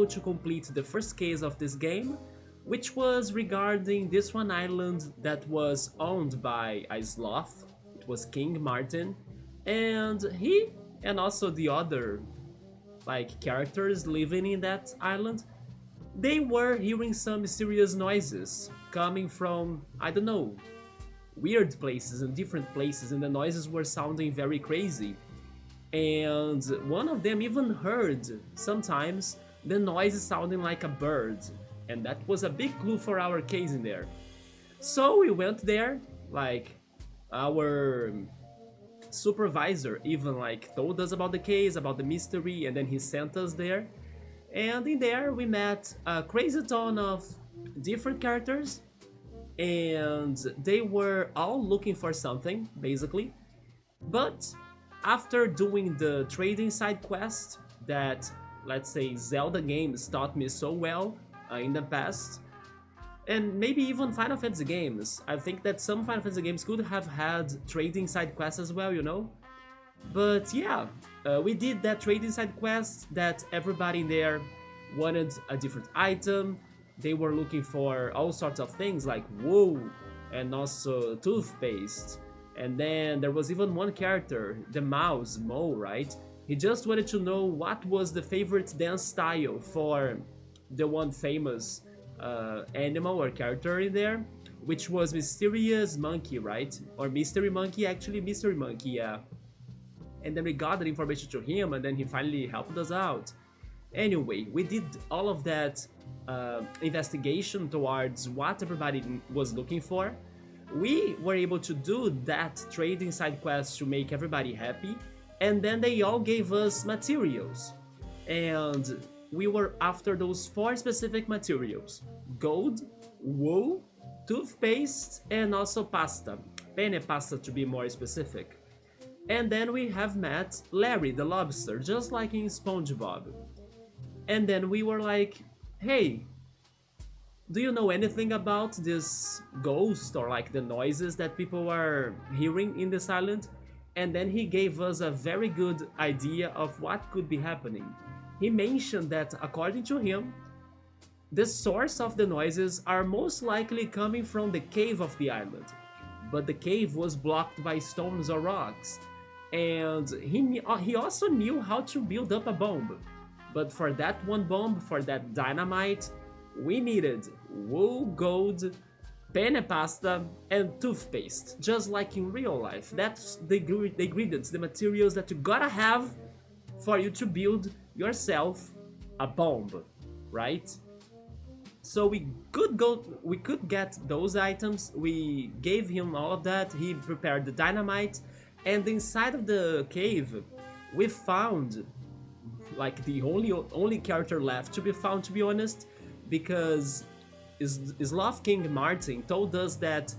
to complete the first case of this game, which was regarding this one island that was owned by a sloth. It was King Martin, and he and also the other like characters living in that island, they were hearing some mysterious noises coming from, I don't know, weird places and different places, and the noises were sounding very crazy. And one of them even heard sometimes the noise sounding like a bird, and that was a big clue for our case in there. So we went there, like our supervisor even like told us about the case, about the mystery, and then he sent us there. And in there we met a crazy ton of different characters, and they were all looking for something basically. But after doing the trading side quest that, let's say, Zelda games taught me so well in the past, and maybe even Final Fantasy games, I think that some Final Fantasy games could have had trading side quests as well, you know? But yeah, we did that trading side quest that everybody in there wanted a different item. They were looking for all sorts of things like wool and also toothpaste. And then there was even one character, the mouse, Mo, right? He just wanted to know what was the favorite dance style for the one famous animal or character in there, which was Mysterious Monkey, right? Or Mystery Monkey, actually, Mystery Monkey, yeah. And then we got that information to him, and then he finally helped us out. Anyway, we did all of that investigation towards what everybody was looking for. We were able to do that trading side quest to make everybody happy, and then they all gave us materials. And we were after those four specific materials: gold, wool, toothpaste, and also pasta. Penne pasta to be more specific. And then we have met Larry the lobster, just like in SpongeBob. And then we were like, hey, do you know anything about this ghost or like the noises that people are hearing in this island? And then he gave us a very good idea of what could be happening. He mentioned that according to him, the source of the noises are most likely coming from the cave of the island. But the cave was blocked by stones or rocks. And he also knew how to build up a bomb. But for that one bomb, for that dynamite, we needed wool, gold, penne pasta, and toothpaste, just like in real life. That's the ingredients, the materials that you gotta have for you to build yourself a bomb, right? So we could get those items. We gave him all of that. He prepared the dynamite, and inside of the cave, we found like the only character left to be found, to be honest, because Sloth King Martin told us that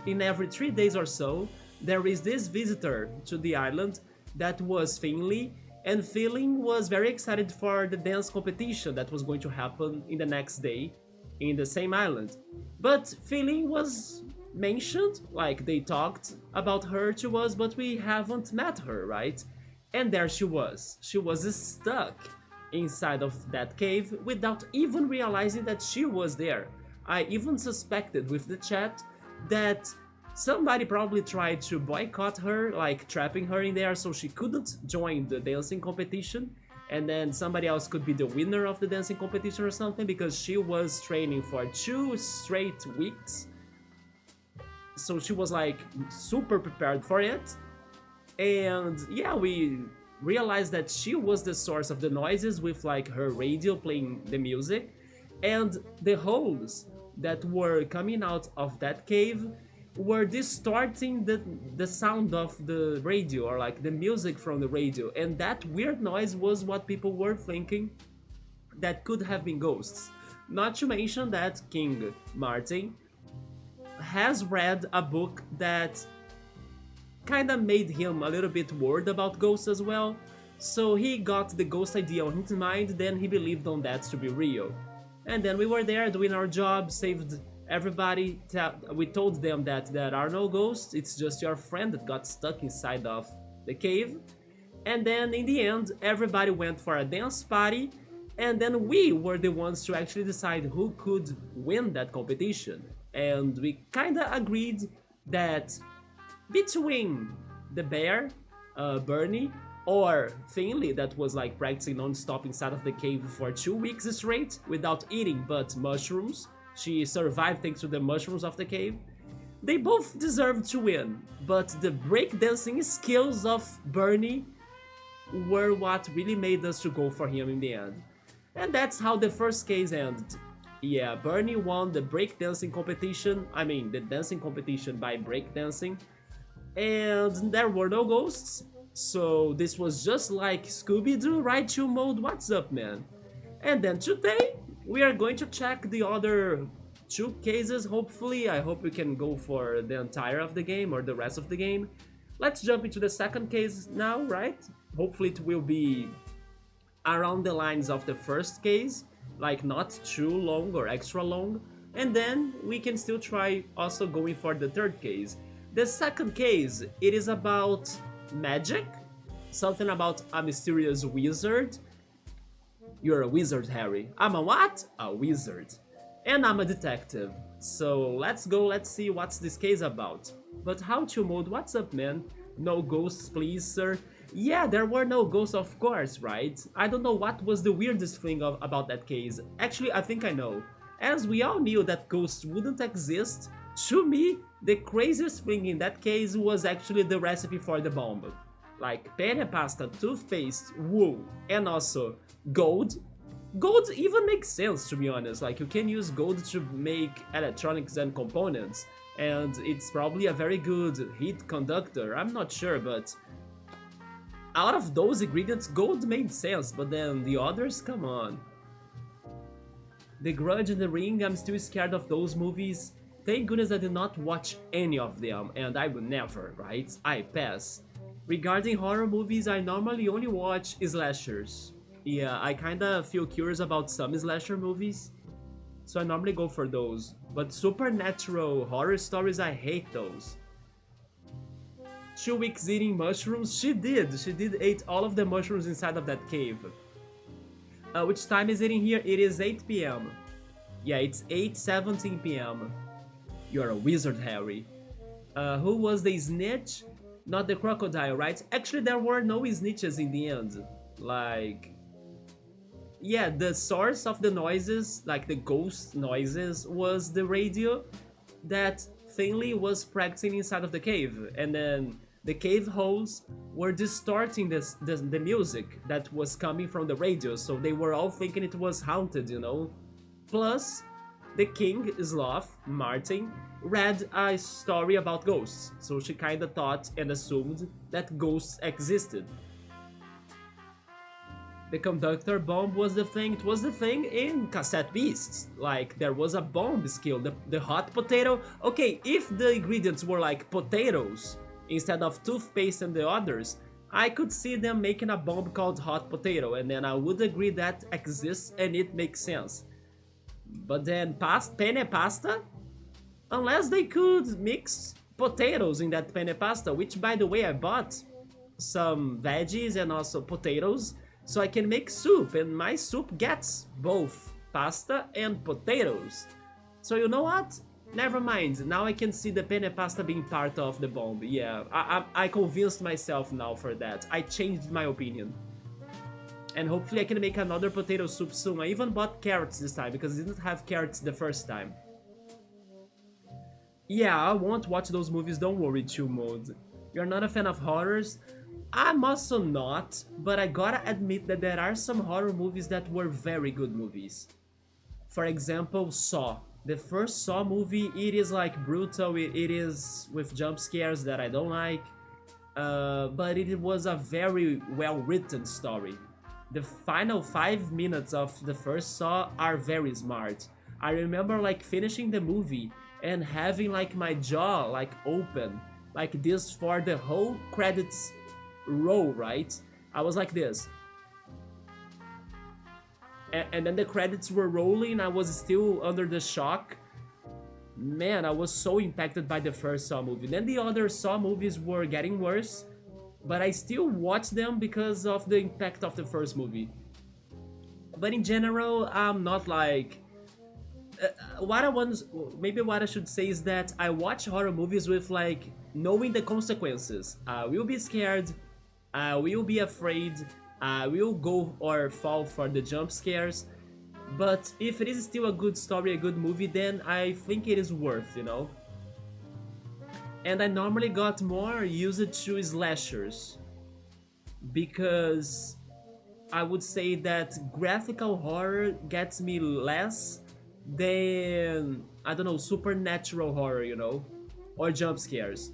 in every 3 days or so there is this visitor to the island that was Finley, and Finley was very excited for the dance competition that was going to happen in the next day in the same island. But Finley was mentioned, like they talked about her to us, but we haven't met her, right? And there she was. She was stuck inside of that cave without even realizing that she was there. I even suspected with the chat that somebody probably tried to boycott her, like trapping her in there so she couldn't join the dancing competition, and then somebody else could be the winner of the dancing competition or something, because she was training for 2 straight weeks. So she was like super prepared for it. And yeah, we realized that she was the source of the noises with like her radio playing the music, and the holes that were coming out of that cave were distorting the sound of the radio, or like the music from the radio, and that weird noise was what people were thinking that could have been ghosts. Not to mention that King Martin has read a book that kind of made him a little bit worried about ghosts as well. So he got the ghost idea on his mind, then he believed on that to be real. And then we were there doing our job, saved everybody. We told them that there are no ghosts, it's just your friend that got stuck inside of the cave. And then in the end, everybody went for a dance party, And then we were the ones to actually decide who could win that competition. And we kinda agreed that between the bear, Bernie, or Finley, that was like practicing non-stop inside of the cave for 2 weeks straight without eating but mushrooms. She survived thanks to the mushrooms of the cave. They both deserved to win, but the breakdancing skills of Bernie were what really made us to go for him in the end. And that's how the first case ended. Yeah, Bernie won the breakdancing competition, the dancing competition by breakdancing, and there were no ghosts, so this was just like Scooby-Doo Ride 2 mode, what's up man? And then today, we are going to check the other two cases, hopefully. I hope we can go for the entire of the game or the rest of the game. Let's jump into the second case now, right? Hopefully it will be around the lines of the first case, like not too long or extra long, and then we can still try also going for the third case. The second case, it is about magic, something about a mysterious wizard. You're a wizard, Harry. I'm a what? A wizard. And I'm a detective. So let's go, let's see what's this case about. But how to mode, what's up man? No ghosts please sir. Yeah, there were no ghosts of course, right? I don't know what was the weirdest thing about that case. Actually, I think I know. As we all knew that ghosts wouldn't exist, to me, the craziest thing in that case was actually the recipe for the bomb. Like penne pasta, toothpaste, wool, and also gold. Gold even makes sense to be honest, like you can use gold to make electronics and components, and it's probably a very good heat conductor, I'm not sure, but out of those ingredients, gold made sense, but then the others, come on. The Grudge and The Ring, I'm still scared of those movies. Thank goodness I did not watch any of them, and I will never, right? I pass. Regarding horror movies, I normally only watch slashers. Yeah, I kinda feel curious about some slasher movies, so I normally go for those. But supernatural horror stories, I hate those. 2 weeks eating mushrooms? She did eat all of the mushrooms inside of that cave. Which time is it in here? It is 8 p.m. Yeah, it's 8:17 p.m. You're a wizard, Harry. Who was the snitch? Not the crocodile, right? Actually, there were no snitches in the end. Like... yeah, the source of the noises, like the ghost noises, was the radio that Finley was practicing inside of the cave. And then the cave holes were distorting the music that was coming from the radio, so they were all thinking it was haunted, you know? Plus, the king, Sloth, Martin, read a story about ghosts, so she kinda thought and assumed that ghosts existed. The conductor bomb was the thing, it was the thing in Cassette Beasts. Like, there was a bomb skill, the hot potato. Okay, if the ingredients were like potatoes instead of toothpaste and the others, I could see them making a bomb called hot potato, and then I would agree that exists and it makes sense. But then penne pasta? Unless they could mix potatoes in that penne pasta, which by the way I bought some veggies and also potatoes, so I can make soup, and my soup gets both pasta and potatoes. So you know what? Never mind, now I can see the penne pasta being part of the bomb. Yeah, I convinced myself now for that. I changed my opinion. And hopefully I can make another potato soup soon. I even bought carrots this time, because I didn't have carrots the first time. Yeah, I won't watch those movies, don't worry, Chill Mode. You're not a fan of horrors? I'm also not, but I gotta admit that there are some horror movies that were very good movies. For example, Saw. The first Saw movie, it is like brutal, it is with jump scares that I don't like, but it was a very well written story. The final 5 minutes of the first Saw are very smart. I remember like finishing the movie and having like my jaw like open, like this for the whole credits roll, right? I was like this. And then the credits were rolling, I was still under the shock. Man, I was so impacted by the first Saw movie. Then the other Saw movies were getting worse, but I still watched them because of the impact of the first movie. But in general, I'm not like what I want. Maybe what I should say is that I watch horror movies with like knowing the consequences. I will be scared. I will be afraid. I will go or fall for the jump scares. But if it is still a good story, a good movie, then I think it is worth, you know? And I normally got more used to slashers because I would say that graphical horror gets me less than, I don't know, supernatural horror, you know? Or jump scares.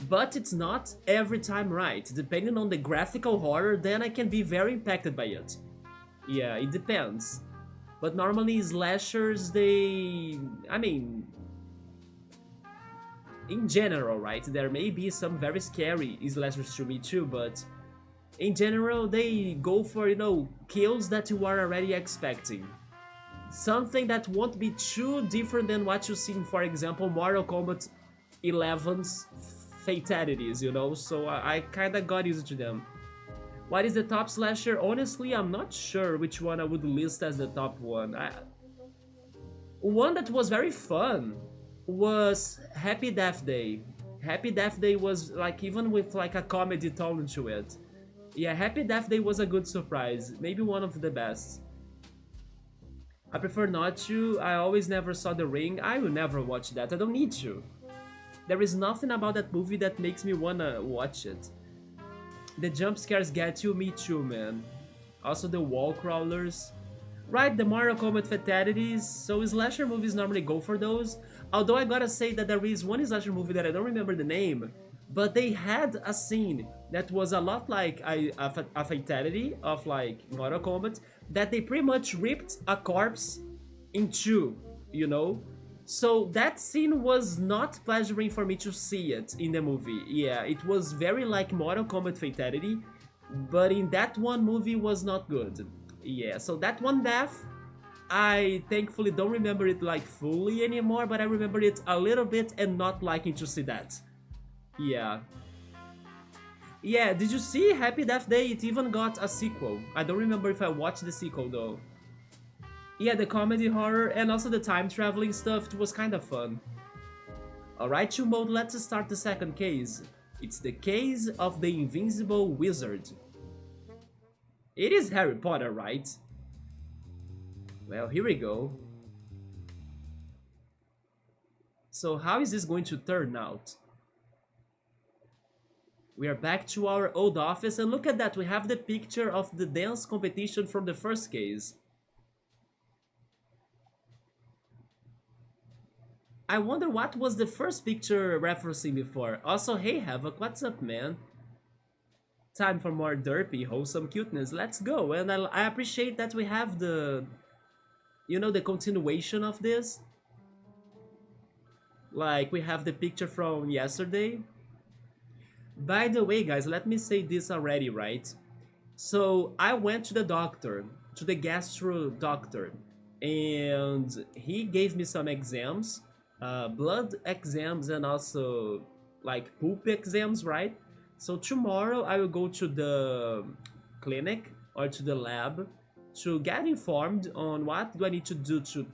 But it's not every time right. Depending on the graphical horror, then I can be very impacted by it. Yeah, it depends. But normally slashers, they, I mean, in general, right? There may be some very scary slashers to me too, but in general, they go for, you know, kills that you are already expecting. Something that won't be too different than what you see in, for example, Mortal Kombat 11's fatalities, you know? So I kinda got used to them. What is the top slasher? Honestly, I'm not sure which one I would list as the top one. One that was very fun was Happy Death Day. Happy Death Day was like even with like a comedy tone to it. Yeah, Happy Death Day was a good surprise. Maybe one of the best. I prefer not to. I always never saw The Ring. I will never watch that. I don't need to. There is nothing about that movie that makes me wanna watch it. The jump scares get you, me too, man. Also the wall crawlers. Right, the Mortal Kombat fatalities. So slasher movies normally go for those. Although I gotta say that there is one slasher movie that I don't remember the name, but they had a scene that was a lot like a fatality of like Mortal Kombat, that they pretty much ripped a corpse in two, you know? So that scene was not pleasuring for me to see it in the movie. Yeah, it was very like Mortal Kombat fatality, but in that one movie was not good. Yeah, so that one death, I thankfully don't remember it like fully anymore, but I remember it a little bit and not liking to see that. Yeah. Yeah, did you see Happy Death Day? It even got a sequel. I don't remember if I watched the sequel though. Yeah, the comedy horror and also the time traveling stuff, it was kind of fun. Alright, Mode, let's start the second case. It's the case of the Invincible Wizard. It is Harry Potter, right? Well, here we go. So how is this going to turn out? We are back to our old office and look at that, we have the picture of the dance competition from the first case. I wonder what was the first picture referencing before. Also, hey Havoc, what's up, man? Time for more derpy, wholesome cuteness. Let's go. And I appreciate that we have the, you know, the continuation of this. Like, we have the picture from yesterday. By the way, guys, let me say this already, right? So, I went to the doctor, to the gastro doctor, and he gave me some exams, blood exams and also like poop exams, right? So tomorrow I will go to the clinic or to the lab to get informed on what do I need to do to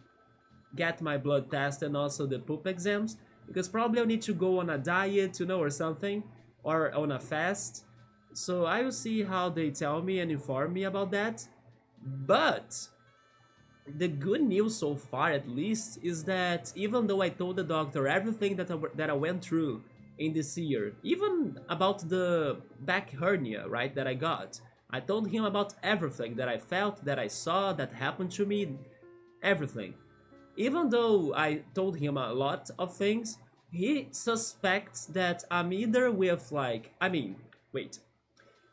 get my blood test and also the poop exams, because probably I'll need to go on a diet, you know, or something, or on a fast. So I will see how they tell me and inform me about that. But the good news so far, at least, is that even though I told the doctor everything that I went through in this year, even about the back hernia, right, that I got, I told him about everything that I felt, that I saw, that happened to me, everything. Even though I told him a lot of things, he suspects that I'm either with like, I mean, wait.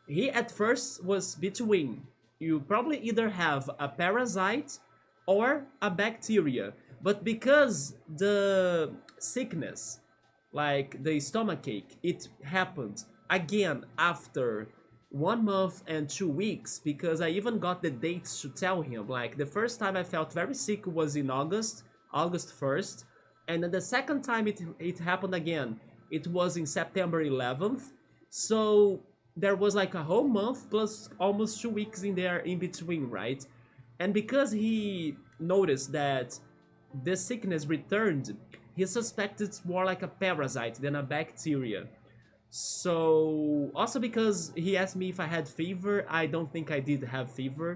He at first was between, you probably either have a parasite or a bacteria, but because the sickness, like the stomachache, it happened again after 1 month and 2 weeks, because I even got the dates to tell him. Like the first time I felt very sick was in August 1st, and then the second time it happened again, it was in September 11th. So there was like a whole month plus almost 2 weeks in there in between, right? And because he noticed that the sickness returned, he suspected it's more like a parasite than a bacteria. So, also because he asked me if I had fever, I don't think I did have fever.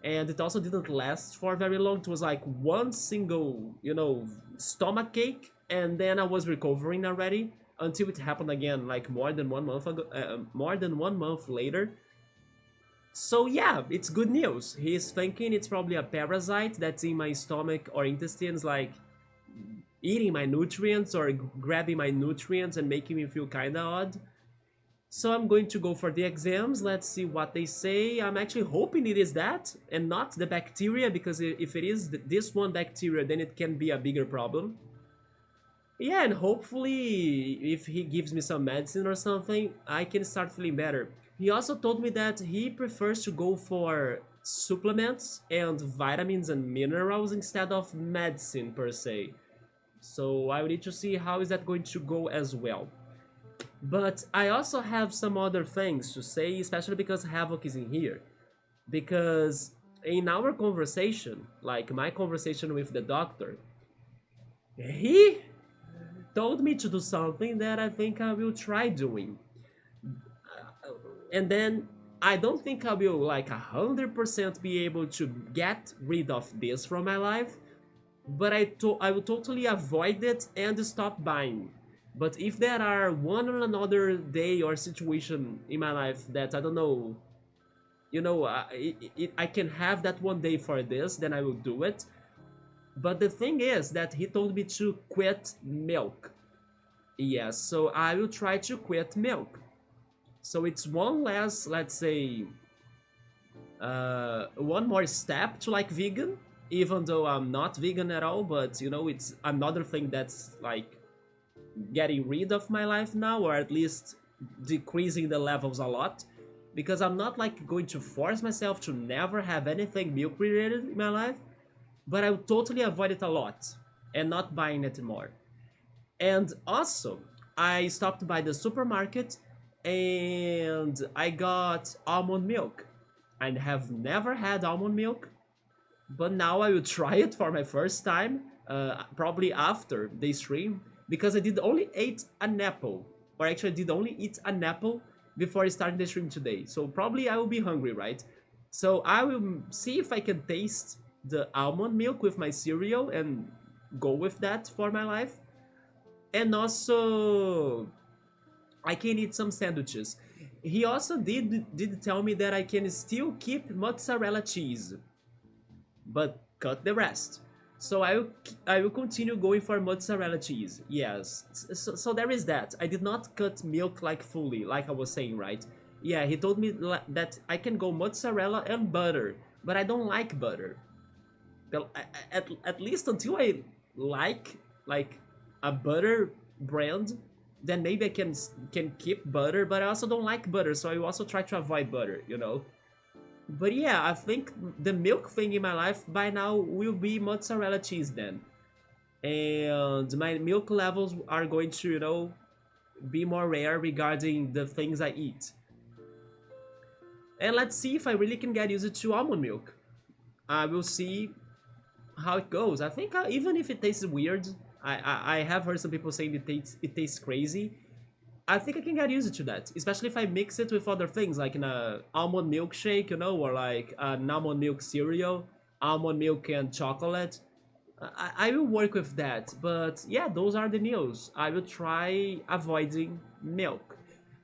And it also didn't last for very long. It was like one single, stomach ache, and then I was recovering already until it happened again, like more than 1 month ago, more than 1 month later. So yeah, it's good news. He's thinking it's probably a parasite that's in my stomach or intestines, like eating my nutrients or grabbing my nutrients and making me feel kinda odd. So I'm going to go for the exams. Let's see what they say. I'm actually hoping it is that and not the bacteria, because if it is this one bacteria, then it can be a bigger problem. Yeah, and hopefully if he gives me some medicine or something, I can start feeling better. He also told me that he prefers to go for supplements and vitamins and minerals instead of medicine per se. So I will need to see how is that going to go as well. But I also have some other things to say, especially because Havoc is in here. Because in our conversation, like my conversation with the doctor, he told me to do something that I think I will try doing. And then I don't think I will like 100% be able to get rid of this from my life, but I will totally avoid it and stop buying. But if there are one or another day or situation in my life that I don't know, I can have that one day for this, then I will do it. But the thing is that he told me to quit milk. Yes, so I will try to quit milk. So it's one less, let's say, one more step to like vegan, even though I'm not vegan at all, but it's another thing that's like getting rid of my life now, or at least decreasing the levels a lot, because I'm not like going to force myself to never have anything milk related in my life, but I will totally avoid it a lot and not buying it more. And also, I stopped by the supermarket and I got almond milk. I have never had almond milk, but now I will try it for my first time, probably after the stream, because I did only eat an apple, or actually I did only eat an apple before starting the stream today. So probably I will be hungry, right? So I will see if I can taste the almond milk with my cereal and go with that for my life. And also, I can eat some sandwiches. He also did tell me that I can still keep mozzarella cheese, but cut the rest. So I will continue going for mozzarella cheese. Yes. So there is that. I did not cut milk like fully, like I was saying, right? Yeah, he told me that I can go mozzarella and butter, but I don't like butter. Well, at least until I like a butter brand, then maybe I can keep butter, but I also don't like butter, so I also try to avoid butter. But yeah, I think the milk thing in my life by now will be mozzarella cheese then. And my milk levels are going to, be more rare regarding the things I eat. And let's see if I really can get used to almond milk. I will see how it goes. I think even if it tastes weird, I have heard some people saying it tastes crazy. I think I can get used to that, especially if I mix it with other things, like in a almond milkshake, or like an almond milk cereal, almond milk and chocolate. I will work with that, but yeah, those are the news. I will try avoiding milk.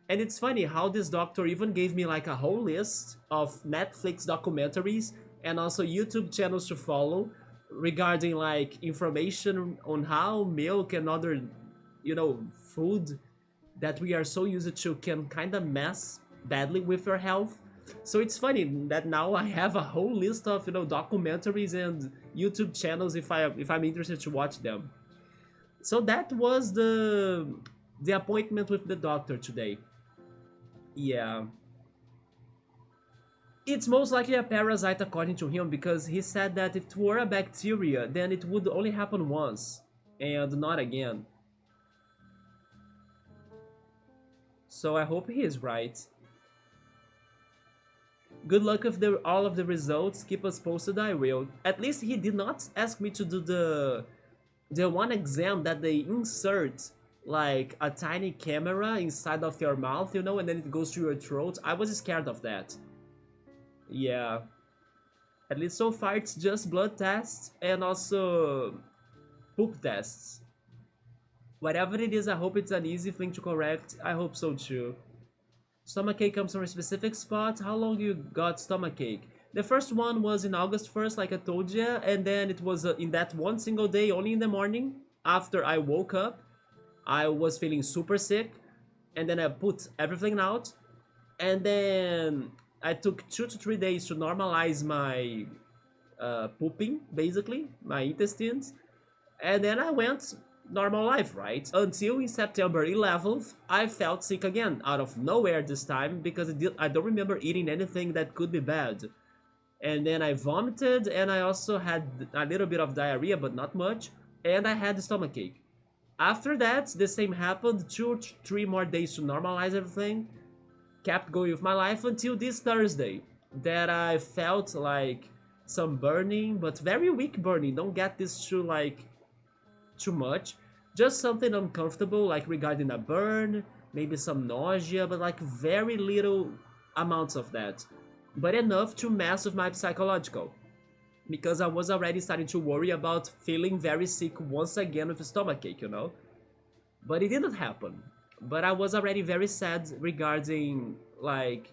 And it's funny how this doctor even gave me like a whole list of Netflix documentaries and also YouTube channels to follow regarding like information on how milk and other, food that we are so used to can kind of mess badly with your health. So it's funny that now I have a whole list of documentaries and YouTube channels if I'm interested to watch them. So that was the appointment with the doctor today. Yeah. It's most likely a parasite according to him, because he said that if it were a bacteria, then it would only happen once and not again. So I hope he is right. Good luck with all of the results. Keep us posted. I will. At least he did not ask me to do the one exam that they insert like a tiny camera inside of your mouth, you know, and then it goes to your throat. I was scared of that. Yeah. At least so far it's just blood tests and also poop tests. Whatever it is, I hope it's an easy thing to correct. I hope so too. Stomachache comes from a specific spot. How long you got stomachache? The first one was in August 1st, like I told you, and then it was in that one single day, only in the morning. After I woke up, I was feeling super sick, and then I put everything out, and then I took 2 to 3 days to normalize my pooping, basically, my intestines, and then I went normal life, right? Until in September 11th, I felt sick again, out of nowhere this time, because I don't remember eating anything that could be bad. And then I vomited, and I also had a little bit of diarrhea, but not much, and I had stomachache. After that, the same happened, 2 or 3 more days to normalize everything, kept going with my life until this Thursday, that I felt like some burning, but very weak burning. Don't get this too much. Just something uncomfortable, like regarding a burn, maybe some nausea, but like very little amounts of that. But enough to mess with my psychological. Because I was already starting to worry about feeling very sick once again with a stomachache, you know? But it didn't happen. But I was already very sad regarding, like,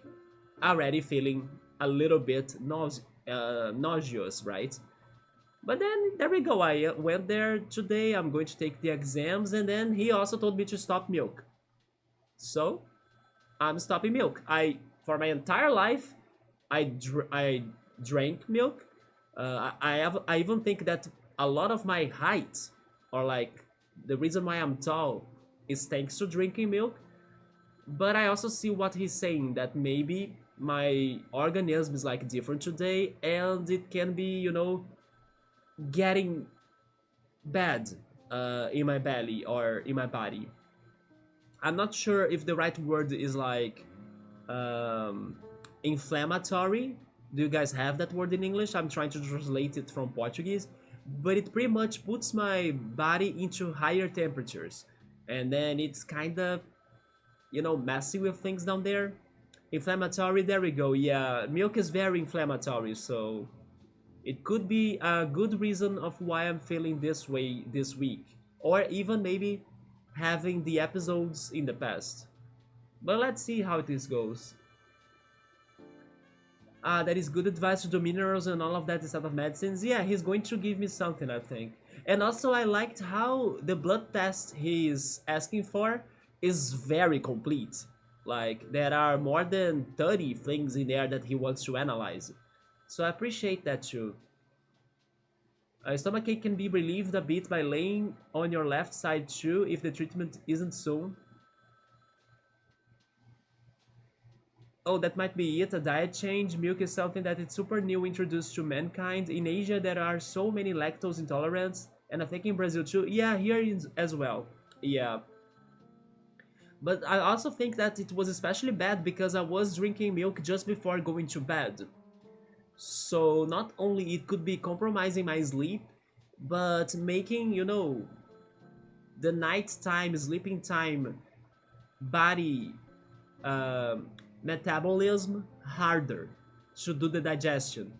already feeling a little bit nauseous, right? But then there we go. I went there today. I'm going to take the exams, and then he also told me to stop milk. So I'm stopping milk. I for my entire life, I drank milk. I even think that a lot of my height, or like the reason why I'm tall, is thanks to drinking milk. But I also see what he's saying, that maybe my organism is like different today, and it can be, you know, getting bad in my belly or in my body. I'm not sure if the right word is like um, inflammatory. Do you guys have that word in English? I'm trying to translate it from Portuguese, but it pretty much puts my body into higher temperatures, and then it's kind of, you know, messy with things down there. Inflammatory, there we go. Yeah, milk is very inflammatory, so it could be a good reason of why I'm feeling this way this week, or even maybe having the episodes in the past. But let's see how this goes. That is good advice to do minerals and all of that instead of medicines. Yeah, he's going to give me something, I think. And also, I liked how the blood test he's asking for is very complete. Like, there are more than 30 things in there that he wants to analyze. So I appreciate that too. A stomachache can be relieved a bit by laying on your left side too if the treatment isn't soon. Oh, that might be it, a diet change. Milk is something that is super new introduced to mankind. In Asia, there are so many lactose intolerants, and I think in Brazil too. Yeah, here as well. Yeah. But I also think that it was especially bad because I was drinking milk just before going to bed. So not only it could be compromising my sleep, but making, you know, the nighttime, sleeping time, body metabolism harder to do the digestion.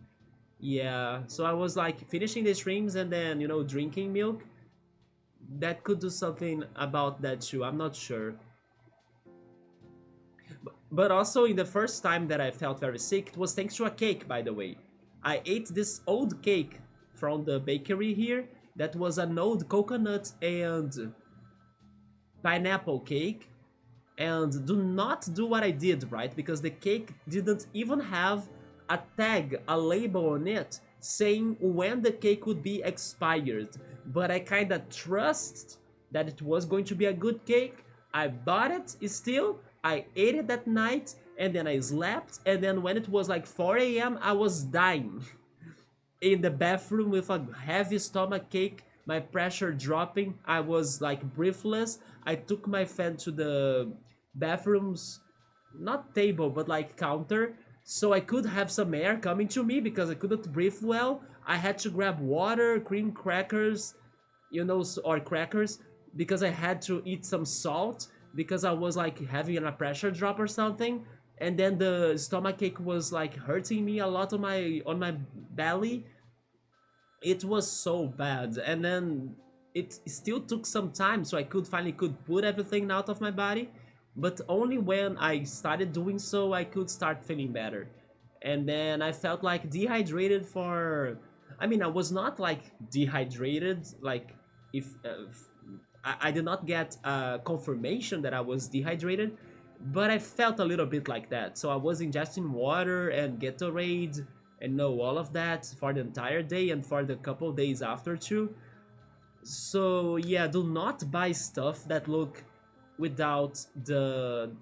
Yeah, so I was like finishing the streams and then, you know, drinking milk. That could do something about that too. I'm not sure. But also, in the first time that I felt very sick, it was thanks to a cake, by the way. I ate this old cake from the bakery here that was an old coconut and pineapple cake. And do not do what I did, right? Because the cake didn't even have a tag, a label on it saying when the cake would be expired. But I kinda trust that it was going to be a good cake. I bought it still, I ate it that night, and then I slept, and then when it was like 4 a.m., I was dying in the bathroom with a heavy stomach ache, my pressure dropping, I was like breathless. I took my fan to the bathroom's not table but like counter, so I could have some air coming to me because I couldn't breathe well. I had to grab water, cream crackers, or crackers, because I had to eat some salt because I was like having a pressure drop or something. And then the stomach ache was like hurting me a lot on my belly. It was so bad. And then it still took some time so I could put everything out of my body, but only when I started doing so I could start feeling better. And then I felt like dehydrated for, I mean, I was not like dehydrated, like if I did not get confirmation that I was dehydrated, but I felt a little bit like that. So I was ingesting water and Gatorade and no, all of that for the entire day and for the couple days after too. So yeah, do not buy stuff that look without the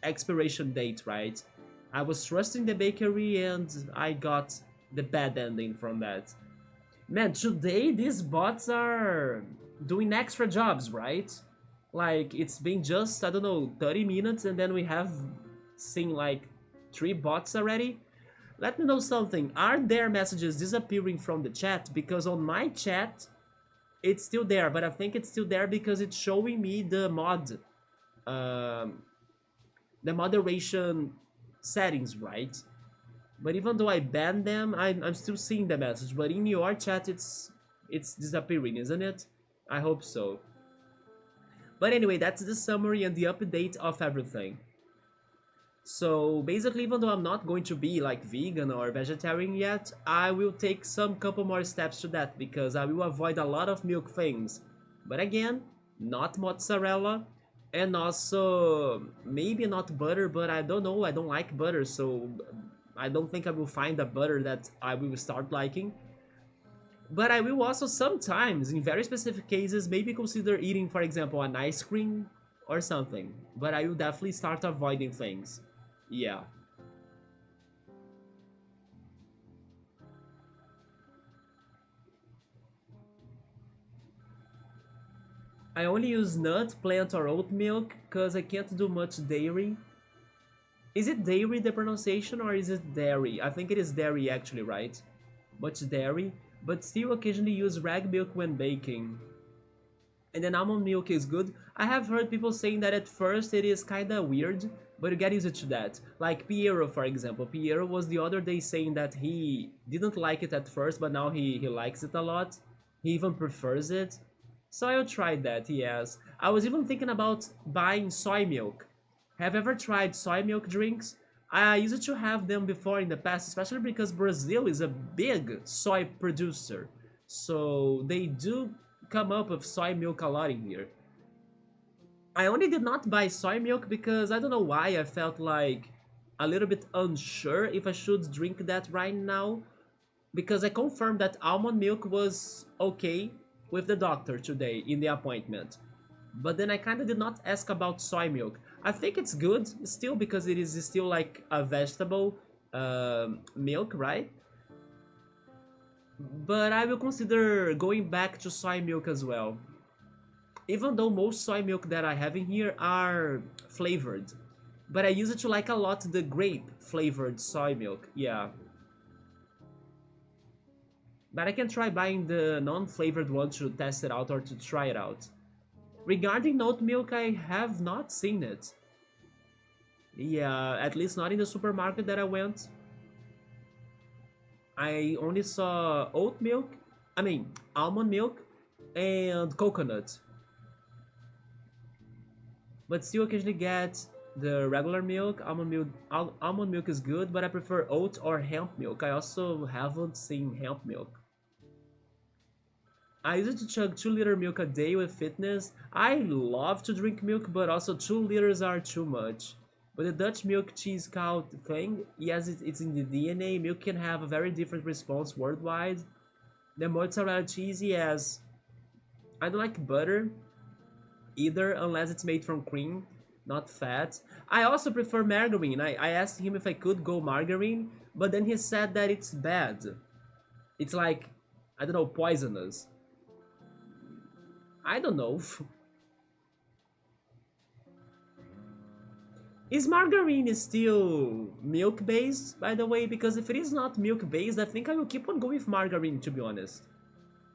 expiration date, right? I was trusting the bakery and I got the bad ending from that. Man, today these bots are doing extra jobs, right? Like it's been just, I don't know, 30 minutes and then we have seen like 3 bots already. Let me know something. Are there messages disappearing from the chat? Because on my chat, it's still there, but I think it's still there because it's showing me um, the moderation settings, right? But even though I banned them, I'm still seeing the message. But in your chat, it's disappearing, isn't it? I hope so. But anyway, that's the summary and the update of everything. So basically, even though I'm not going to be like vegan or vegetarian yet, I will take some couple more steps to that because I will avoid a lot of milk things. But again, not mozzarella, and also maybe not butter, but I don't know, I don't like butter, so I don't think I will find a butter that I will start liking. But I will also sometimes, in very specific cases, maybe consider eating, for example, an ice cream or something. But I will definitely start avoiding things. Yeah. I only use nut, plant, or oat milk because I can't do much dairy. Is it dairy the pronunciation or is it dairy? I think it is dairy actually, right? Much dairy, but still occasionally use rag milk when baking. And then almond milk is good. I have heard people saying that at first it is kinda weird, but you get used to that. Like Piero, for example. Piero was the other day saying that he didn't like it at first, but now he likes it a lot. He even prefers it. So I'll try that, yes. I was even thinking about buying soy milk. Have you ever tried soy milk drinks? I used to have them before in the past, especially because Brazil is a big soy producer. So they do come up with soy milk a lot in here. I only did not buy soy milk because I don't know why I felt like a little bit unsure if I should drink that right now. Because I confirmed that almond milk was okay with the doctor today in the appointment. But then I kind of did not ask about soy milk. I think it's good still because it is still like a vegetable milk, right? But I will consider going back to soy milk as well. Even though most soy milk that I have in here are flavored. But I used to like a lot the grape flavored soy milk, yeah. But I can try buying the non-flavored one to test it out or to try it out. Regarding oat milk, I have not seen it. Yeah, at least not in the supermarket that I went. I only saw oat milk, I mean, almond milk, and coconut. But still occasionally get the regular milk. Almond milk is good, but I prefer oat or hemp milk. I also haven't seen hemp milk. I used to chug 2 liter milk a day with fitness. I love to drink milk, but also 2 liters are too much. But the Dutch milk cheese cow thing, yes, it's in the DNA. Milk can have a very different response worldwide. The mozzarella cheese, yes. I don't like butter either, unless it's made from cream, not fat. I also prefer margarine. I asked him if I could go margarine, but then he said that it's bad. It's like, I don't know, poisonous. I don't know. Is margarine still milk based, by the way? Because if it is not milk based, I think I will keep on going with margarine, to be honest.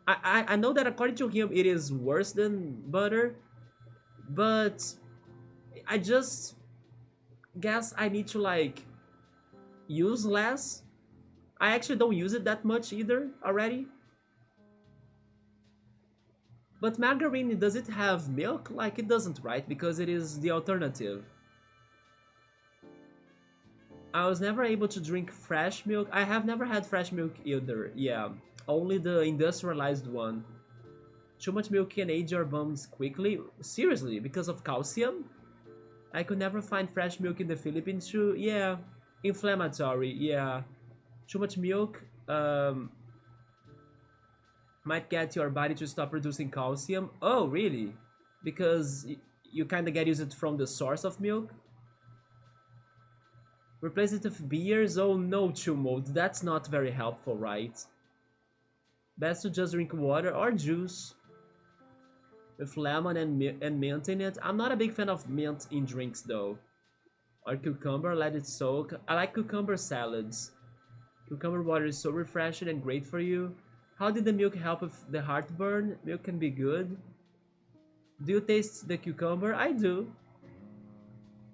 I know that according to him, it is worse than butter, but I just guess I need to like use less. I actually don't use it that much either already. But margarine, does it have milk? Like it doesn't, right? Because it is the alternative. I was never able to drink fresh milk. I have never had fresh milk either. Yeah, only the industrialized one. Too much milk can age your bones quickly. Seriously, because of calcium? I could never find fresh milk in the Philippines too. Yeah, inflammatory. Yeah, too much milk might get your body to stop producing calcium. Oh, really? Because you kind of get used from the source of milk. Replace it with beers? Oh no, Tumult. That's not very helpful, right? Best to just drink water or juice with lemon and mint in it. I'm not a big fan of mint in drinks though. Or cucumber, let it soak. I like cucumber salads. Cucumber water is so refreshing and great for you. How did the milk help with the heartburn? Milk can be good. Do you taste the cucumber? I do.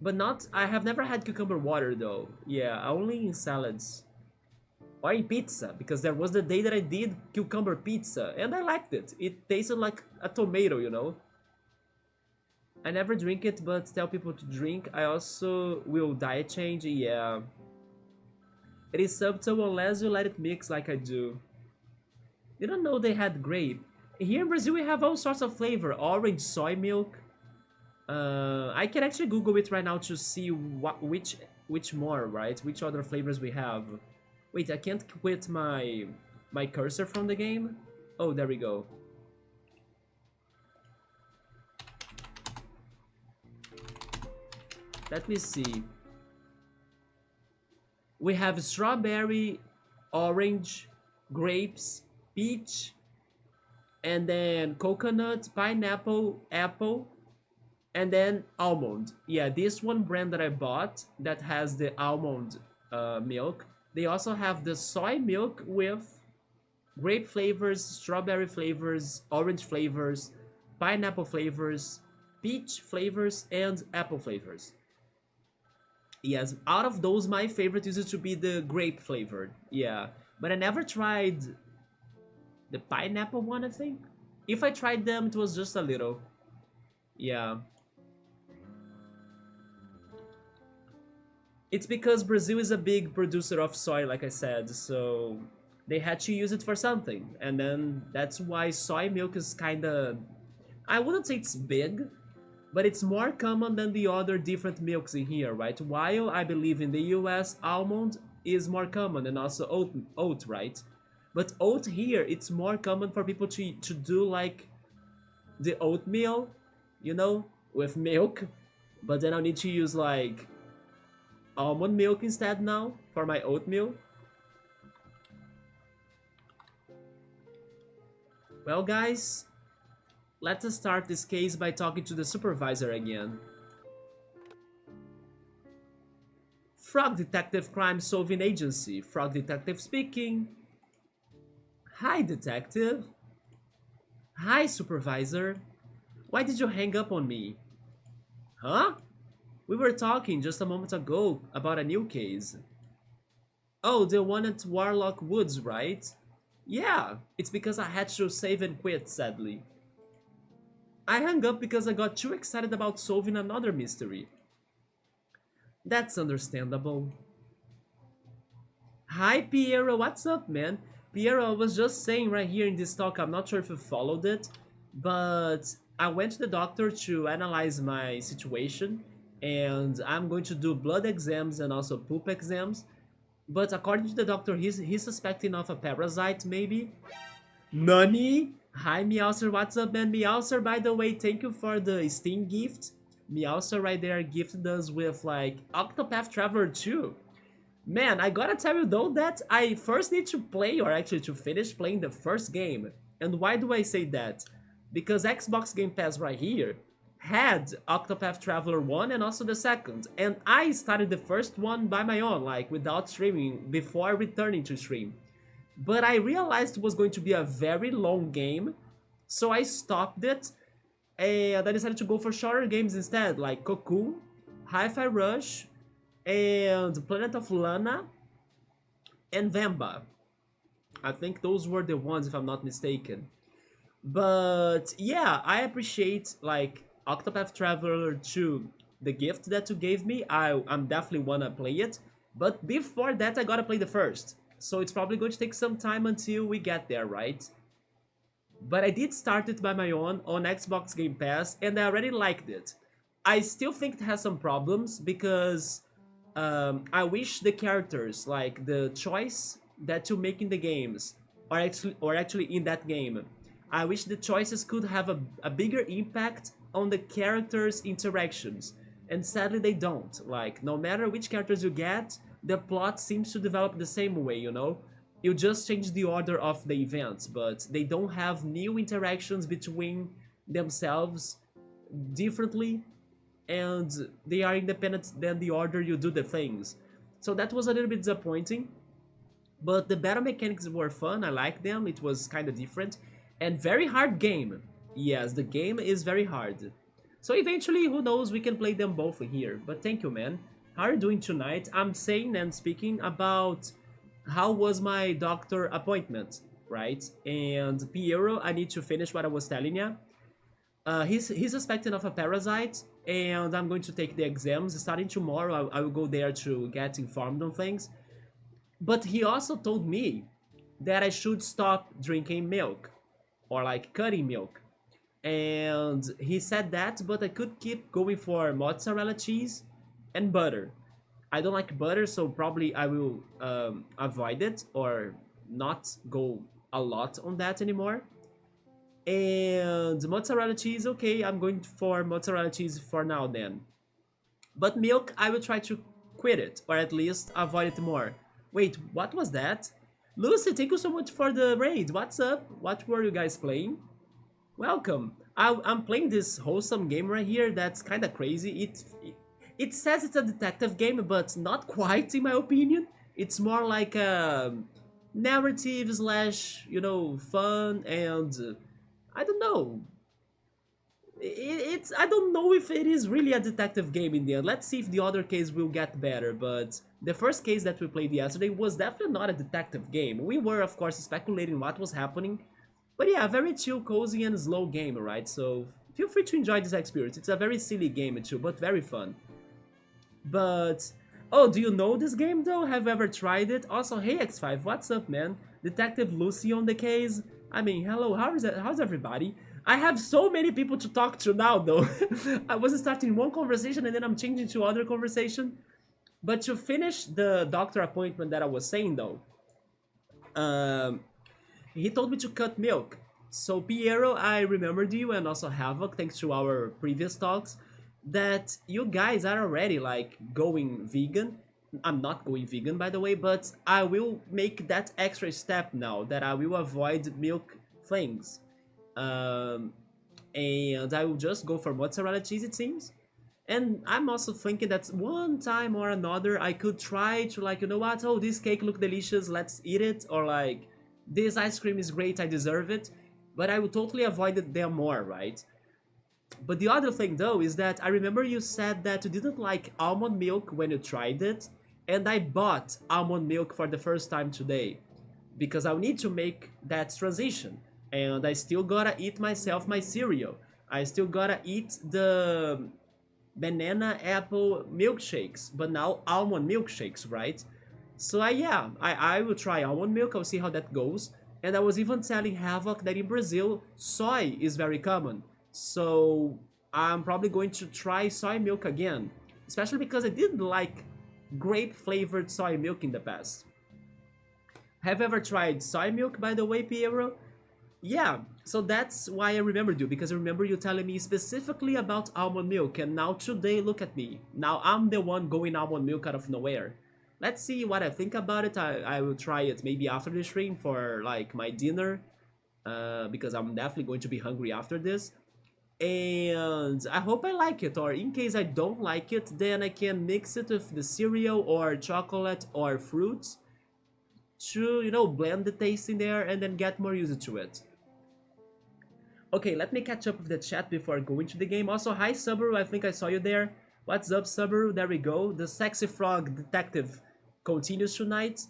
But not, I have never had cucumber water though. Yeah, only in salads. Or in pizza, because there was the day that I did cucumber pizza, and I liked it. It tasted like a tomato, you know? I never drink it, but tell people to drink. I also will diet change, yeah. It is subtle unless you let it mix like I do. Didn't know they had grape. Here in Brazil we have all sorts of flavor. Orange soy milk. I can actually Google it right now to see which more, right? Which other flavors we have. Wait, I can't quit my cursor from the game? Oh, there we go. Let me see. We have strawberry, orange, grapes, peach, and then coconut, pineapple, apple, and then almond. Yeah, this one brand that I bought that has the almond milk. They also have the soy milk with grape flavors, strawberry flavors, orange flavors, pineapple flavors, peach flavors, and apple flavors. Yes, out of those, my favorite used to be the grape flavored. Yeah, but I never tried the pineapple one, I think. If I tried them, it was just a little. Yeah. It's because Brazil is a big producer of soy, like I said, so they had to use it for something. And then that's why soy milk is kinda. I wouldn't say it's big, but it's more common than the other different milks in here, right? While I believe in the US, almond is more common and also oat, right? But oat here, it's more common for people to do like the oatmeal, you know, with milk. But then I'll need to use like almond milk instead now for my oatmeal. Well, guys, let us start this case by talking to the supervisor again. Frog Detective Crime Solving Agency. Frog Detective speaking. Hi, Detective. Hi, Supervisor. Why did you hang up on me? Huh? We were talking just a moment ago about a new case. Oh, the one at Warlock Woods, right? Yeah, it's because I had to save and quit, sadly. I hung up because I got too excited about solving another mystery. That's understandable. Hi, Piero, what's up, man? Piero, I was just saying right here in this talk, I'm not sure if you followed it, but I went to the doctor to analyze my situation, and I'm going to do blood exams and also poop exams. But according to the doctor, he's suspecting of a parasite, maybe. Nani? Hi, Meowser, what's up, man? Meowser, by the way, thank you for the Steam gift. Meowser right there gifted us with, like, Octopath Traveler 2. Man, I gotta tell you though that I first need to play, or actually to finish playing the first game. And why do I say that? Because Xbox Game Pass right here had Octopath Traveler 1 and also the second. And I started the first one by my own, like without streaming, before returning to stream. But I realized it was going to be a very long game, so I stopped it and I decided to go for shorter games instead, like Cocoon, Hi-Fi Rush, and Planet of Lana, and Vamba. I think those were the ones, if I'm not mistaken. But yeah, I appreciate like Octopath Traveler 2, the gift that you gave me. I'm definitely wanna play it. But before that, I gotta play the first. So it's probably going to take some time until we get there, right? But I did start it by my own on Xbox Game Pass, and I already liked it. I still think it has some problems because I wish the characters, like the choice that you make in the games, or actually in that game, I wish the choices could have a bigger impact on the characters' interactions. And sadly, they don't. Like, no matter which characters you get, the plot seems to develop the same way, you know? You just change the order of the events, but they don't have new interactions between themselves differently, and they are independent than the order you do the things. So that was a little bit disappointing, but the battle mechanics were fun. I liked them. It was kind of different and very hard game. Yes, the game is very hard. So eventually, who knows, we can play them both here. But thank you, man. How are you doing tonight? I'm saying and speaking about how was my doctor appointment, right? And Piero, I need to finish what I was telling you. He's suspected of a parasite, and I'm going to take the exams starting tomorrow. I will go there to get informed on things. But he also told me that I should stop drinking milk or like cutting milk. And he said that, but I could keep going for mozzarella cheese and butter. I don't like butter, so probably I will avoid it or not go a lot on that anymore. And mozzarella cheese, okay, I'm going for mozzarella cheese for now then. But milk, I will try to quit it, or at least avoid it more. Wait, what was that? Lucy, thank you so much for the raid. What's up? What were you guys playing? Welcome. I'm playing this wholesome game right here that's kind of crazy. It says it's a detective game, but not quite, in my opinion. It's more like a narrative slash, fun, and I don't know. It's I don't know if it is really a detective game in the end. Let's see if the other case will get better. But the first case that we played yesterday was definitely not a detective game. We were, of course, speculating what was happening. But yeah, very chill, cozy, and slow game, right? So feel free to enjoy this experience. It's a very silly game too, but very fun. But oh, do you know this game though? Have you ever tried it? Also, hey X5, what's up, man? Detective Lucy on the case. I mean, hello, how's everybody? I have so many people to talk to now though. I was starting one conversation and then I'm changing to other conversation. But to finish the doctor appointment that I was saying though, um, he told me to cut milk. So Piero, I remembered you, and also Havoc, thanks to our previous talks, that you guys are already like going vegan. I'm not going vegan, by the way, but I will make that extra step now that I will avoid milk things. Um, and I will just go for mozzarella cheese, it seems. And I'm also thinking that one time or another I could try to, like, you know what, oh, this cake look delicious, let's eat it, or like, this ice cream is great, I deserve it. But I will totally avoid them more, right? But the other thing though is that I remember you said that you didn't like almond milk when you tried it, and I bought almond milk for the first time today because I'll need to make that transition. And I still gotta eat myself my cereal. I still gotta eat the banana apple milkshakes, but now almond milkshakes, right? So I will try almond milk. I'll see how that goes. And I was even telling Havoc that in Brazil, soy is very common. So I'm probably going to try soy milk again, especially because I didn't like grape flavored soy milk in the past. Have you ever tried soy milk, by the way, Piero? Yeah, so that's why I remembered you, because I remember you telling me specifically about almond milk, and now today, look at me. Now I'm the one going almond milk out of nowhere. Let's see what I think about it. I will try it maybe after the stream for like my dinner, because I'm definitely going to be hungry after this. And I hope I like it, or in case I don't like it, then I can mix it with the cereal or chocolate or fruits to, blend the taste in there and then get more used to it. Okay, let me catch up with the chat before going to the game. Also, hi Subaru, I think I saw you there. What's up, Subaru? There we go. The sexy frog detective continues tonight.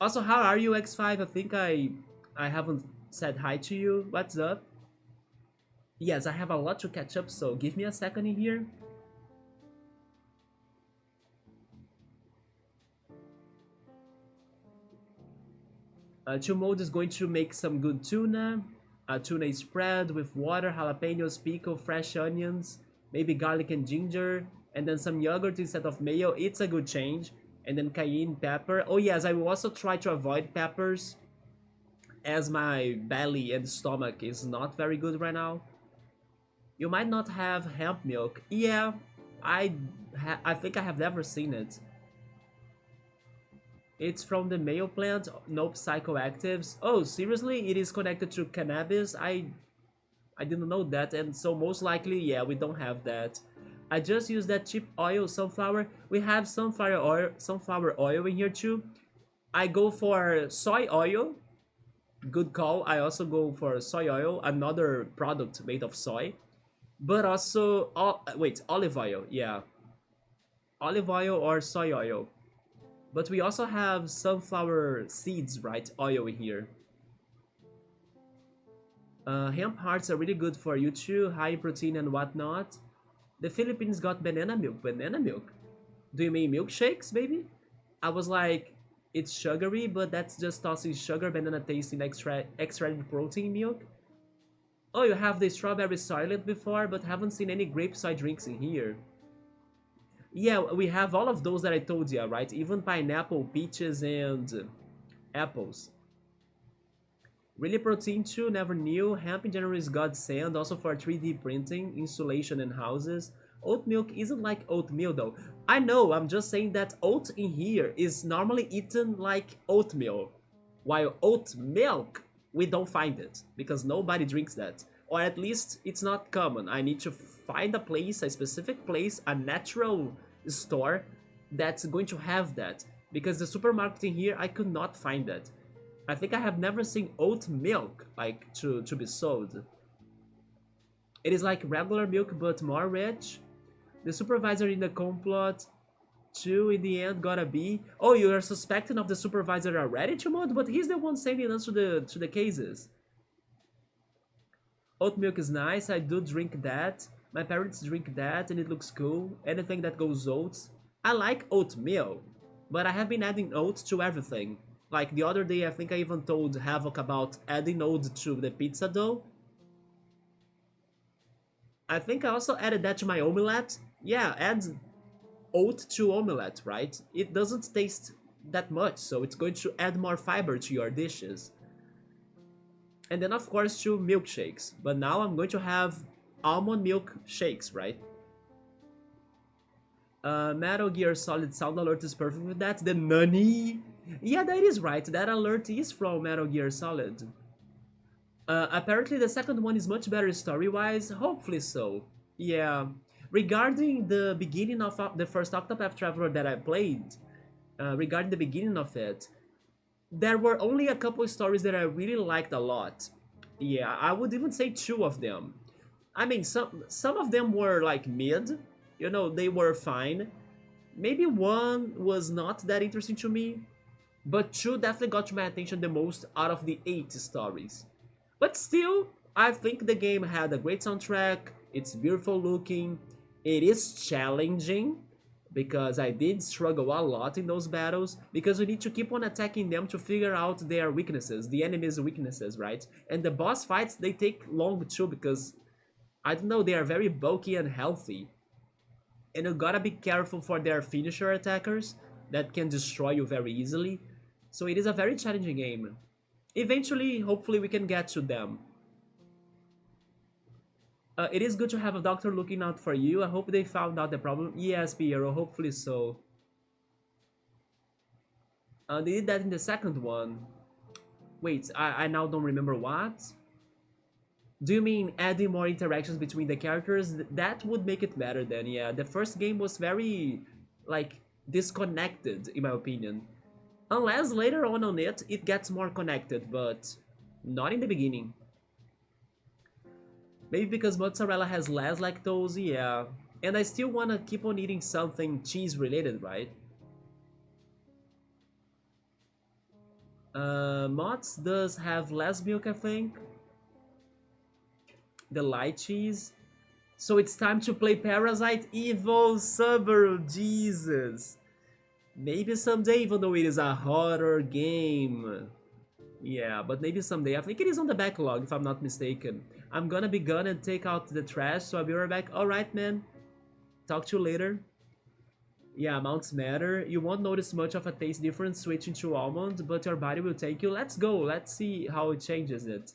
Also, how are you, X5? I think I haven't said hi to you. What's up? Yes, I have a lot to catch up, so give me a second in here. Chill mode is going to make some good tuna. Tuna spread with water, jalapenos, pickle, fresh onions, maybe garlic and ginger, and then some yogurt instead of mayo. It's a good change. And then cayenne pepper. Oh yes, I will also try to avoid peppers as my belly and stomach is not very good right now. You might not have hemp milk. Yeah, I think I have never seen it. It's from the male plant, nope, psychoactives. Oh, seriously? It is connected to cannabis? I didn't know that, and so most likely, yeah, we don't have that. I just use that cheap oil, sunflower. We have sunflower oil in here too. I go for soy oil. Good call. I also go for soy oil, another product made of soy. But also, wait, olive oil. Yeah, olive oil or soy oil. But we also have sunflower seeds, right? Oil in here. Hemp hearts are really good for you too, high protein and whatnot. The Philippines got banana milk. Banana milk? Do you mean milkshakes, baby? I was like, it's sugary, but that's just tossing sugar, banana tasting extracted protein milk. Oh, you have the strawberry soylent before, but haven't seen any grape soy drinks in here. Yeah, we have all of those that I told you, right? Even pineapple, peaches, and apples. Really protein too, never knew. Hemp in general is godsend, also for 3D printing, insulation, and houses. Oat milk isn't like oatmeal though. I know, I'm just saying that oat in here is normally eaten like oatmeal. While oat milk, we don't find it, because nobody drinks that. Or at least it's not common. I need to find a place, a specific place, a natural store that's going to have that. Because the supermarket in here, I could not find that. I think I have never seen oat milk like to be sold. It is like regular milk but more rich. The supervisor in the complot too in the end gotta be. Oh, you are suspecting of the supervisor already, Chumod? But he's the one sending us to the cases. Oat milk is nice. I do drink that. My parents drink that, and it looks cool. Anything that goes oats. I like oatmeal, but I have been adding oats to everything. Like the other day, I think I even told Havoc about adding oats to the pizza dough. I think I also added that to my omelette. Yeah, add oat to omelette, right? It doesn't taste that much, so it's going to add more fiber to your dishes. And then, of course, to milkshakes. But now I'm going to have almond milk shakes, right? Metal Gear Solid sound alert is perfect with that. The Nani. Yeah, that is right. That alert is from Metal Gear Solid. Apparently, the second one is much better story-wise. Hopefully so. Yeah. Regarding the beginning of the first Octopath Traveler that I played, regarding the beginning of it, there were only a couple stories that I really liked a lot. Yeah, I would even say two of them. I mean, some of them were like mid, they were fine. Maybe one was not that interesting to me, but two definitely got my attention the most out of the 8 stories. But still, I think the game had a great soundtrack, it's beautiful looking, it is challenging, because I did struggle a lot in those battles, because we need to keep on attacking them to figure out their weaknesses, the enemy's weaknesses, right? And the boss fights, they take long too, because, I don't know, they are very bulky and healthy. And you gotta be careful for their finisher attackers, that can destroy you very easily. So it is a very challenging game. Eventually, hopefully we can get to them. It is good to have a doctor looking out for you. I hope they found out the problem. Yes, Piero, hopefully so. They did that in the second one. Wait, I now don't remember what? Do you mean adding more interactions between the characters? That would make it better then, yeah. The first game was very, like, disconnected, in my opinion. Unless later on it gets more connected, but not in the beginning. Maybe because mozzarella has less lactose, yeah. And I still wanna keep on eating something cheese related, right? Mott's does have less milk, I think. The light cheese. So it's time to play Parasite Evil Suburb, Jesus. Maybe someday, even though it is a horror game. Yeah, but maybe someday. I think it is on the backlog, if I'm not mistaken. I'm gonna be gone and take out the trash, so I'll be right back. Alright, man. Talk to you later. Yeah, amounts matter. You won't notice much of a taste difference switching to almond, but your body will take you. Let's go. Let's see how it changes it.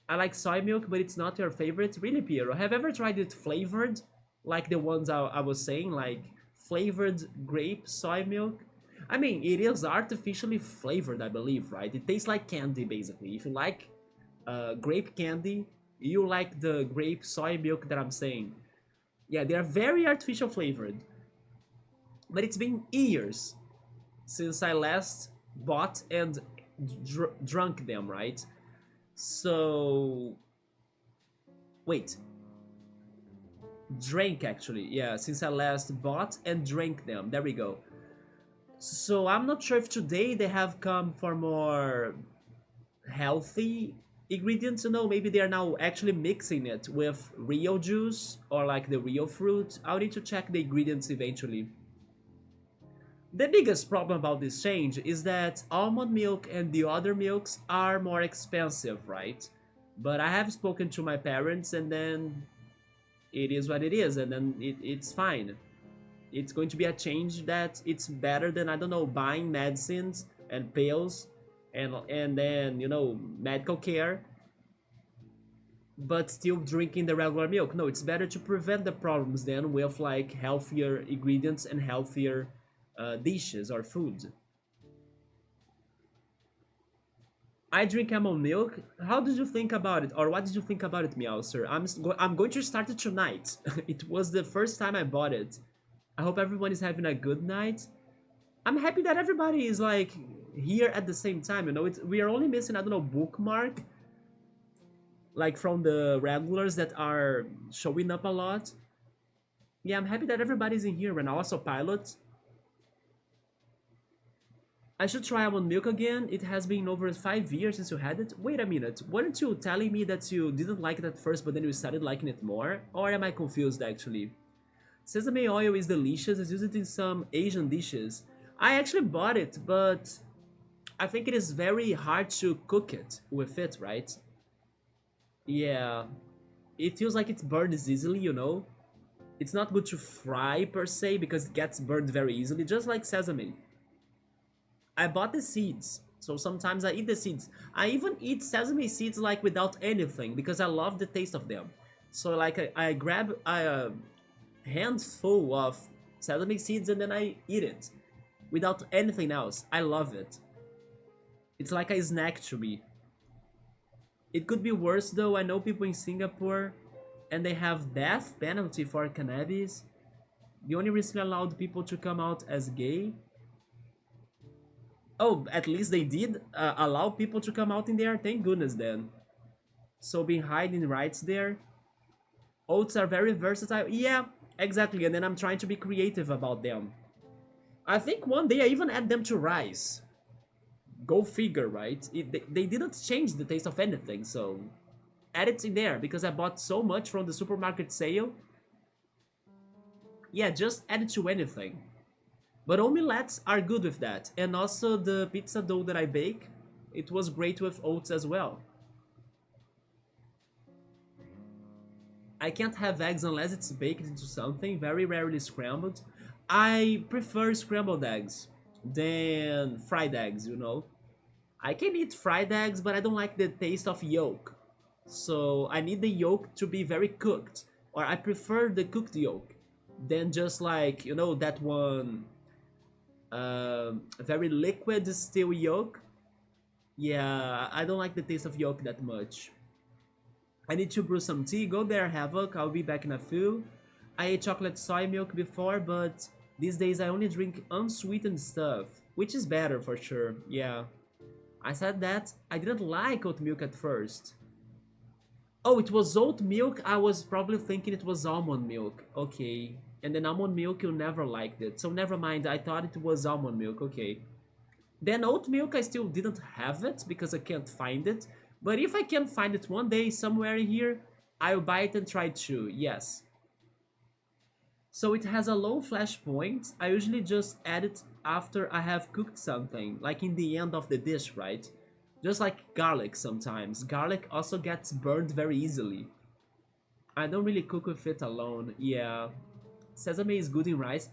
I like soy milk, but it's not your favorite. Really, Piero? Have you ever tried it flavored? Like the ones I was saying, like flavored grape soy milk? I mean, it is artificially flavored, I believe, right? It tastes like candy, basically. If you like grape candy, you like the grape soy milk that I'm saying. Yeah, they are very artificial flavored. But it's been years since I last bought and drunk them, right? So wait, drank actually. Yeah, since I last bought and drank them. There we go. So I'm not sure if today they have come for more healthy ingredients. You know, maybe they are now actually mixing it with real juice or like the real fruit. I'll need to check the ingredients eventually. The biggest problem about this change is that almond milk and the other milks are more expensive, right? But I have spoken to my parents and then it is what it is and then it's fine. It's going to be a change that it's better than, I don't know, buying medicines and pills and then, you know, medical care but still drinking the regular milk. No, it's better to prevent the problems then with like healthier ingredients and healthier dishes or food. I drink almond milk. How did you think about it, or what did you think about it, Meowser? I'm going to start it tonight. It was the first time I bought it. I hope everyone is having a good night. I'm happy that everybody is like here at the same time. You know, we are only missing, I don't know, bookmark, like from the regulars that are showing up a lot. Yeah, I'm happy that everybody's in here, and also Pilot. I should try almond milk again. It has been over 5 years since you had it. Wait a minute, weren't you telling me that you didn't like it at first, but then you started liking it more? Or am I confused actually? Sesame oil is delicious. It's used in some Asian dishes. I actually bought it, but I think it is very hard to cook it with it, right? Yeah, it feels like it burns easily, you know? It's not good to fry per se because it gets burned very easily, just like sesame. I bought the seeds, so sometimes I eat the seeds. I even eat sesame seeds like without anything because I love the taste of them. So like I grab a handful of sesame seeds and then I eat it without anything else. I love it. It's like a snack to me. It could be worse though. I know people in Singapore and they have death penalty for cannabis. The only recently allowed people to come out as gay. Oh, at least they did allow people to come out in there. Thank goodness then. So being hiding rights there. Oats are very versatile. Yeah, exactly. And then I'm trying to be creative about them. I think one day I even add them to rice. Go figure, right? They didn't change the taste of anything, so add it in there because I bought so much from the supermarket sale. Yeah, just add it to anything. But omelettes are good with that. And also the pizza dough that I bake, it was great with oats as well. I can't have eggs unless it's baked into something, very rarely scrambled. I prefer scrambled eggs than fried eggs, you know? I can eat fried eggs, but I don't like the taste of yolk. So I need the yolk to be very cooked, or I prefer the cooked yolk than just like, you know, that one very liquid still yolk. Yeah, I don't like the taste of yolk that much. I need to brew some tea. Go there, Havoc. I'll be back in a few. I ate chocolate soy milk before, but these days I only drink unsweetened stuff, which is better for sure. Yeah. I said that I didn't like oat milk at first. Oh, it was oat milk. I was probably thinking it was almond milk. Okay. And then almond milk, you never liked it. So never mind. I thought it was almond milk. Okay. Then oat milk, I still didn't have it because I can't find it. But if I can find it one day somewhere in here, I'll buy it and try it too. Yes. So it has a low flash point. I usually just add it after I have cooked something, like in the end of the dish, right? Just like garlic sometimes. Garlic also gets burned very easily. I don't really cook with it alone. Yeah. Sesame is good in rice.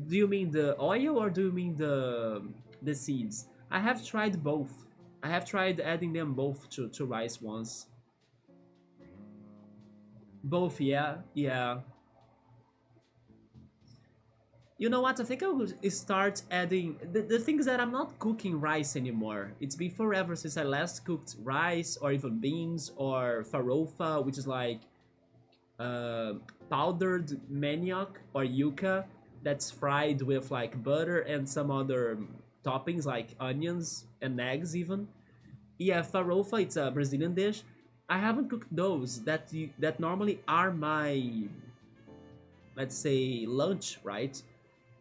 Do you mean the oil or do you mean the seeds? I have tried both. I have tried adding them both to rice once. Both, yeah, yeah. You know what? I think I will start adding. The thing is that I'm not cooking rice anymore. It's been forever since I last cooked rice or even beans or farofa, which is like uh, powdered manioc or yuca that's fried with like butter and some other toppings like onions and eggs even. Yeah, farofa, it's a Brazilian dish. I haven't cooked those that normally are my, let's say, lunch, right?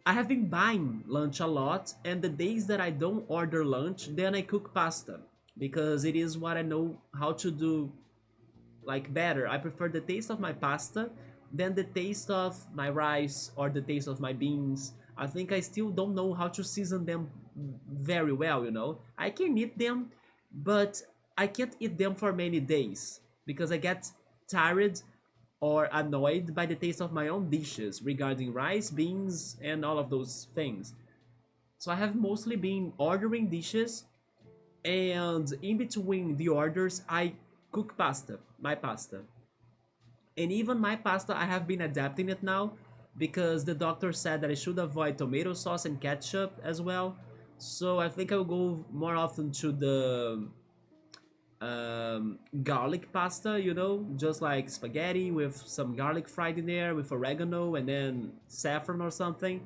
I have been buying lunch a lot, and the days that I don't order lunch, then I cook pasta because it is what I know how to do like better. I prefer the taste of my pasta than the taste of my rice or the taste of my beans. I think I still don't know how to season them very well, you know. I can eat them, but I can't eat them for many days because I get tired or annoyed by the taste of my own dishes regarding rice, beans, and all of those things. So I have mostly been ordering dishes, and in between the orders, I cook pasta, my pasta. And even my pasta, I have been adapting it now because the doctor said that I should avoid tomato sauce and ketchup as well. So I think I will go more often to the garlic pasta, you know, just like spaghetti with some garlic fried in there with oregano and then saffron or something.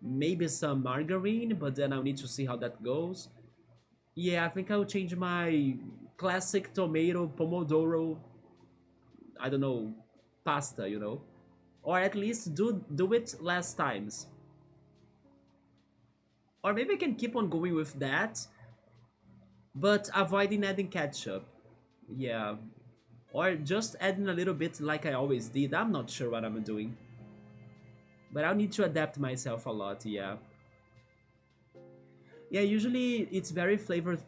Maybe some margarine, but then I'll need to see how that goes. Yeah, I think I'll change my classic tomato pomodoro, I don't know, pasta, you know, or at least do it less times. Or maybe I can keep on going with that, but avoiding adding ketchup. Yeah, or just adding a little bit like I always did. I'm not sure what I'm doing, but I'll need to adapt myself a lot. Yeah, yeah. Usually it's very flavored.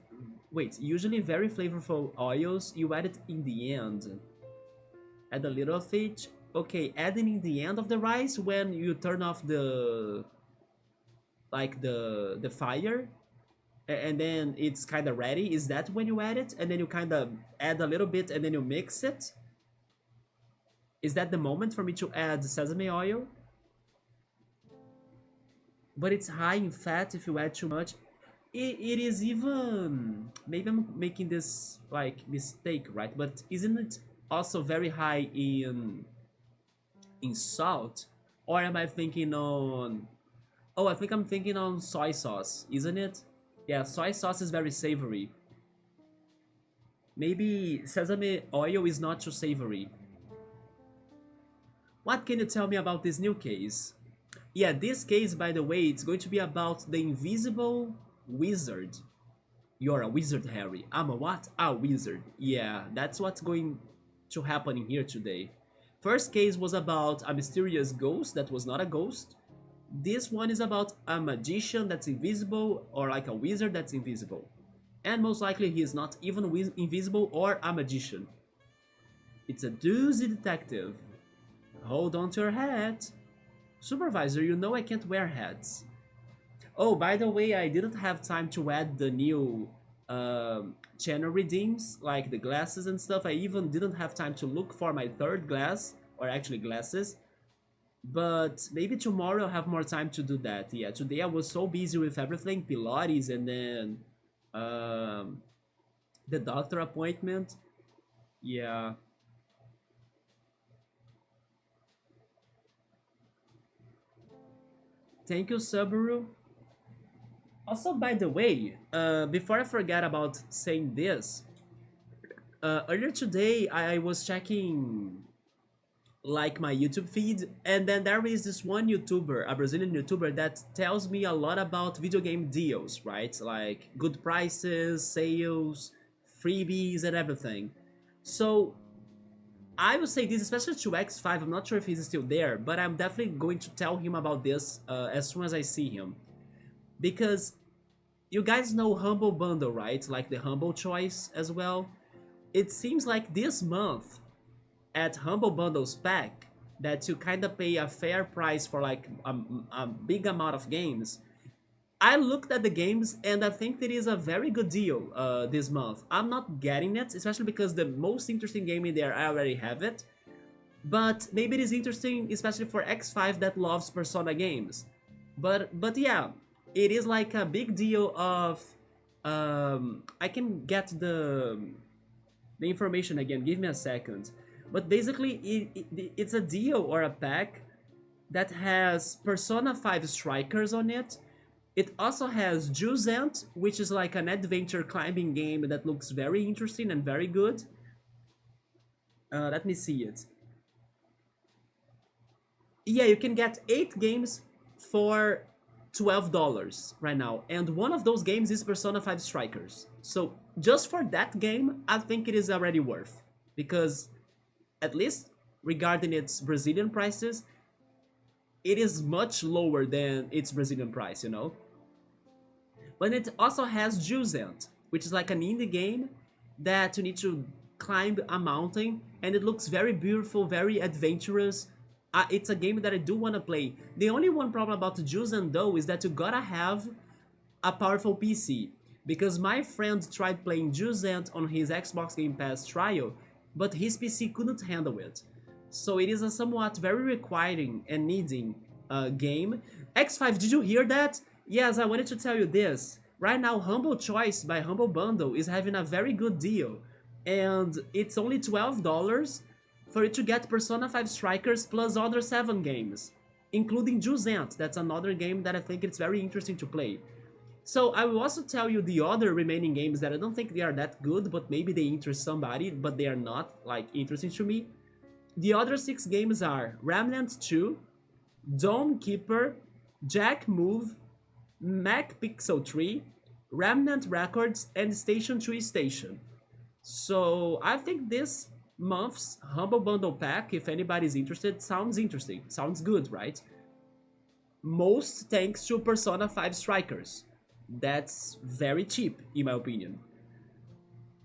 Wait, usually very flavorful oils. You add it in the end. Add a little of it. Okay, adding in the end of the rice when you turn off the like the fire, and then it's kind of ready. Is that when you add it, and then you kind of add a little bit, and then you mix it? Is that the moment for me to add sesame oil? But it's high in fat if you add too much. It is even, maybe I'm making this like mistake, right? But isn't it also very high in salt? Or am I thinking on? Oh, I think I'm thinking on soy sauce, isn't it? Yeah, soy sauce is very savory. Maybe sesame oil is not too savory. What can you tell me about this new case? Yeah, this case, by the way, it's going to be about the invisible wizard. You're a wizard, Harry. I'm a what? A wizard. Yeah, that's what's going to happen in here today. First case was about a mysterious ghost that was not a ghost. This one is about a magician that's invisible or like a wizard that's invisible. And most likely he is not even invisible or a magician. It's a doozy detective. Hold on to your hat. Supervisor, you know I can't wear hats. Oh, by the way, I didn't have time to add the new channel redeems, like the glasses and stuff. I even didn't have time to look for my third glass, or actually glasses. But maybe tomorrow I'll have more time to do that. Yeah, today I was so busy with everything, Pilates, and then um, the doctor appointment. Yeah. Thank you, Subaru. Also, by the way, before I forget about saying this, earlier today I was checking like my YouTube feed, and then there is this one YouTuber, a Brazilian YouTuber, that tells me a lot about video game deals, right? Like good prices, sales, freebies, and everything. So I would say this, especially to X5. I'm not sure if he's still there, but I'm definitely going to tell him about this as soon as I see him, because you guys know Humble Bundle, right? Like the Humble Choice as well. It seems like this month at Humble Bundles pack that you kind of pay a fair price for like a big amount of games. I looked at the games and I think it is a very good deal this month. I'm not getting it, especially because the most interesting game in there I already have it. But maybe it is interesting, especially for X5 that loves Persona games. But yeah, it is like a big deal of I can get the information again. Give me a second. But basically, it's a deal or a pack that has Persona 5 Strikers on it. It also has Jusant, which is like an adventure climbing game that looks very interesting and very good. Let me see it. Yeah, you can get 8 games for $12 right now, and one of those games is Persona 5 Strikers. So just for that game, I think it is already worth, because at least regarding its Brazilian prices, it is much lower than its Brazilian price, you know? But it also has Jusant, which is like an indie game that you need to climb a mountain, and it looks very beautiful, very adventurous. It's a game that I do want to play. The only one problem about Jusant though is that you gotta have a powerful PC, because my friend tried playing Jusant on his Xbox Game Pass trial, but his PC couldn't handle it. So it is a somewhat very requiring and needing game. X5, did you hear that? Yes, I wanted to tell you this. Right now, Humble Choice by Humble Bundle is having a very good deal, and it's only $12 for you to get Persona 5 Strikers plus other 7 games, including Jusant. That's another game that I think it's very interesting to play. So I will also tell you the other remaining games that I don't think they are that good, but maybe they interest somebody, but they are not like interesting to me. The other 6 games are Remnant 2, Dome Keeper, Jack Move, Mac Pixel 3, Remnant Records, and Station 2 Station. So I think this month's Humble Bundle pack, if anybody's interested, sounds interesting. Sounds good, right? Most thanks to Persona 5 Strikers. That's very cheap, in my opinion.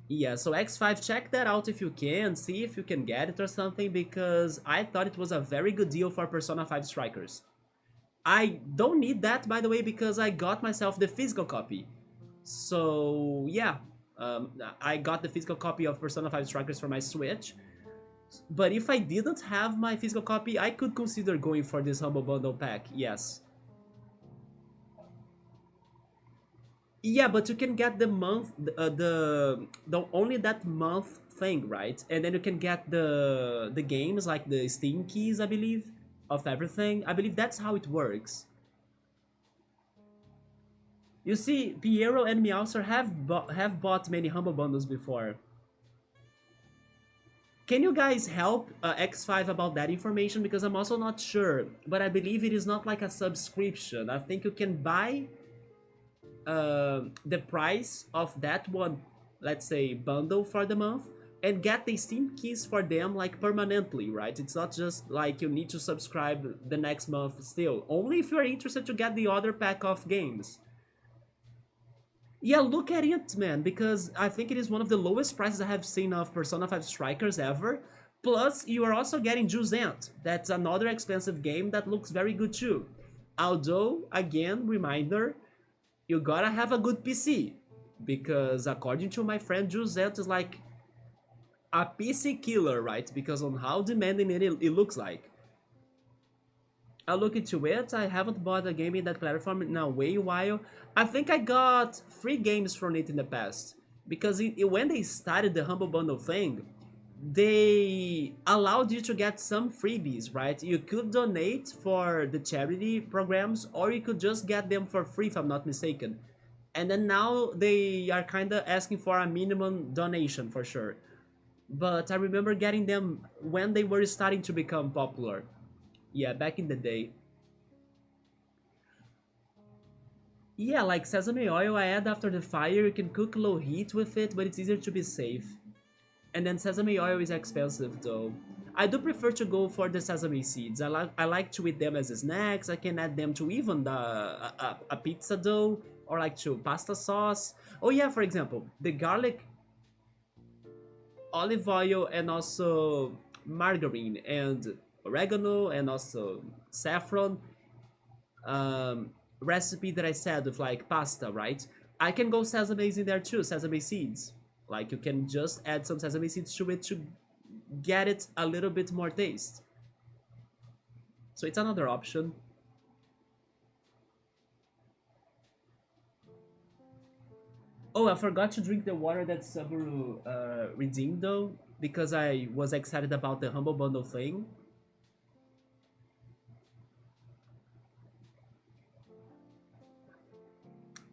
Yeah, so X5, check that out if you can, see if you can get it or something, because I thought it was a very good deal for Persona 5 Strikers. I don't need that, by the way, because I got myself the physical copy. So, yeah, I got the physical copy of Persona 5 Strikers for my Switch. But if I didn't have my physical copy, I could consider going for this Humble Bundle pack, yes. Yeah, but you can get the month, the only that month thing, right? And then you can get the games like the Steam keys, I believe, of everything. I believe that's how it works. You see, Piero and Meowser have bought many Humble Bundles before. Can you guys help X5 about that information? Because I'm also not sure, but I believe it is not like a subscription. I think you can buy the price of that one, let's say, bundle for the month, and get the Steam keys for them like permanently, right? It's not just like you need to subscribe the next month still. Only if you're interested to get the other pack of games. Yeah, look at it, man, because I think it is one of the lowest prices I have seen of Persona 5 Strikers ever. Plus, you are also getting Jusant. That's another expensive game that looks very good too. Although, again, reminder, you gotta have a good PC. Because according to my friend Jusant is like a PC killer, right? Because on how demanding it looks like. I'll look into it. I haven't bought a game in that platform in a way while. I think I got free games from it in the past. Because when they started the Humble Bundle thing, they allowed you to get some freebies, right? You could donate for the charity programs, or you could just get them for free, if I'm not mistaken. And then now they are kind of asking for a minimum donation for sure. But I remember getting them when they were starting to become popular. Yeah, back in the day. Yeah, like sesame oil I add after the fire. You can cook low heat with it, but it's easier to be safe. And then sesame oil is expensive though. I do prefer to go for the sesame seeds. I like to eat them as snacks. I can add them to even a pizza dough, or like to pasta sauce. Oh yeah, for example, the garlic, olive oil, and also margarine and oregano and also saffron recipe that I said with like pasta, right? I can go sesames in there too, sesame seeds. Like you can just add some sesame seeds to it to get it a little bit more taste. So it's another option. Oh, I forgot to drink the water that Subaru redeemed though, because I was excited about the Humble Bundle thing.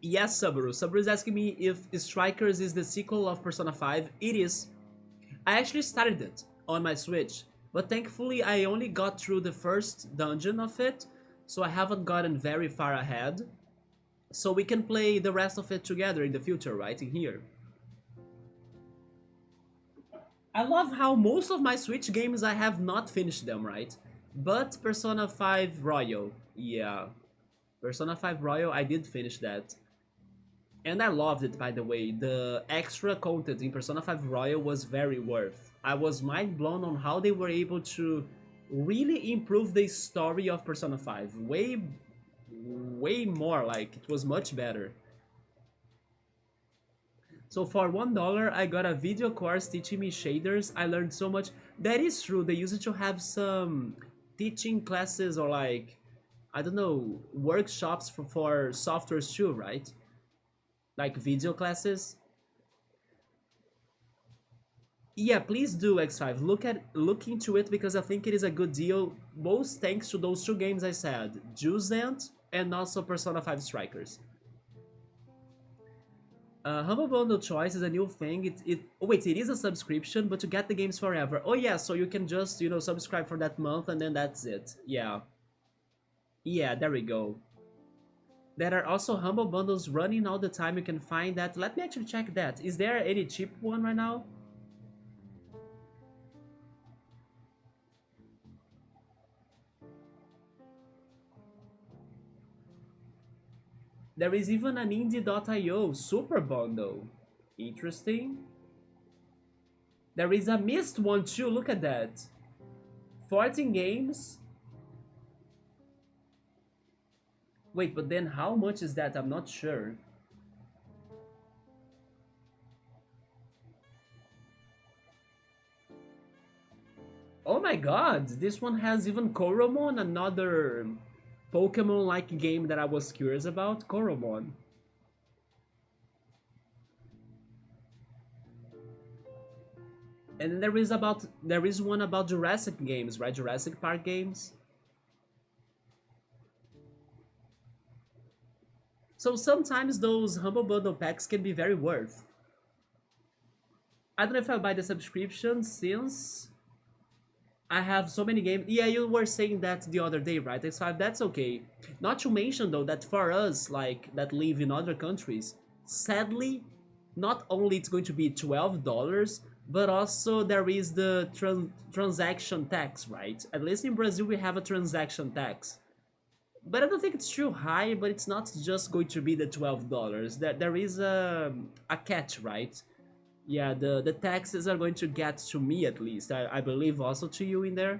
Yes, Subaru. Subaru is asking me if Strikers is the sequel of Persona 5. It is. I actually started it on my Switch, but thankfully I only got through the first dungeon of it, so I haven't gotten very far ahead. So we can play the rest of it together in the future, right? In here. I love how most of my Switch games I have not finished them, right? But Persona 5 Royal, yeah. Persona 5 Royal, I did finish that. And I loved it, by the way. The extra content in Persona 5 Royal was very worth. I was mind blown on how they were able to really improve the story of Persona 5. Way more, like, it was much better. So for $1, I got a video course teaching me shaders. I learned so much. That is true. They used to have some teaching classes or like, I don't know, workshops for softwares too, right? Like video classes. Yeah, please do X5. Look into it because I think it is a good deal. Most thanks to those two games I said, Jusant and also Persona 5 Strikers. Humble Bundle Choice is a new thing. Wait, it is a subscription, but you get the games forever. Oh yeah, so you can just subscribe for that month and then that's it. Yeah, yeah, there we go. There are also Humble Bundles running all the time. You can find that. Let me actually check that. Is there any cheap one right now? There is even an indie.io super bundle. Interesting. There is a missed one too, look at that. 14 games. Wait, but then how much is that? I'm not sure. Oh my god, this one has even Koromon, another Pokemon-like game that I was curious about. Koromon. And then there is one about Jurassic games, right? Jurassic Park games. So sometimes those Humble Bundle packs can be very worth. I don't know if I'll buy the subscription since I have so many games. Yeah, you were saying that the other day, right? X5, that's okay. Not to mention though that for us, like that live in other countries, sadly, not only it's going to be $12, but also there is the transaction tax, right? At least in Brazil we have a transaction tax. But I don't think it's too high, but it's not just going to be the $12. There is a catch, right? Yeah, the taxes are going to get to me at least. I believe also to you in there.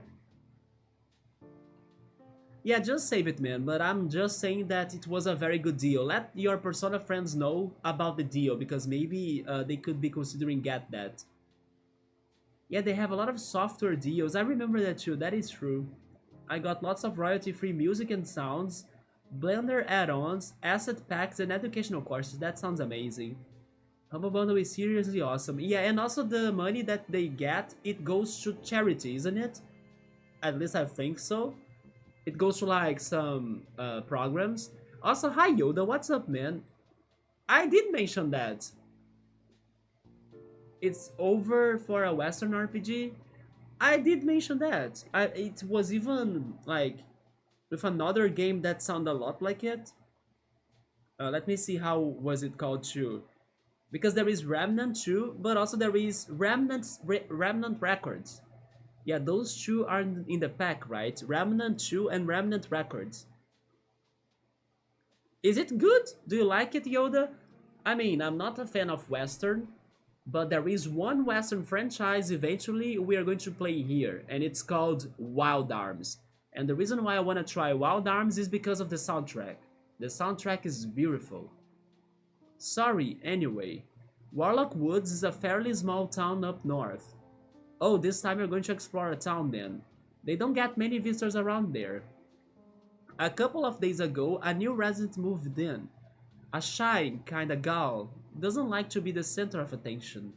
Yeah, just save it, man. But I'm just saying that it was a very good deal. Let your Persona friends know about the deal because maybe they could be considering get that. Yeah, they have a lot of software deals. I remember that too. That is true. I got lots of royalty-free music and sounds, Blender add-ons, asset packs, and educational courses. That sounds amazing. Humble Bundle is seriously awesome. Yeah, and also the money that they get, it goes to charity, isn't it? At least I think so. It goes to like some programs. Also, hi Yoda, what's up, man? I did mention that it's over for a Western RPG. I did mention that. It was even like with another game that sounded a lot like it. Let me see how was it called too. Because there is Remnant 2, but also there is Remnant Records. Yeah, those two are in the pack, right? Remnant 2 and Remnant Records. Is it good? Do you like it, Yoda? I mean, I'm not a fan of Western, but there is one Western franchise eventually we are going to play here, and it's called Wild Arms. And the reason why I want to try Wild Arms is because of the soundtrack. The soundtrack is beautiful. Sorry, anyway. Warlock Woods is a fairly small town up north. Oh, this time we're going to explore a town then. They don't get many visitors around there. A couple of days ago, a new resident moved in. A shy kinda gal, doesn't like to be the center of attention.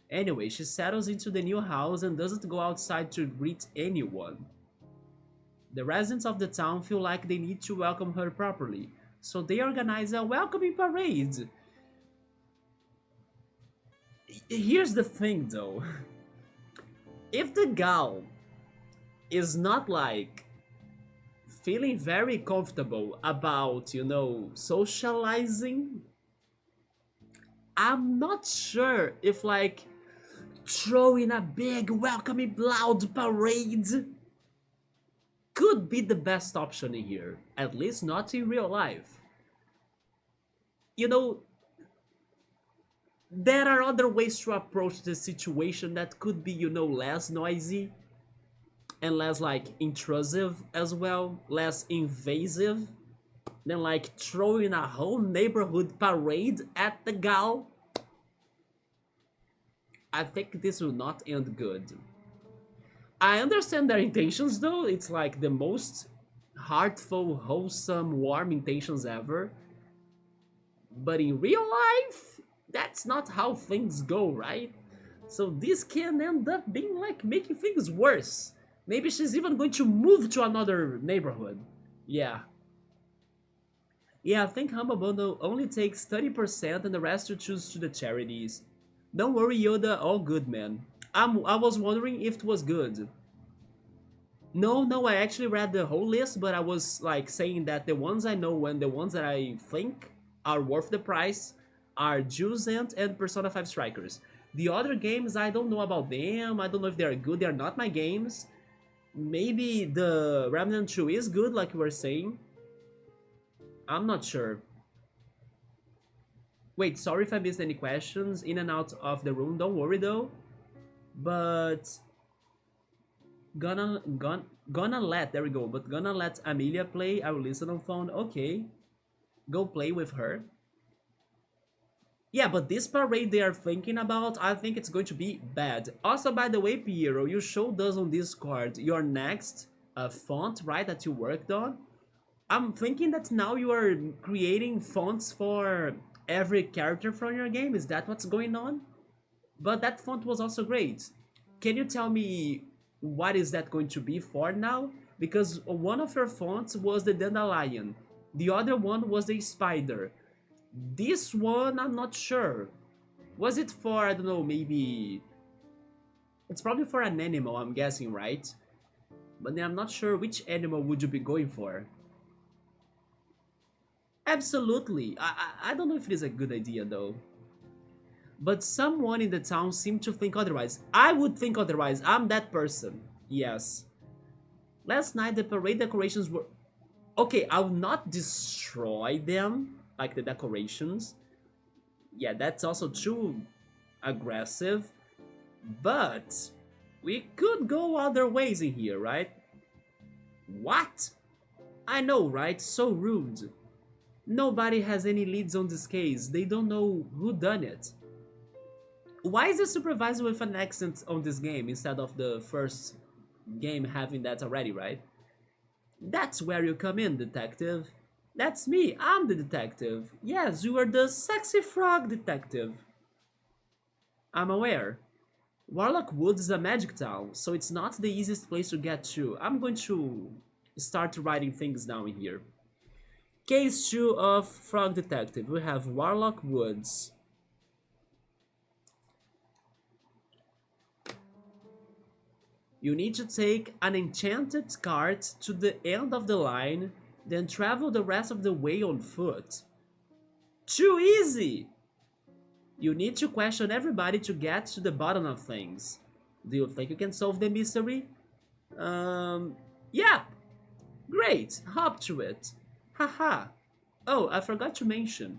Anyway, she settles into the new house and doesn't go outside to greet anyone. The residents of the town feel like they need to welcome her properly, so they organize a welcoming parade. Here's the thing though. If the gal is not like feeling very comfortable about, socializing, I'm not sure if like throwing a big welcoming loud parade could be the best option in here, at least not in real life. You know, there are other ways to approach the situation that could be, less noisy and less like intrusive as well, less invasive than like throwing a whole neighborhood parade at the gal. I think this will not end good. I understand their intentions though, it's like the most heartful, wholesome, warm intentions ever. But in real life, that's not how things go, right? So this can end up being like making things worse. Maybe she's even going to move to another neighborhood. Yeah. Yeah, I think Humble Bundle only takes 30% and the rest you choose to the charities. Don't worry, Yoda, all good, man. I was wondering if it was good. No, no, I actually read the whole list, but I was like saying that the ones I know and the ones that I think are worth the price are Juicent and Persona 5 Strikers. The other games, I don't know about them. I don't know if they're good. They're not my games. Maybe the Remnant 2 is good, like you were saying. I'm not sure. Wait, sorry if I missed any questions. In and out of the room. Don't worry though. But gonna let, there we go, but gonna let Amelia play. I will listen on phone. Okay, go play with her. Yeah, but this parade they are thinking about, I think it's going to be bad. Also, by the way, Piero, you showed us on Discord your next font, right, that you worked on. I'm thinking that now you are creating fonts for every character from your game. Is that what's going on? But that font was also great. Can you tell me what is that going to be for now? Because one of your fonts was the dandelion, the other one was the spider. This one, I'm not sure. Was it for, I don't know, maybe... It's probably for an animal, I'm guessing, right? But then I'm not sure which animal would you be going for. Absolutely. I don't know if it is a good idea, though. But someone in the town seemed to think otherwise. I would think otherwise. I'm that person. Yes. Last night the parade decorations were... Okay, I will not destroy them, like the decorations. Yeah, that's also too aggressive. But we could go other ways in here, right? What? I know, right? So rude. Nobody has any leads on this case. They don't know who done it. Why is the supervisor with an accent on this game instead of the first game having that already, right? That's where you come in, detective. That's me, I'm the detective. Yes, you are the sexy frog detective. I'm aware. Warlock Woods is a magic town, so it's not the easiest place to get to. I'm going to start writing things down here. Case 2 of Frog Detective. We have Warlock Woods. You need to take an enchanted cart to the end of the line, then travel the rest of the way on foot. Too easy! You need to question everybody to get to the bottom of things. Do you think you can solve the mystery? Um, yeah, great, hop to it. Haha. Oh, I forgot to mention.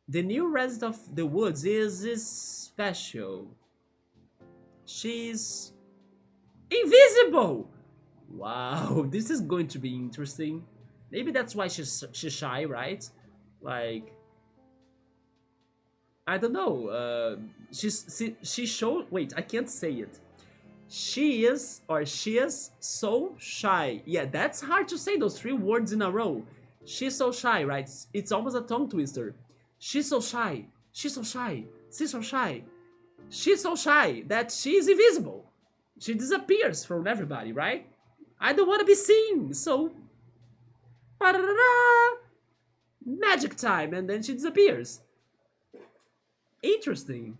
The new resident of the woods is special. She's invisible! Wow, this is going to be interesting. Maybe that's why she's shy, right? Like, I don't know. She showed. Wait, I can't say it. She is so shy. Yeah, that's hard to say those three words in a row. She's so shy, right? It's almost a tongue twister. She's so shy. She's so shy. She's so shy. She's so shy that she's invisible. She disappears from everybody, right? I don't want to be seen, so magic time, and then she disappears. Interesting.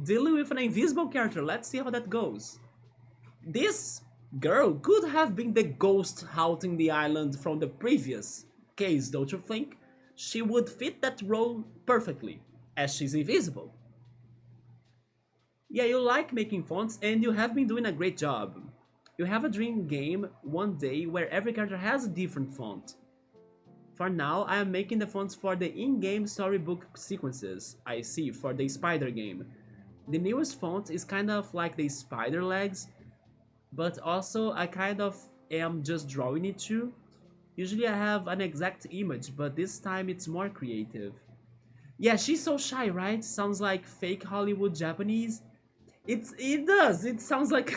Dealing with an invisible character. Let's see how that goes. This girl could have been the ghost haunting the island from the previous case, don't you think? She would fit that role perfectly, as she's invisible. Yeah, you like making fonts and you have been doing a great job. You have a dream game one day where every character has a different font. For now, I am making the fonts for the in-game storybook sequences, I see, for the spider game. The newest font is kind of like the spider legs, but also I kind of am just drawing it too. Usually I have an exact image, but this time it's more creative. Yeah, she's so shy, right? Sounds like fake Hollywood Japanese. It does. It sounds like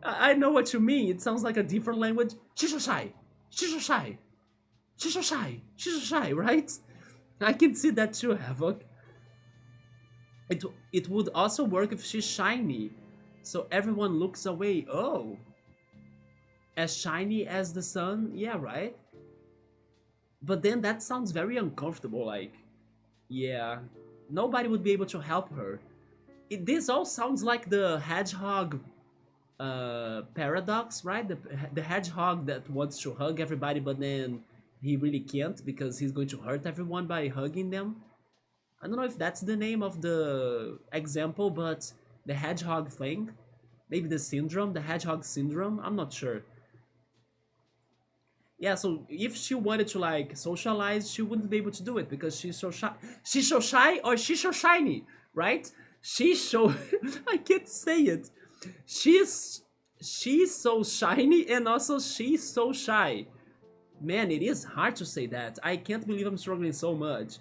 I know what you mean. It sounds like a different language. She's so shy. She's so shy. She's so shy. She's so shy, right? I can see that too, Havoc. It would also work if she's shiny, so everyone looks away. Oh, as shiny as the sun? Yeah, right? But then that sounds very uncomfortable, like, yeah, nobody would be able to help her. This all sounds like the hedgehog paradox, right? The hedgehog that wants to hug everybody, but then he really can't because he's going to hurt everyone by hugging them. I don't know if that's the name of the example, but the hedgehog thing, maybe the syndrome, the hedgehog syndrome, I'm not sure. Yeah, so if she wanted to like socialize, she wouldn't be able to do it because she's so shy. She's so shy or she's so shiny, right? She's so I can't say it. She's she's so shiny and also she's so shy. Man, it is hard to say that. I can't believe I'm struggling so much.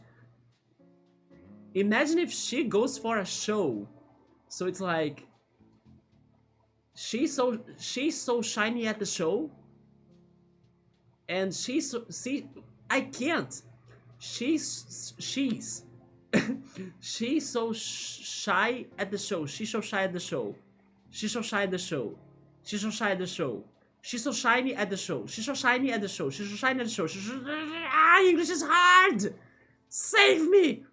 Imagine if she goes for a show. So it's like she's so shiny at the show and she's so, see I can't. She's she's so shy at the show. She's so shy at the show. She's so shy at the show. She's so shy at the show. She's so shiny at the show. She's so shiny at the show. She's so shiny at the show. English is hard. Save me.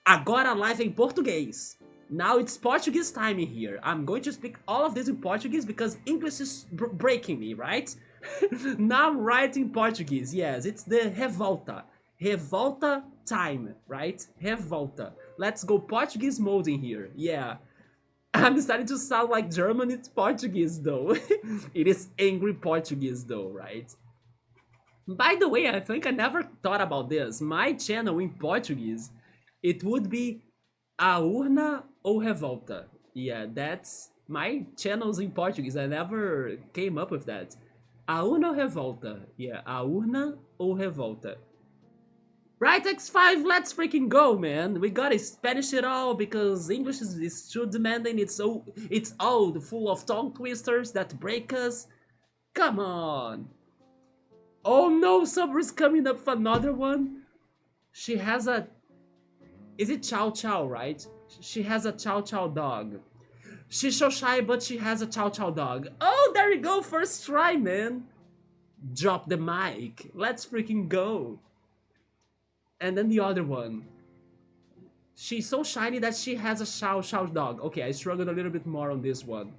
Agora live em português. Now it's Portuguese time in here. I'm going to speak all of this in Portuguese because English is breaking me, right? Now I'm writing Portuguese. Yes, it's the revolta. Revolta time, right? Revolta. Let's go Portuguese mode in here. Yeah. I'm starting to sound like German. It's Portuguese though. It is angry Portuguese though, right? By the way, I think I never thought about this. My channel in Portuguese, it would be A Urna ou Revolta. Yeah, that's my channels in Portuguese. I never came up with that. A Urna ou Revolta. Yeah, A Urna ou Revolta. Right, X5, let's freaking go, man. We gotta Spanish it all because English is too demanding. It's old, full of tongue twisters that break us. Come on. Oh no, Summer's coming up for another one. She has a... Is it Chow Chow, right? She has a chow chow dog. She's so shy, but she has a chow chow dog. Oh, there you go, first try, man. Drop the mic. Let's freaking go. And then the other one. She's so shiny that she has a chow chow dog. Okay, I struggled a little bit more on this one.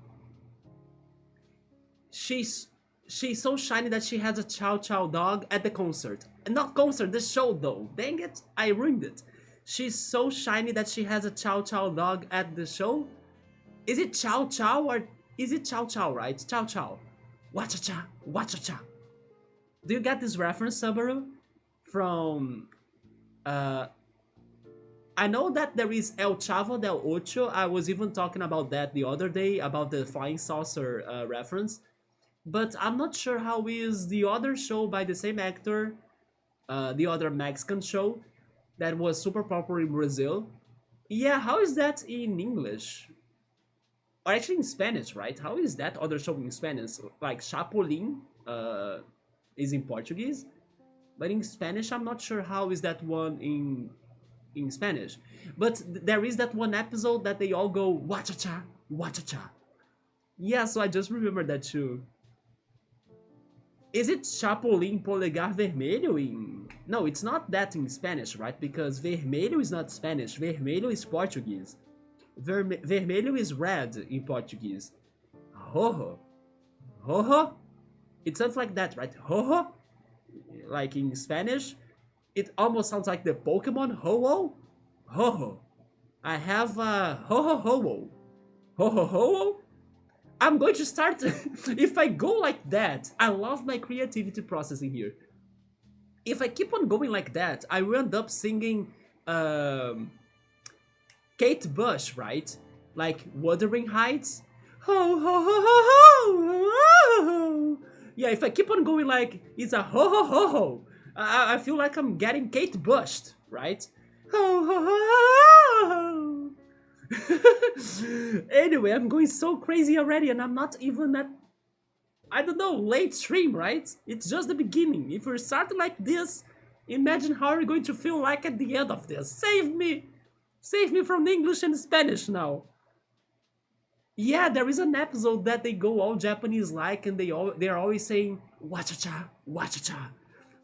She's she's so shiny that she has a chow chow dog at the concert. Not concert, the show though. Dang it, I ruined it. She's so shiny that she has a chow chow dog at the show. Is it chow chow or is it chow chow, right? Chow chow. Wacha-cha, wacha-cha. Do you get this reference, Subaru? From uh I know that there is El Chavo del Ocho. I was even talking about that the other day about the flying saucer reference. But I'm not sure how is the other show by the same actor, the other Mexican show that was super popular in Brazil. Yeah, how is that in English? Or actually in Spanish, right? How is that other show in Spanish? Like Chapolin is in Portuguese, but in Spanish I'm not sure how is that one in Spanish. But there is that one episode that they all go wacha-cha, wacha-cha. Yeah, so I just remember that too. Is it Chapolin Polegar Vermelho in... No, it's not that in Spanish, right? Because vermelho is not Spanish. Vermelho is Portuguese. Vermelho is red in Portuguese. Rojo. Rojo? It sounds like that, right? Rojo? Like in Spanish. It almost sounds like the Pokemon Ho-Oh. Ho-Ho. I have a Ho-Ho-Ho-Oh. Ho-Ho-Ho-Oh? I'm going to start... If I go like that, I love my creativity processing here. If I keep on going like that, I will end up singing Kate Bush, right? Like Wuthering Heights. Ho ho ho ho ho ho. Yeah, if I keep on going like it's a ho ho ho ho, I feel like I'm getting Kate Bushed, right? Ho ho ho ho. Anyway, I'm going so crazy already, and I'm not even at, I don't know, late stream, right? It's just the beginning. If we're starting like this, imagine how we're going to feel like at the end of this. Save me! Save me from English and Spanish now. Yeah, there is an episode that they go all Japanese like, and they're always saying wacha-cha, wacha-cha.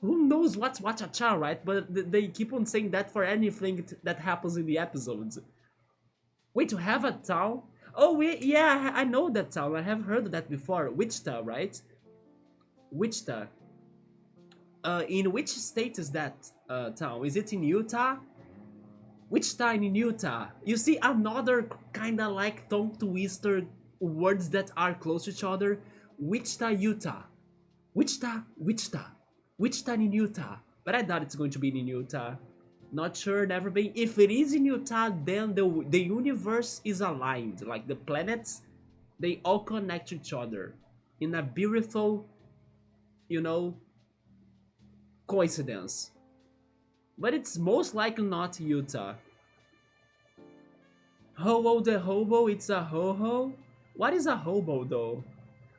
Who knows what's wacha-cha, right? But they keep on saying that for anything that happens in the episodes. Wait, to have a town? Oh, wait, yeah, I know that town. I have heard of that before. Wichita, right? Wichita. In which state is that town? Is it in Utah? Wichita in Utah. You see another kind of like tongue twister words that are close to each other. Wichita, Utah. Wichita, Wichita. Wichita in Utah. But I doubt it's going to be in Utah. Not sure, never been. If it is in Utah, then the universe is aligned. Like the planets, they all connect to each other in a beautiful, you know, coincidence. But it's most likely not Utah. Ho-Oh the hobo, it's a ho-ho? What is a hobo though?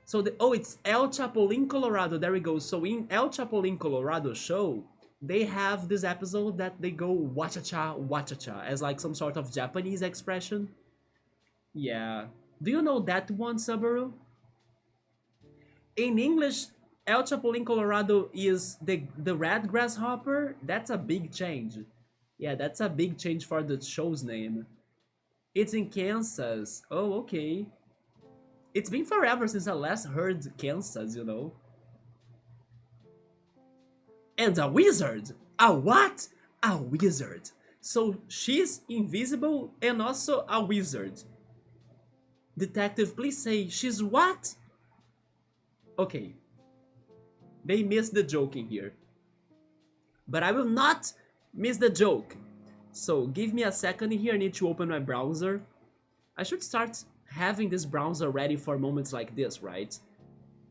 So it's El Chapulín, Colorado. There we go. So in El Chapulín, Colorado show, they have this episode that they go wacha-cha, wacha-cha as like some sort of Japanese expression. Yeah. Do you know that one, Subaru? In English, El Chapulín, Colorado is the red grasshopper. That's a big change. Yeah, that's a big change for the show's name. It's in Kansas. Oh, okay. It's been forever since I last heard Kansas, you know. And a wizard! A what? A wizard. So she's invisible and also a wizard. Detective, please say she's what? Okay. They missed the joke in here. But I will not miss the joke. So give me a second here. I need to open my browser. I should start having this browser ready for moments like this, right?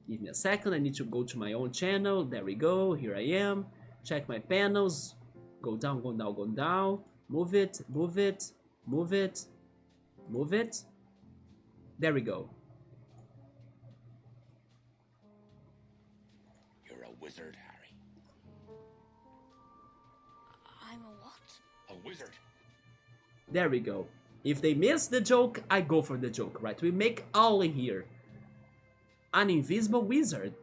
Give me a second. I need to go to my own channel. There we go. Here I am. Check my panels. Go down, go down, go down. Move it, move it, move it, move it. There we go. You're a wizard, Harry. I'm a what? A wizard. There we go. If they miss the joke, I go for the joke, right? We make all in here. An invisible wizard.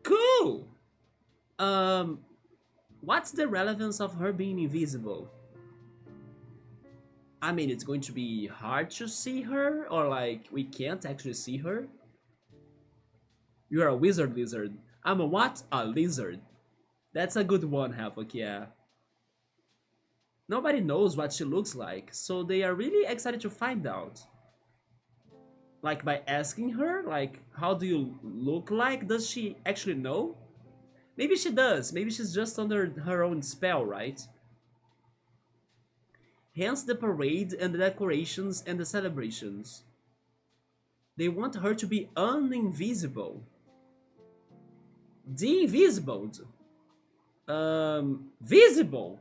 Cool! Um, what's the relevance of her being invisible? I mean, it's going to be hard to see her, or like, we can't actually see her? You're a wizard lizard. I'm a what? A lizard. That's a good one, Havoc, yeah. Nobody knows what she looks like, so they are really excited to find out. Like by asking her, like, how do you look like? Does she actually know? Maybe she does. Maybe she's just under her own spell, right? Hence the parade and the decorations and the celebrations. They want her to be uninvisible. De-invisible. Visible.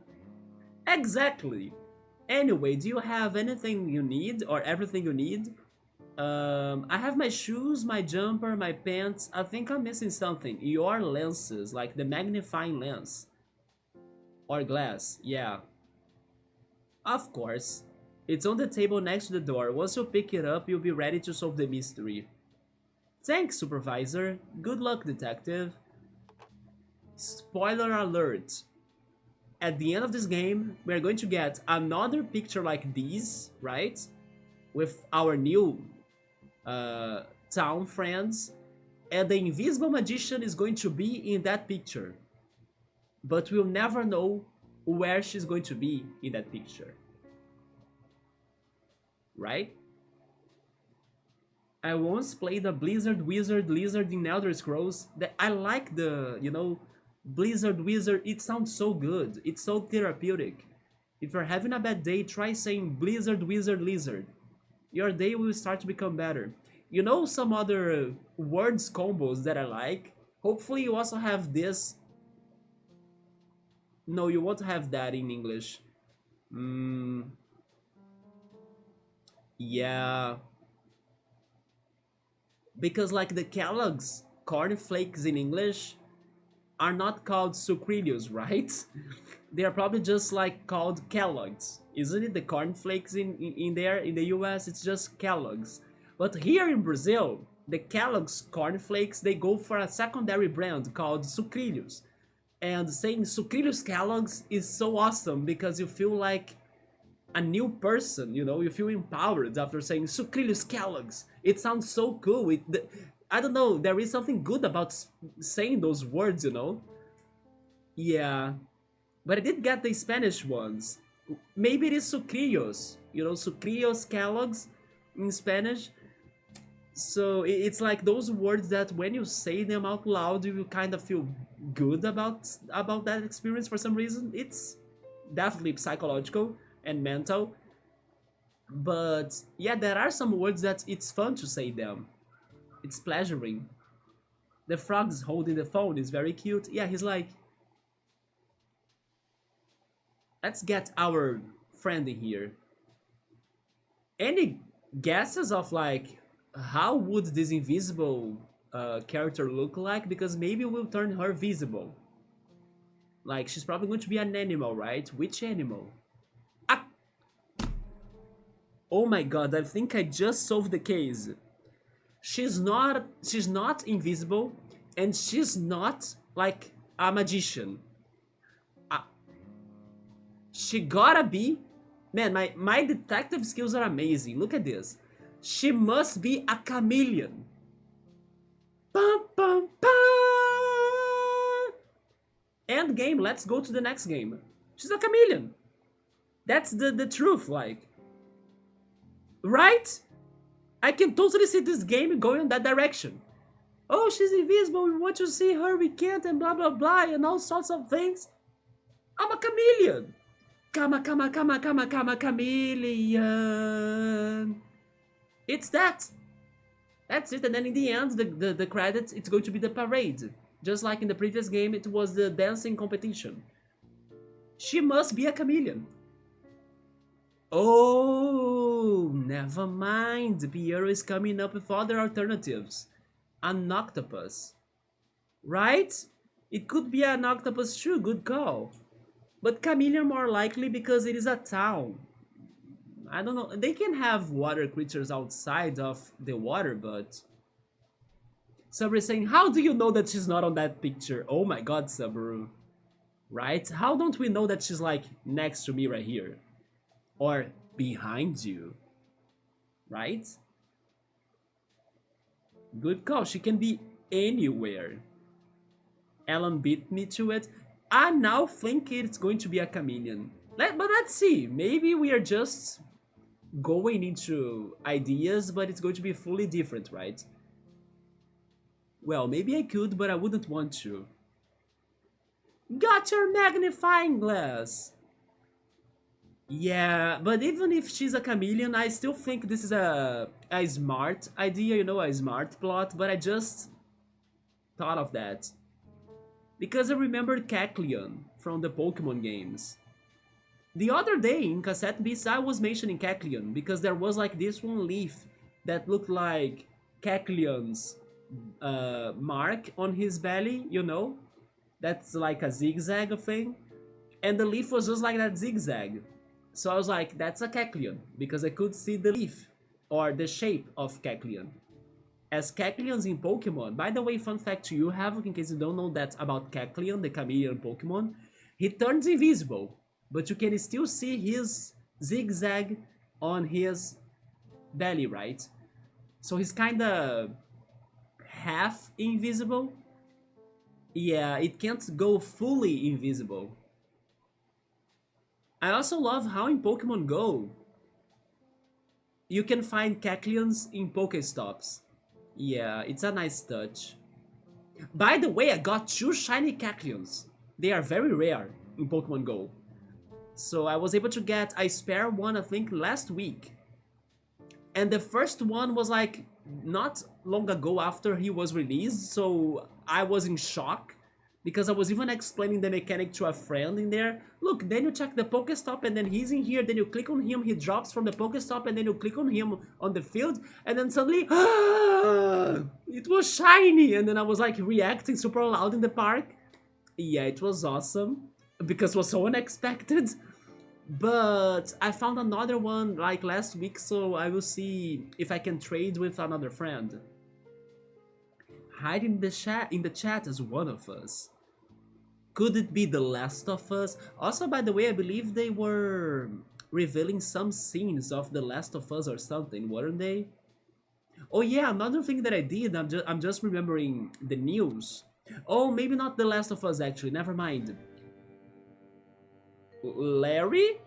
Exactly. Anyway, do you have anything you need or everything you need? I have my shoes, my jumper, my pants. I think I'm missing something. Your lenses, like the magnifying lens. Or glass, yeah. Of course. It's on the table next to the door. Once you pick it up, you'll be ready to solve the mystery. Thanks, Supervisor. Good luck, Detective. Spoiler alert. At the end of this game, we're going to get another picture like this, right? With our new town friends. And the invisible magician is going to be in that picture. But we'll never know where she's going to be in that picture. Right? I once played a Blizzard Wizard Lizard in Elder Scrolls. That I like Blizzard Wizard. It sounds so good. It's so therapeutic. If you're having a bad day, try saying Blizzard Wizard Lizard. Your day will start to become better. You know some other words combos that I like? Hopefully you also have this. No, you won't have that in English. Yeah. Because like the Kellogg's cornflakes in English are not called sucrillos, right? They are probably just like called Kellogg's. Isn't it the cornflakes in there in the US? It's just Kellogg's. But here in Brazil, the Kellogg's cornflakes, they go for a secondary brand called sucrillos. And saying sucrillos Kellogg's is so awesome because you feel like a new person, you feel empowered after saying sucrillos Kellogg's. It sounds so cool. I don't know, there is something good about saying those words. Yeah, but I did get the Spanish ones. Maybe it is sucrillos, sucrillos Kellogg's in Spanish. So it's like those words that when you say them out loud, you kind of feel good about that experience for some reason. It's definitely psychological and mental. But yeah, there are some words that it's fun to say them. It's pleasuring. The frog's holding the phone is very cute. Yeah, he's like, let's get our friend in here. Any guesses of like how would this invisible character look like? Because maybe we'll turn her visible. Like she's probably going to be an animal, right? Which animal? Ah! Oh my god, I think I just solved the case. She's not invisible, and she's not like a magician. Uh, she gotta be. Man, my detective skills are amazing. Look at this. She must be a chameleon. Bum, bum, bum. End game. Let's go to the next game. She's a chameleon. That's the truth, like. Right? I can totally see this game going in that direction. Oh, she's invisible, we want to see her, we can't, and blah blah blah, and all sorts of things. I'm a chameleon. Chameleon. It's that. That's it, and then in the end, the credits, it's going to be the parade. Just like in the previous game, it was the dancing competition. She must be a chameleon. Oh, never mind. Piero is coming up with other alternatives. An octopus. Right? It could be an octopus too, good call. But chameleon more likely because it is a town. I don't know. They can have water creatures outside of the water, but Subaru is saying, how do you know that she's not on that picture? Oh my god, Subaru. Right? How don't we know that she's like next to me right here? Or behind you? Right? Good call. She can be anywhere. Alan beat me to it. I now think it's going to be a chameleon. But let's see. Maybe we are just going into ideas, but it's going to be fully different, right? Well, maybe I could, but I wouldn't want to. Got your magnifying glass! Yeah, but even if she's a chameleon, I still think this is a smart idea, you know, a smart plot, but I just thought of that. Because I remembered Kecleon from the Pokemon games. The other day in Cassette Beats I was mentioning Kecleon because there was like this one leaf that looked like Kecleon's mark on his belly, you know? That's like a zigzag thing. And the leaf was just like that zigzag. So I was like, that's a Kecleon because I could see the leaf or the shape of Kecleon. As Kecleons in Pokemon, by the way, fun fact you have, in case you don't know that about Kecleon, the chameleon Pokemon, he turns invisible, but you can still see his zigzag on his belly, right? So he's kinda half invisible. Yeah, it can't go fully invisible. I also love how in Pokemon Go, you can find Kecleons in Pokestops. Yeah, it's a nice touch. By the way, I got 2 shiny Kecleons. They are very rare in Pokemon Go. So I was able to get a spare one, I think, last week. And the first one was like not long ago after he was released, so I was in shock because I was even explaining the mechanic to a friend in there. Look, then you check the Pokestop and then he's in here, then you click on him, he drops from the Pokestop and then you click on him on the field and then suddenly, it was shiny! And then I was like reacting super loud in the park. Yeah, it was awesome because it was so unexpected. But I found another one like last week, so I will see if I can trade with another friend. Hide in the chat as one of us. Could it be The Last of Us? Also, by the way, I believe they were revealing some scenes of The Last of Us or something, weren't they? Oh yeah, another thing that I did, I'm just remembering the news. Oh, maybe not The Last of Us actually, never mind. Larry?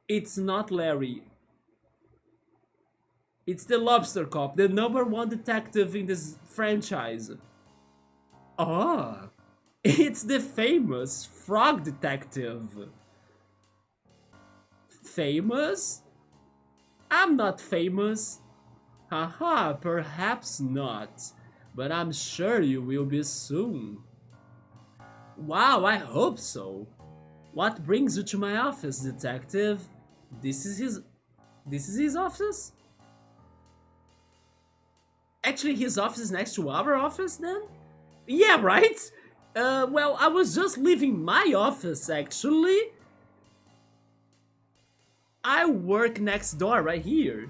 It's not Larry. It's the Lobster Cop, the #1 detective in this franchise. Ah, it's the famous Frog Detective. Famous? I'm not famous. Haha, perhaps not. But I'm sure you will be soon. Wow, I hope so. What brings you to my office, detective? This is his office? Actually, his office is next to our office then? Yeah, right? Well, I was just leaving my office actually. I work next door right here.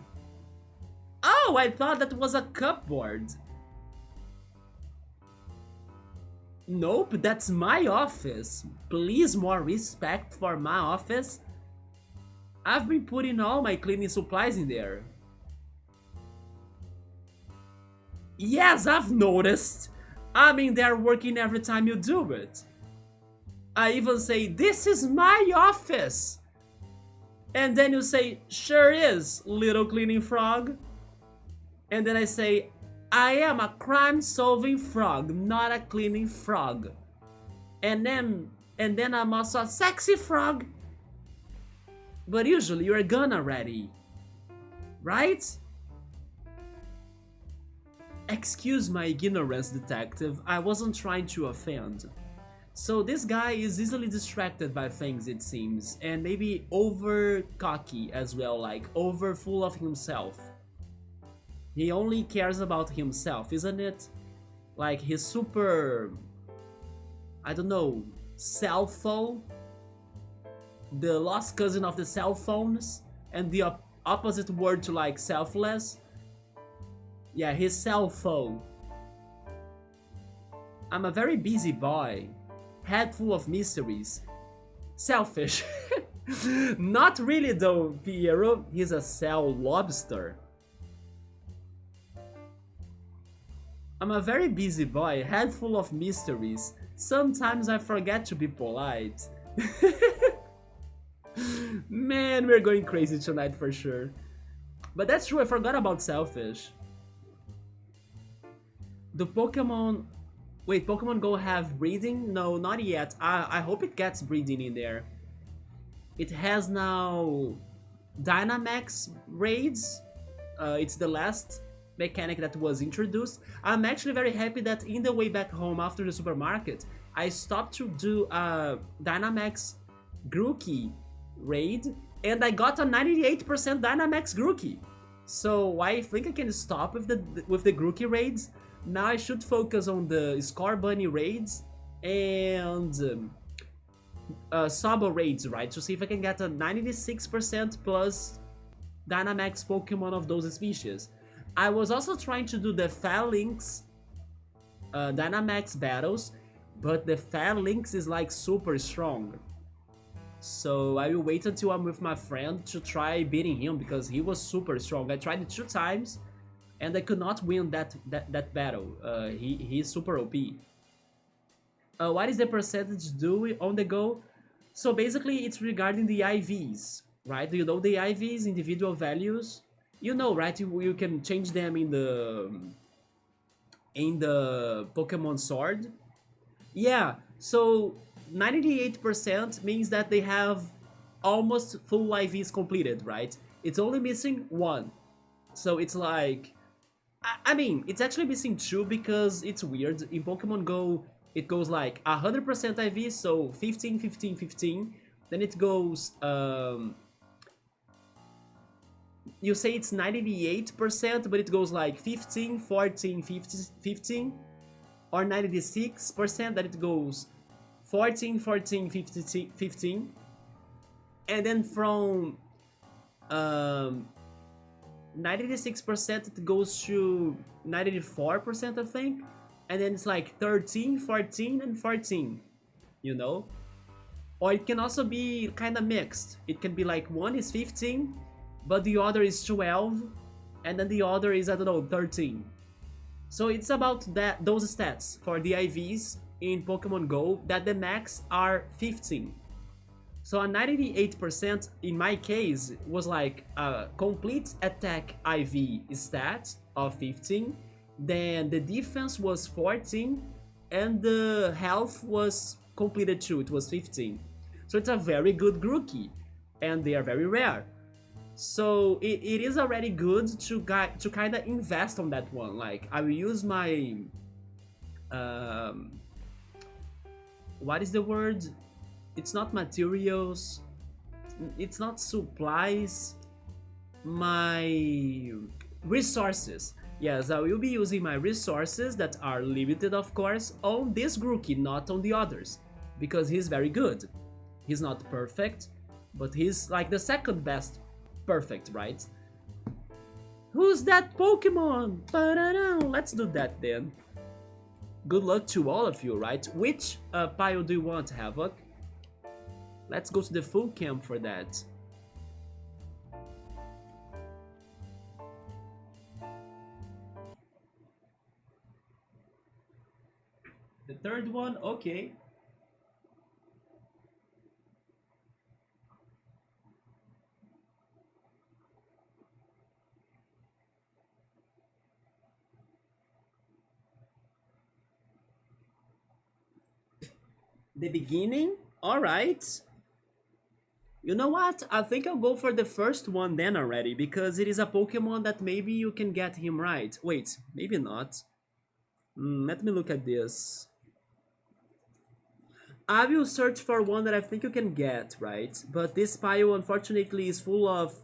Oh, I thought that was a cupboard. Nope, that's my office. Please, more respect for my office. I've been putting all my cleaning supplies in there. Yes, I've noticed. I'm in there working every time you do it. I even say, this is my office. And then you say, sure is, little cleaning frog. And then I say, I am a crime-solving frog, not a cleaning frog. And then I'm also a sexy frog. But usually you're gone already. Right? Excuse my ignorance, detective. I wasn't trying to offend. So this guy is easily distracted by things, it seems, and maybe over cocky as well, like over full of himself. He only cares about himself, isn't it? Like he's super, I don't know, cell phone, the lost cousin of the cell phones, and the opposite word to like selfless. Yeah, his cell phone. I'm a very busy boy, head full of mysteries, selfish. Not really though, Piero. He's a cell lobster. I'm a very busy boy, head full of mysteries. Sometimes I forget to be polite. Man, we're going crazy tonight for sure. But that's true, I forgot about selfish. The Pokemon. Wait, Pokemon Go have breeding? No, not yet. I hope it gets breeding in there. It has now Dynamax raids. It's the last mechanic that was introduced. I'm actually very happy that in the way back home after the supermarket, I stopped to do a Dynamax Grookey raid, and I got a 98% Dynamax Grookey. So I think I can stop with the Grookey raids. Now I should focus on the Scar Bunny raids and Sabo raids, right? To see if I can get a 96% plus Dynamax Pokemon of those species. I was also trying to do the Phalanx Dynamax battles, but the Phalanx is like super strong. So I will wait until I'm with my friend to try beating him because he was super strong. I tried it 2 times and I could not win that battle. He's super OP. What is the percentage due on the go? So basically it's regarding the IVs, right? Do you know the IVs, individual values? You know, right? You can change them in the Pokemon Sword. Yeah, so 98% means that they have almost full IVs completed, right? It's only missing one. So it's like I mean, it's actually missing two because it's weird. In Pokemon Go, it goes like 100% IV, so 15, 15, 15. Then it goes, you say it's 98%, but it goes like 15, 14, 15, 15, or 96% that it goes 14, 14, 15, 15. And then from um, 96% it goes to 94%, I think, and then it's like 13, 14, and 14, you know. Or it can also be kind of mixed. It can be like one is 15 but the other is 12 and then the other is, I don't know, 13. So it's about that those stats for the IVs in Pokemon Go that the max are 15. So a 98% in my case was like a complete attack IV stat of 15, then the defense was 14, and the health was completed too, it was 15. So it's a very good Grookey, and they are very rare. So it is already good to kind of invest on that one. Like I will use my um, what is the word? It's not materials, it's not supplies, my resources. Yes, I will be using my resources that are limited, of course, on this Grookey, not on the others, because he's very good. He's not perfect, but he's like the second best perfect, right? Who's that Pokemon? Ba-da-da. Let's do that then. Good luck to all of you, right? Which pile do you want, Havoc? Let's go to the full camp for that. The third one, okay. The beginning, all right. You know what? I think I'll go for the first one then already, because it is a Pokemon that maybe you can get him right. Wait, maybe not. Let me look at this. I will search for one that I think you can get, right? But this pile unfortunately is full of,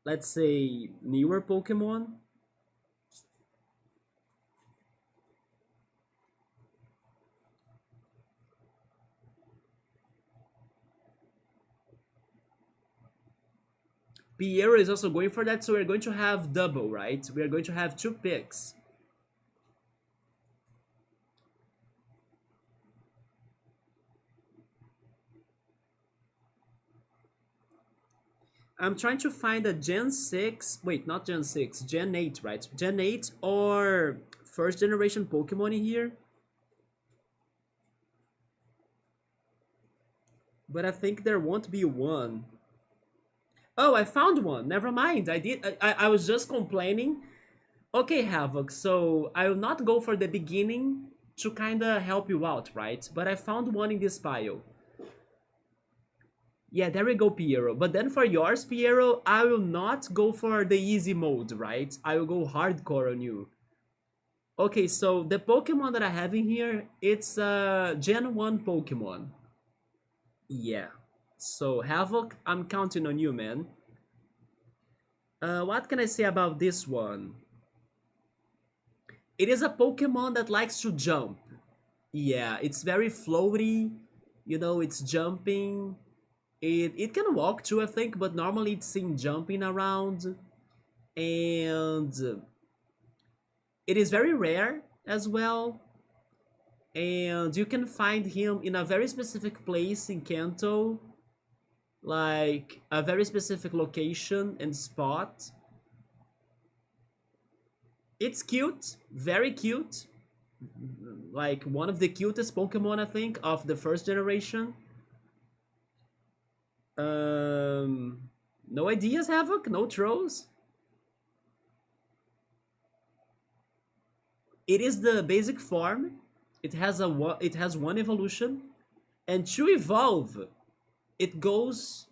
let's say, newer Pokemon. Piero is also going for that, so we're going to have double, right? We are going to have two picks. I'm trying to find a Gen 6, wait, not Gen 6, Gen 8, right? Gen 8 or first generation Pokemon in here. But I think there won't be one. Oh, I found one. Never mind. I was just complaining. Okay, Havoc. So I will not go for the beginning to kind of help you out, right? But I found one in this pile. Yeah, there we go, Piero. But then for yours, Piero, I will not go for the easy mode, right? I will go hardcore on you. Okay, so the Pokemon that I have in here, it's a Gen 1 Pokemon. Yeah. So, Havoc, I'm counting on you, man. What can I say about this one? It is a Pokemon that likes to jump. Yeah, it's very floaty. You know, it's jumping. It can walk too, I think, but normally it's seen jumping around. And it is very rare as well. And you can find him in a very specific place in Kanto, like a very specific location and spot. It's cute, very cute, like one of the cutest Pokemon I think of the first generation. No ideas, Havoc? No trolls? It is the basic form. It has one evolution, and to evolve, it goes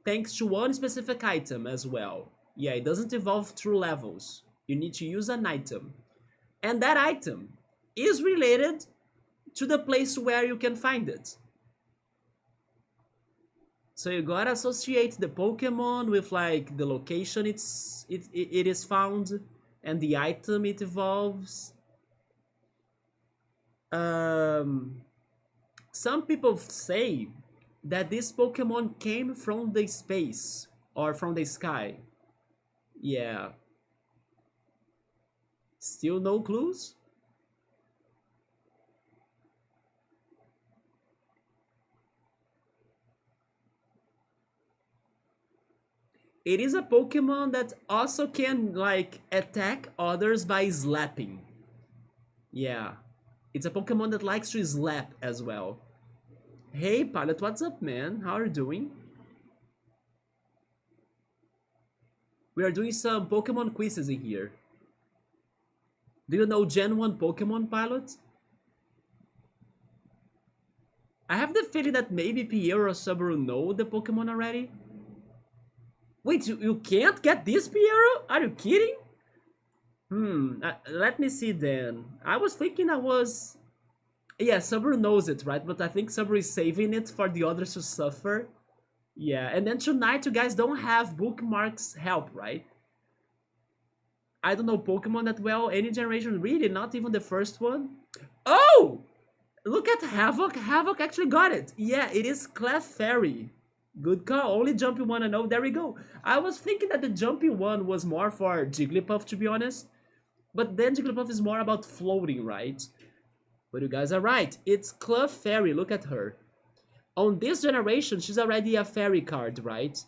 thanks to one specific item as well. Yeah, it doesn't evolve through levels. You need to use an item. And that item is related to the place where you can find it. So you gotta associate the Pokemon with like the location it is found and the item it evolves. Um, some people say that this Pokemon came from the space or from the sky. Yeah. Still no clues? It is a Pokemon that also can like attack others by slapping. Yeah. It's a Pokemon that likes to slap as well. Hey Pilot, what's up, man? How are you doing? We are doing some Pokemon quizzes in here. Do you know Gen 1 Pokemon, Pilot? I have the feeling that maybe Pierre or Subaru know the Pokemon already. Wait, you can't get this, Piero? Are you kidding? Let me see then. I was thinking I was... Yeah, Subaru knows it, right? But I think Subaru is saving it for the others to suffer. Yeah, and then tonight you guys don't have bookmarks help, right? I don't know Pokemon that well, any generation, really, not even the first one. Oh! Look at Havoc. Havoc actually got it. Yeah, it is Clefairy. Good call. Only jumpy one I know. There we go. I was thinking that the jumpy one was more for Jigglypuff, to be honest. But then Jigglypuff is more about floating, right? But you guys are right. It's Clefairy. Look at her. On this generation, she's already a fairy card, right?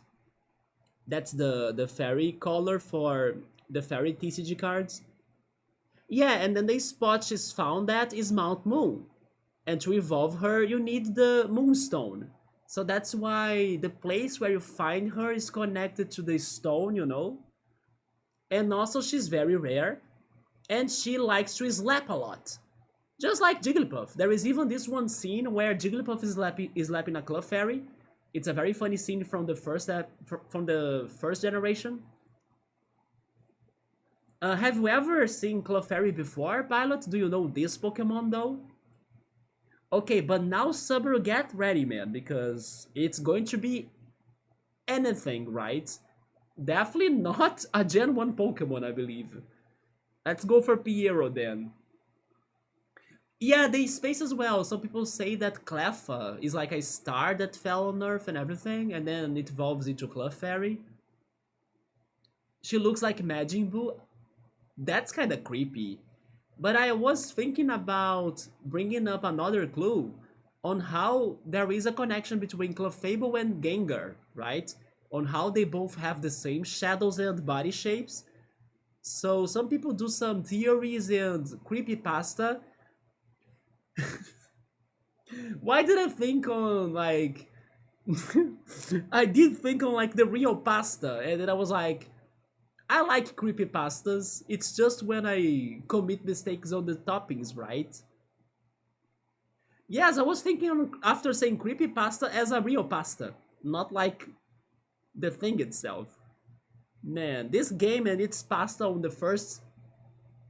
That's the fairy color for the fairy TCG cards. Yeah, and then the spot she's found at is Mount Moon. And to evolve her, you need the Moonstone. So that's why the place where you find her is connected to the stone, you know? And also she's very rare. And she likes to slap a lot. Just like Jigglypuff. There is even this one scene where Jigglypuff is slapping a Clefairy. It's a very funny scene from the from the first generation. Have you ever seen Clefairy before, Pilot? Do you know this Pokemon though? Okay, but now Subaru, get ready, man, because it's going to be anything, right? Definitely not a Gen 1 Pokemon, I believe. Let's go for Piero then. Yeah, they space as well. Some people say that Cleffa is like a star that fell on Earth and everything, and then it evolves into Clefairy. She looks like Majin Buu. That's kind of creepy. But I was thinking about bringing up another clue on how there is a connection between Clefable and Gengar, right? On how they both have the same shadows and body shapes. So some people do some theories and creepypasta. Why did I think on like I did think on like the real pasta, and then I was like, I like creepypastas. It's just when I commit mistakes on the toppings, right? Yes, I was thinking after saying creepypasta as a real pasta, not like the thing itself. Man, this game and its pasta on the first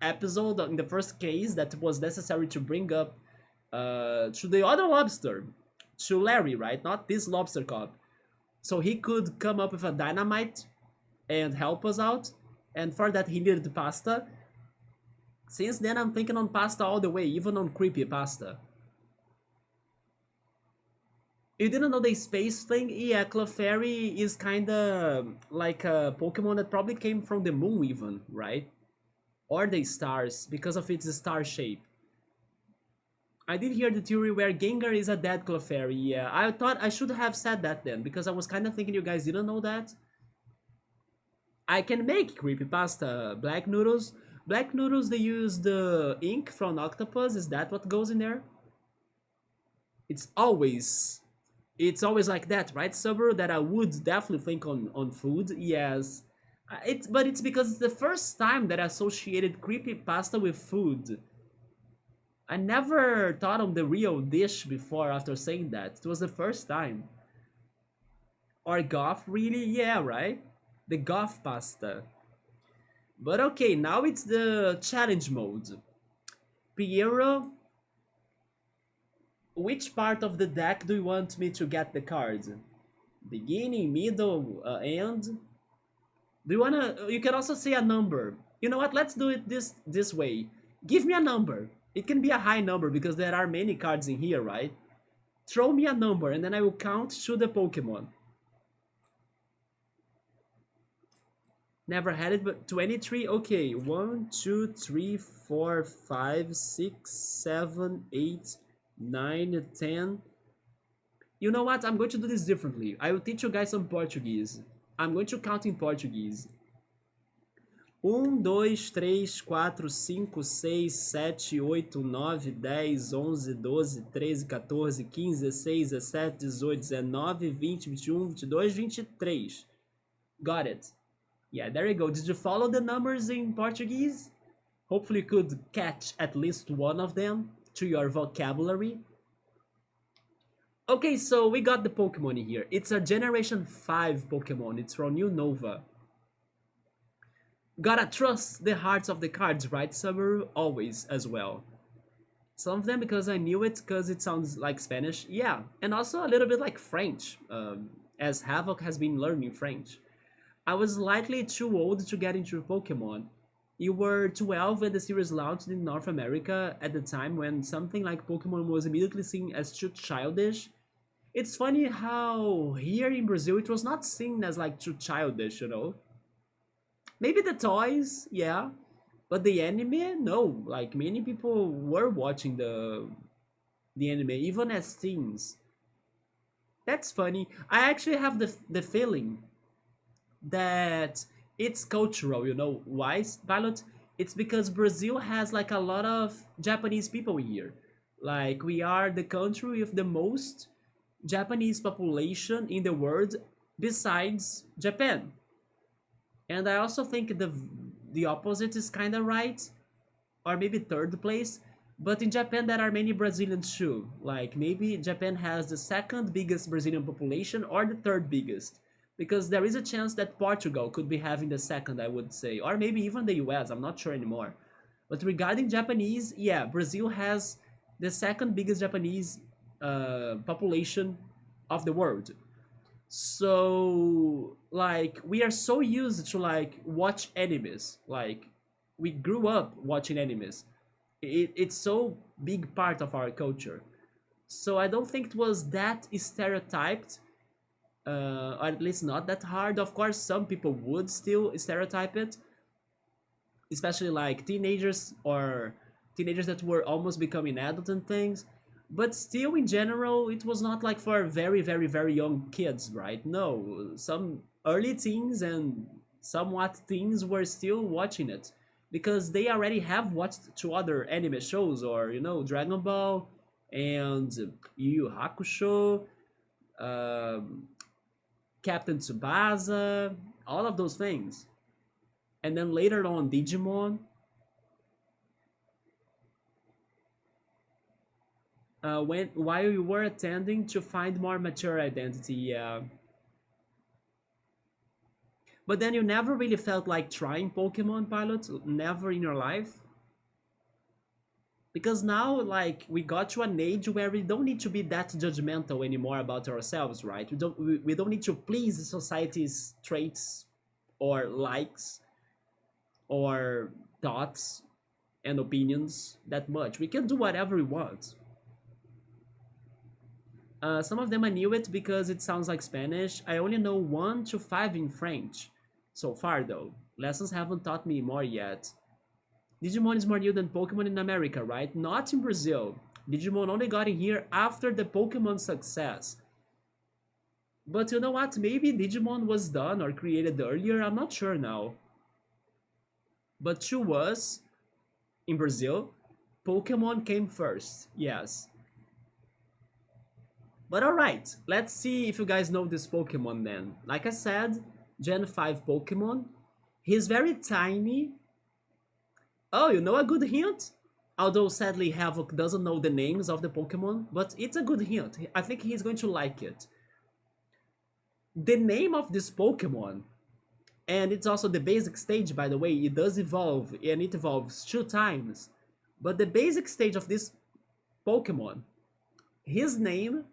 episode, in the first case that was necessary to bring up to the other lobster, to Larry, right? Not this lobster cop. So he could come up with a dynamite and help us out. And for that, he needed pasta. Since then, I'm thinking on pasta all the way, even on creepy pasta. You didn't know the space thing? Yeah, Clefairy is kinda like a Pokemon that probably came from the moon even, right? Or the stars, because of its star shape. I did hear the theory where Gengar is a dead Clefairy, yeah. I thought I should have said that then, because I was kinda thinking you guys didn't know that. I can make creepypasta. Black noodles. Black noodles, they use the ink from octopus. Is that what goes in there? It's always it's always like that, right, Subaru? That I would definitely think on food. Yes, it's because it's the first time that I associated creepy pasta with food. I never thought of the real dish before after saying that. It was the first time. Or goth, really? Yeah, right. The goth pasta. But okay, now it's the challenge mode. Piero, which part of the deck do you want me to get the cards? Beginning, middle, end? Do you wanna? You can also say a number. You know what? Let's do it this way. Give me a number. It can be a high number because there are many cards in here, right? Throw me a number and then I will count to the Pokemon. Never had it, but 23. Okay, 1, 2, 3, 4, 5, 6, 7, 8, 9, 10. You know what? I'm going to do this differently. I will teach you guys some Portuguese. I'm going to count in Portuguese. 2, 3, 4, 5, 6, 7, 8, 9, 10, 11, 12, 13, 14, 15, 16, 17, 18, 19, 20, 21, 22, 23. Got it. Yeah, there you go. Did you follow the numbers in Portuguese? Hopefully you could catch at least one of them to your vocabulary. Okay, so we got the Pokemon here. It's a Generation 5 Pokemon. It's from New Nova. Gotta trust the hearts of the cards, right, Subaru? Always, as well. Some of them because I knew it because it sounds like Spanish. Yeah, and also a little bit like French, as Havoc has been learning French. I was slightly too old to get into Pokemon. You were 12 when the series launched in North America at the time when something like Pokemon was immediately seen as too childish. It's funny how here in Brazil it was not seen as like too childish, you know? Maybe the toys, yeah, but the anime, no. Like many people were watching the anime even as teens. That's funny. I actually have the feeling that it's cultural, you know. Why, Pilot? It's because Brazil has like a lot of Japanese people here. Like we are the country with the most Japanese population in the world besides Japan. And I also think the opposite is kind of right, or maybe third place. But in Japan, there are many Brazilians too. Like maybe Japan has the second biggest Brazilian population or the third biggest. Because there is a chance that Portugal could be having the second, I would say. Or maybe even the US, I'm not sure anymore. But regarding Japanese, yeah, Brazil has the second biggest Japanese population of the world. So like we are so used to like watch animes. Like we grew up watching animes. It's so big part of our culture. So I don't think it was that stereotyped, or at least not that hard. Of course, some people would still stereotype it, especially like teenagers that were almost becoming adult and things. But still, in general, it was not like for very, very, very young kids, right? No, some early teens and somewhat teens were still watching it because they already have watched two other anime shows, or Dragon Ball and Yu Yu Hakusho, um, Captain Tsubasa, all of those things. And then later on, Digimon. When while you were attending to find more mature identity, yeah. But then you never really felt like trying Pokemon Pilot, never in your life, because now like we got to an age where we don't need to be that judgmental anymore about ourselves, right? We don't need to please society's traits or likes or thoughts and opinions that much. We can do whatever we want. Some of them I knew it because it sounds like Spanish. I only know 1 to 5 in French so far, though. Lessons haven't taught me more yet. Digimon is more new than Pokemon in America, right? Not in Brazil. Digimon only got in here after the Pokemon success. But you know what? Maybe Digimon was done or created earlier. I'm not sure now. But to us, in Brazil, Pokemon came first. Yes. But alright, let's see if you guys know this Pokemon then. Like I said, Gen 5 Pokemon. He's very tiny. Oh, you know a good hint? Although sadly Havoc doesn't know the names of the Pokemon, but it's a good hint. I think he's going to like it. The name of this Pokemon, and it's also the basic stage by the way, it does evolve, and it evolves 2 times. But the basic stage of this Pokemon, his name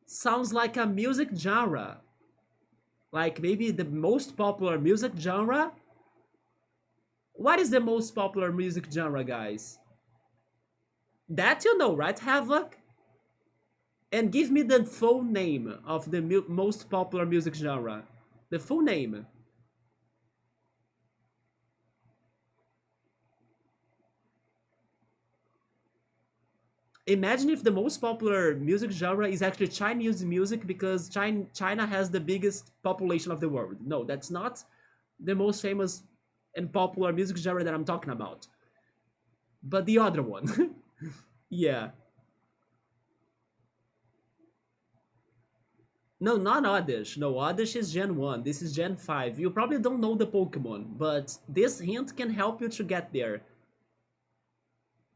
sounds like a music genre. Like maybe the most popular music genre. What is the most popular music genre, guys? That you know, right, Havoc? And give me the full name of the most popular music genre. The full name. Imagine if the most popular music genre is actually Chinese music because China has the biggest population of the world. No, that's not the most famous and popular music genre that I'm talking about. But the other one. Yeah. No, not Oddish. No, Oddish is Gen 1. This is Gen 5. You probably don't know the Pokemon, but this hint can help you to get there.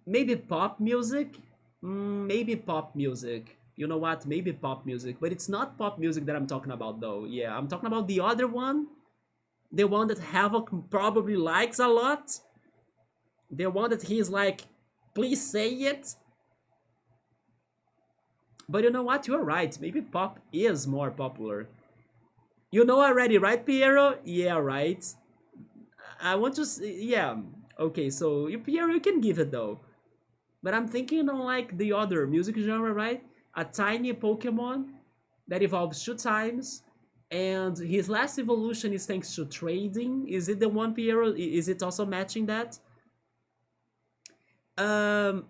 Maybe pop music? Maybe pop music. You know what? Maybe pop music. But it's not pop music that I'm talking about, though. Yeah, I'm talking about the other one. The one that Havoc probably likes a lot. The one that he's like, please say it. But you know what? You're right. Maybe pop is more popular. You know already, right, Piero? Yeah, right. I want to. Yeah. Okay, so Piero, you can give it though. But I'm thinking on like the other music genre, right? A tiny Pokemon that evolves 2 times, and his last evolution is thanks to trading. Is it the one, Piero? Is it also matching that? Um,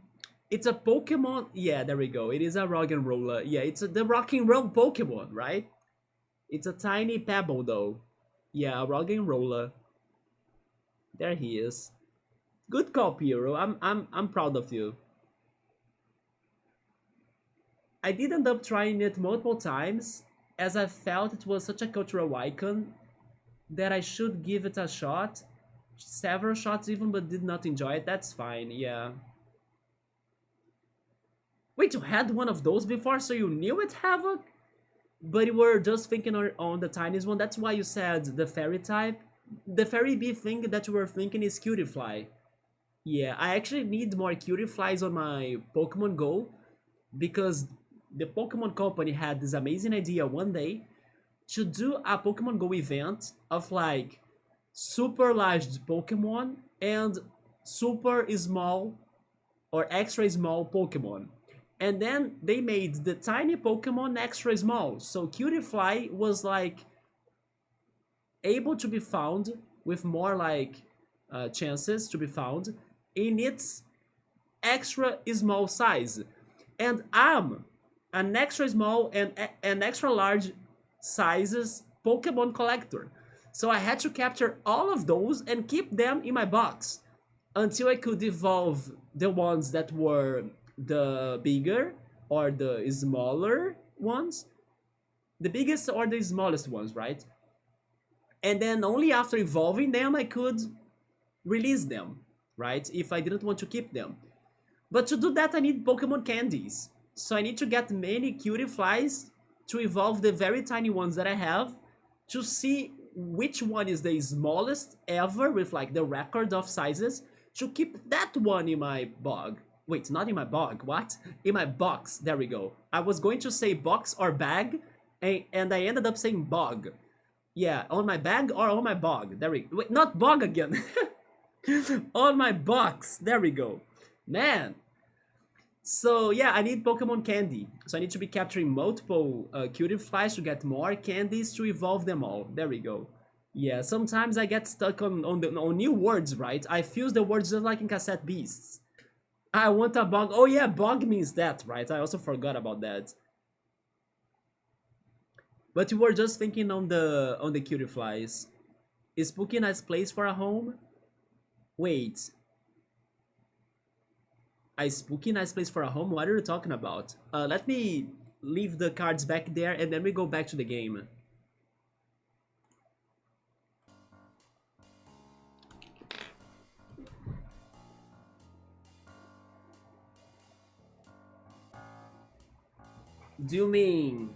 it's a Pokemon. Yeah, there we go. It is a rock and roller. Yeah, it's the rock and roll Pokemon, right? It's a tiny pebble though. Yeah, a rock and roller. There he is. Good call, Piero. I'm proud of you. I did end up trying it multiple times, as I felt it was such a cultural icon that I should give it a shot. Several shots even, but did not enjoy it. That's fine, yeah. Wait, you had one of those before, so you knew it, Havoc? But you were just thinking on the tiniest one. That's why you said the fairy type. The fairy bee thing that you were thinking is cutie fly. Yeah, I actually need more cutie flies on my Pokemon Go because the Pokemon Company had this amazing idea one day to do a Pokemon Go event of like super large Pokemon and super small or extra small Pokemon. And then they made the tiny Pokemon extra small. So Cutiefly was like able to be found with more like chances to be found in its extra small size. And I'm an extra small and an extra large sizes Pokemon collector. So I had to capture all of those and keep them in my box until I could evolve the ones that were the bigger or the smaller ones, the biggest or the smallest ones, right? And then only after evolving them I could release them, right? If I didn't want to keep them. But to do that I need Pokemon candies. So I need to get many cutie flies to evolve the very tiny ones that I have to see which one is the smallest ever with like the record of sizes to keep that one in my bog. Wait, not in my bog, what? In my box, there we go. I was going to say box or bag, and I ended up saying bog. Yeah, on my bag or on my bog. There we go. Wait, not bog again. On my box. There we go. Man. So yeah, I need Pokemon candy. So I need to be capturing multiple cutie flies to get more candies to evolve them all. There we go. Yeah, sometimes I get stuck on new words, right? I fuse the words just like in Cassette Beasts. I want a bog. Oh yeah, bog means that, right? I also forgot about that. But you were just thinking on the cutie flies. Is Spooky a nice place for a home? Wait, a spooky nice place for a home? What are you talking about? Let me leave the cards back there and then we go back to the game. Do you mean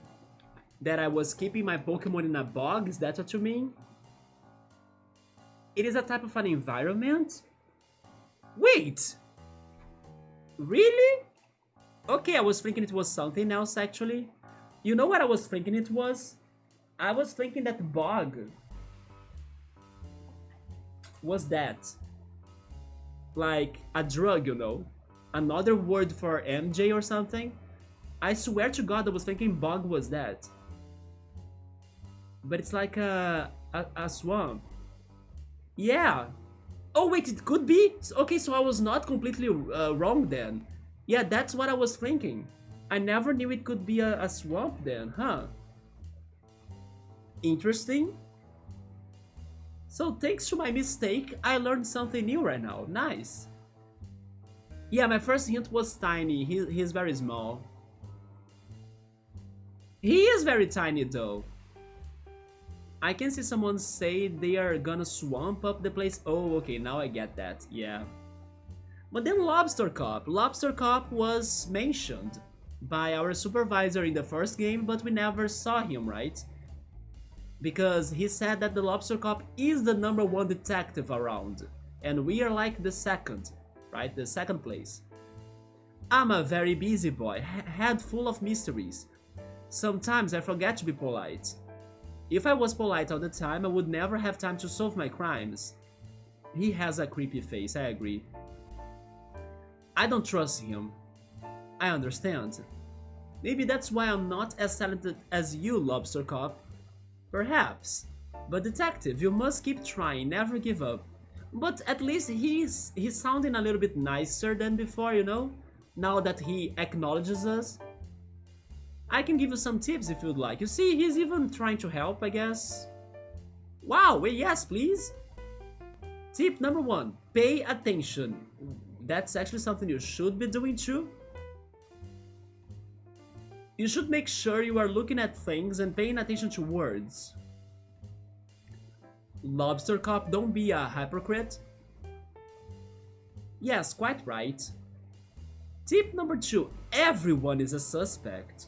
that I was keeping my Pokemon in a bog? Is that what you mean? It is a type of an environment? Wait! Really? Okay, I was thinking it was something else actually. You know what I was thinking it was? I was thinking that bog was that. Like a drug, you know? Another word for MJ or something? I swear to God I was thinking bog was that. But it's like a swamp. Yeah. Oh wait, it could be? Okay, so I was not completely wrong then. Yeah, that's what I was thinking. I never knew it could be a swamp then, huh? Interesting. So thanks to my mistake, I learned something new right now. Nice. Yeah, my first hint was tiny. He's very small. He is very tiny though. I can see someone say they are gonna swamp up the place. Oh, okay, now I get that. Yeah. But then Lobster Cop. Lobster Cop was mentioned by our supervisor in the first game, but we never saw him, right? Because he said that the Lobster Cop is the #1 detective around, and we are like the second, right? The second place. I'm a very busy boy, head full of mysteries. Sometimes I forget to be polite. If I was polite all the time, I would never have time to solve my crimes. He has a creepy face, I agree. I don't trust him. I understand. Maybe that's why I'm not as talented as you, Lobster Cop. Perhaps. But detective, you must keep trying, never give up. But at least he's sounding a little bit nicer than before, you know? Now that he acknowledges us. I can give you some tips if you'd like. You see, he's even trying to help, I guess. Wow, yes, please. Tip #1, pay attention. That's actually something you should be doing too. You should make sure you are looking at things and paying attention to words. Lobster Cop, don't be a hypocrite. Yes, quite right. Tip number 2, everyone is a suspect.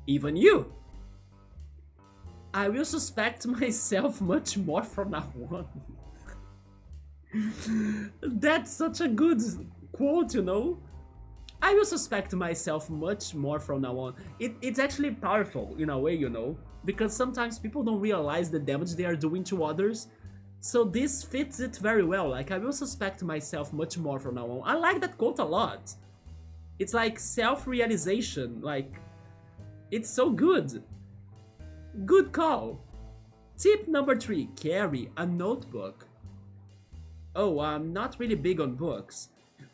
Even you. I will suspect myself much more from now on. That's such a good quote, you know? I will suspect myself much more from now on. It's actually powerful in a way, you know? Because sometimes people don't realize the damage they are doing to others. So this fits it very well. Like, I will suspect myself much more from now on. I like that quote a lot. It's like self-realization. Like, it's so good. Good call. Tip number 3, carry a notebook. Oh, I'm not really big on books.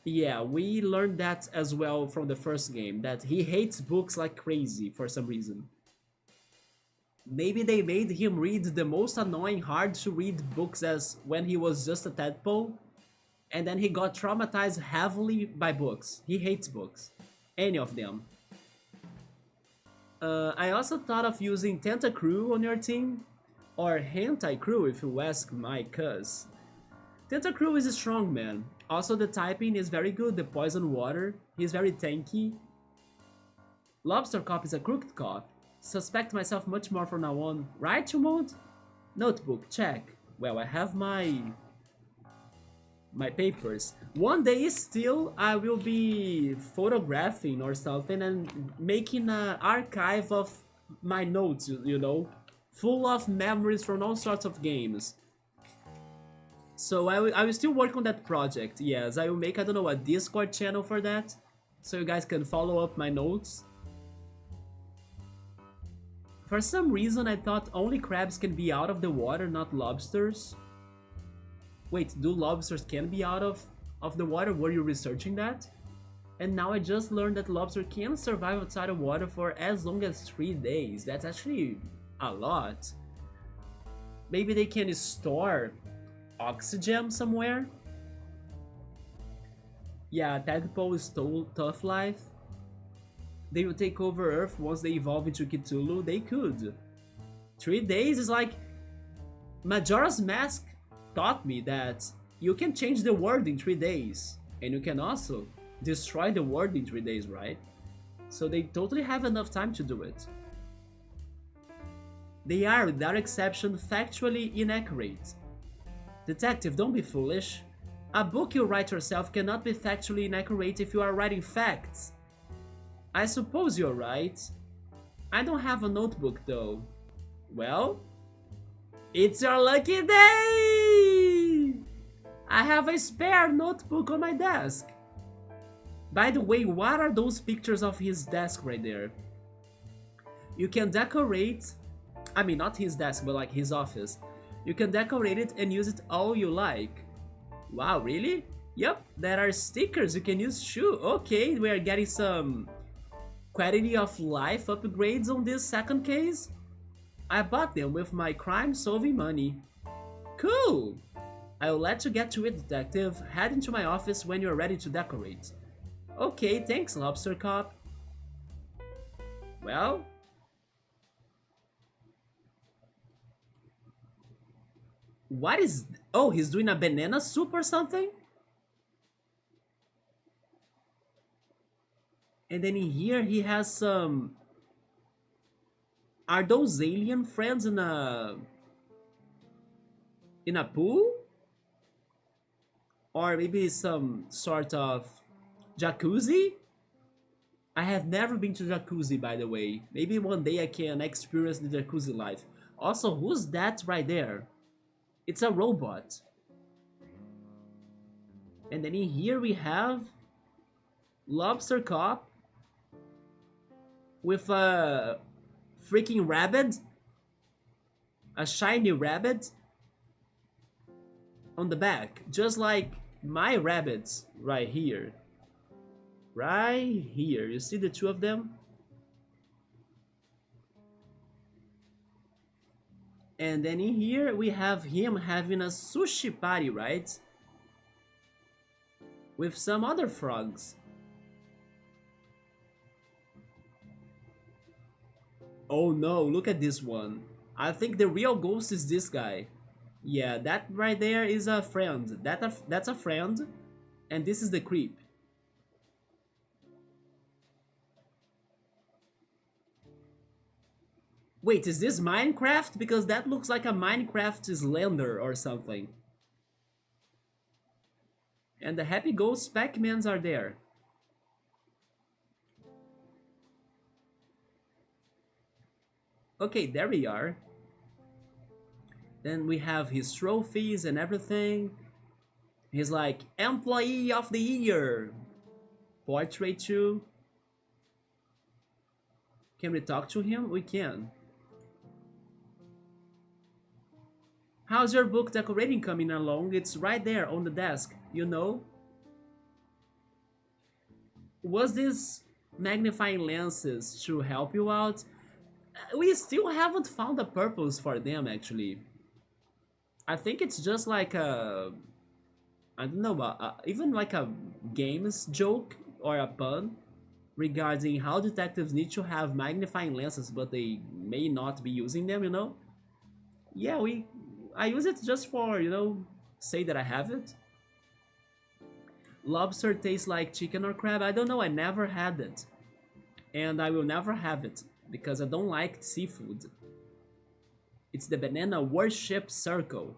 Yeah, we learned that as well from the first game, that he hates books like crazy for some reason. Maybe they made him read the most annoying hard to read books as when he was just a tadpole, and then he got traumatized heavily by books. He hates books. Any of them. I also thought of using Tentacrew on your team, or Hentai Crew if you ask my cuz. Tentacrew is a strong man. Also the typing is very good, the poison water, he's very tanky. Lobster Cop is a crooked cop. Suspect myself much more from now on. Right, Tumont? Notebook, check. Well, I have my papers. One day still I will be photographing or something and making an archive of my notes, you know, full of memories from all sorts of games. So I will still work on that project. Yes, I will make, I don't know, a Discord channel for that, so you guys can follow up my notes. For some reason I thought only crabs can be out of the water, not lobsters. Wait, do lobsters can be out of the water? Were you researching that? And now I just learned that lobster can survive outside of water for as long as 3 days. That's actually a lot. Maybe they can store oxygen somewhere? Yeah, tadpole is tough life. They will take over Earth once they evolve into Cthulhu. They could. 3 days is like... Majora's Mask taught me that you can change the world in 3 days. And you can also destroy the world in 3 days, right? So they totally have enough time to do it. They are, without exception, factually inaccurate. Detective, don't be foolish. A book you write yourself cannot be factually inaccurate if you are writing facts. I suppose you're right. I don't have a notebook though. Well, it's your lucky day! I have a spare notebook on my desk. By the way, what are those pictures of his desk right there? You can decorate, I mean not his desk, but like his office. You can decorate it and use it all you like. Wow, really? Yep, there are stickers you can use too. Okay, we are getting some quality of life upgrades on this second case. I bought them with my crime-solving money. Cool! I'll let you get to it, detective. Head into my office when you're ready to decorate. Okay, thanks, Lobster Cop. Well... What is... Oh, he's doing a banana soup or something? And then in here he has some... Are those alien friends in a... in a pool? Or maybe some sort of jacuzzi? I have never been to jacuzzi, by the way. Maybe one day I can experience the jacuzzi life. Also, who's that right there? It's a robot. And then in here we have Lobster Cop with a freaking rabbit, a shiny rabbit on the back, just like my rabbits right here. Right here, you see the two of them? And then in here we have him having a sushi party, right? With some other frogs. Oh no, look at this one. I think the real ghost is this guy. Yeah, that right there is a friend. That's a friend. And this is the creep. Wait, is this Minecraft? Because that looks like a Minecraft Slender or something. And the Happy Ghost Pac-Mans are there. Okay, there we are. Then we have his trophies and everything. He's like, Employee of the Year. Portrait too. Can we talk to him? We can. How's your book decorating coming along? It's right there on the desk, you know? Was this magnifying lenses to help you out? We still haven't found a purpose for them actually. I think it's just like a, I don't know, even like a games joke or a pun regarding how detectives need to have magnifying lenses but they may not be using them, you know? Yeah, I use it just for, say that I have it. Lobster tastes like chicken or crab. I don't know, I never had it. And I will never have it because I don't like seafood. It's the banana worship circle.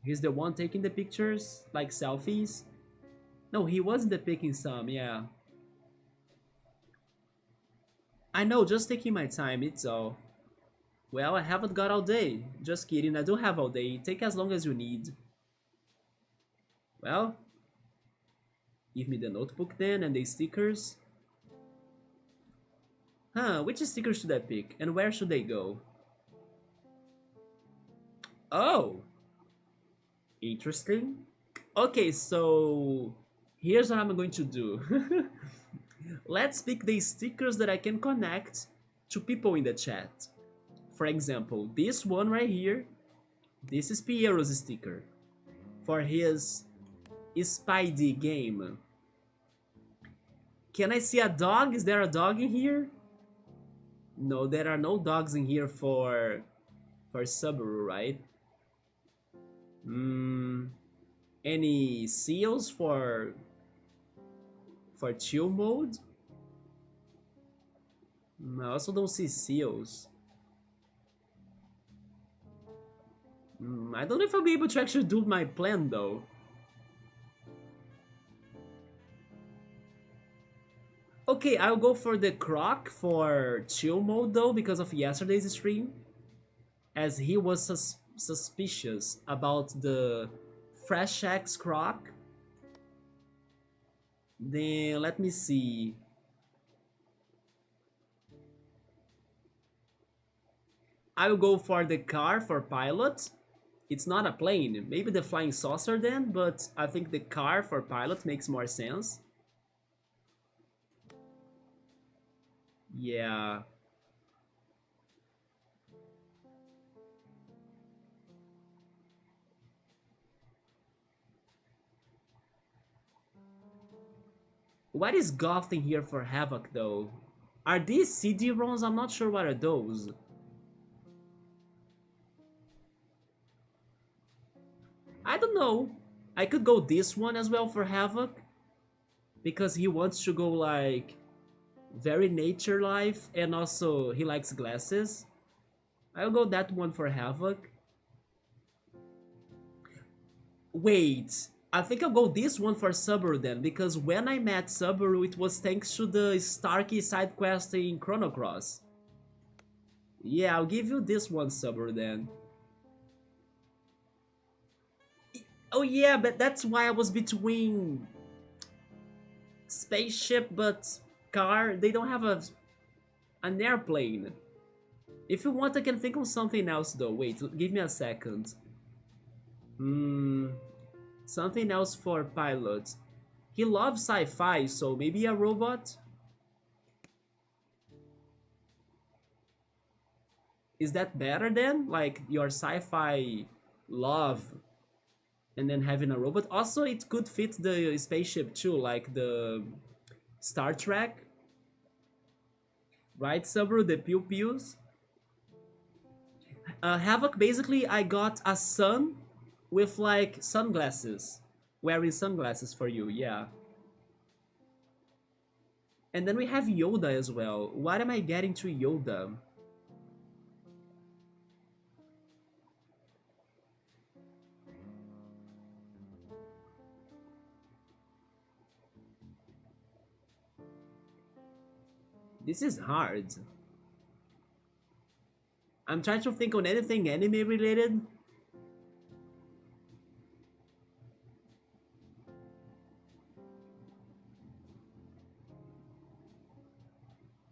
He's the one taking the pictures, like selfies. No, he wasn't the picking some, yeah. I know, just taking my time, it's all. Well, I haven't got all day. Just kidding, I do have all day. Take as long as you need. Well, give me the notebook then and the stickers. Huh, which stickers should I pick? And where should they go? Oh, interesting. Okay, so here's what I'm going to do. Let's pick the stickers that I can connect to people in the chat. For example, this one right here, this is Piero's sticker for his Spidey game. Can I see a dog? Is there a dog in here? No, there are no dogs in here for Subaru, right? Any seals for chill mode? I also don't see seals. I don't know if I'll be able to actually do my plan though. Okay, I'll go for the Croc for chill mode though because of yesterday's stream. As he was suspicious about the Fresh X Croc. Then let me see. I will go for the car for pilot. It's not a plane. Maybe the flying saucer then, but I think the car for pilot makes more sense. Yeah. What is Goth in here for Havoc though? Are these CD-ROMs? I'm not sure what are those. I don't know. I could go this one as well for Havoc. Because he wants to go like very nature life and also he likes glasses. I'll go that one for Havoc. Wait, I think I'll go this one for Subaru then, because when I met Subaru it was thanks to the Starkey side quest in Chrono Cross. Yeah, I'll give you this one, Subaru then. Oh yeah, but that's why I was between spaceship but car. They don't have an airplane. If you want I can think of something else though. Wait, give me a second. Something else for pilots. He loves sci-fi, so maybe a robot? Is that better then? Like your sci-fi love and then having a robot? Also, it could fit the spaceship too, like the Star Trek. Right, Subaru? The pew pews? Havoc, basically, I got a sun with like sunglasses. Wearing sunglasses for you, yeah. And then we have Yoda as well. What am I getting to Yoda? This is hard. I'm trying to think on anything anime related.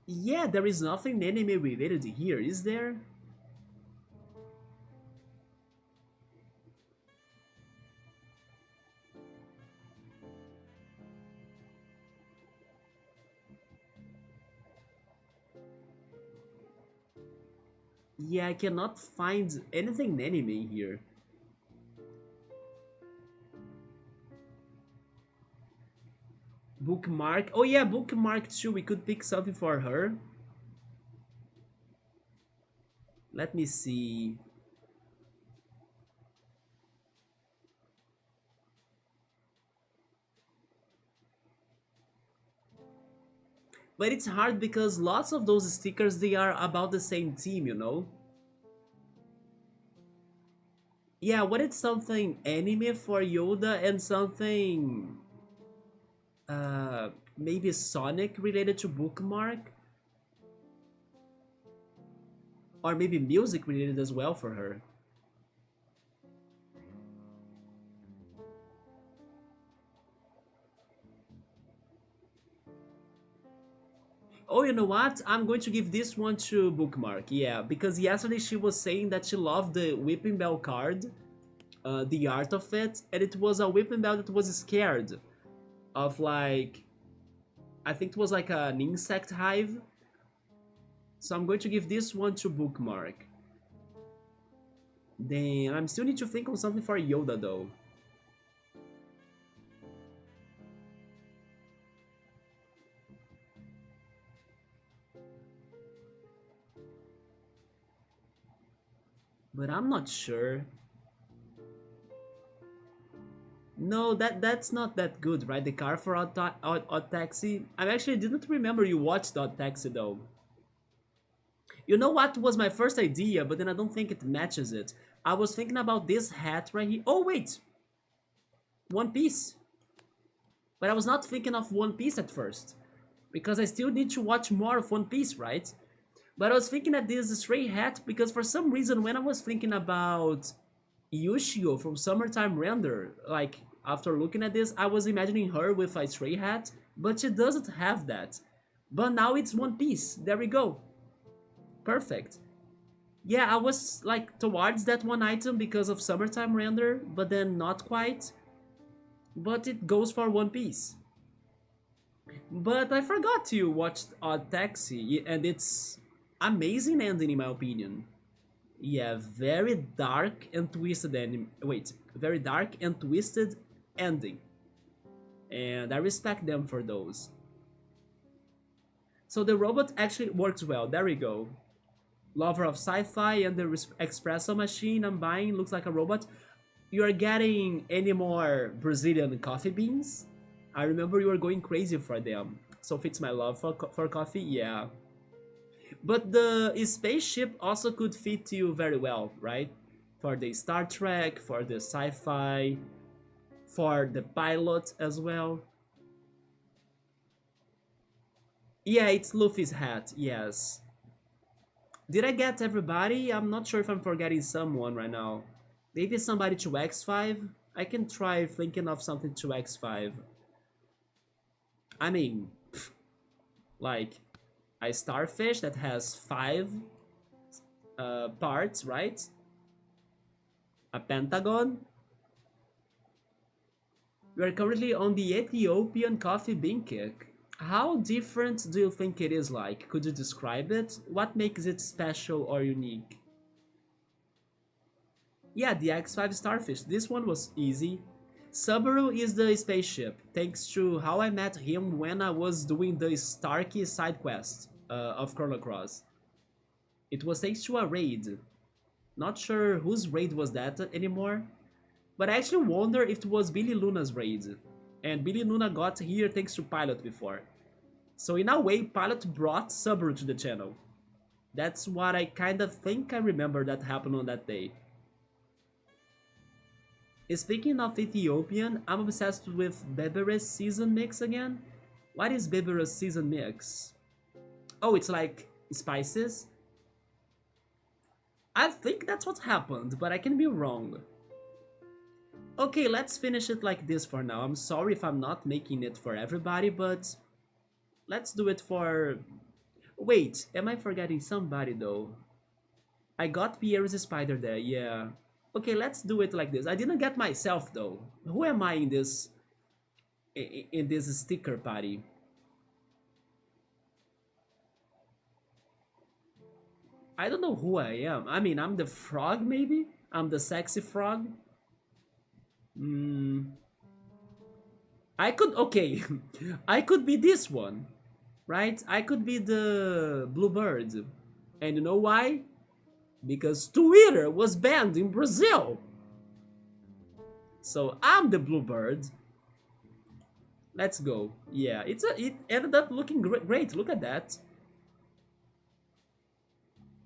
Yeah, there is nothing anime related here, is there? Yeah, I cannot find anything anime here. Bookmark. Oh yeah, bookmark too. We could pick something for her. Let me see. But it's hard because lots of those stickers they are about the same team, you know? Yeah, what is something anime for Yoda and something maybe Sonic related to bookmark? Or maybe music related as well for her. Oh, you know what? I'm going to give this one to Bookmark, yeah, because yesterday she was saying that she loved the Whipping Bell card, the art of it, and it was a Whipping Bell that was scared of like, I think it was like an insect hive. So I'm going to give this one to Bookmark. Then I'm still need to think on something for Yoda though. But I'm not sure. No, that's not that good, right? The car for Odd Taxi. I actually didn't remember you watched Odd Taxi though. You know what was my first idea, but then I don't think it matches it. I was thinking about this hat right here. Oh wait, One Piece. But I was not thinking of One Piece at first because I still need to watch more of One Piece, right? But I was thinking of this stray hat because for some reason when I was thinking about Yushio from Summertime Render, like after looking at this, I was imagining her with a stray hat, but she doesn't have that. But now it's One Piece. There we go. Perfect. Yeah, I was like towards that one item because of Summertime Render, but then not quite. But it goes for One Piece. But I forgot to watch Odd Taxi, and it's amazing ending in my opinion. Yeah, very dark and twisted ending. Wait, very dark and twisted ending, and I respect them for those. So the robot actually works well. There we go. Lover of sci-fi and the espresso machine I'm buying looks like a robot. You are getting any more Brazilian coffee beans? I remember you were going crazy for them. So fits my love for coffee, yeah. But the spaceship also could fit you very well, right? For the Star Trek, for the sci-fi, for the pilot as well. Yeah, it's Luffy's hat, yes. Did I get everybody? I'm not sure if I'm forgetting someone right now. Maybe somebody to X5? I can try thinking of something to X5. I mean, like a starfish that has five parts, right? A pentagon. We are currently on the Ethiopian coffee bean cake. How different do you think it is like? Could you describe it? What makes it special or unique? Yeah, the X5 Starfish. This one was easy. Subaru is the spaceship, thanks to how I met him when I was doing the Starkey side quest of Chrono Cross. It was thanks to a raid. Not sure whose raid was that anymore, But I actually wonder if it was Billy Luna's raid. And Billy Luna got here thanks to Pilot before. So in a way, Pilot brought Subaru to the channel. That's what I kind of think I remember that happened on that day. Speaking of Ethiopian, I'm obsessed with Bebere's season mix again. What is Bebere's season mix? Oh, it's like spices? I think that's what happened, but I can be wrong. Okay, let's finish it like this for now. I'm sorry if I'm not making it for everybody, but let's do it for... Wait, am I forgetting somebody though? I got Pierre's spider there, yeah. Okay, let's do it like this. I didn't get myself though. Who am I in this sticker party? I don't know who I am. I mean, I'm the frog maybe? I'm the sexy frog? Hmm. I could, okay. I could be this one, right? I could be the bluebird. And you know why? Because Twitter was banned in Brazil. So I'm the bluebird. Let's go. Yeah, it ended up looking great. Look at that.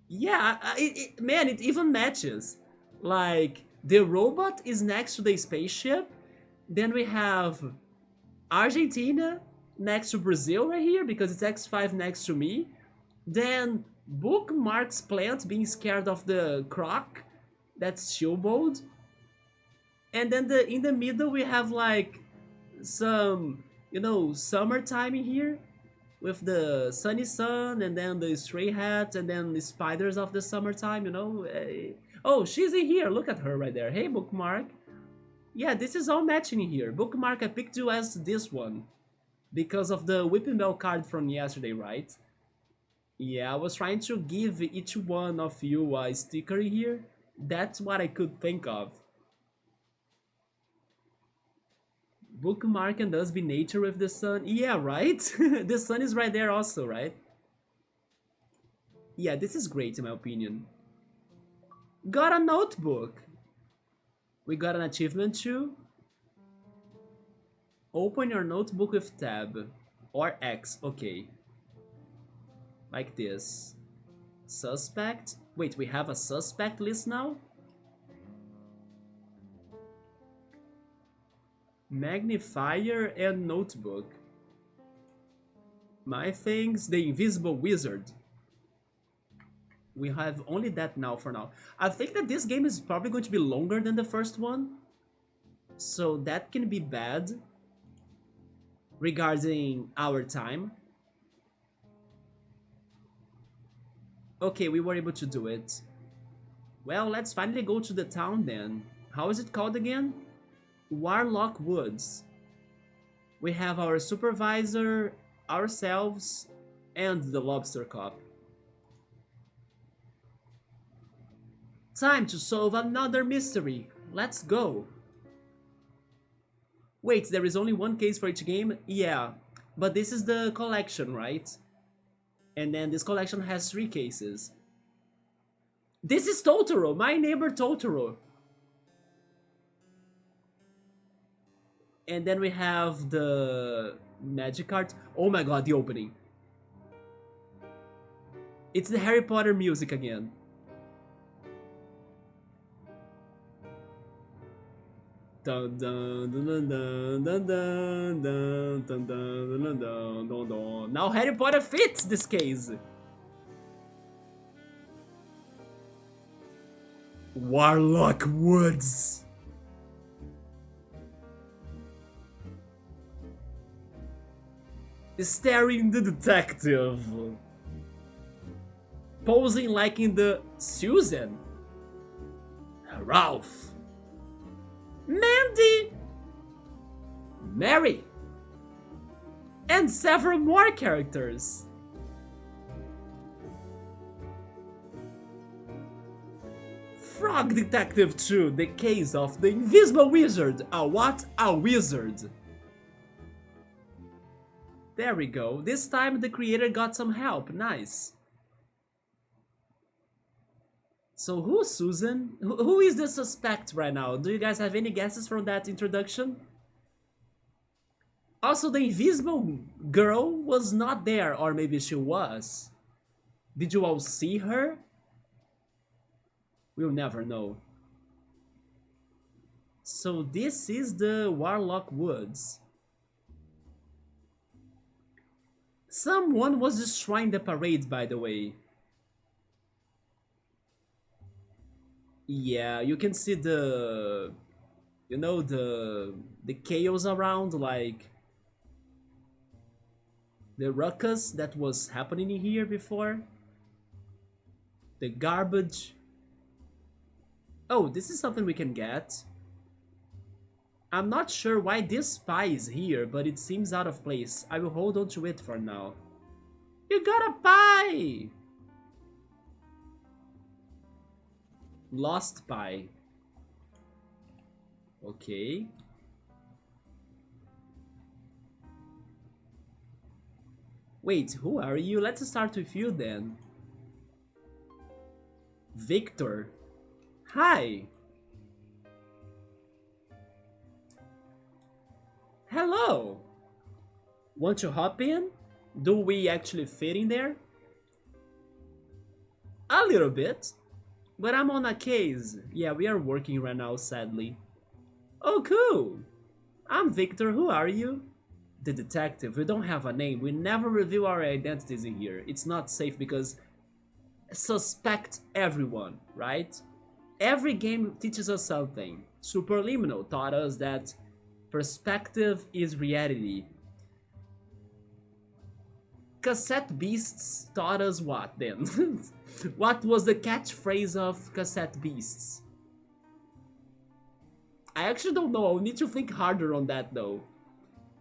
Yeah, man, it even matches. Like the robot is next to the spaceship. Then we have Argentina next to Brazil right here because it's X5 next to me. Then Bookmark's plant being scared of the croc. That's Chillbold. And then in the middle we have like some, summertime in here with the sunny sun and then the stray hat and then the spiders of the summertime. Oh, she's in here. Look at her right there. Hey, Bookmark. Yeah, this is all matching in here. Bookmark, I picked you as this one because of the Whipping Bell card from yesterday, right? Yeah, I was trying to give each one of you a sticker here. That's what I could think of. Bookmark and us be nature with the sun. Yeah, right? The sun is right there also, right? Yeah, this is great in my opinion. Got a notebook. We got an achievement too. Open your notebook with tab. Or X, okay. Like this. Suspect? Wait, we have a suspect list now? Magnifier and notebook. My things, the invisible wizard. We have only that now for now. I think that this game is probably going to be longer than the first one. So that can be bad regarding our time. Okay, we were able to do it. Well, let's finally go to the town then. How is it called again? Warlock Woods. We have our supervisor, ourselves, and the lobster cop. Time to solve another mystery. Let's go. Wait, there is only one case for each game? Yeah, but this is the collection, right? And then this collection has 3 cases. This is Totoro, my neighbor Totoro. And then we have the magic card. Oh my god, the opening. It's the Harry Potter music again. Dun dun dun dun dun dun dun dun dun dun dun dun dun. Now Harry Potter fits this case. Warlock Woods. Staring the detective. Posing like in the Susan. Ralph. Mandy. Mary. And several more characters. Frog Detective 2, the case of the invisible wizard. What a wizard. There we go. This time the creator got some help. Nice. So who's Susan? Who is the suspect right now? Do you guys have any guesses from that introduction? Also, the invisible girl was not there, or maybe she was. Did you all see her? We'll never know. So this is the Warlock Woods. Someone was destroying the parade, by the way. Yeah, you can see the, the chaos around, like the ruckus that was happening here before. The garbage. Oh, this is something we can get. I'm not sure why this spy is here, but it seems out of place. I will hold on to it for now. You got a pie! Lost pie. Okay. Wait, who are you? Let's start with you then. Victor. Hi. Hello. Want to hop in? Do we actually fit in there? A little bit. But I'm on a case. Yeah, we are working right now, sadly. Oh, cool. I'm Victor. Who are you? The detective. We don't have a name. We never reveal our identities in here. It's not safe because suspect everyone, right? Every game teaches us something. Superliminal taught us that perspective is reality. Cassette Beasts taught us what then? What was the catchphrase of Cassette Beasts? I actually don't know. I'll need to think harder on that though.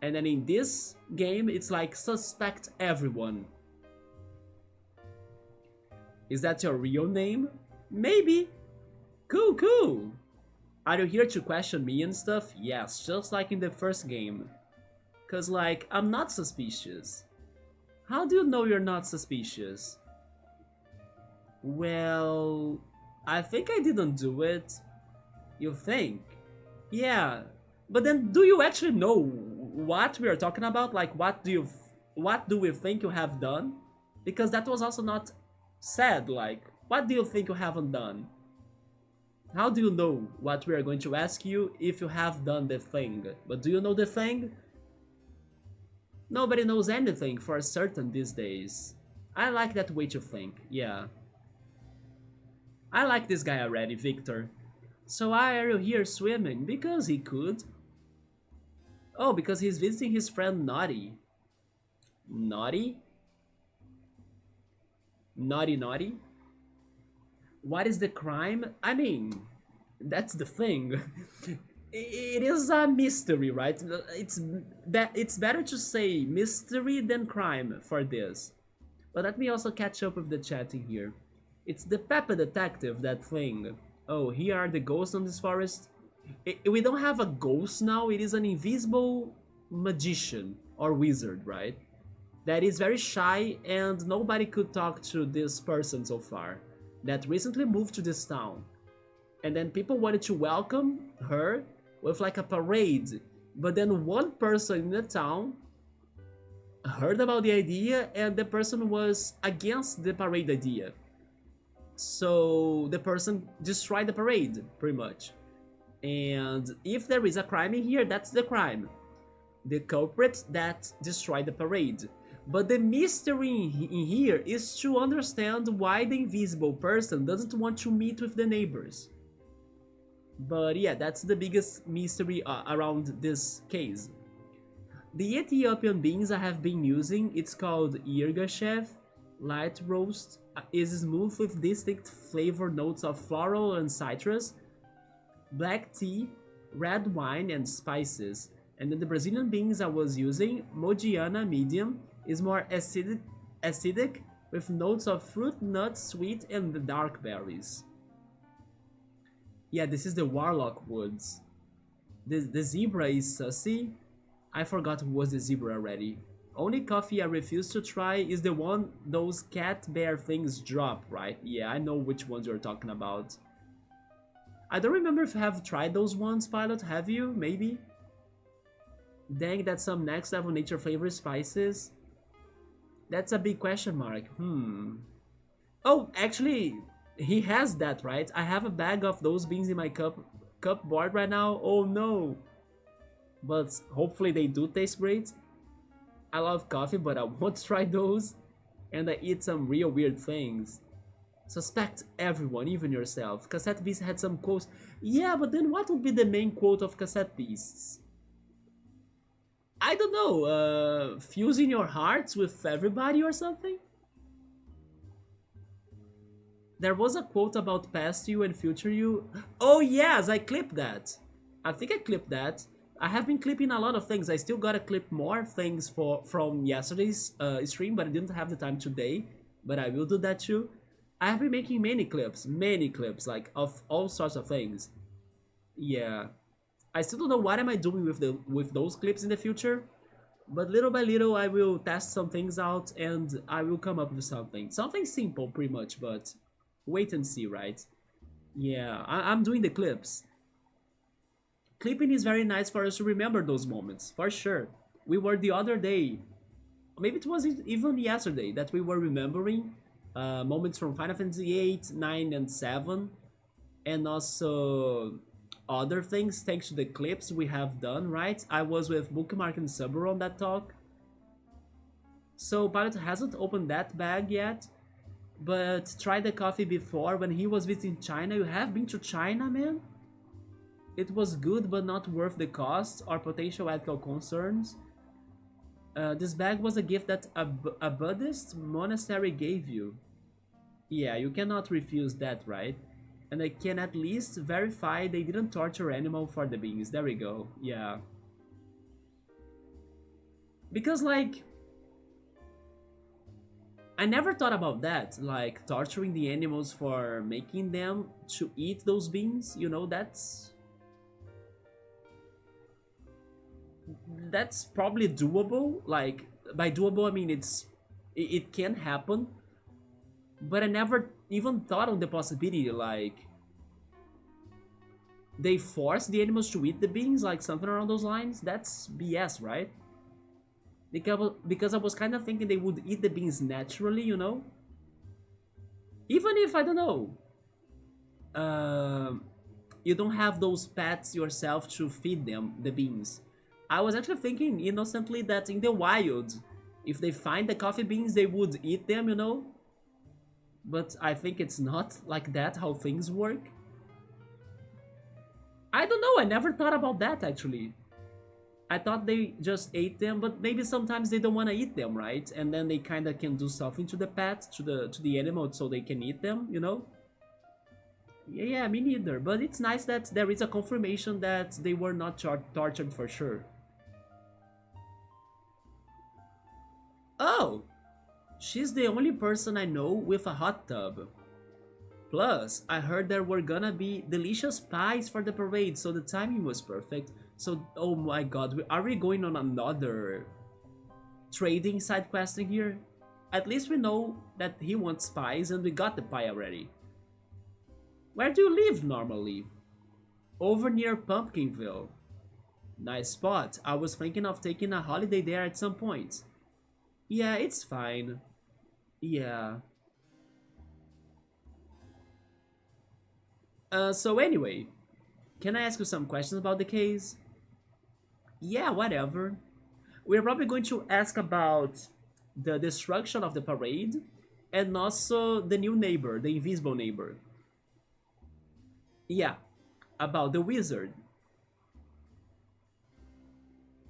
And then in this game, it's like suspect everyone. Is that your real name? Maybe. Cool, cool. Are you here to question me and stuff? Yes, just like in the first game. Cause like, I'm not suspicious. How do you know you're not suspicious? Well, I think I didn't do it. You think? Yeah, but then do you actually know what we are talking about? Like, what do we think you have done? Because that was also not said. Like, what do you think you haven't done? How do you know what we are going to ask you if you have done the thing? But do you know the thing? Nobody knows anything for certain these days. I like that way to think, yeah. I like this guy already, Victor. So why are you here swimming? Because he could. Oh, because he's visiting his friend Naughty. Naughty? Naughty Naughty? What is the crime? I mean, that's the thing. It is a mystery, right? It's better to say mystery than crime for this. But let me also catch up with the chatting here. It's the Peppa Detective, that thing. Oh, here are the ghosts on this forest. We don't have a ghost now, it is an invisible magician or wizard, right? That is very shy and nobody could talk to this person so far. That recently moved to this town. And then people wanted to welcome her with like a parade. But then one person in the town heard about the idea and the person was against the parade idea. So the person destroyed the parade, pretty much. And if there is a crime in here, that's the crime. The culprit that destroyed the parade. But the mystery in here is to understand why the invisible person doesn't want to meet with the neighbors. But yeah, that's the biggest mystery around this case. The Ethiopian beans I have been using, it's called Yirgashev Light Roast, is smooth with distinct flavor notes of floral and citrus, black tea, red wine, and spices. And then the Brazilian beans I was using, Modiana Medium, is more acidic with notes of fruit, nuts, sweet, and the dark berries. Yeah, this is the Warlock Woods. The zebra is sussy. I forgot who was the zebra already. Only coffee I refuse to try is the one those cat bear things drop, right? Yeah, I know which ones you're talking about. I don't remember if I have tried those ones, Pilot. Have you? Maybe? Dang, that's some next level nature flavor spices. That's a big question mark. Oh, actually, he has that, right? I have a bag of those beans in my cupboard right now. Oh no. But hopefully they do taste great. I love coffee, but I won't try those. And I eat some real weird things. Suspect everyone, even yourself. Cassette Beast had some quotes. Yeah, but then what would be the main quote of Cassette Beasts? I don't know, fusing your hearts with everybody or something? There was a quote about past you and future you. Oh yes, I clipped that. I think I clipped that. I have been clipping a lot of things. I still gotta clip more things from yesterday's stream, but I didn't have the time today. But I will do that too. I have been making many clips, like of all sorts of things. Yeah, I still don't know what am I doing with those clips in the future, but little by little I will test some things out and I will come up with something simple, pretty much. But wait and see, right? Yeah, I'm doing the clips. Clipping is very nice for us to remember those moments, for sure. We were the other day, maybe it was even yesterday, that we were remembering moments from Final Fantasy 8, 9, and 7, and also other things thanks to the clips we have done, right? I was with Bookmark and Subaru on that talk. So Pilot hasn't opened that bag yet, but tried the coffee before when he was visiting China. You have been to China, man? It was good but not worth the cost or potential ethical concerns. This bag was a gift that a Buddhist monastery gave you. Yeah, you cannot refuse that, right? And I can at least verify they didn't torture animal for the beans. There we go. Yeah. Because like I never thought about that, like torturing the animals for making them to eat those beans, that's probably doable. Like by doable I mean it can happen, but I never even thought on the possibility like they force the animals to eat the beans, like something around those lines. That's BS, right? Because I was kind of thinking they would eat the beans naturally. Even if I don't know, um, you don't have those pets yourself to feed them the beans. I was actually thinking innocently that in the wild, if they find the coffee beans, they would eat them. But I think it's not like that how things work. I don't know, I never thought about that actually. I thought they just ate them, but maybe sometimes they don't want to eat them, right? And then they kind of can do something to the pet, to the animal, so they can eat them. Yeah, me neither. But it's nice that there is a confirmation that they were not tortured for sure. Oh, she's the only person I know with a hot tub. Plus, I heard there were gonna be delicious pies for the parade, so the timing was perfect. So, oh my god, are we going on another trading side questing here? At least we know that he wants pies and we got the pie already. Where do you live normally? Over near Pumpkinville. Nice spot. I was thinking of taking a holiday there at some point. Yeah, it's fine. Yeah. So anyway, can I ask you some questions about the case? Yeah, whatever. We're probably going to ask about the destruction of the parade and also the new neighbor, the invisible neighbor. Yeah, about the wizard.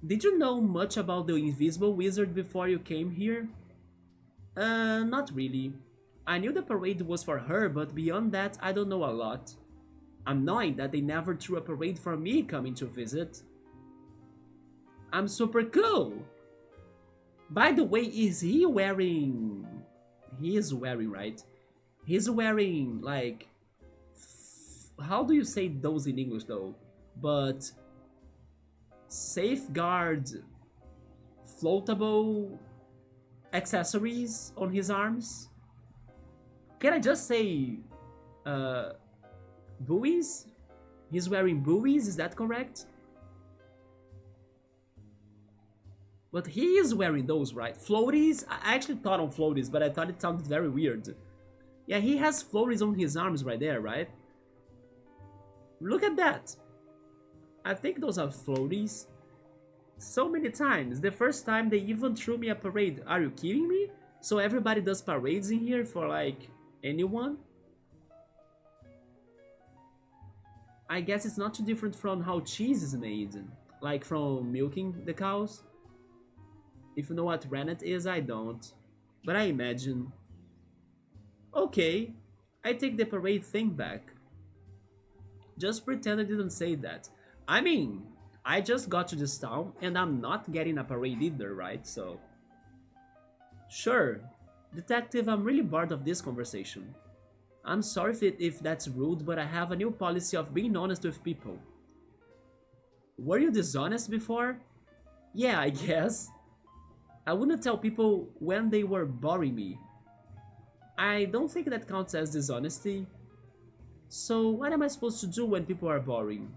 Did you know much about the invisible wizard before you came here? Not really. I knew the parade was for her, but beyond that, I don't know a lot. I'm annoyed that they never threw a parade for me coming to visit. I'm super cool! By the way, is he wearing... He is wearing, right? He's wearing, like... How do you say those in English, though? But... Safeguard... floatable accessories on his arms. Can I just say uh, buoys? He's wearing buoys, is that correct? But he is wearing those, right? Floaties? I actually thought on floaties, but I thought it sounded very weird. Yeah, he has floaties on his arms right there, right? Look at that. I think those are floaties. So many times. The first time they even threw me a parade. Are you kidding me? So everybody does parades in here for like anyone? I guess it's not too different from how cheese is made. Like from milking the cows. If you know what rennet is, I don't. But I imagine. Okay, I take the parade thing back. Just pretend I didn't say that. I mean, I just got to this town and I'm not getting a parade either, right? So. Sure. Detective, I'm really bored of this conversation. I'm sorry if that's rude, but I have a new policy of being honest with people. Were you dishonest before? Yeah, I guess. I wouldn't tell people when they were boring me. I don't think that counts as dishonesty. So what am I supposed to do when people are boring?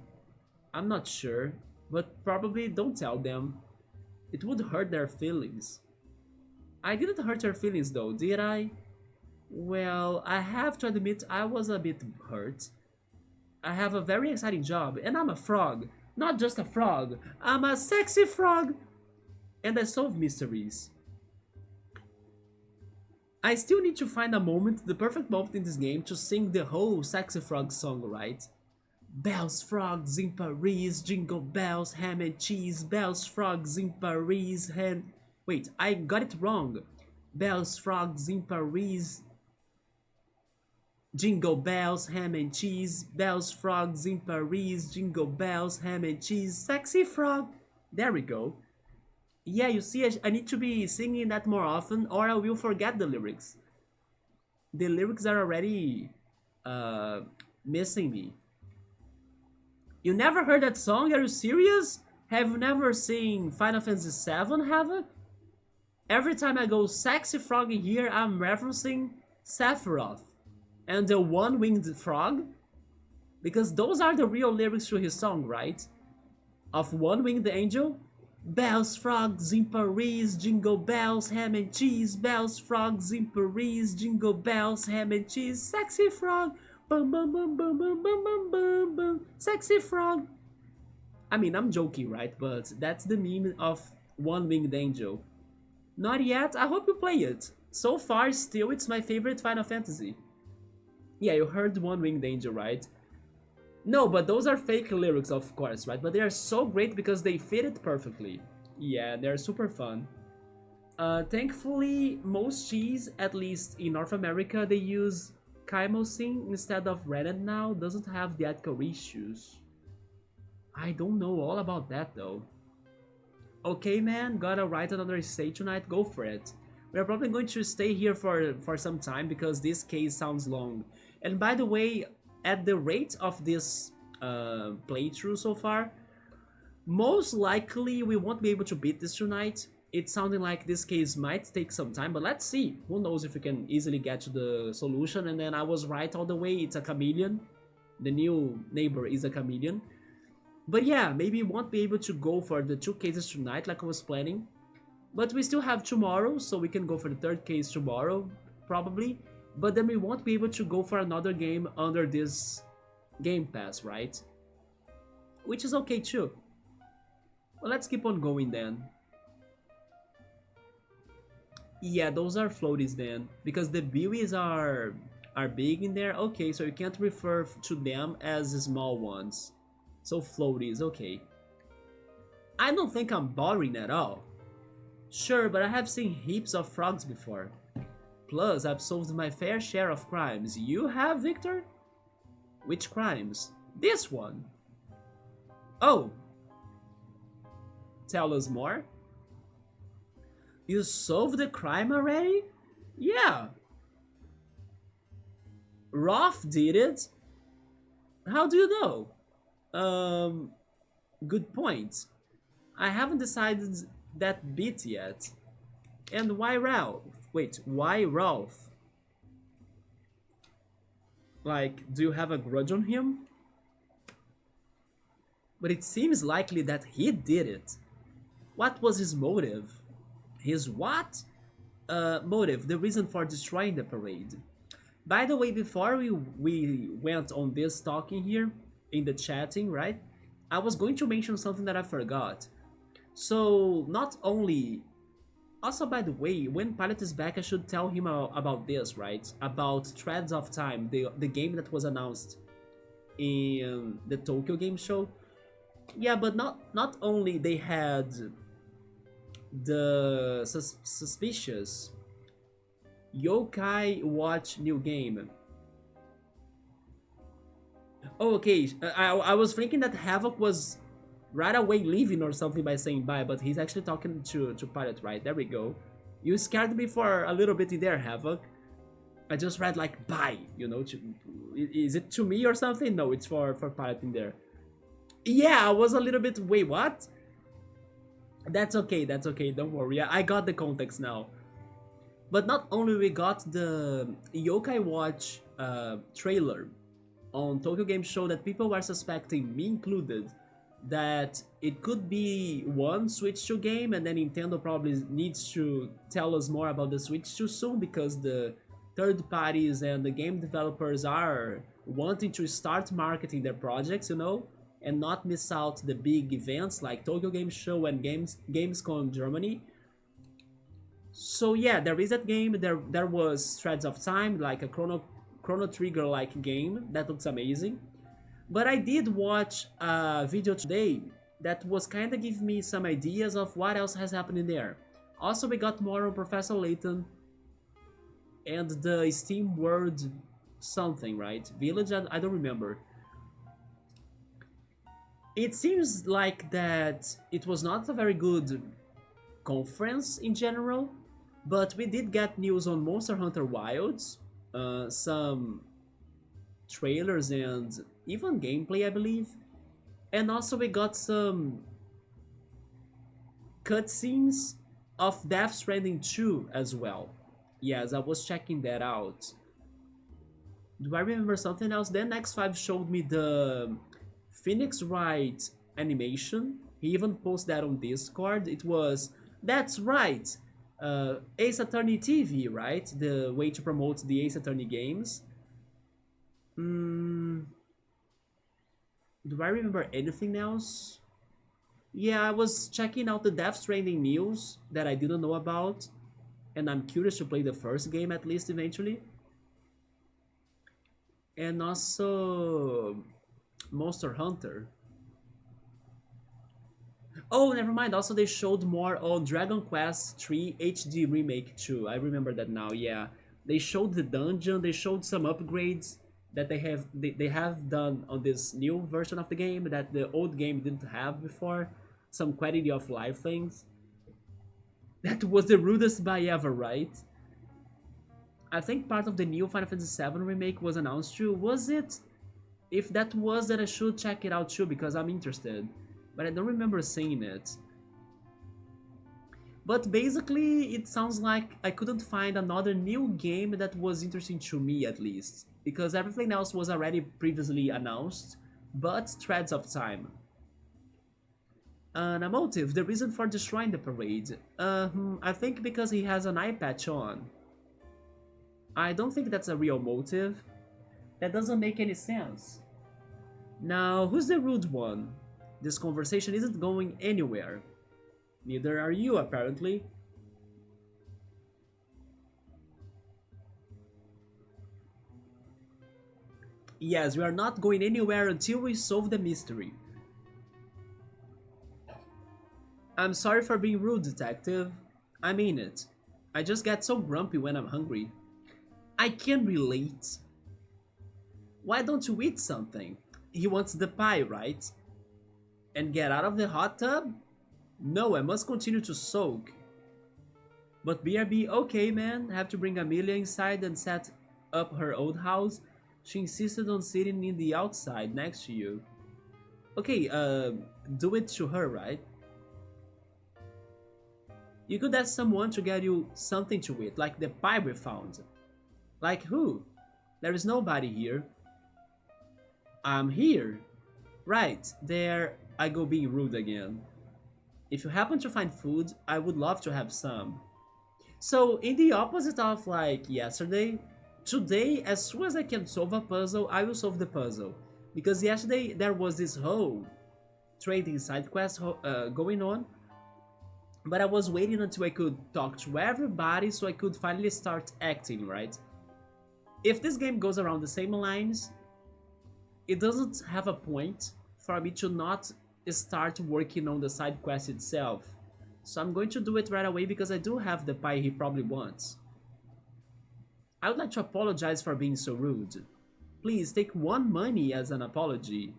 I'm not sure, but probably don't tell them. It would hurt their feelings. I didn't hurt your feelings though, did I? Well, I have to admit I was a bit hurt. I have a very exciting job, and I'm a frog. Not just a frog, I'm a sexy frog! And I solve mysteries. I still need to find a moment, the perfect moment in this game, to sing the whole Sexy Frog song, right? Bells, frogs in Paris, jingle bells, ham and cheese, bells, frogs in Paris, ham... Wait, I got it wrong. Bells, frogs in Paris, jingle bells, ham and cheese, bells, frogs in Paris, jingle bells, ham and cheese, sexy frog. There we go. Yeah, you see, I need to be singing that more often or I will forget the lyrics. The lyrics are already missing me. You never heard that song? Are you serious? Have you never seen Final Fantasy VII, have you? Every time I go sexy frog in here, I'm referencing Sephiroth and the one-winged frog. Because those are the real lyrics to his song, right? Of One-Winged Angel. Bells, frogs in Paris, jingle bells, ham and cheese. Bells, frogs in Paris, jingle bells, ham and cheese. Sexy frog, bum bum bum bum bum bum bum bum bum. Sexy frog. I mean, I'm joking, right? But that's the meme of One-Winged Angel. Not yet. I hope you play it. So far, still, it's my favorite Final Fantasy. Yeah, you heard One-Winged Angel, right? No, but those are fake lyrics, of course, right? But they are so great because they fit it perfectly. Yeah, they're super fun. Thankfully, most cheese, at least in North America, they use chymosin instead of rennet now. Doesn't have the ethical issues. I don't know all about that though. Okay, man, gotta write another essay tonight. Go for it. We're probably going to stay here for some time because this case sounds long. And by the way, at the rate of this playthrough so far, most likely we won't be able to beat this tonight. It's sounding like this case might take some time, but let's see. Who knows if we can easily get to the solution. And then I was right all the way, it's a chameleon. The new neighbor is a chameleon. But yeah, maybe we won't be able to go for the 2 cases tonight like I was planning. But we still have tomorrow, so we can go for the 3rd case tomorrow, probably. But then we won't be able to go for another game under this Game Pass, right? Which is okay too. Well, let's keep on going then. Yeah, those are floaties then. Because the buoys are big in there. Okay, so you can't refer to them as small ones. So floaties, okay. I don't think I'm boring at all. Sure, but I have seen heaps of frogs before. Plus, I've solved my fair share of crimes. You have, Victor? Which crimes? This one. Oh. Tell us more. You solved the crime already? Yeah. Roth did it? How do you know? Good point. I haven't decided that beat yet. And why Ralph? Wait, why Ralph? Like, do you have a grudge on him? But it seems likely that he did it. What was his motive? His what? Motive, the reason for destroying the parade. By the way, before we went on this talking here, in the chatting, right? I was going to mention something that I forgot. So, not only... Also, by the way, when Pilot is back, I should tell him about this, right? About Threads of Time, the game that was announced in the Tokyo Game Show. Yeah, but not only they had the suspicious Yokai Watch new game. Oh, okay. I was thinking that Havoc was right away leaving or something by saying bye, but he's actually talking to Pilot, right? There we go. You scared me for a little bit in there, Havoc. I just read like bye, you know. Is it to me or something? No, it's for Pilot in there. Yeah, I was a little bit. Wait, what? That's okay. That's okay. Don't worry. I got the context now. But not only we got the Yokai Watch trailer on Tokyo Game Show that people were suspecting, me included, that it could be one Switch 2 game, and then Nintendo probably needs to tell us more about the Switch 2 soon because the third parties and the game developers are wanting to start marketing their projects, you know, and not miss out the big events like Tokyo Game Show and Gamescom Germany. So yeah, there is that game. There was Threads of Time, like a Chrono Trigger like game that looks amazing. But I did watch a video today that was kind of give me some ideas of what else has happened in there. Also, we got more on Professor Layton and the Steam World something, right? Village, I don't remember. It seems like that it was not a very good conference in general, but we did get news on Monster Hunter Wilds, some trailers and even gameplay, I believe. And also we got some cutscenes of Death Stranding 2 as well. Yes, I was checking that out. Do I remember something else? Then X5 showed me the Phoenix Wright animation. He even posted that on Discord. It was, that's right, Ace Attorney TV, right? The way to promote the Ace Attorney games. Do I remember anything else? Yeah, I was checking out the Death Stranding news that I didn't know about, and I'm curious to play the first game at least eventually. And also Monster Hunter. Oh, never mind. Also, they showed more on Dragon Quest 3 HD Remake 2. I remember that now. Yeah, they showed the dungeon. They showed some upgrades that they have done on this new version of the game that the old game didn't have before. Some quality of life things. That was the rudest buy ever, right? I think part of the new Final Fantasy VII remake was announced too. Was it? If that was, then I should check it out too because I'm interested. But I don't remember seeing it. But basically, it sounds like I couldn't find another new game that was interesting to me at least. Because everything else was already previously announced, but Threads of Time. A motive, the reason for destroying the parade. I think because he has an eye patch on. I don't think that's a real motive. That doesn't make any sense. Now, who's the rude one? This conversation isn't going anywhere. Neither are you, apparently. Yes, we are not going anywhere until we solve the mystery. I'm sorry for being rude, detective. I mean it. I just get so grumpy when I'm hungry. I can relate. Why don't you eat something? He wants the pie, right? And get out of the hot tub? No, I must continue to soak. But BRB, okay man, have to bring Amelia inside and set up her old house. She insisted on sitting in the outside next to you. Okay, do it to her, right? You could ask someone to get you something to eat, like the pie we found. Like who? There is nobody here. I'm here. Right, there I go being rude again. If you happen to find food, I would love to have some. So, in the opposite of like yesterday, today, as soon as I can solve a puzzle, I will solve the puzzle. Because yesterday there was this whole trading side quest going on, but I was waiting until I could talk to everybody so I could finally start acting, right? If this game goes around the same lines, it doesn't have a point for me to not start working on the side quest itself. So I'm going to do it right away because I do have the pie he probably wants. I would like to apologize for being so rude. Please take one money as an apology.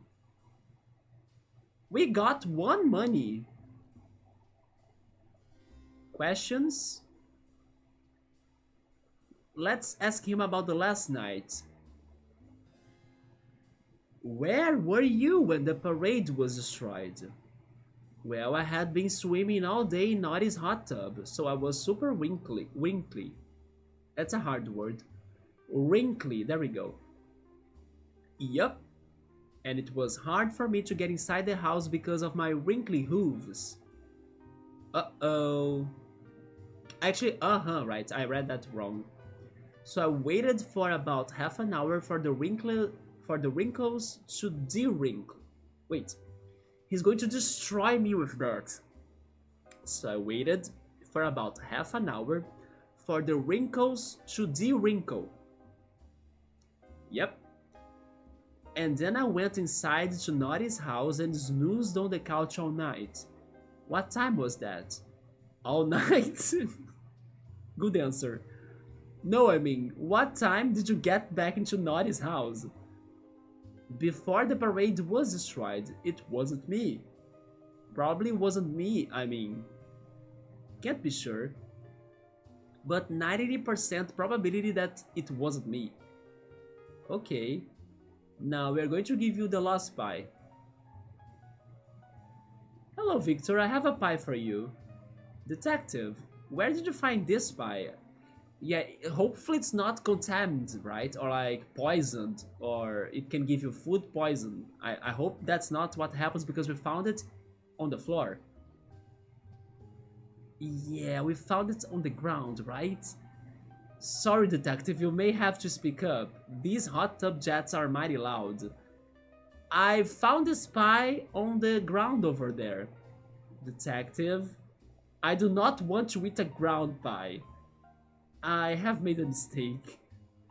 We got one money. Questions? Let's ask him about the last night. Where were you when the parade was destroyed? Well, I had been swimming all day in Naughty's hot tub, so I was super wrinkly. Wrinkly. That's a hard word. Wrinkly, there we go. Yup. And it was hard for me to get inside the house because of my wrinkly hooves. Uh-oh. Actually, right, I read that wrong. So I waited for about half an hour for the wrinkles to de-wrinkle. Wait, he's going to destroy me with that. So I waited for about half an hour for the wrinkles to de-wrinkle. Yep. And then I went inside to Naughty's house and snoozed on the couch all night. What time was that? All night? Good answer. No, I mean, what time did you get back into Naughty's house? Before the parade was destroyed, it wasn't me. Probably wasn't me, I mean. Can't be sure. But 90% probability that it wasn't me. Okay. Now we're going to give you the lost pie. Hello, Victor, I have a pie for you. Detective, where did you find this pie? Yeah, hopefully it's not contaminated, right? Or like poisoned, or it can give you food poison. I hope that's not what happens because we found it on the floor. Yeah, we found it on the ground, right? Sorry, detective, you may have to speak up. These hot tub jets are mighty loud. I found a spy on the ground over there. Detective, I do not want to eat a ground pie. I have made a mistake.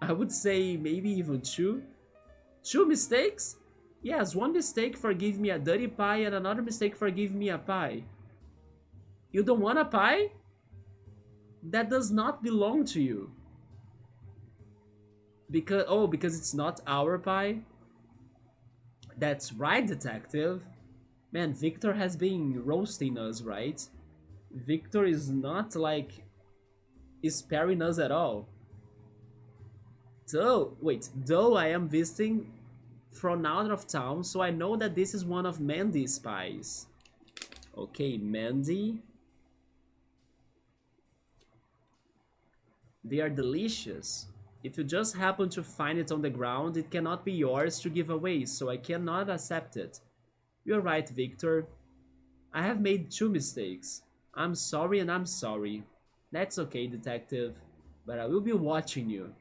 I would say maybe even two. Two mistakes? Yes, one mistake for giving me a dirty pie and another mistake for giving me a pie. You don't want a pie? That does not belong to you. Because it's not our pie? That's right, detective. Man, Victor has been roasting us, right? Victor is not like sparing us at all. Though I am visiting from out of town, so I know that this is one of Mandy's pies. Okay, Mandy. They are delicious. If you just happen to find it on the ground, it cannot be yours to give away, so I cannot accept it. You're right, Victor. I have made two mistakes. I'm sorry and I'm sorry. That's okay, detective, but I will be watching you.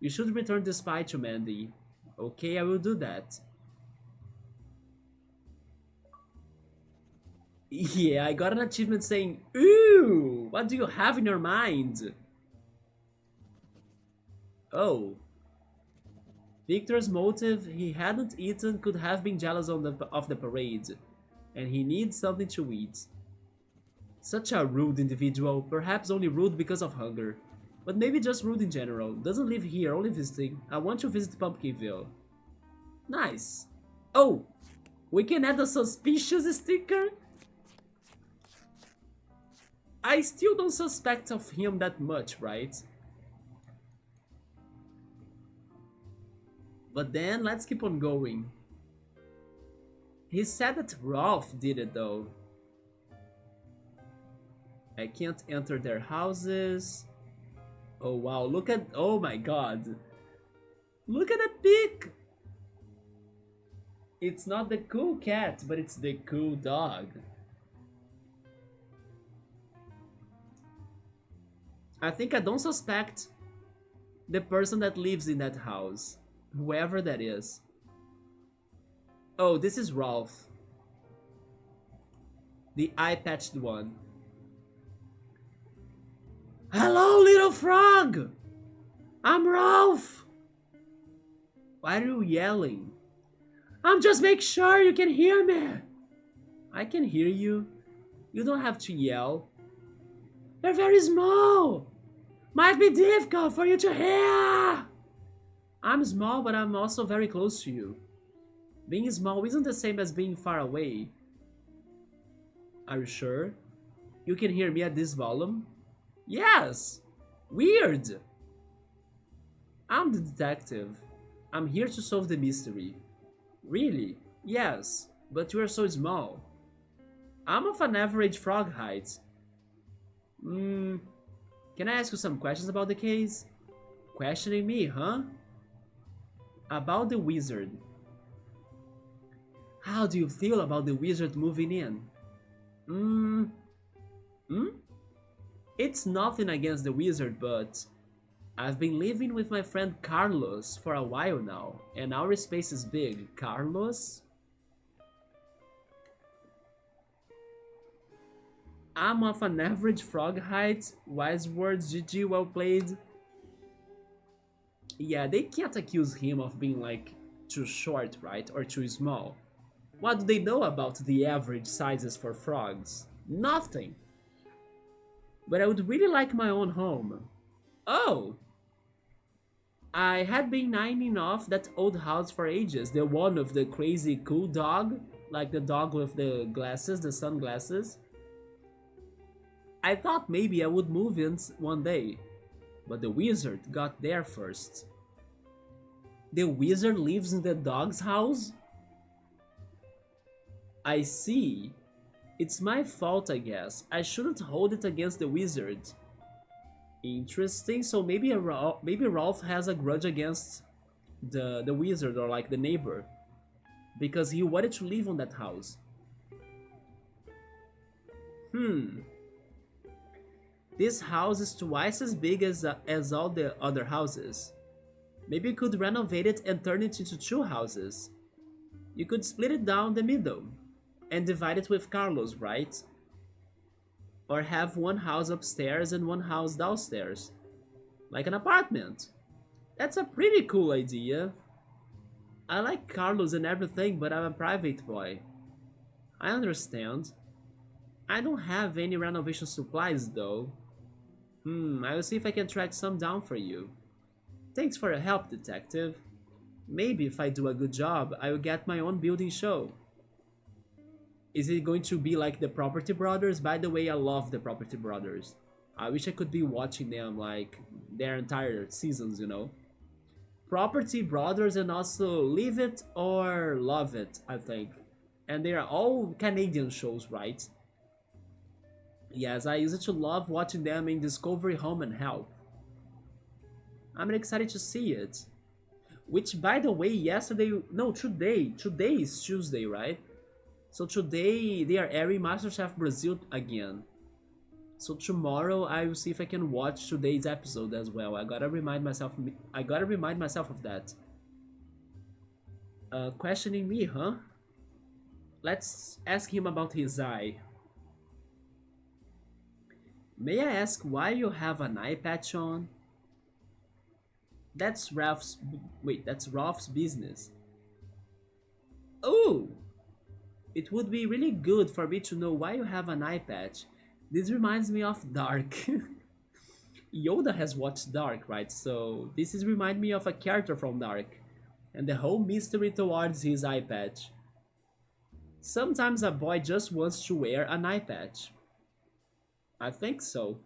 You should return the spy to Mandy. Okay, I will do that. Yeah, I got an achievement saying, ooh, what do you have in your mind? Oh. Victor's motive, he hadn't eaten, could have been jealous of the parade, and he needs something to eat. Such a rude individual, perhaps only rude because of hunger. But maybe just rude in general. Doesn't live here, only visiting. I want to visit Pumpkinville. Nice. Oh, we can add a suspicious sticker? I still don't suspect of him that much, right? But then, let's keep on going. He said that Rolf did it though. I can't enter their houses. Oh wow, look at, oh my god. Look at that pic! It's not the cool cat, but it's the cool dog. I think I don't suspect the person that lives in that house. Whoever that is. Oh, this is Rolf. The eye-patched one. Hello, little frog! I'm Rolf! Why are you yelling? I'm just making sure you can hear me. I can hear you. You don't have to yell. You're very small. Might be difficult for you to hear. I'm small, but I'm also very close to you. Being small isn't the same as being far away. Are you sure? You can hear me at this volume? Yes! Weird! I'm the detective. I'm here to solve the mystery. Really? Yes, but you are so small. I'm of an average frog height. Can I ask you some questions about the case? Questioning me, huh? About the wizard. How do you feel about the wizard moving in? Hmm? It's nothing against the wizard, but I've been living with my friend Carlos for a while now, and our space is big. Carlos? I'm of an average frog height. Wise words, GG, well played. Yeah, they can't accuse him of being like too short, right? Or too small. What do they know about the average sizes for frogs? Nothing. But I would really like my own home. Oh! I had been eyeing off that old house for ages. The one of the crazy cool dog. Like the dog with the glasses, the sunglasses. I thought maybe I would move in one day. But the wizard got there first. The wizard lives in the dog's house? I see. It's my fault, I guess. I shouldn't hold it against the wizard. Interesting. So maybe maybe Rolf has a grudge against the wizard or like the neighbor because he wanted to live on that house. This house is twice as big as all the other houses. Maybe you could renovate it and turn it into two houses. You could split it down the middle and divide it with Carlos, right? Or have one house upstairs and one house downstairs. Like an apartment. That's a pretty cool idea. I like Carlos and everything, but I'm a private boy. I understand. I don't have any renovation supplies though. I will see if I can track some down for you. Thanks for your help, detective. Maybe if I do a good job, I will get my own building show. Is it going to be like the Property Brothers? By the way, I love the Property Brothers. I wish I could be watching them like their entire seasons, you know. Property Brothers and also Live It or Love It, I think. And they are all Canadian shows, right? Yes, I used to love watching them in Discovery Home and Health. I'm excited to see it. Which, by the way, yesterday, no, today is Tuesday, right? So today they are airing MasterChef Brazil again. So tomorrow I will see if I can watch today's episode as well. I gotta remind myself. Of that. Questioning me, huh? Let's ask him about his eye. May I ask why you have an eye patch on? That's Ralph's. Wait, that's Ralph's business. Oh, it would be really good for me to know why you have an eye patch. This reminds me of Dark. Yoda has watched Dark, right? So this is remind me of a character from Dark, and the whole mystery towards his eye patch. Sometimes a boy just wants to wear an eye patch. I think so.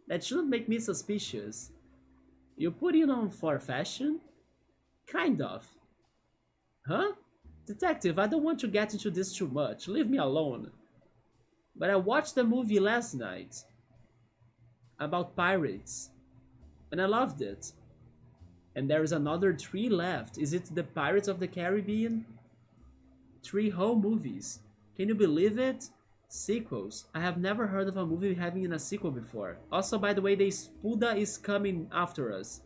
That shouldn't make me suspicious. You put it on for fashion? Kind of. Huh? Detective, I don't want to get into this too much. Leave me alone. But I watched the movie last night about pirates, and I loved it. And there is another three left. Is it the Pirates of the Caribbean? Three whole movies. Can you believe it? Sequels. I have never heard of a movie having a sequel before. Also, by the way, the Spuda is coming after us.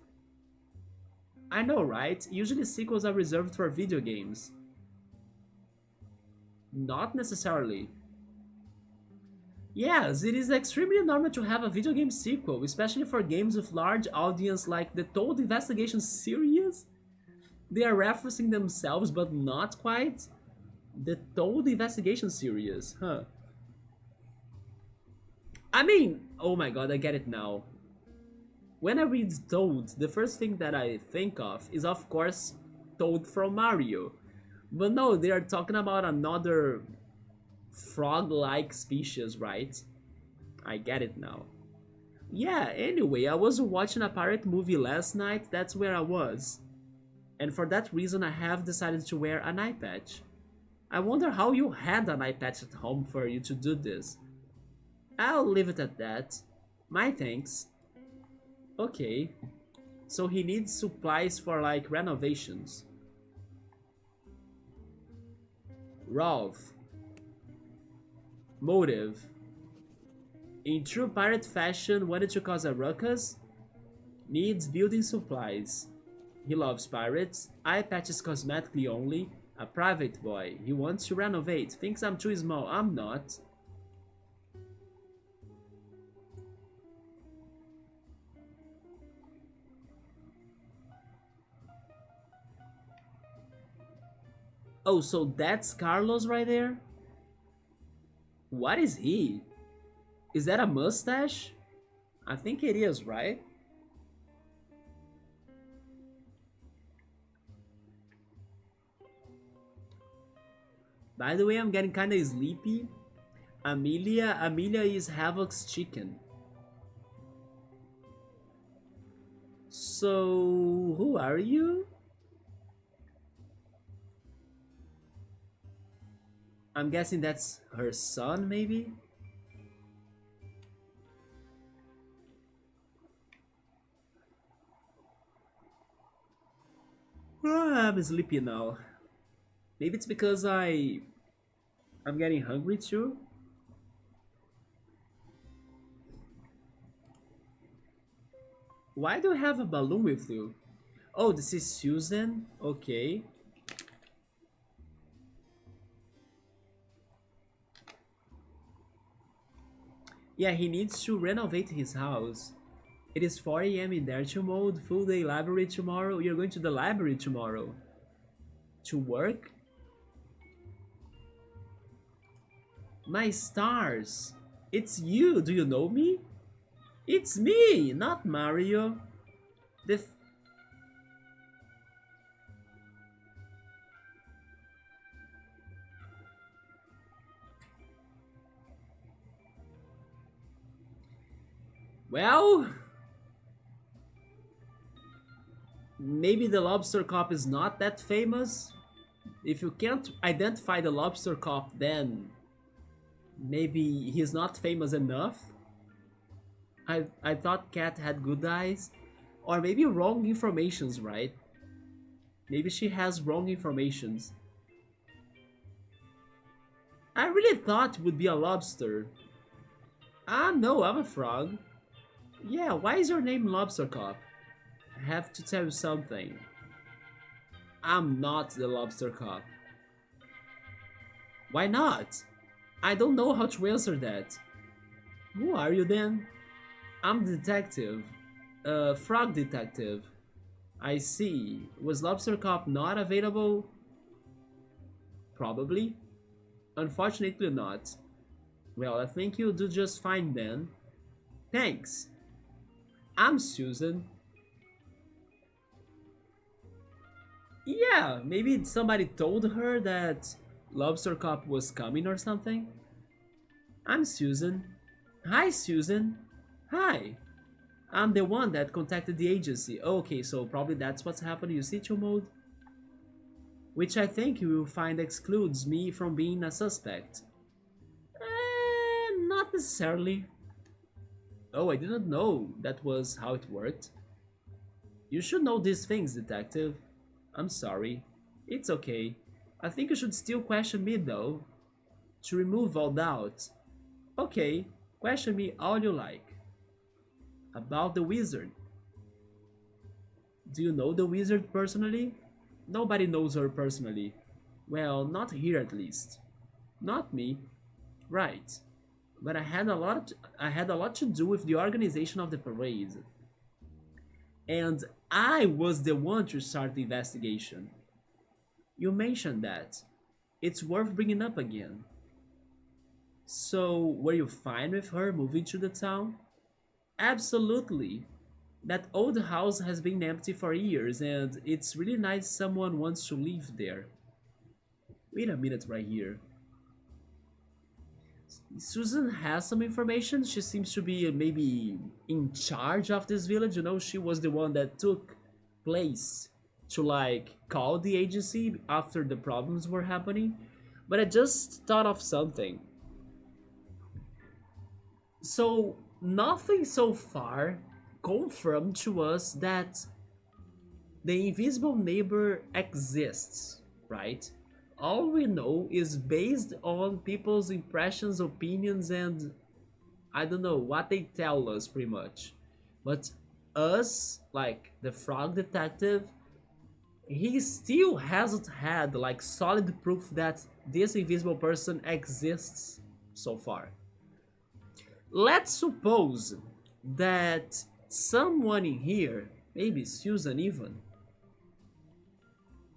I know, right? Usually sequels are reserved for video games. Not necessarily. Yes, it is extremely normal to have a video game sequel, especially for games with large audience like the Toad Investigation series. They are referencing themselves, but not quite. The Toad Investigation series, huh? I mean, oh my god, I get it now. When I read Toad, the first thing that I think of course, Toad from Mario. But no, they are talking about another frog-like species, right? I get it now. Yeah, anyway, I was watching a pirate movie last night, that's where I was. And for that reason, I have decided to wear an eye patch. I wonder how you had an eye patch at home for you to do this. I'll leave it at that. My thanks. Okay, so he needs supplies for like renovations. Rolf. Motive. In true pirate fashion, wanted to cause a ruckus? Needs building supplies. He loves pirates. Eye patches cosmetically only. A private boy. He wants to renovate. Thinks I'm too small. I'm not. Oh, so that's Carlos right there? What is he? Is that a mustache? I think it is, right? By the way, I'm getting kinda sleepy. Amelia is Havoc's chicken. So, who are you? I'm guessing that's her son, maybe? Ah, I'm sleepy now. Maybe it's because I'm getting hungry too. Why do you have a balloon with you? Oh, this is Susan. Okay. Yeah, he needs to renovate his house. It is 4 a.m. in Dertu mode, full day library tomorrow. You're going to the library tomorrow. To work? My stars! It's you! Do you know me? It's me, not Mario. The f- well, maybe the lobster cop is not that famous. If you can't identify the lobster cop, then maybe he's not famous enough. I thought Cat had good eyes. Or maybe wrong informations, right? Maybe she has wrong informations. I really thought it would be a lobster. Ah, no, I'm a frog. Yeah, why is your name Lobster Cop? I have to tell you something. I'm not the Lobster Cop. Why not? I don't know how to answer that. Who are you then? I'm detective. Frog detective. I see. Was Lobster Cop not available? Probably. Unfortunately not. Well, I think you'll do just fine then. Thanks. I'm Susan. Yeah, maybe somebody told her that Lobster Cop was coming or something. I'm Susan. Hi, Susan. Hi. I'm the one that contacted the agency. Okay, so probably that's what's happened. You see, mode, which I think you will find excludes me from being a suspect. necessarily. Oh, I didn't know that was how it worked. You should know these things, detective. I'm sorry. It's okay. I think you should still question me though, to remove all doubt. Okay, question me all you like. About the wizard. Do you know the wizard personally? Nobody knows her personally. Well, not here at least. Not me. Right. But I had a lot to do with the organization of the parade. And I was the one to start the investigation. You mentioned that. It's worth bringing up again. So, were you fine with her moving to the town? Absolutely. That old house has been empty for years and it's really nice someone wants to live there. Wait a minute right here. Susan has some information. She seems to be maybe in charge of this village. You know, she was the one that took place to like call the agency after the problems were happening. But I just thought of something. So, nothing so far confirmed to us that the invisible neighbor exists, right? All we know is based on people's impressions, opinions, and I don't know what they tell us pretty much. But us, like the frog detective, he still hasn't had like solid proof that this invisible person exists so far. Let's suppose that someone in here, maybe Susan even,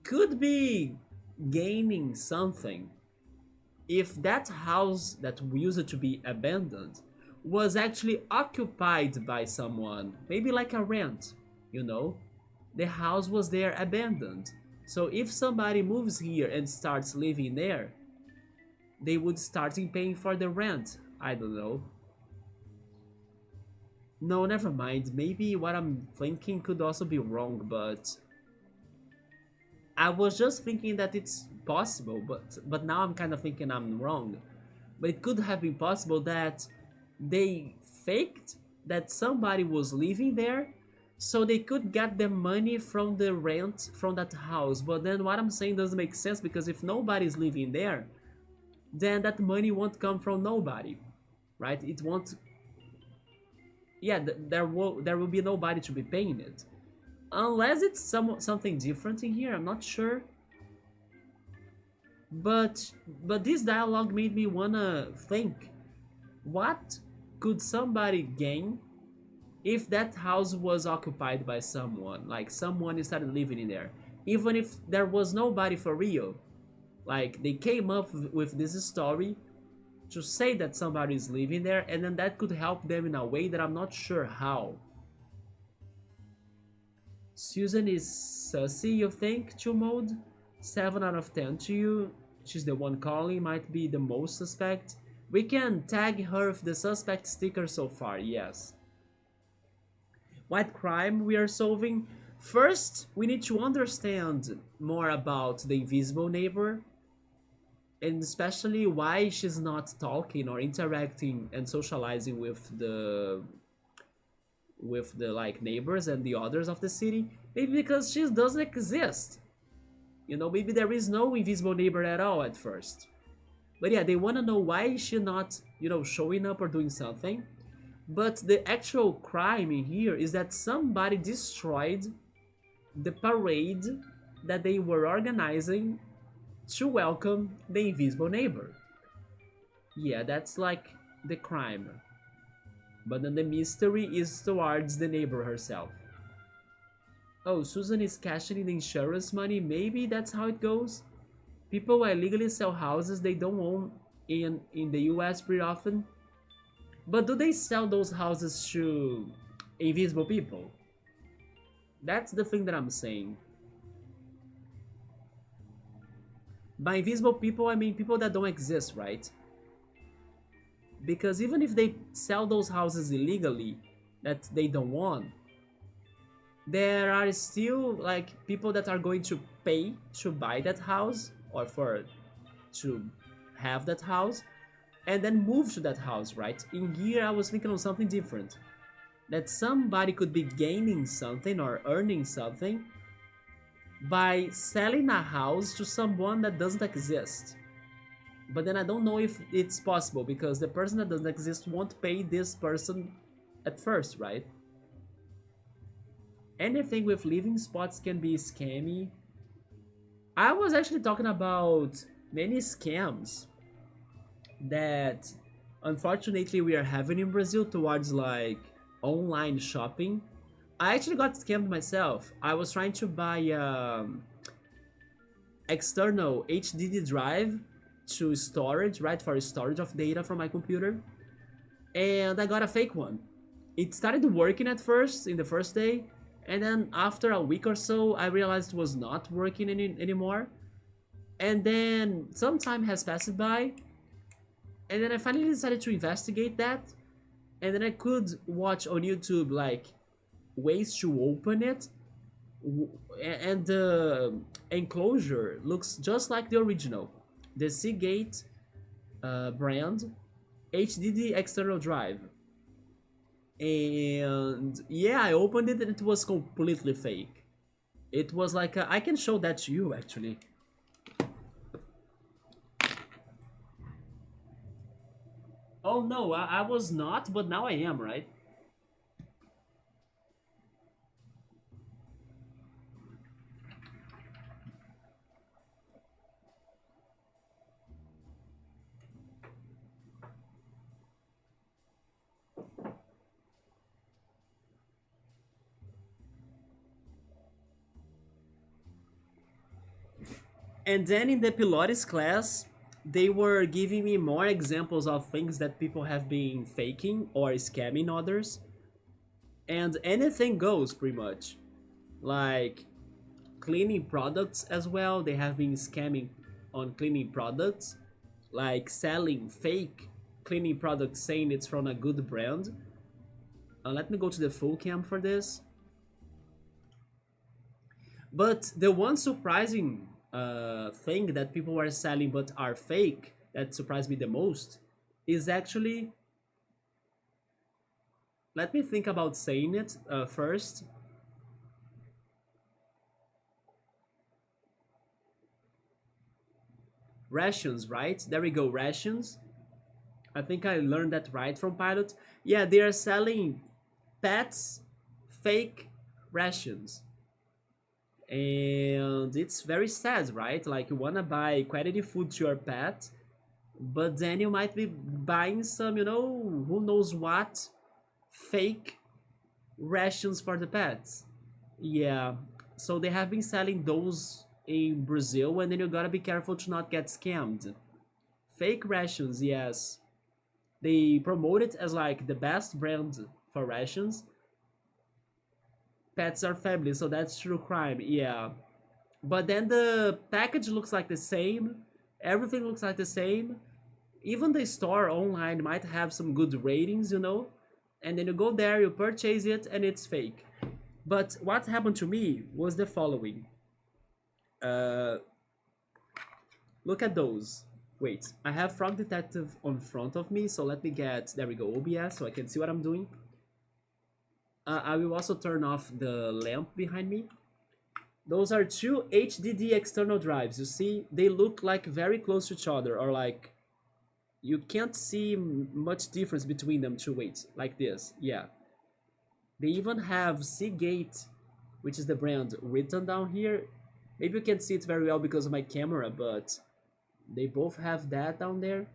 could be gaining something if that house that used to be abandoned was actually occupied by someone, maybe like a rent, you know? The house was there abandoned. So if somebody moves here and starts living there, they would start paying for the rent. I don't know. No, never mind. Maybe what I'm thinking could also be wrong, but I was just thinking that it's possible, but now I'm kind of thinking I'm wrong. But it could have been possible that they faked that somebody was living there so they could get the money from the rent from that house. But then what I'm saying doesn't make sense because if nobody's living there, then that money won't come from nobody, right? It won't. Yeah, there will be nobody to be paying it unless it's something different in here. I'm not sure. But this dialogue made me wanna think, what could somebody gain if that house was occupied by someone, like someone started living in there, even if there was nobody for real, like they came up with this story to say that somebody is living there, and then that could help them in a way that I'm not sure how. Susan is sussy, you think, to mode? 7 out of 10 to you. She's the one calling, might be the most suspect. We can tag her with the suspect sticker so far, yes. What crime we are solving? First, we need to understand more about the invisible neighbor, and especially why she's not talking or interacting and socializing with the like neighbors and the others of the city. Maybe because she doesn't exist. You know, maybe there is no invisible neighbor at all at first. But yeah, they want to know why is she not, showing up or doing something. But the actual crime in here is that somebody destroyed the parade that they were organizing to welcome the invisible neighbor. Yeah, that's like the crime. But then the mystery is towards the neighbor herself. Oh, Susan is cashing in the insurance money. Maybe that's how it goes. People illegally sell houses they don't own in the US pretty often. But do they sell those houses to invisible people? That's the thing that I'm saying. By invisible people, I mean people that don't exist, right? Because even if they sell those houses illegally that they don't want, there are still like people that are going to pay to buy that house or for to have that house, and then move to that house, right? In here, I was thinking of something different. That somebody could be gaining something or earning something by selling a house to someone that doesn't exist. But then I don't know if it's possible because the person that doesn't exist won't pay this person at first, right? Anything with living spots can be scammy. I was actually talking about many scams that unfortunately we are having in Brazil towards like online shopping. I actually got scammed myself. I was trying to buy external HDD drive to storage, right, for storage of data from my computer, and I got a fake one. It started working at first in the first day, and then after a week or so, I realized it was not working anymore. And then some time has passed by, and then I finally decided to investigate that, and then I could watch on YouTube like ways to open it, and the enclosure looks just like the original, the Seagate brand HDD external drive. And yeah, I opened it and it was completely fake. It was like I can show that to you actually. Oh no, I was not, but now I am, right? And then in the Pilates class, they were giving me more examples of things that people have been faking or scamming others. And anything goes pretty much. Like cleaning products as well. They have been scamming on cleaning products, like selling fake cleaning products saying it's from a good brand. Let me go to the full cam for this. But the one surprising thing that people are selling but are fake that surprised me the most is actually, let me think about saying it first. Rations, right? There we go, rations. I think I learned that right from Pilot. Yeah, they are selling pets fake rations. And it's very sad, right? Like you wanna buy quality food to your pet, but then you might be buying some, who knows what, fake rations for the pets. Yeah, so they have been selling those in Brazil, and then you gotta be careful to not get scammed. Fake rations, yes. They promote it as like the best brand for rations. Pets are family, so that's true crime, yeah. But then the package looks like the same, everything looks like the same. Even the store online might have some good ratings. And then you go there, you purchase it, and it's fake. But what happened to me was the following. Uh, Look at those. Wait, I have Frog Detective on front of me, so let me get, there we go, OBS, so I can see what I'm doing. I will also turn off the lamp behind me. Those are two HDD external drives. You see, they look like very close to each other, or like you can't see much difference between them two. Wait, like this, yeah. They even have Seagate, which is the brand, written down here. Maybe you can't see it very well because of my camera, but they both have that down there.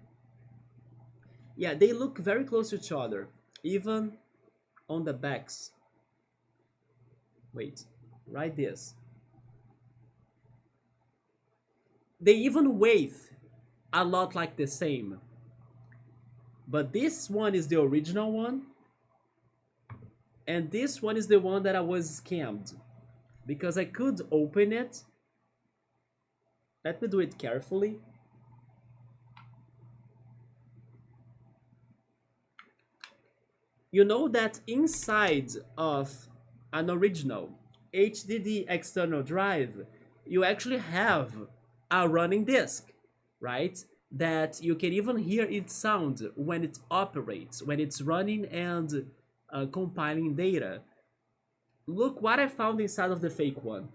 Yeah, they look very close to each other, even on the backs. Wait, right this. They even weigh a lot like the same. But this one is the original one, and this one is the one that I was scammed. Because I could open it. Let me do it carefully. You know that inside of an original HDD external drive, you actually have a running disk, right? that you can even hear its sound when it operates, when it's running and compiling data. Look what I found inside of the fake one.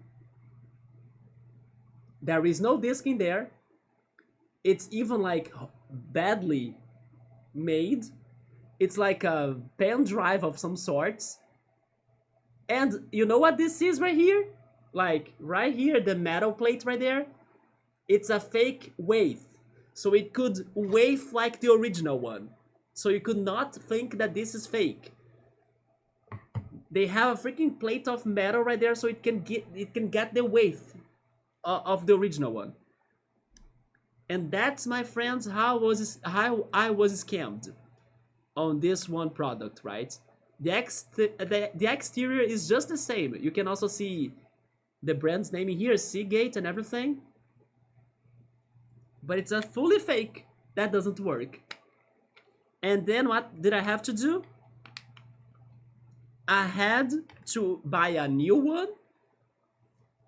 There is no disk in there. It's even like badly made. It's like a pen drive of some sorts. And you know what this is right here? Like right here, the metal plate right there. It's a fake wave. So it could wave like the original one. So you could not think that this is fake. They have a freaking plate of metal right there so it can get the wave of the original one. And that's, my friends, how I was scammed on this one product, right? The exterior is just the same. You can also see the brand's name here, Seagate and everything. But it's a fully fake. That doesn't work. And then what did I have to do? I had to buy a new one.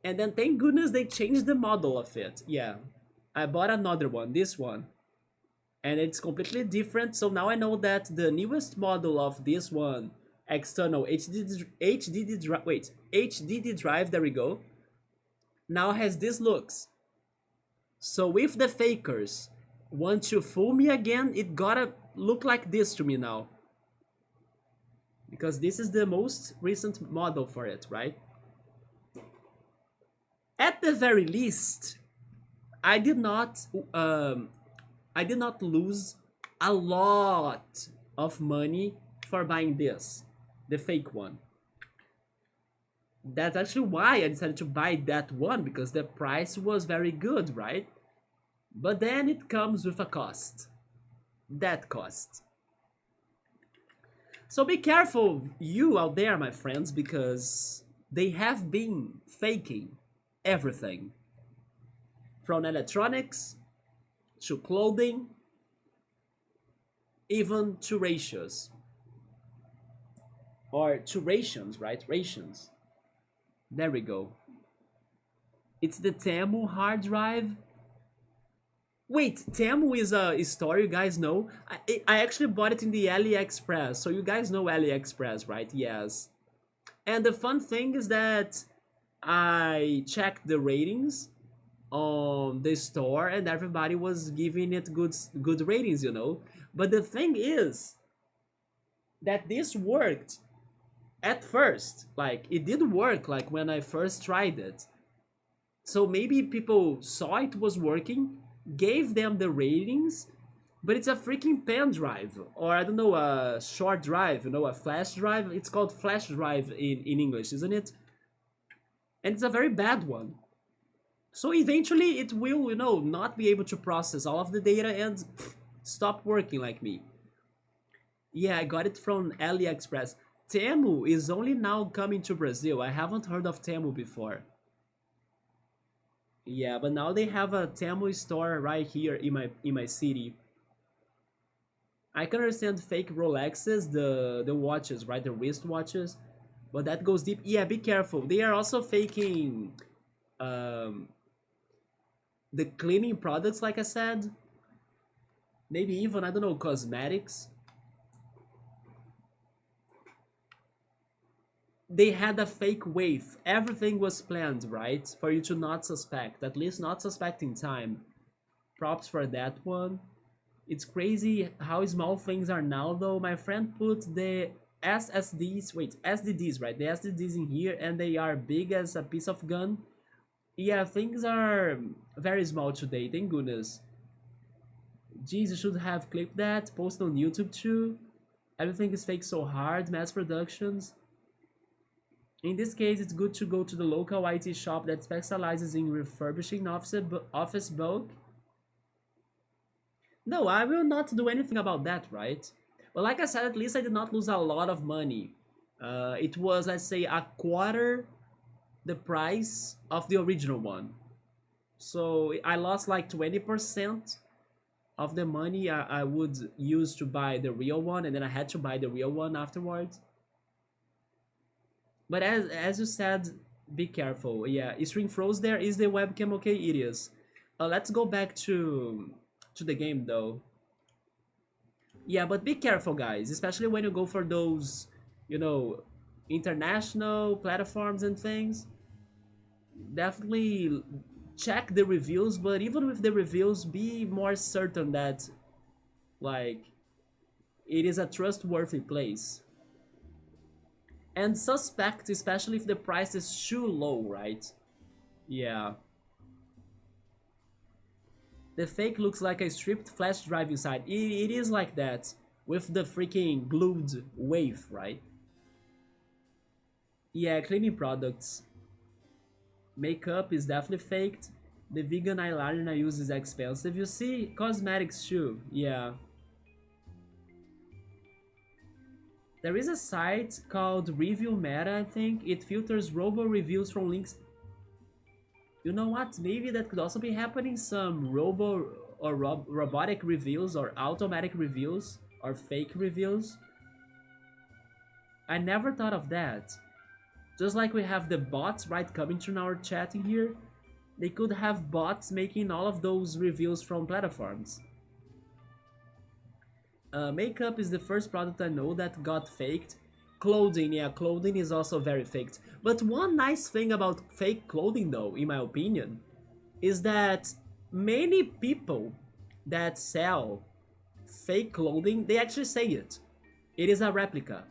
And then thank goodness they changed the model of it. Yeah. I bought another one, this one. And it's completely different. So now I know that the newest model of this one, external HDD drive, there we go, now has this looks. So if the fakers want to fool me again, it gotta look like this to me now. Because this is the most recent model for it, right? At the very least, I did not I did not lose a lot of money for buying this, the fake one. That's actually why I decided to buy that one, because the price was very good, right? But then it comes with a cost. That cost. So be careful, you out there, my friends, because they have been faking everything. From electronics to clothing, even to ratios. Or to rations, right? Rations. There we go. It's the Temu hard drive. Wait, Temu is a store you guys know? I actually bought it in the AliExpress, so you guys know AliExpress, right? Yes. And the fun thing is that I checked the ratings on the store and everybody was giving it good ratings, you know. But the thing is that this worked at first. Like it did work like when I first tried it. So maybe people saw it was working, gave them the ratings, but it's a freaking pen drive, or I don't know, a short drive, you know, a flash drive. It's called flash drive in English, isn't it? And it's a very bad one. So eventually it will, you know, not be able to process all of the data and stop working like me. Yeah, I got it from AliExpress. Temu is only now coming to Brazil. I haven't heard of Temu before. Yeah, but now they have a Temu store right here in my city. I can understand fake Rolexes, the watches, right? The wrist watches, but that goes deep. Yeah, be careful. They are also faking um, the cleaning products, like I said. Maybe even, I don't know, cosmetics. They had a fake wave. Everything was planned, right? For you to not suspect, at least not suspect in time. Props for that one. It's crazy how small things are now, though. My friend put the SSDs, right? The SSDs in here, and they are big as a piece of gun. Yeah, things are very small today, thank goodness. Jeez, you should have clipped that, post on YouTube too. Everything is fake so hard, mass productions. In this case, it's good to go to the local IT shop that specializes in refurbishing office bulk. No, I will not do anything about that, right? Well, like I said, at least I did not lose a lot of money. It was, let's say, a quarter the price of the original one. So I lost like 20% of the money I would use to buy the real one, and then I had to buy the real one afterwards. But as you said, be careful. Yeah, stream froze there. Is the webcam okay? It is. Let's go back to to the game though. Yeah, but be careful, guys, especially when you go for those, you know, international platforms and things. Definitely check the reviews, but even with the reviews, be more certain that, like, it is a trustworthy place. And suspect, especially if the price is too low, right? Yeah. The fake looks like a stripped flash drive inside. It is like that, with the freaking glued wave, right? Yeah, cleaning products. Makeup is definitely faked. The vegan eyeliner I use is expensive. You see, cosmetics too. Yeah. There is a site called Review Meta, I think. It filters robo reviews from links. You know what? Maybe that could also be happening. Some robo or robotic reviews or automatic reviews or fake reviews. I never thought of that. Just like we have the bots, right, coming to our chat in here, they could have bots making all of those reviews from platforms. Makeup is the first product I know that got faked. Clothing, yeah, clothing is also very faked. But one nice thing about fake clothing, though, in my opinion, is that many people that sell fake clothing, they actually say it. It is a replica,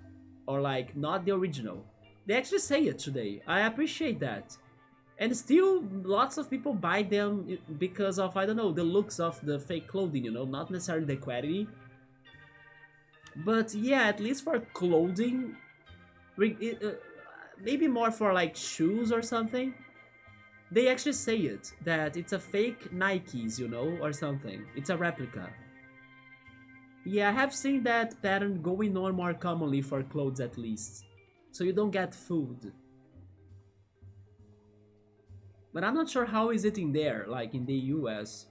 or like not the original. They actually say it today. I appreciate that. And still, lots of people buy them because of, I don't know, the looks of the fake clothing, not necessarily the quality. But yeah, at least for clothing, maybe more for like shoes or something. They actually say it that it's a fake Nikes, or something. It's a replica. Yeah, I have seen that pattern going on more commonly for clothes at least. So you don't get food. But I'm not sure how is it in there, like in the US.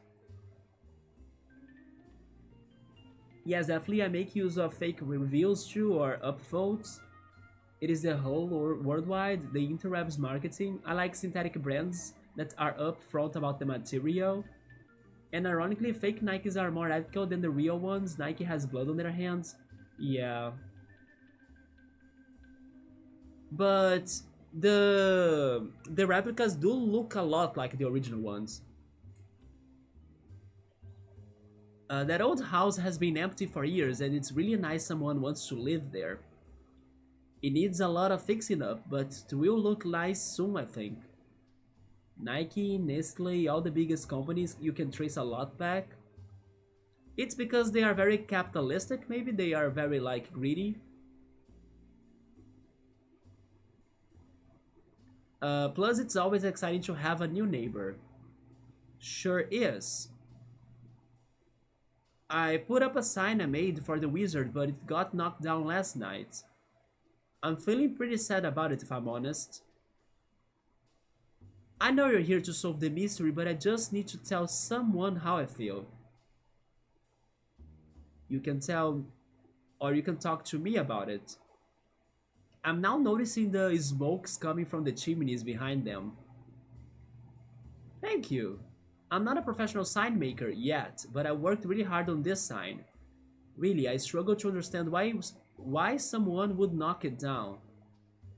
Yes, definitely I make use of fake reviews too or upvotes. It is the whole worldwide, the interwebs marketing. I like synthetic brands that are upfront about the material. And ironically, fake Nikes are more ethical than the real ones. Nike has blood on their hands. Yeah. But the replicas do look a lot like the original ones. That old house has been empty for years and it's really nice someone wants to live there. It needs a lot of fixing up, but it will look nice soon, I think. Nike, Nestle, all the biggest companies, you can trace a lot back. It's because they are very capitalistic, maybe they are very like greedy. Plus, it's always exciting to have a new neighbor. Sure is. I put up a sign I made for the wizard, but it got knocked down last night. I'm feeling pretty sad about it if I'm honest. I know you're here to solve the mystery, but I just need to tell someone how I feel. You can tell, or you can talk to me about it. I'm now noticing the smokes coming from the chimneys behind them. Thank you. I'm not a professional sign maker yet, but I worked really hard on this sign. Really, I struggle to understand why someone would knock it down.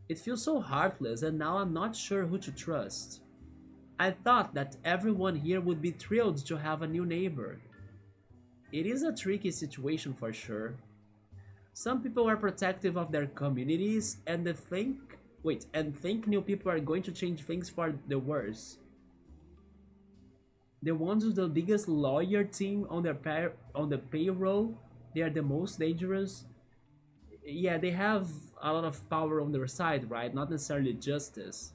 It feels so heartless, and now I'm not sure who to trust. I thought that everyone here would be thrilled to have a new neighbor. It is a tricky situation for sure. Some people are protective of their communities and think new people are going to change things for the worse. The ones with the biggest lawyer team on on the payroll, they are the most dangerous. Yeah, they have a lot of power on their side, right? Not necessarily justice.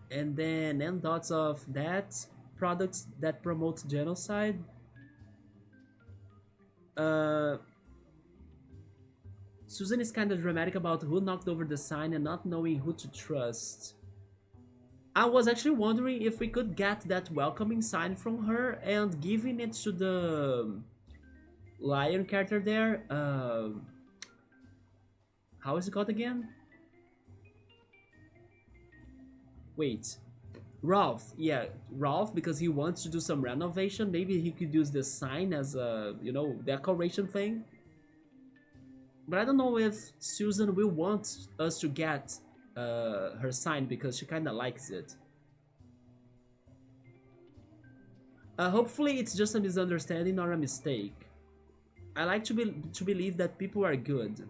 And then end thoughts of that, products that promote genocide. Uh, Susan is kind of dramatic about who knocked over the sign and not knowing who to trust. I was actually wondering if we could get that welcoming sign from her and giving it to the lion character there. How is it called again? Wait. Rolf, yeah, Rolf, because he wants to do some renovation. Maybe he could use the sign as a, decoration thing. But I don't know if Susan will want us to get her sign because she kind of likes it. Hopefully, it's just a misunderstanding or a mistake. I like to believe that people are good.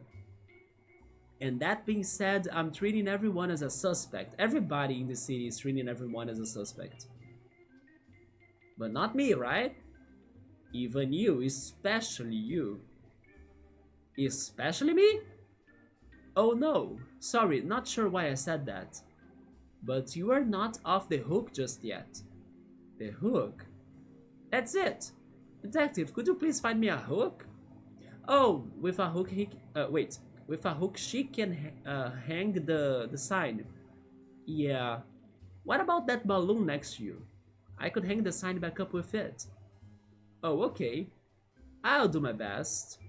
And that being said, I'm treating everyone as a suspect. Everybody in the city is treating everyone as a suspect. But not me, right? Even you, especially you. Especially me? Oh no, sorry, not sure why I said that. But you are not off the hook just yet. The hook? That's it. Detective, could you please find me a hook? Oh, with a hook wait. With a hook she can hang the sign. Yeah. What about that balloon next to you? I could hang the sign back up with it. Oh, okay. I'll do my best.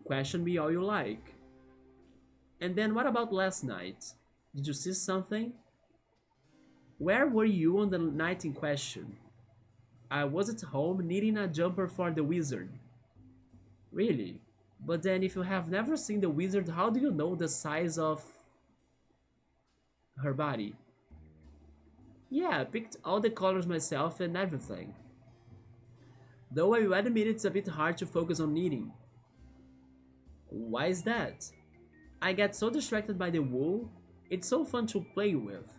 Question me all you like. And then what about last night? Did you see something? Where were you on the night in question? I was at home needing a jumper for the wizard. Really? But then if you have never seen the wizard, how do you know the size of her body? Yeah, I picked all the colors myself and everything. Though I will admit it's a bit hard to focus on knitting. Why is that? I get so distracted by the wool, it's so fun to play with.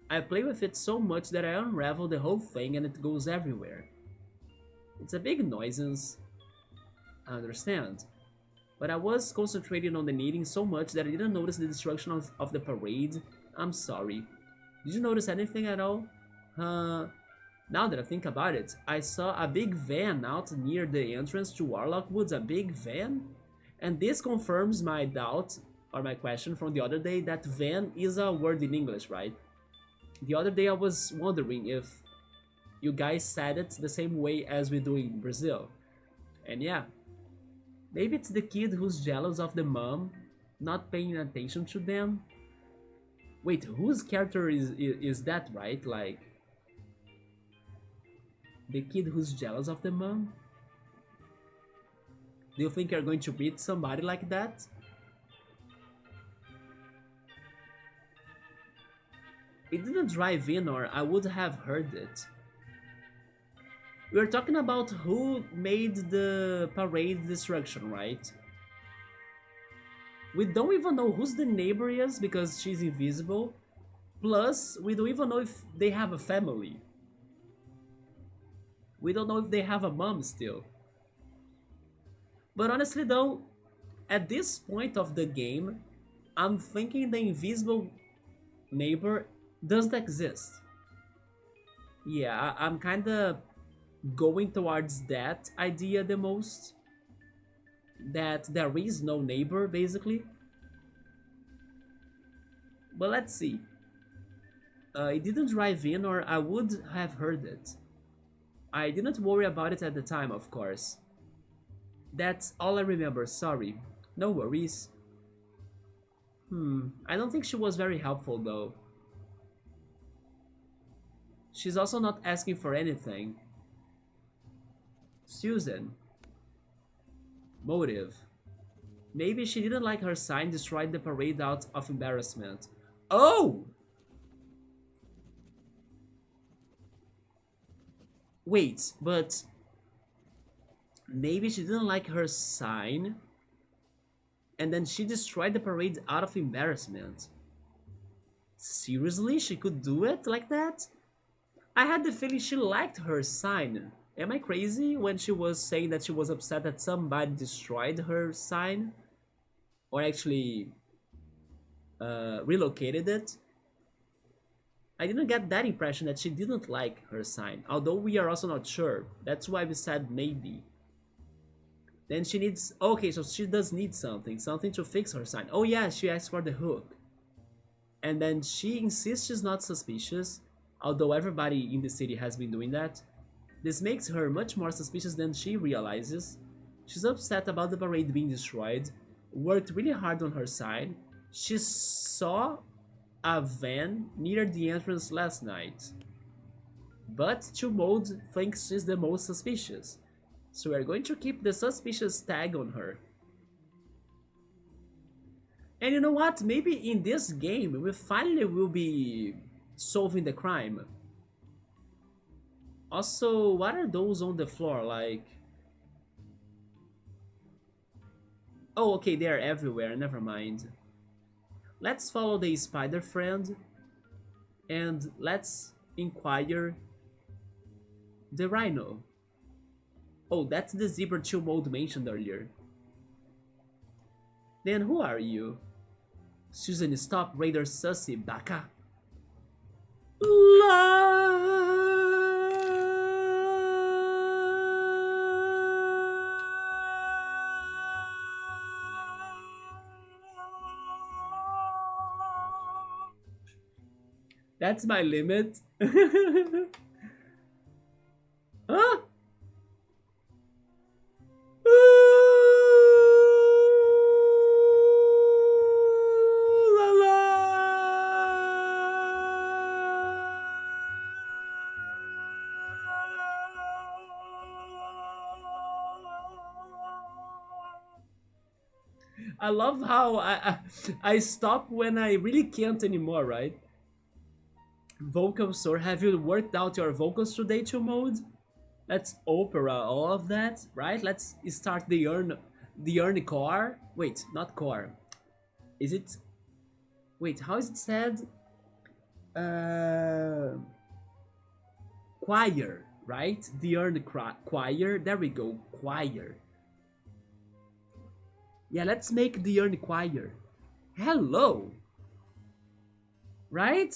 I play with it so much that I unravel the whole thing and it goes everywhere. It's a big nuisance, I understand. But I was concentrating on the knitting so much that I didn't notice the destruction of the parade. I'm sorry. Did you notice anything at all? Now that I think about it, I saw a big van out near the entrance to Warlock Woods, a big van? And this confirms my doubt, or my question from the other day, that van is a word in English, right? The other day I was wondering if you guys said it the same way as we do in Brazil. And yeah, maybe it's the kid who's jealous of the mom, not paying attention to them. Wait, whose character is that, right? Like, the kid who's jealous of the mom? Do you think you're going to meet somebody like that? It didn't drive in or I would have heard it. We are talking about who made the parade destruction, right? We don't even know who's the neighbor is because she's invisible. Plus, we don't even know if they have a family. We don't know if they have a mom still. But honestly though, at this point of the game, I'm thinking the invisible neighbor doesn't exist. Yeah, I'm kinda going towards that idea the most. That there is no neighbor, basically. But let's see. It didn't drive in or I would have heard it. I didn't worry about it at the time, of course. That's all I remember, sorry. No worries. I don't think she was very helpful though. She's also not asking for anything. Susan. Motive. Maybe she didn't like her sign destroyed the parade out of embarrassment. Oh! Wait, but maybe she didn't like her sign and then she destroyed the parade out of embarrassment. Seriously? She could do it like that? I had the feeling she liked her sign. Am I crazy when she was saying that she was upset that somebody destroyed her sign? Or actually relocated it? I didn't get that impression that she didn't like her sign, although we are also not sure. That's why we said maybe. Then she needs... Okay, so she does need something. Something to fix her sign. Oh yeah, she asked for the hook. And then she insists she's not suspicious, although everybody in the city has been doing that. This makes her much more suspicious than she realizes. She's upset about the parade being destroyed, worked really hard on her side. She saw a van near the entrance last night. But Chumode thinks she's the most suspicious. So we're going to keep the suspicious tag on her. And you know what? Maybe in this game we finally will be solving the crime. Also, what are those on the floor? Like, oh, okay, they are everywhere. Never mind. Let's follow the spider friend and let's inquire the rhino. Oh, that's the zebra chill mode mentioned earlier. Then who are you? Susan, stop, Raider Sussy, baka. That's my limit. Huh? La la. I love how I stop when I really can't anymore, right? Vocal sir, have you worked out your vocals today to mode? Let's opera all of that, right? Let's start the urn core. Wait, not core. Is it? Wait, how is it said? Uh, choir, right? The urn choir. There we go, choir. Yeah, let's make the urn choir. Hello, right?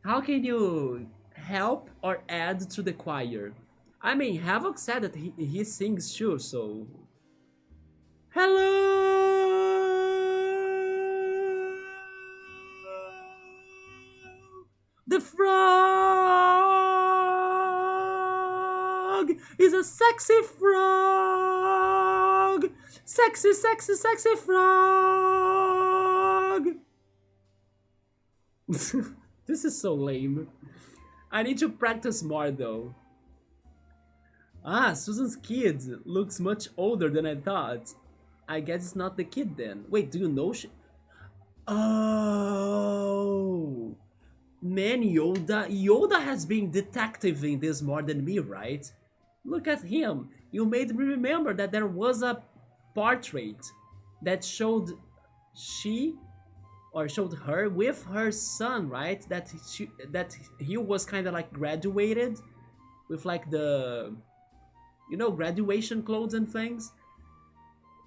How can you help or add to the choir? I mean, Havoc said that he sings too, so. Hello! The frog is a sexy frog! Sexy, sexy, sexy frog! This is so lame. I need to practice more though. Ah, Susan's kid looks much older than I thought. I guess it's not the kid then. Wait, do you know she... Oh! Man, Yoda has been detectiving this more than me, right? Look at him. You made me remember that there was a portrait that showed she or showed her with her son, right? That he was kind of like graduated with like the graduation clothes and things.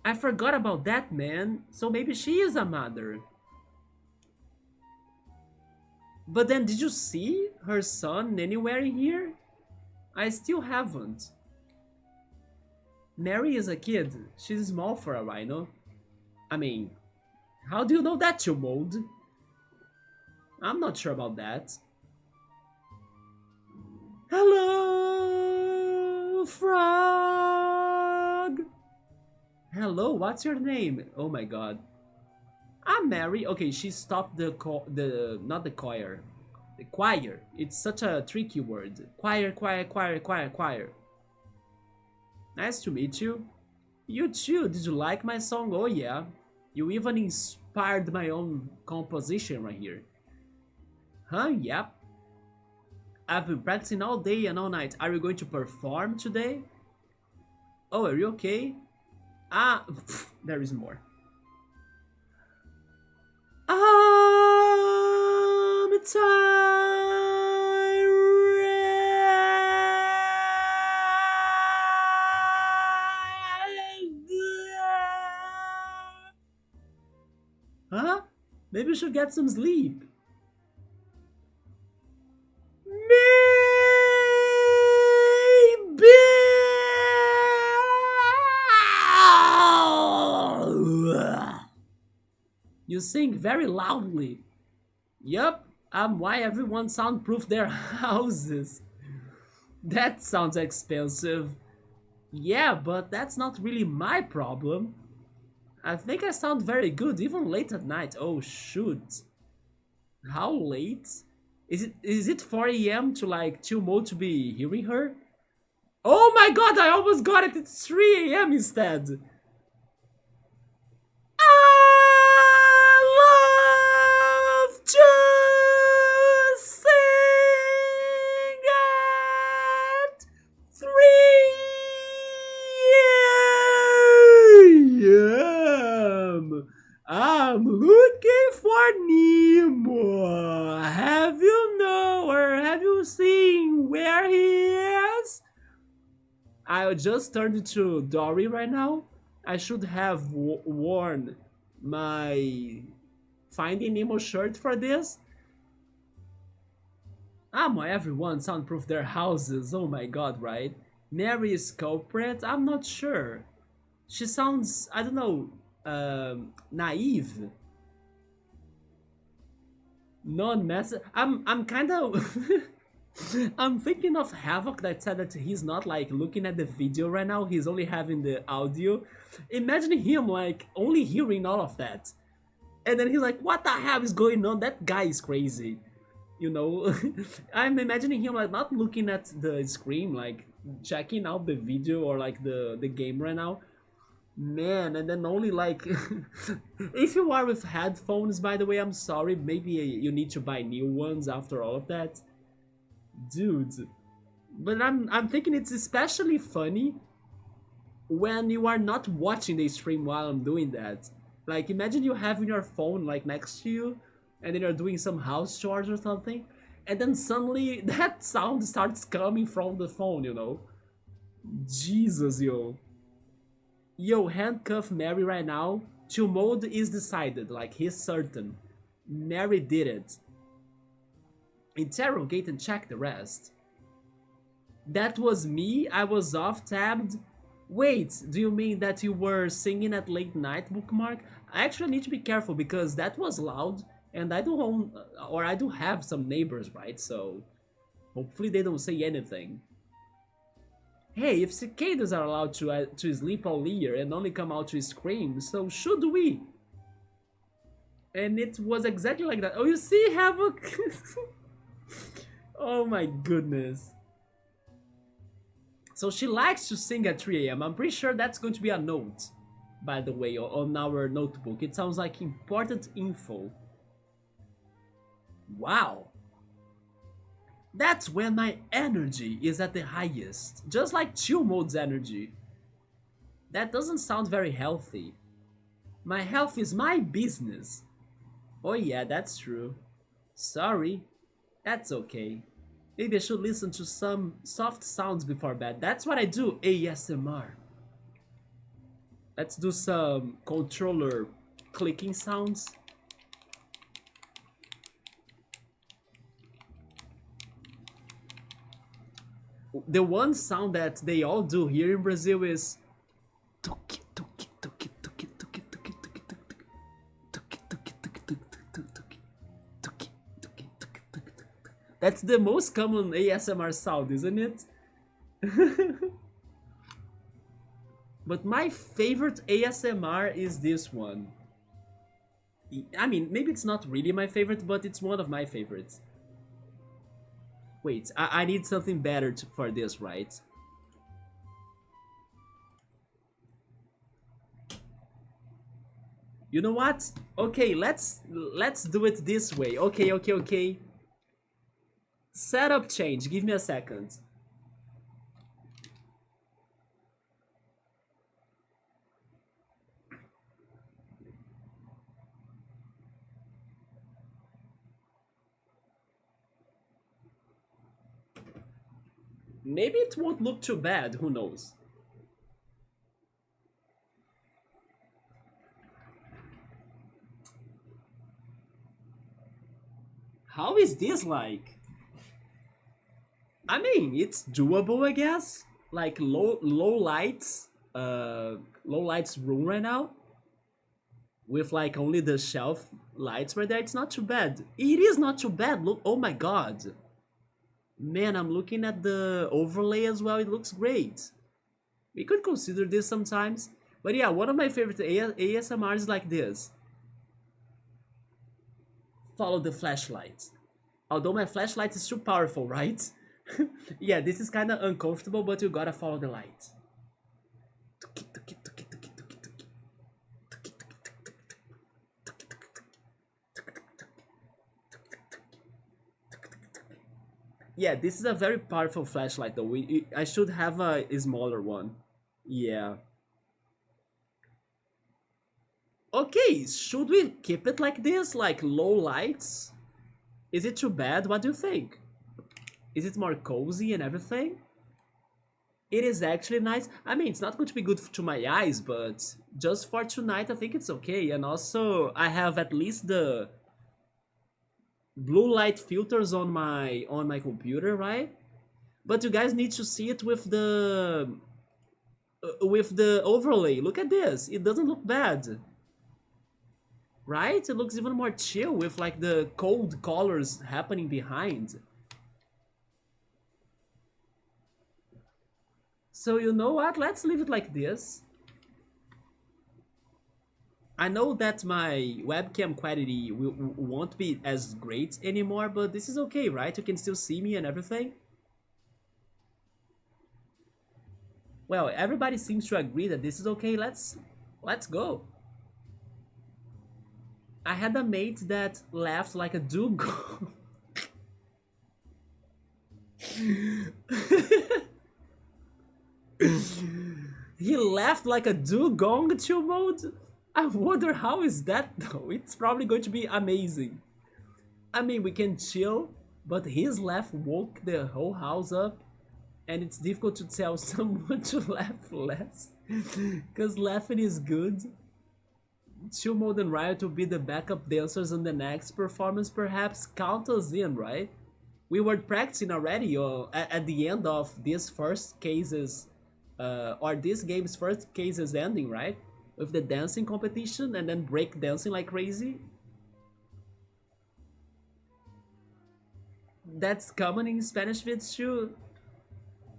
I forgot about that, man. So maybe she is a mother. But then did you see her son anywhere in here? I still haven't. Mary is a kid. She's small for a rhino. I mean, how do you know that, Chumode? I'm not sure about that. Hello, frog. Hello, what's your name? Oh my god. I'm Mary. Okay, she stopped not the choir. The choir. It's such a tricky word. Choir, choir, choir, choir, choir. Nice to meet you. You too. Did you like my song? Oh yeah. You even inspired my own composition right here. Huh? Yep. I've been practicing all day and all night. Are you going to perform today? Oh, are you okay? Ah, there is more. I'm tired. Huh? Maybe we should get some sleep. Maybe. You sing very loudly. Yup, I'm why everyone soundproof their houses. That sounds expensive. Yeah, but that's not really my problem. I think I sound very good, even late at night. Oh shoot. How late? Is it 4 a.m. to like chill mode to be hearing her? Oh my god, I almost got it! It's 3 a.m. instead! I love to sing at 3 a.m. I'm looking for Nemo. Have you know or have you seen where he is? I just turned to Dory right now. I should have worn my Finding Nemo shirt for this. Everyone soundproof their houses. Oh my god, right? Mary is culprit? I'm not sure. She sounds, I don't know, naive. Non-mess. I'm kind of. I'm thinking of Havoc that said that he's not like looking at the video right now, he's only having the audio. Imagine him like only hearing all of that. And then he's like, what the hell is going on? That guy is crazy. You know? I'm imagining him like not looking at the screen, like checking out the video or like the game right now. Man, and then only like if you are with headphones, by the way, I'm sorry, maybe you need to buy new ones after all of that. Dude, but I'm thinking it's especially funny when you are not watching the stream while I'm doing that. Like imagine you having your phone like next to you and then you're doing some house chores or something and then suddenly that sound starts coming from the phone, you know. Jesus, yo. Yo, handcuff Mary right now. Chill mode is decided, like he's certain. Mary did it. Interrogate and check the rest. That was me? I was off-tabbed? Wait, do you mean that you were singing at late night, Bookmark? I actually need to be careful because that was loud and I do own, or I do have some neighbors, right? So hopefully they don't say anything. Hey, if cicadas are allowed to sleep all year and only come out to scream, so should we? And it was exactly like that. Oh, you see, Havoc? Oh my goodness. So she likes to sing at 3 a.m. I'm pretty sure that's going to be a note, by the way, on our notebook. It sounds like important info. Wow. That's when my energy is at the highest, just like chill mode's energy. That doesn't sound very healthy. My health is my business. Oh yeah, that's true. Sorry. That's okay. Maybe I should listen to some soft sounds before bed. That's what I do, ASMR. Let's do some controller clicking sounds. The one sound that they all do here in Brazil is that's the most common ASMR sound, isn't it? But my favorite ASMR is this one. I mean, maybe it's not really my favorite, but it's one of my favorites. Wait, I need something better for this, right? You know what? Okay, let's do it this way. Okay. Setup change. Give me a second. Maybe it won't look too bad, who knows? How is this like? I mean, it's doable, I guess. Like low lights, low lights room right now. With like only the shelf lights right there, it's not too bad. It is not too bad. Look, oh my god. Man, I'm looking at the overlay as well. It looks great. We could consider this sometimes. But yeah, one of my favorite ASMRs is like this. Follow the flashlight. Although my flashlight is too powerful, right? Yeah, this is kind of uncomfortable, but you gotta follow the light. Yeah, this is a very powerful flashlight though. I should have a smaller one. Yeah. Okay, should we keep it like this? Like low lights? Is it too bad? What do you think? Is it more cozy and everything? It is actually nice. I mean, it's not going to be good to my eyes, but just for tonight, I think it's okay. And also, I have at least the blue light filters on my computer, right? But you guys need to see it with the overlay. Look at this. It doesn't look bad, right? It looks even more chill with like the cold colors happening behind. So you know what? Let's leave it like this. I know that my webcam quality won't be as great anymore, but this is okay, right? You can still see me and everything. Well, everybody seems to agree that this is okay. Let's go. I had a mate that laughed like a dugong. He laughed like a dugong chill mode. I wonder how is that though. It's probably going to be amazing. I mean, we can chill, but his laugh woke the whole house up, and it's difficult to tell someone to laugh less, because laughing is good. Chill Mode and Riot will be the backup dancers on the next performance, perhaps count us in, right? We were practicing already at the end of this first cases, or this game's first cases ending, right? With the dancing competition and then break dancing like crazy. That's common in Spanish vids too.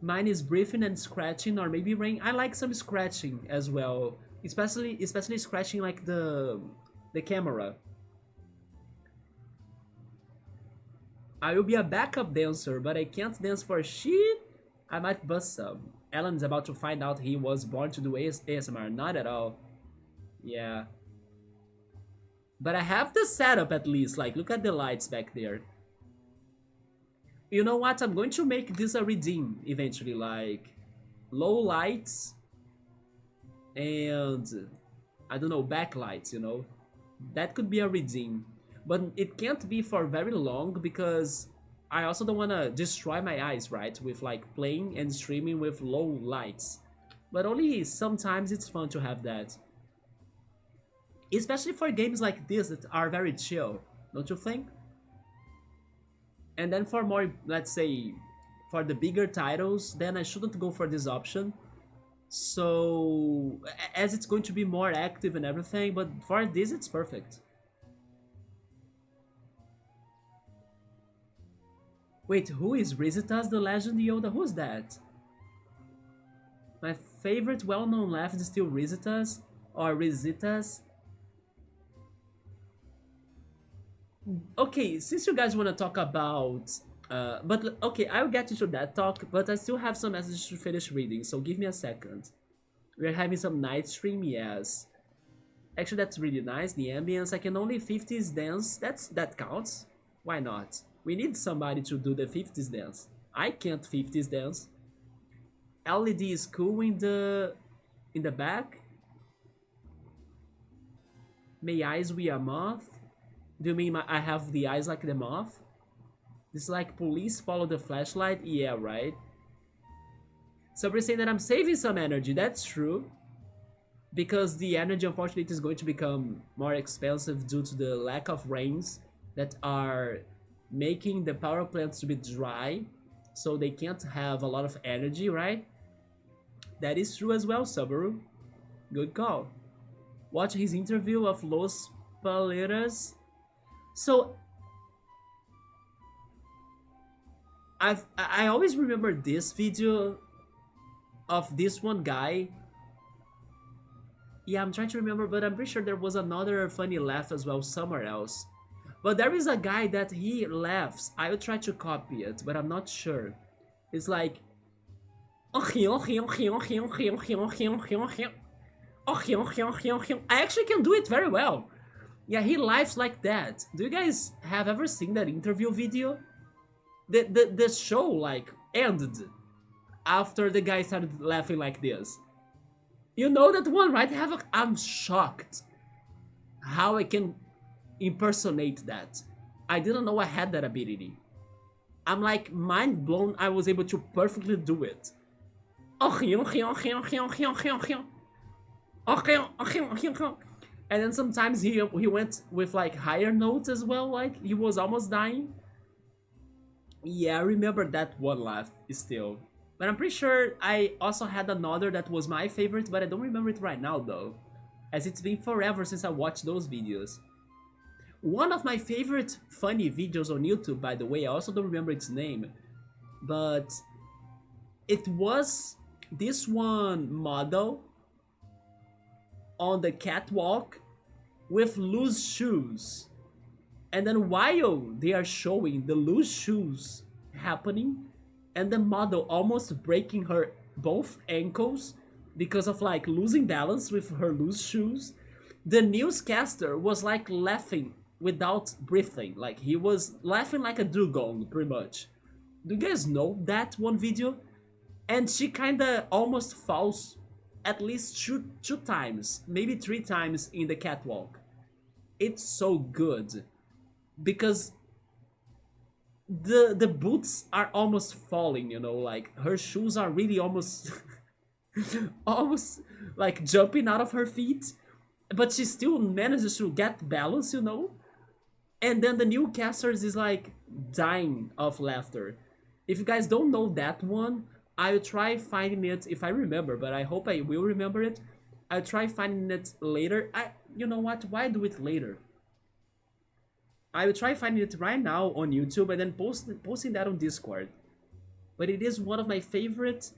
Mine is breathing and scratching, or maybe rain. I like some scratching as well, especially scratching like the camera. I will be a backup dancer, but I can't dance for shit. I might bust some. Alan's about to find out he was born to do ASMR. Not at all. Yeah. But I have the setup at least. Like, look at the lights back there. You know what? I'm going to make this a redeem eventually. Like, low lights and, I don't know, backlights, you know? That could be a redeem. But it can't be for very long because I also don't want to destroy my eyes, right? With like playing and streaming with low lights. But only sometimes it's fun to have that. Especially for games like this that are very chill, don't you think? And then for more, let's say, for the bigger titles, then I shouldn't go for this option. So, as it's going to be more active and everything, but for this it's perfect. Wait, who is Rizitas the Legend Yoda? Who's that? My favorite well-known laugh is still Rizitas or Rizitas. Okay, since you guys want to talk about but okay, I'll get into that talk, but I still have some messages to finish reading, so give me a second. We're having some night stream, yes. Actually, that's really nice. The ambience, I can only 50s dance. That counts. Why not? We need somebody to do the 50s dance. I can't 50s dance. LED is cool in the back. May eyes we a moth. Do you mean I have the eyes like the moth? This like police follow the flashlight? Yeah, right. So we're saying that I'm saving some energy. That's true. Because the energy unfortunately is going to become more expensive due to the lack of rains that are making the power plants to be dry, so they can't have a lot of energy, right? That is true as well, Subaru. Good call. Watch his interview of Los Paleras. So I always remember this video of this one guy Yeah, I'm trying to remember, but I'm pretty sure there was another funny laugh as well somewhere else. But there is a guy that he laughs. I will try to copy it, but I'm not sure. It's like I actually can do it very well. Yeah, he laughs like that. Do you guys have ever seen that interview video? The show like ended after the guy started laughing like this. You know that one, right? I'm shocked how I can impersonate that. I didn't know I had that ability. I'm like mind blown I was able to perfectly do it. And then sometimes he went with like higher notes as well, like he was almost dying. Yeah, I remember that one laugh still. But I'm pretty sure I also had another that was my favorite, but I don't remember it right now though. As it's been forever since I watched those videos. One of my favorite funny videos on YouTube, by the way, I also don't remember its name, but it was this one model on the catwalk with loose shoes. And then while they are showing the loose shoes happening and the model almost breaking her both ankles because of like losing balance with her loose shoes, the newscaster was like laughing without breathing. Like he was laughing like a dugong, pretty much. Do you guys know that one video? And she kinda almost falls at least two times, maybe three times in the catwalk. It's so good because the boots are almost falling, you know, like her shoes are really almost almost like jumping out of her feet, but she still manages to get balance, you know. And then the newcasters is like dying of laughter. If you guys don't know that one, I'll try finding it if I remember, but I hope I will remember it. I'll try finding it later. You know what? Why do it later? I will try finding it right now on YouTube and then posting that on Discord. But it is one of my favorite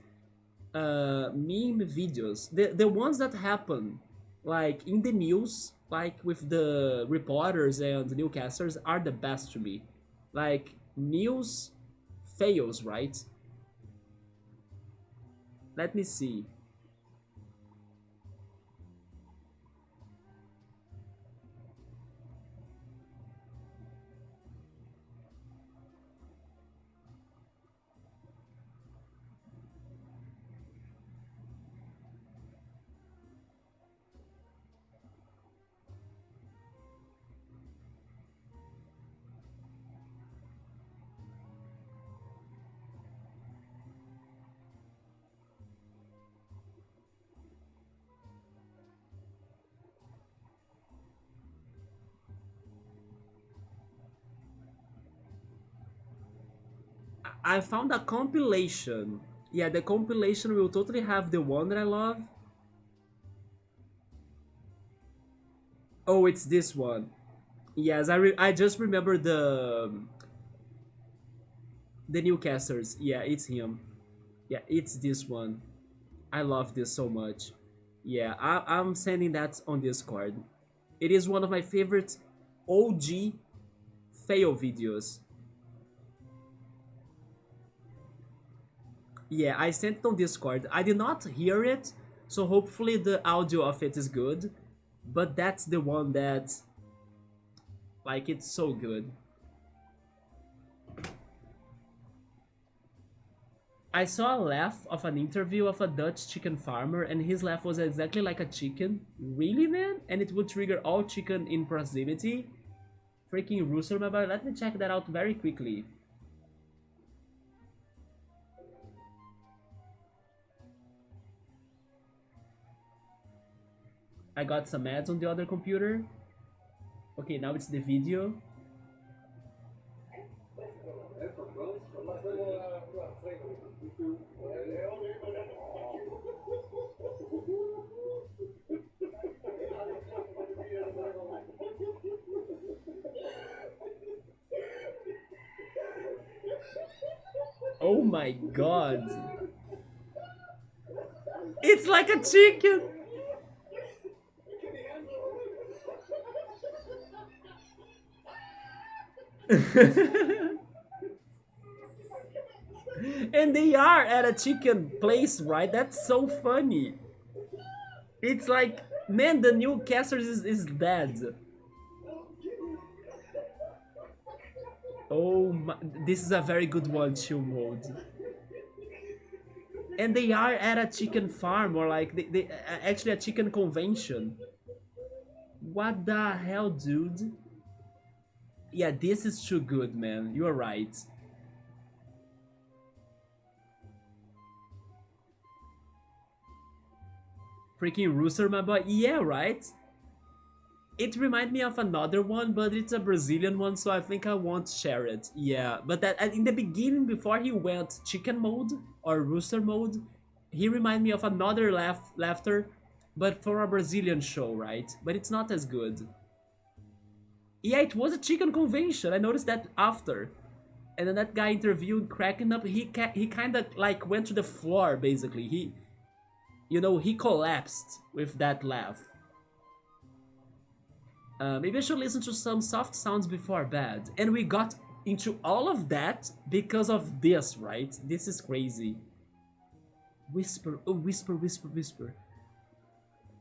meme videos. The ones that happen like in the news, like with the reporters and the newscasters, are the best to me. Like news fails, right? Let me see. I found a compilation. Yeah, the compilation will totally have the one that I love. Oh, it's this one. Yes, I just remember the newcasters. Yeah, it's him. Yeah, it's this one. I love this so much. Yeah, I'm sending that on Discord. It is one of my favorite OG fail videos. Yeah, I sent it on Discord. I did not hear it, so hopefully the audio of it is good. But that's the one that, like, it's so good. I saw a laugh of an interview of a Dutch chicken farmer, and his laugh was exactly like a chicken. Really, man? And it would trigger all chicken in proximity? Freaking rooster, my boy. Let me check that out very quickly. I got some ads on the other computer. Okay, now it's the video. Oh my god. It's like a chicken. And they are at a chicken place, right? That's so funny. It's like, man, the new caster is dead. Oh my, this is a very good one, chill mode. And they are at a chicken farm, or like actually a chicken convention. What the hell, dude? Yeah, this is too good, man. You are right. Freaking rooster, my boy. Yeah, right? It reminds me of another one, but it's a Brazilian one, so I think I won't share it. Yeah, but that in the beginning, before he went chicken mode or rooster mode, he reminded me of another laughter, but for a Brazilian show, right? But it's not as good. Yeah, it was a chicken convention. I noticed that after. And then that guy interviewed, cracking up. He kind of like went to the floor, basically. He collapsed with that laugh. Maybe I should listen to some soft sounds before bed. And we got into all of that because of this, right? This is crazy. Whisper, oh, whisper, whisper, whisper.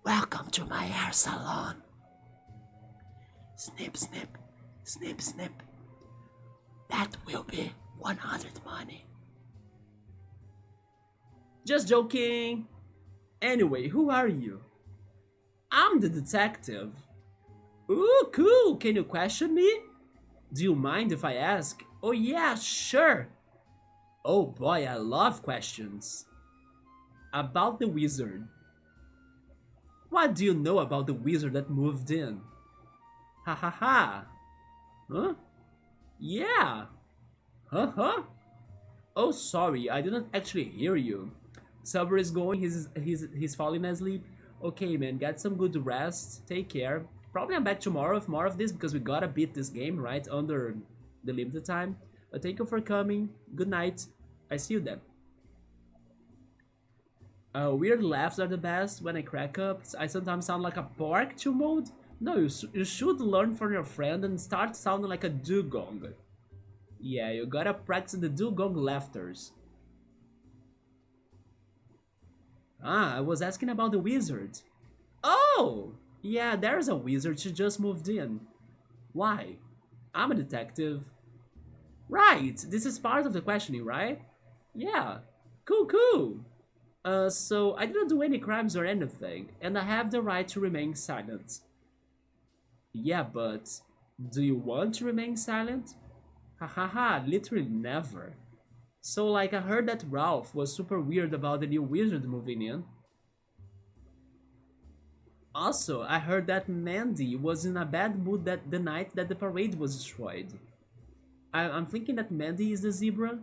Welcome to my hair salon. Snip, snip, snip, snip. That will be 100 money. Just joking. Anyway, who are you? I'm the detective. Ooh, cool! Can you question me? Do you mind if I ask? Oh yeah, sure! Oh boy, I love questions. About the wizard. What do you know about the wizard that moved in? Ha ha ha! Huh? Yeah! Huh huh? Oh sorry, I didn't actually hear you. Saber is going, he's falling asleep. Okay man, get some good rest, take care. Probably I'm back tomorrow with more of this because we gotta beat this game, right, under the limited time. But thank you for coming, good night, I see you then. Weird laughs are the best when I crack up. I sometimes sound like a pork to mode. No, you should learn from your friend and start sounding like a dugong. Yeah, you gotta practice the dugong laughters. Ah, I was asking about the wizard. Oh! Yeah, there's a wizard, she just moved in. Why? I'm a detective. Right, this is part of the questioning, right? Yeah, cool, cool. So I didn't do any crimes or anything, and I have the right to remain silent. Yeah, but do you want to remain silent? Ha ha ha, literally never. So like I heard that Ralph was super weird about the new wizard moving in. Also, I heard that Mandy was in a bad mood that the night that the parade was destroyed. I'm thinking that Mandy is the zebra.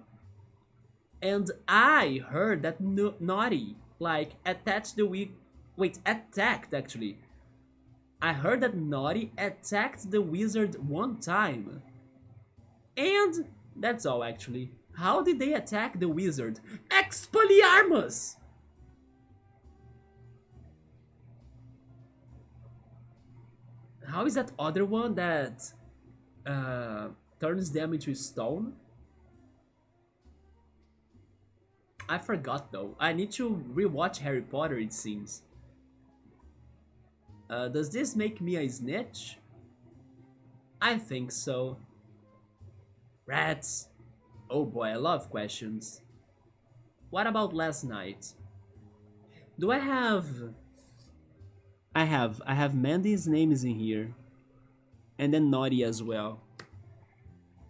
And I heard that Naughty, like, attached the week. Wait, attacked actually. I heard that Naughty attacked the wizard one time. And that's all actually. How did they attack the wizard? Expelliarmus! How is that other one that turns them into stone? I forgot though. I need to rewatch Harry Potter, it seems. Does this make me a snitch? I think so. Rats. Oh boy, I love questions. What about last night? Do I have... I have Mandy's name is in here. And then Naughty as well.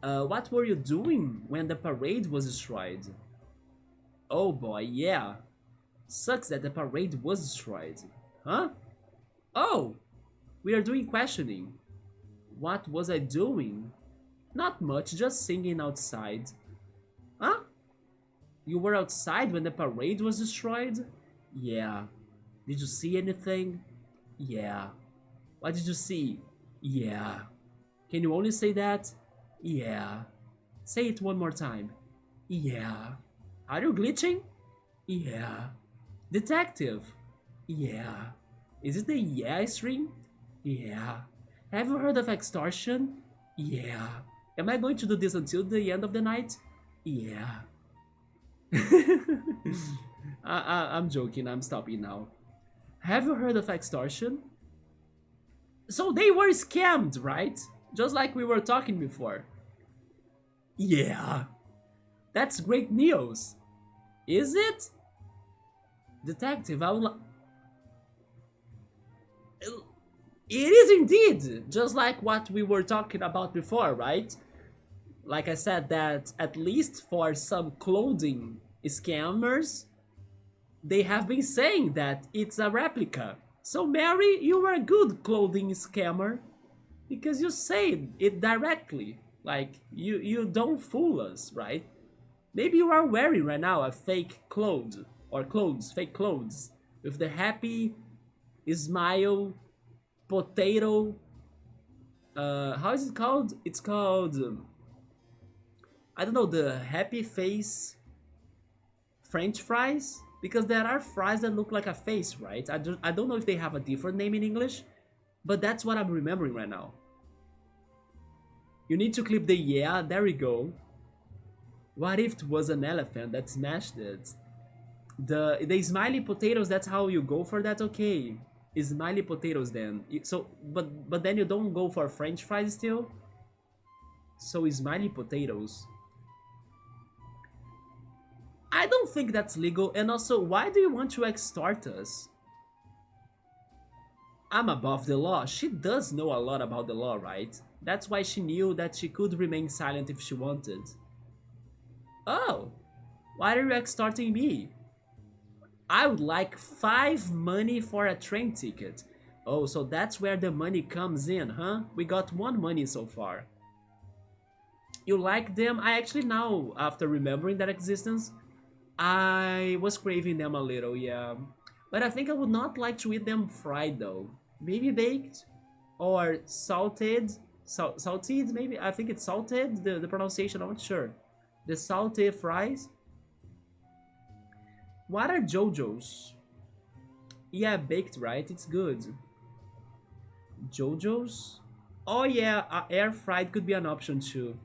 What were you doing when the parade was destroyed? Oh boy, yeah. Sucks that the parade was destroyed. Huh? Oh! We are doing questioning. What was I doing? Not much, just singing outside. Huh? You were outside when the parade was destroyed? Yeah. Did you see anything? Yeah. What did you see? Yeah. Can you only say that? Yeah. Say it one more time. Yeah. Are you glitching? Yeah. Detective? Yeah. Is it the yeah string? Yeah. Have you heard of extortion? Yeah. Am I going to do this until the end of the night? Yeah. I'm joking, I'm stopping now. Have you heard of extortion? So they were scammed, right? Just like we were talking before. Yeah, that's great news. Is it? Detective, I would like. It is indeed, just like what we were talking about before, right? Like I said, that at least for some clothing scammers, they have been saying that it's a replica. So, Mary, you were a good clothing scammer because you said it directly. Like, you don't fool us, right? Maybe you are wearing right now a fake clothes or fake clothes with the happy smile potato. How is it called? It's called I don't know, the happy face French fries, because there are fries that look like a face, right? I don't know if they have a different name in English, but that's what I'm remembering right now. You need to clip the yeah, there we go. What if it was an elephant that smashed it? The smiley potatoes, that's how you go for that? Okay. Smiley potatoes then. So but then you don't go for French fries still? So smiley potatoes. I don't think that's legal, and also why do you want to extort us? I'm above the law. She does know a lot about the law, right? That's why she knew that she could remain silent if she wanted. Oh, why are you extorting me? I would like 5 money for a train ticket. Oh, so that's where the money comes in, huh? We got 1 money so far. You like them? I actually now, after remembering that existence, I was craving them a little, yeah. But I think I would not like to eat them fried though. Maybe baked or salted. Salted, maybe? I think it's salted, the pronunciation, I'm not sure. The salted fries. What are JoJo's? Yeah, baked, right? It's good. JoJo's? Oh yeah, air fried could be an option too.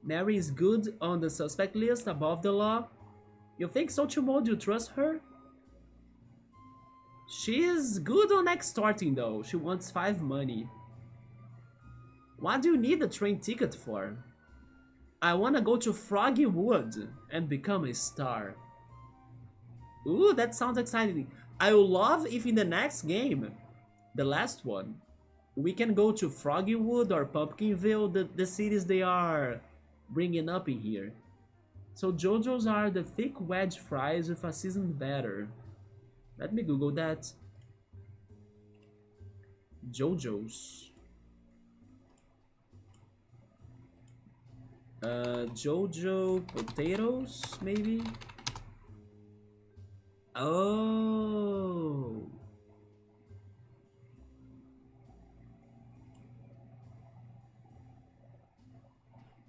Mary is good on the suspect list above the law. You think so, Chimo? Do you trust her? She is good on extorting though. She wants 5 money. What do you need a train ticket for? I wanna go to Froggy Wood and become a star. Ooh, that sounds exciting. I would love if in the next game, the last one, we can go to Froggywood or Pumpkinville, the cities they are bringing up in here. So JoJo's are the thick wedge fries with a seasoned batter. Let me Google that. JoJo's. JoJo potatoes, maybe? Oh.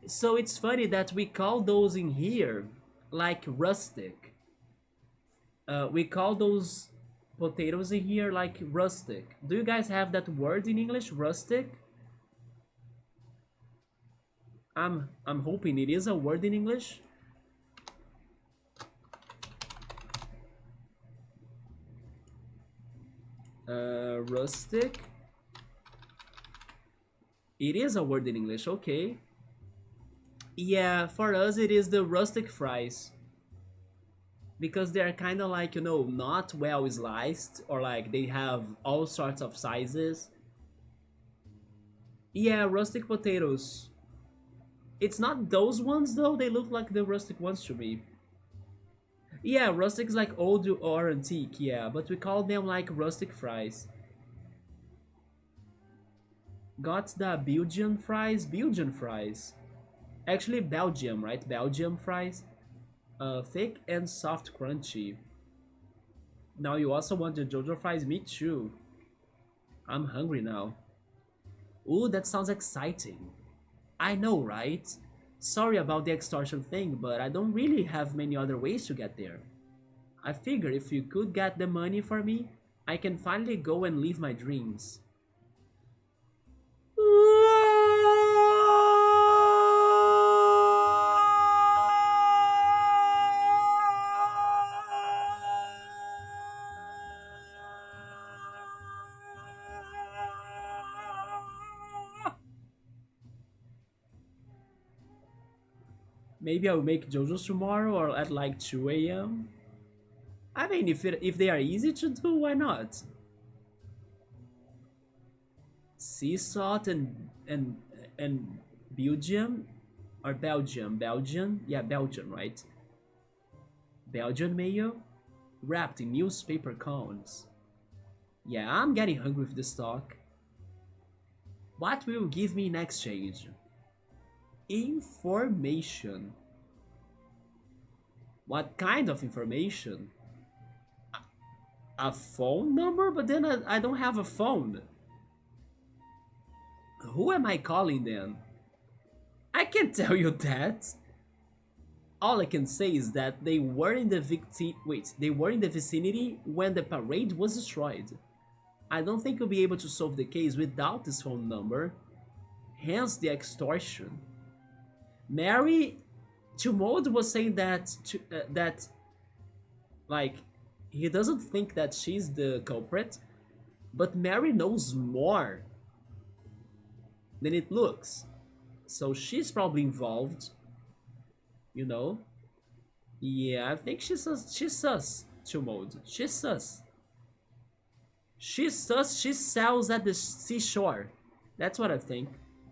So it's funny that we call those in here like rustic. We call those potatoes in here like rustic. Do you guys have that word in English, rustic? I'm hoping it is a word in English. Rustic. It is a word in English, okay. Yeah, for us it is the rustic fries. Because they're kind of like, you know, not well sliced, or like they have all sorts of sizes. Yeah, rustic potatoes. It's not those ones though, they look like the rustic ones to me. Yeah, rustic is like old or antique, yeah, but we call them like rustic fries. Got the Belgian fries? Belgian fries. Actually, Belgium, right? Belgium fries. Thick and soft crunchy. Now you also want the JoJo fries? Me too. I'm hungry now. Ooh, that sounds exciting. I know, right? Sorry about the extortion thing, but I don't really have many other ways to get there. I figure if you could get the money for me, I can finally go and live my dreams. Maybe I'll make JoJo's tomorrow or at like 2 a.m. I mean, if they are easy to do, why not? Sea salt and Belgium or Belgian, yeah, Belgian, right? Belgian mayo wrapped in newspaper cones. Yeah, I'm getting hungry with this talk. What will you give me in exchange? Information. What kind of information? A phone number? But then I don't have a phone. Who am I calling then? I can't tell you that. All I can say is that they were in the they were in the vicinity when the parade was destroyed. I don't think you'll be able to solve the case without this phone number. Hence the extortion. Mary Tumod was saying that like he doesn't think that she's the culprit, but Mary knows more than it looks. So she's probably involved, you know? Yeah, I think she's sus, Tumod. She's sus. She's sus, she sells at the seashore. That's what I think.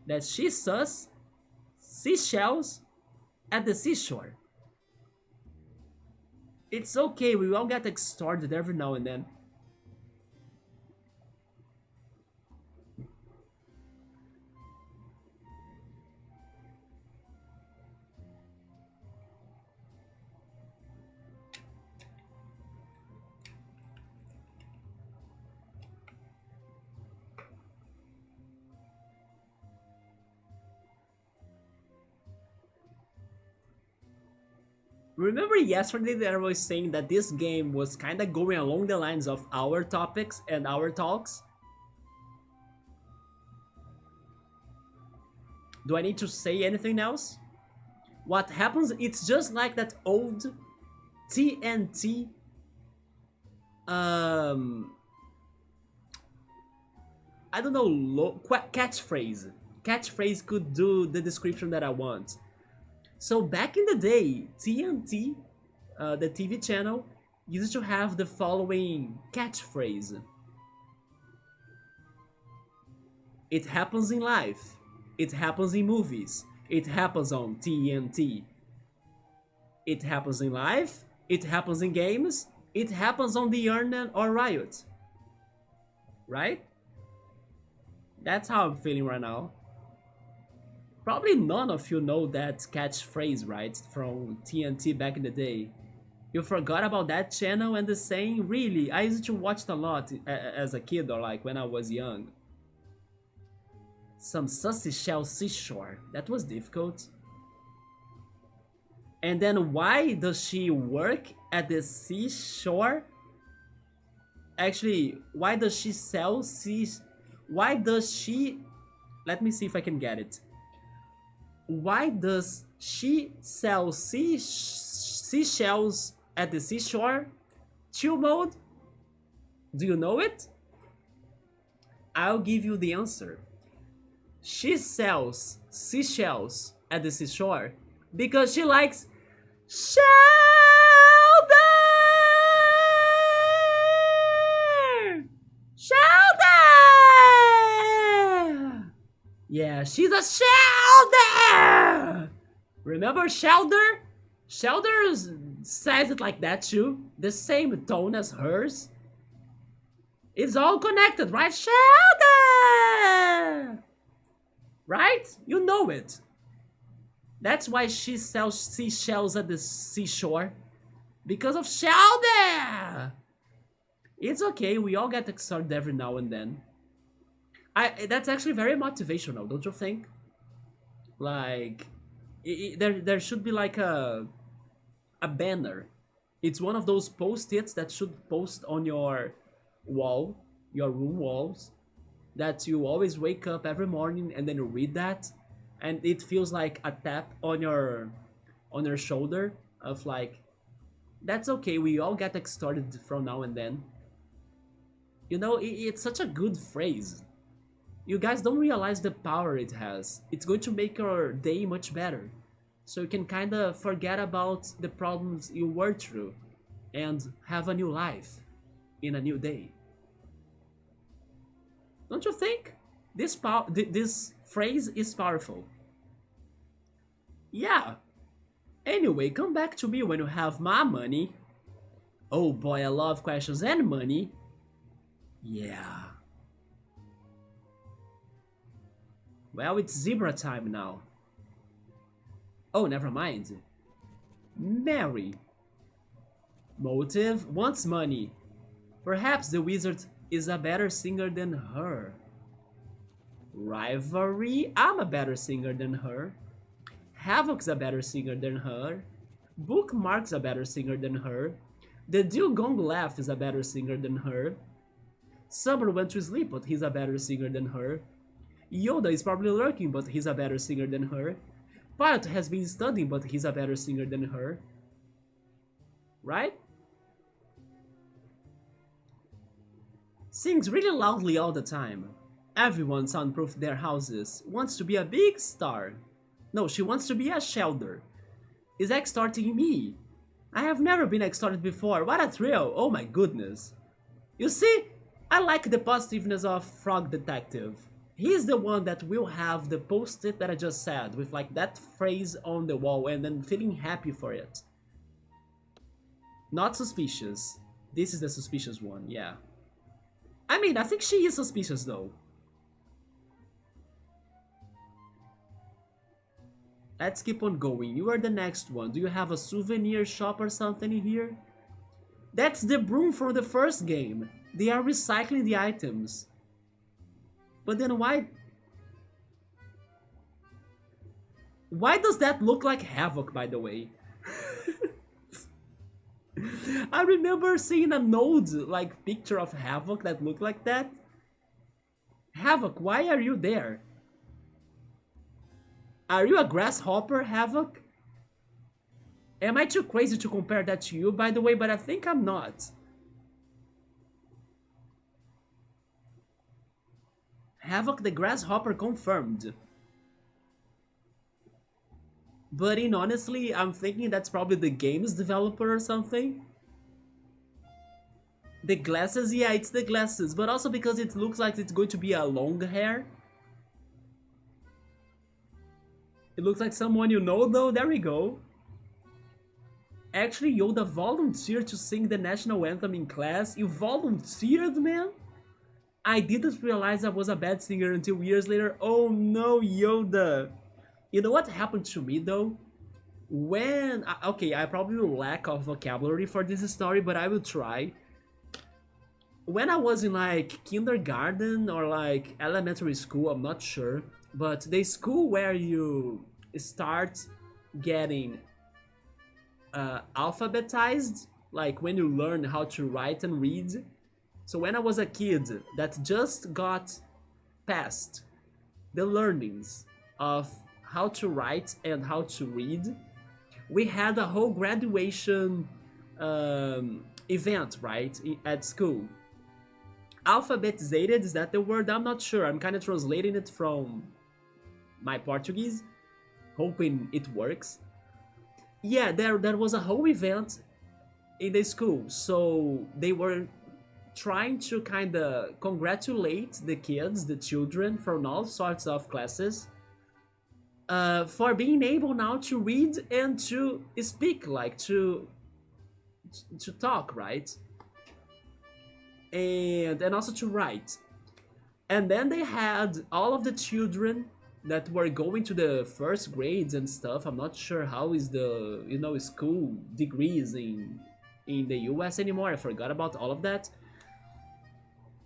That she's sus, seashells at the seashore. It's okay, we all get extorted every now and then. Remember yesterday that I was saying that this game was kinda going along the lines of our topics and our talks? Do I need to say anything else? What happens, it's just like that old TNT I don't know, catchphrase. Catchphrase could do the description that I want. So back in the day, TNT, the TV channel, used to have the following catchphrase. It happens in life. It happens in movies. It happens on TNT. It happens in life. It happens in games. It happens on the internet or Riot. Right? That's how I'm feeling right now. Probably none of you know that catchphrase, right? From TNT back in the day. You forgot about that channel and the saying? Really? I used to watch it a lot as a kid or like when I was young. Some sussy shell seashore. That was difficult. And then why does she work at the seashore? Actually, why does she sell why does she... Let me see if I can get it. Why does she sell seashells at the seashore? Chill mode? Do you know it? I'll give you the answer. She sells seashells at the seashore because she likes shelter! Shelter! Yeah, she's a shelter! Remember Shelter? Shelter says it like that too. The same tone as hers. It's all connected, right? Shelter! Right? You know it. That's why she sells seashells at the seashore. Because of shelter! It's okay, we all get excited every now and then. That's actually very motivational, don't you think? Like, there should be like a banner. It's one of those post-its that should post on your wall, your room walls, that you always wake up every morning and then you read that, and it feels like a tap on your shoulder of like, that's okay, we all get extorted from now and then. You know, it's such a good phrase. You guys don't realize the power it has. It's going to make your day much better. so you can kind of forget about the problems you were through and have a new life in a new day. Don't you think? This phrase is powerful. Yeah. Anyway, come back to me when you have my money. Oh boy, I love questions and money. Yeah. Well, it's zebra time now. Oh, never mind. Mary. Motive wants money. Perhaps the wizard is a better singer than her. Rivalry, I'm a better singer than her. Havoc's a better singer than her. Bookmark's a better singer than her. The Dugong Laugh is a better singer than her. Summer went to sleep, but he's a better singer than her. Yoda is probably lurking, but he's a better singer than her. Pilot has been studying, but he's a better singer than her. Right? Sings really loudly all the time. Everyone soundproof their houses. Wants to be a big star. No, she wants to be a shelter. Is extorting me. I have never been extorted before. What a thrill. Oh my goodness. You see, I like the positiveness of Frog Detective. He's the one that will have the post-it that I just said with like that phrase on the wall and then feeling happy for it. Not suspicious. This is the suspicious one, yeah. I mean, I think she is suspicious though. Let's keep on going. You are the next one. Do you have a souvenir shop or something in here? That's the broom from the first game. They are recycling the items. But then why... Why does that look like Havoc, by the way? I remember seeing a node, like, picture of Havoc that looked like that. Havoc, why are you there? Are you a grasshopper, Havoc? Am I too crazy to compare that to you, by the way? But I think I'm not. Havoc the grasshopper confirmed. But in honestly, I'm thinking that's probably the game's developer or something. The glasses, yeah, it's the glasses, but also because it looks like it's going to be a long hair. It looks like someone you know though, there we go. Actually, Yoda volunteered to sing the national anthem in class. You volunteered, man? I didn't realize I was a bad singer until years later. Oh no, Yoda. You know what happened to me though? When... Okay, I probably will lack of vocabulary for this story, but I will try. When I was in like kindergarten or like elementary school, I'm not sure, but the school where you start getting alphabetized, like when you learn how to write and read. So when I was a kid that just got past the learnings of how to write and how to read, we had a whole graduation event, right, at school. Alphabetizated, is that the word? I'm not sure. I'm kind of translating it from my Portuguese, hoping it works. Yeah, there was a whole event in the school, so they were trying to kind of congratulate the kids, the children from all sorts of classes, for being able now to read and to speak, like to talk, right? And also to write. And then they had all of the children that were going to the first grades and stuff. I'm not sure how is the school degrees in the US anymore. I forgot about all of that.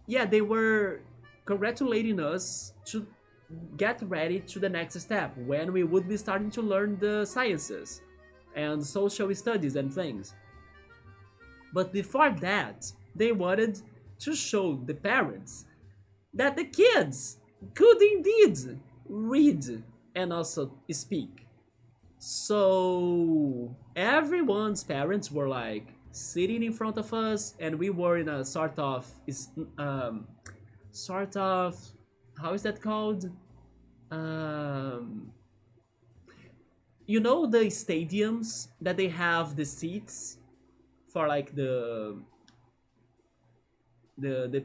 Yeah, they were congratulating us to get ready to the next step when we would be starting to learn the sciences and social studies and things. But before that, they wanted to show the parents that the kids could indeed read and also speak. So everyone's parents were like sitting in front of us, and we were in a sort of how is that called? you know the stadiums that they have the seats for like the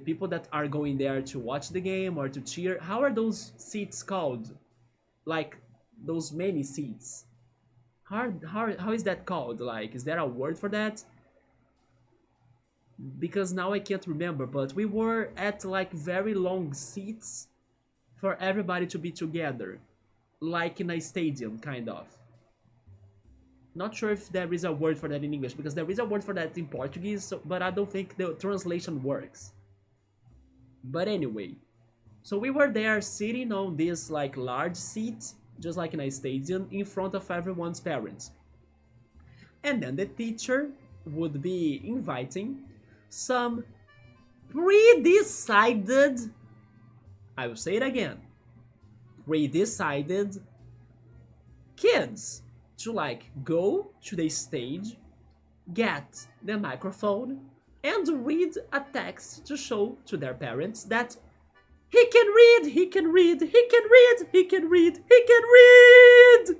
people that are going there to watch the game or to cheer. How are those seats called? Like those many seats. How is that called? Like, is there a word for that? Because now I can't remember, but we were at like very long seats for everybody to be together, like in a stadium, kind of. Not sure if there is a word for that in English, because there is a word for that in Portuguese, so, but I don't think the translation works. But anyway, so we were there sitting on this like large seat, just like in a stadium, in front of everyone's parents. And then the teacher would be inviting some pre-decided, I will say it again, pre-decided kids to like go to the stage, get the microphone, and read a text to show to their parents that he can read, he can read, he can read, he can read, he can read.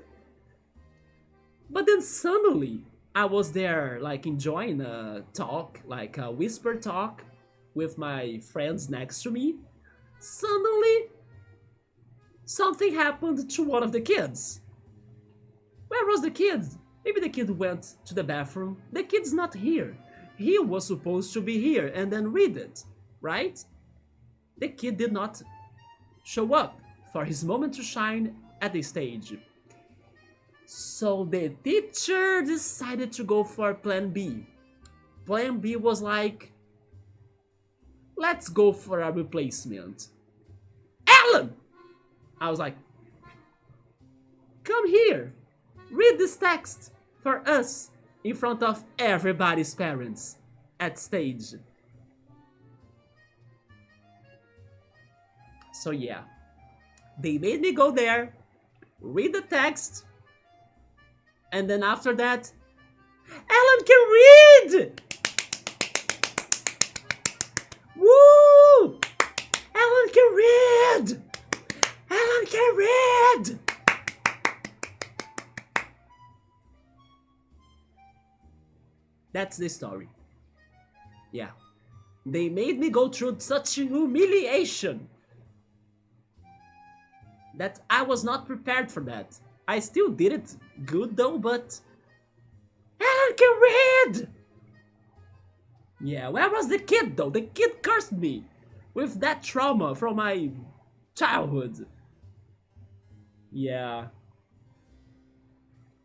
But then suddenly I was there like enjoying a talk, like a whisper talk with my friends next to me. Suddenly something happened to one of the kids. Where was the kid? Maybe the kid went to the bathroom. The kid's not here. He was supposed to be here and then read it, right? The kid did not show up for his moment to shine at the stage. So the teacher decided to go for plan B. Plan B was like, let's go for a replacement. Alan! I was like, come here. Read this text for us in front of everybody's parents at stage. So yeah, they made me go there, read the text, and then after that, Alan can read! Woo! Alan can read! Alan can read! That's the story. Yeah. They made me go through such humiliation that I was not prepared for that. I still did it good though, but Alan can read! Yeah, where was the kid though? The kid cursed me with that trauma from my childhood. Yeah.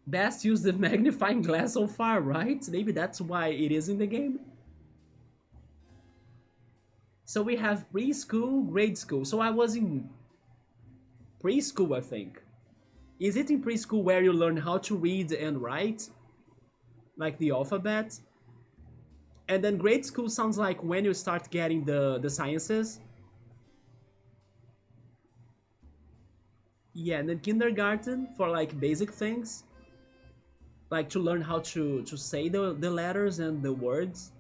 Best use the magnifying glass so far, right? Maybe that's why it is in the game. So we have preschool, grade school. So I was in preschool, I think. Is it in preschool where you learn how to read and write? Like the alphabet? And then grade school sounds like when you start getting the sciences. Yeah, and then kindergarten for like basic things. Like to learn how to say the letters and the words.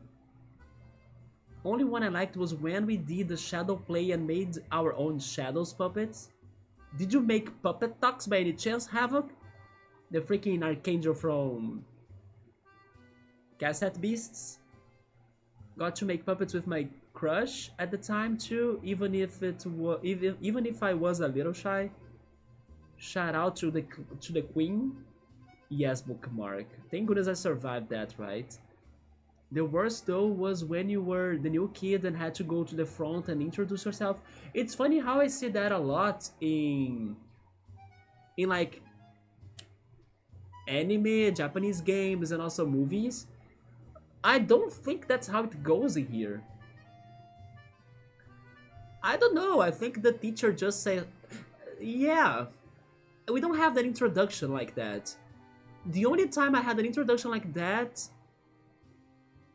Only one I liked was when we did the shadow play and made our own shadows puppets. Did you make puppet talks by any chance, Havoc? The freaking archangel from Cassette Beasts? Got to make puppets with my crush at the time too, even if even if I was a little shy. Shout out to the queen. Yes, bookmark. Thank goodness I survived that, right? The worst though was when you were the new kid and had to go to the front and introduce yourself. It's funny how I see that a lot in like anime, Japanese games, and also movies. I don't think that's how it goes in here. I don't know. I think the teacher just said, yeah, we don't have that introduction like that. The only time I had an introduction like that,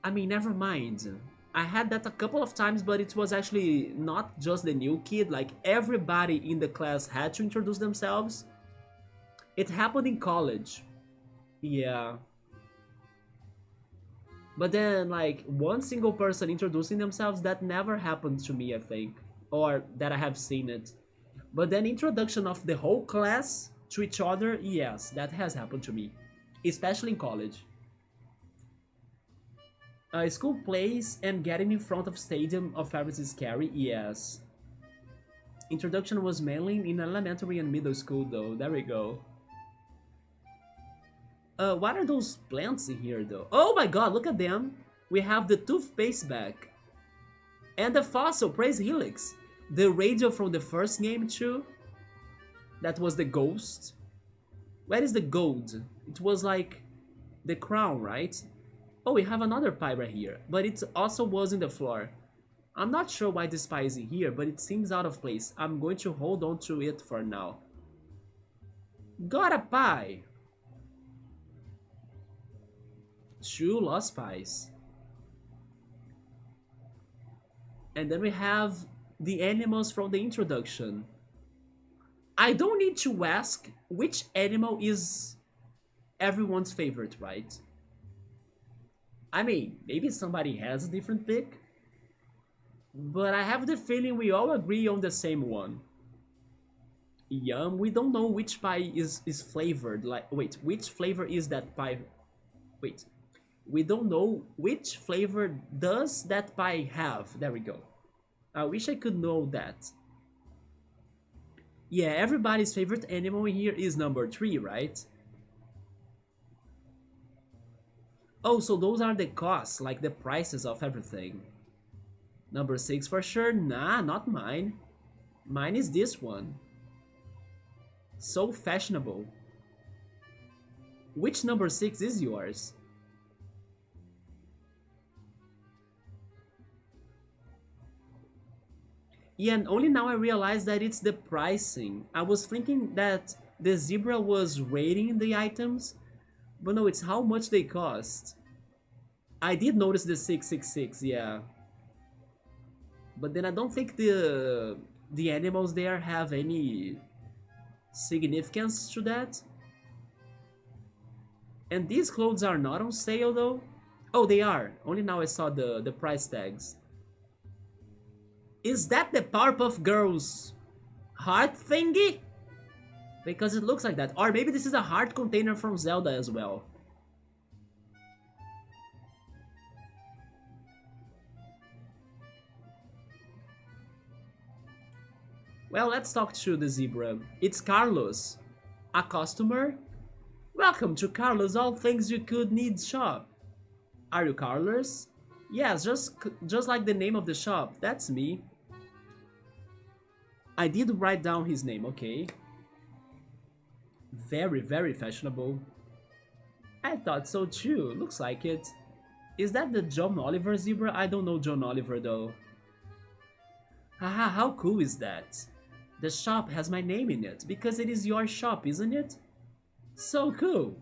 I mean, never mind. I had that a couple of times, but it was actually not just the new kid, like everybody in the class had to introduce themselves. It happened in college. Yeah. But then, like, one single person introducing themselves, that never happened to me, I think. Or that I have seen it. But then introduction of the whole class to each other, yes, that has happened to me, especially in college. School plays and getting in front of stadium of favorites is scary, yes. Introduction was mainly in elementary and middle school though, there we go. What are those plants in here though? Oh my god, look at them! We have the toothpaste back. And the fossil, praise Helix. The radio from the first game too. That was the ghost. Where is the gold? It was like the crown, right? Oh, we have another pie right here, but it also was in the floor. I'm not sure why this pie is in here, but it seems out of place. I'm going to hold on to it for now. Got a pie! 2 lost pies. And then we have the animals from the introduction. I don't need to ask which animal is everyone's favorite, right? I mean, maybe somebody has a different pick, but I have the feeling we all agree on the same one. Yum, we don't know which pie is flavored, like, wait, which flavor is that pie? Wait, we don't know which flavor does that pie have, there we go. I wish I could know that. Yeah, everybody's favorite animal here is number 3, right? Oh, so those are the costs, like the prices of everything. Number 6 for sure? Nah, not mine. Mine is this one. So fashionable. Which number 6 is yours? Yeah, and only now I realize that it's the pricing. I was thinking that the zebra was rating the items, but no, it's how much they cost. I did notice the 666, yeah. But then I don't think the animals there have any significance to that. And these clothes are not on sale though. Oh, they are. Only now I saw the price tags. Is that the Powerpuff Girls heart thingy? Because it looks like that. Or maybe this is a heart container from Zelda as well. Well, let's talk to the zebra. It's Carlos, a customer. Welcome to Carlos All Things You Could Need shop. Are you Carlos? Yes, just like the name of the shop. That's me. I did write down his name, okay. Very, very fashionable. I thought so too, looks like it. Is that the John Oliver zebra? I don't know John Oliver though. Haha, how cool is that? The shop has my name in it, because it is your shop, isn't it? So cool!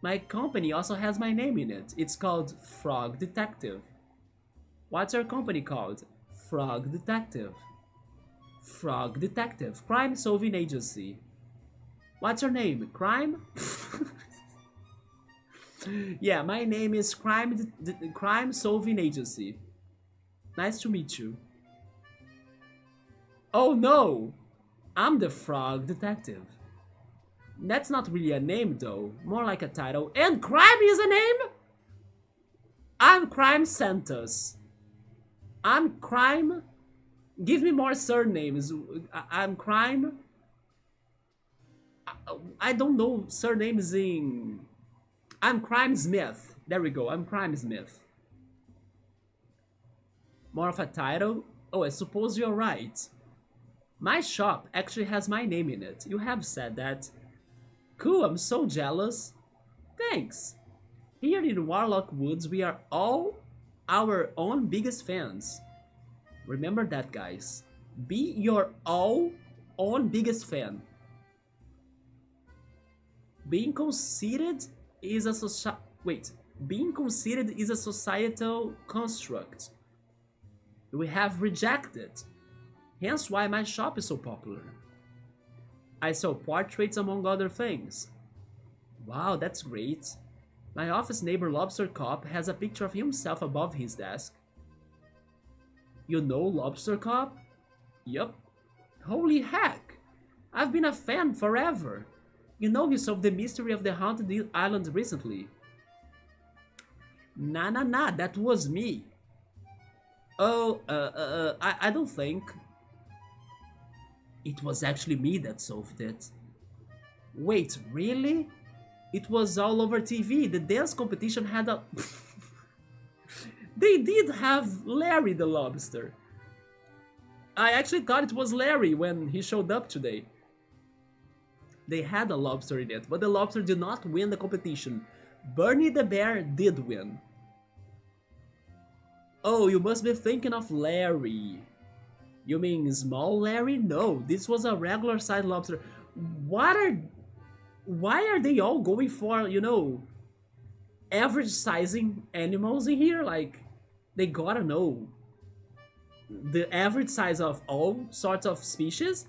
My company also has my name in it. It's called Frog Detective. What's your company called? Frog Detective. Frog Detective, crime solving agency. What's your name? Crime? Yeah, my name is Crime Solving Agency. Nice to meet you. Oh no! I'm the Frog Detective. That's not really a name though, more like a title. And crime is a name? I'm Crime Santos. I'm Crime... Give me more surnames. I'm Crime... I don't know surnames in... I'm Crime Smith. There we go, I'm Crime Smith. More of a title? Oh, I suppose you're right. My shop actually has my name in it. You have said that. Cool, I'm so jealous. Thanks. Here in Warlock Woods, we are all our own biggest fans. Remember that, guys. Be your own biggest fan. Being conceited is a Being conceited is a societal construct we have rejected. Hence why my shop is so popular. I sell portraits among other things. Wow, that's great. My office neighbor Lobster Cop has a picture of himself above his desk. You know Lobster Cop? Yup. Holy heck! I've been a fan forever. You know he solved the mystery of the haunted island recently. Nah, nah, nah, that was me. Oh, I don't think. It was actually me that solved it. Wait, really? It was all over TV. The dance competition had a. They did have Larry the lobster. I actually thought it was Larry when he showed up today. They had a lobster in it, but the lobster did not win the competition. Bernie the bear did win. Oh, you must be thinking of Larry. You mean small Larry? No, this was a regular sized lobster. What are. Why are they all going for, average sizing animals in here? Like, they gotta know the average size of all sorts of species?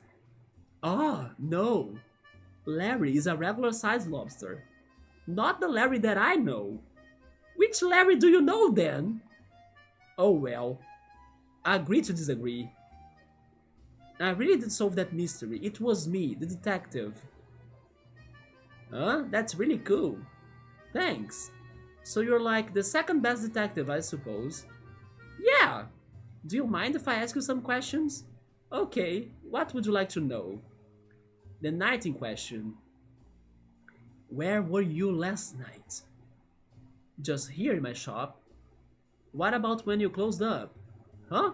Ah, no. Larry is a regular sized lobster. Not the Larry that I know. Which Larry do you know then? Oh well. I agree to disagree. I really did solve that mystery. It was me, the detective. Huh? That's really cool. Thanks. So you're like the second best detective, I suppose. Yeah. Do you mind if I ask you some questions? Okay, what would you like to know? The night in question. Where were you last night? Just here in my shop. What about when you closed up? Huh?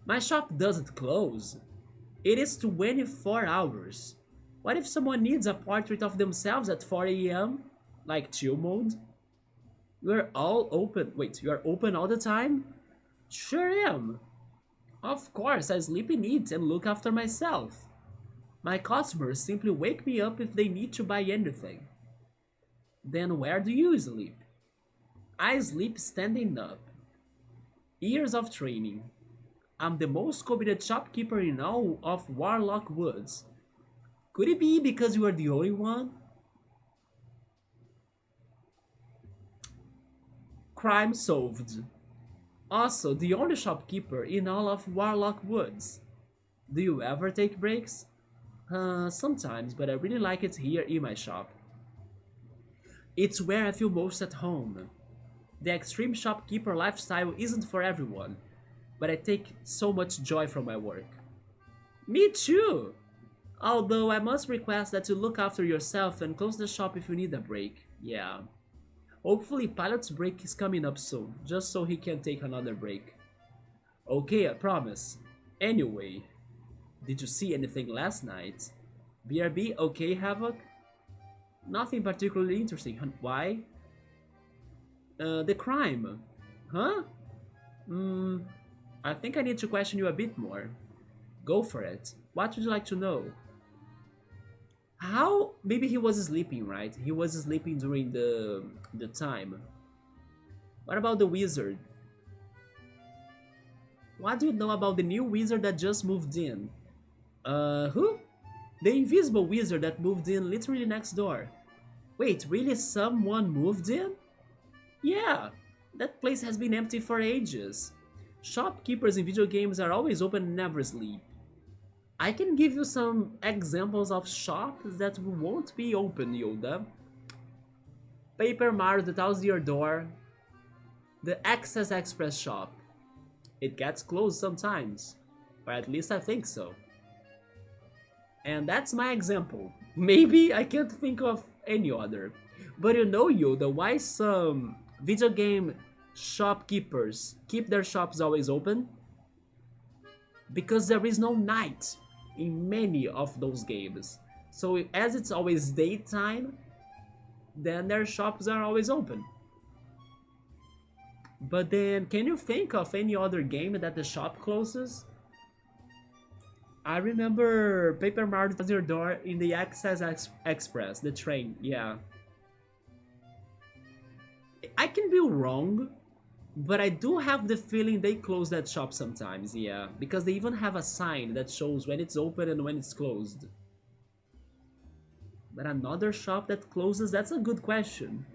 My shop doesn't close. It is 24 hours. What if someone needs a portrait of themselves at 4 a.m.? Like chill mode? You're all open. Wait, you are open all the time? Sure am. Of course, I sleep and eat and look after myself. My customers simply wake me up if they need to buy anything. Then where do you sleep? I sleep standing up. Years of training. I'm the most competent shopkeeper in all of Warlock Woods. Could it be because you are the only one? Crime solved. Also, the only shopkeeper in all of Warlock Woods. Do you ever take breaks? Sometimes, but I really like it here in my shop. It's where I feel most at home. The extreme shopkeeper lifestyle isn't for everyone, but I take so much joy from my work. Me too! Although I must request that you look after yourself and close the shop if you need a break. Yeah. Hopefully Pilot's break is coming up soon, just so he can take another break. Okay, I promise. Anyway, did you see anything last night? BRB, okay, Havoc? Nothing particularly interesting. Why? The crime. Huh? I think I need to question you a bit more. Go for it. What would you like to know? How? Maybe he was sleeping, right? He was sleeping during the time. What about the wizard? What do you know about the new wizard that just moved in? Who? The invisible wizard that moved in literally next door. Wait, really someone moved in? Yeah, that place has been empty for ages. Shopkeepers in video games are always open and never sleep. I can give you some examples of shops that won't be open, Yoda. Paper Mario that tells your door. The Access Express shop. It gets closed sometimes, or at least I think so. And that's my example. Maybe I can't think of any other. But you know, Yoda, why some video game shopkeepers keep their shops always open? Because there is no night in many of those games. So as it's always daytime, then their shops are always open. But then, can you think of any other game that the shop closes? I remember Paper Mario Your Door in the Express, the train, yeah. I can be wrong, but I do have the feeling they close that shop sometimes, yeah. Because they even have a sign that shows when it's open and when it's closed. But another shop that closes, that's a good question.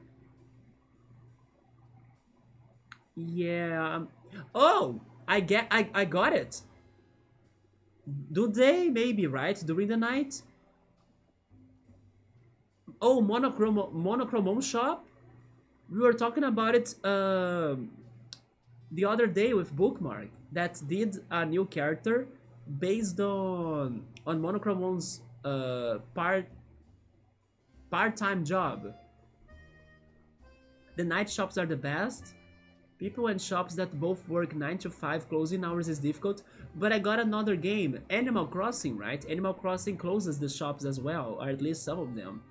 Yeah. Oh, I got it. Do they maybe, right, during the night? Oh, Monochrome shop. We were talking about it the other day with Bookmark that did a new character based on Monochrome's part-time job. The night shops are the best. People and shops that both work 9 to 5 closing hours is difficult, but I got another game, Animal Crossing, right? Animal Crossing closes the shops as well, or at least some of them,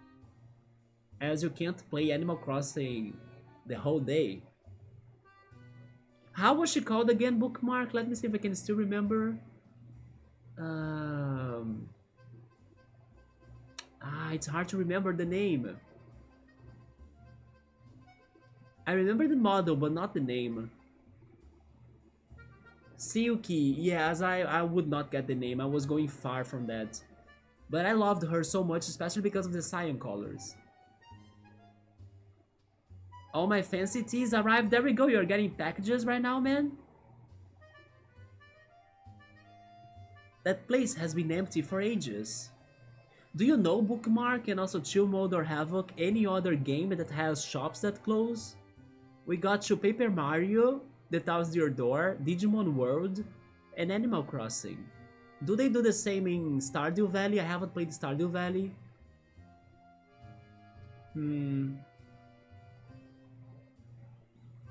as you can't play Animal Crossing the whole day. How was she called again, Bookmark? Let me see if I can still remember. Um, it's hard to remember the name. I remember the model, but not the name. Silky, yes, I would not get the name. I was going far from that. But I loved her so much, especially because of the cyan colors. All my fancy teas arrived. There we go. You're getting packages right now, man. That place has been empty for ages. Do you know Bookmark and also Chill Mode or Havoc any other game that has shops that close? We got you Paper Mario, The Thousand Year Door, Digimon World, and Animal Crossing. Do they do the same in Stardew Valley? I haven't played Stardew Valley.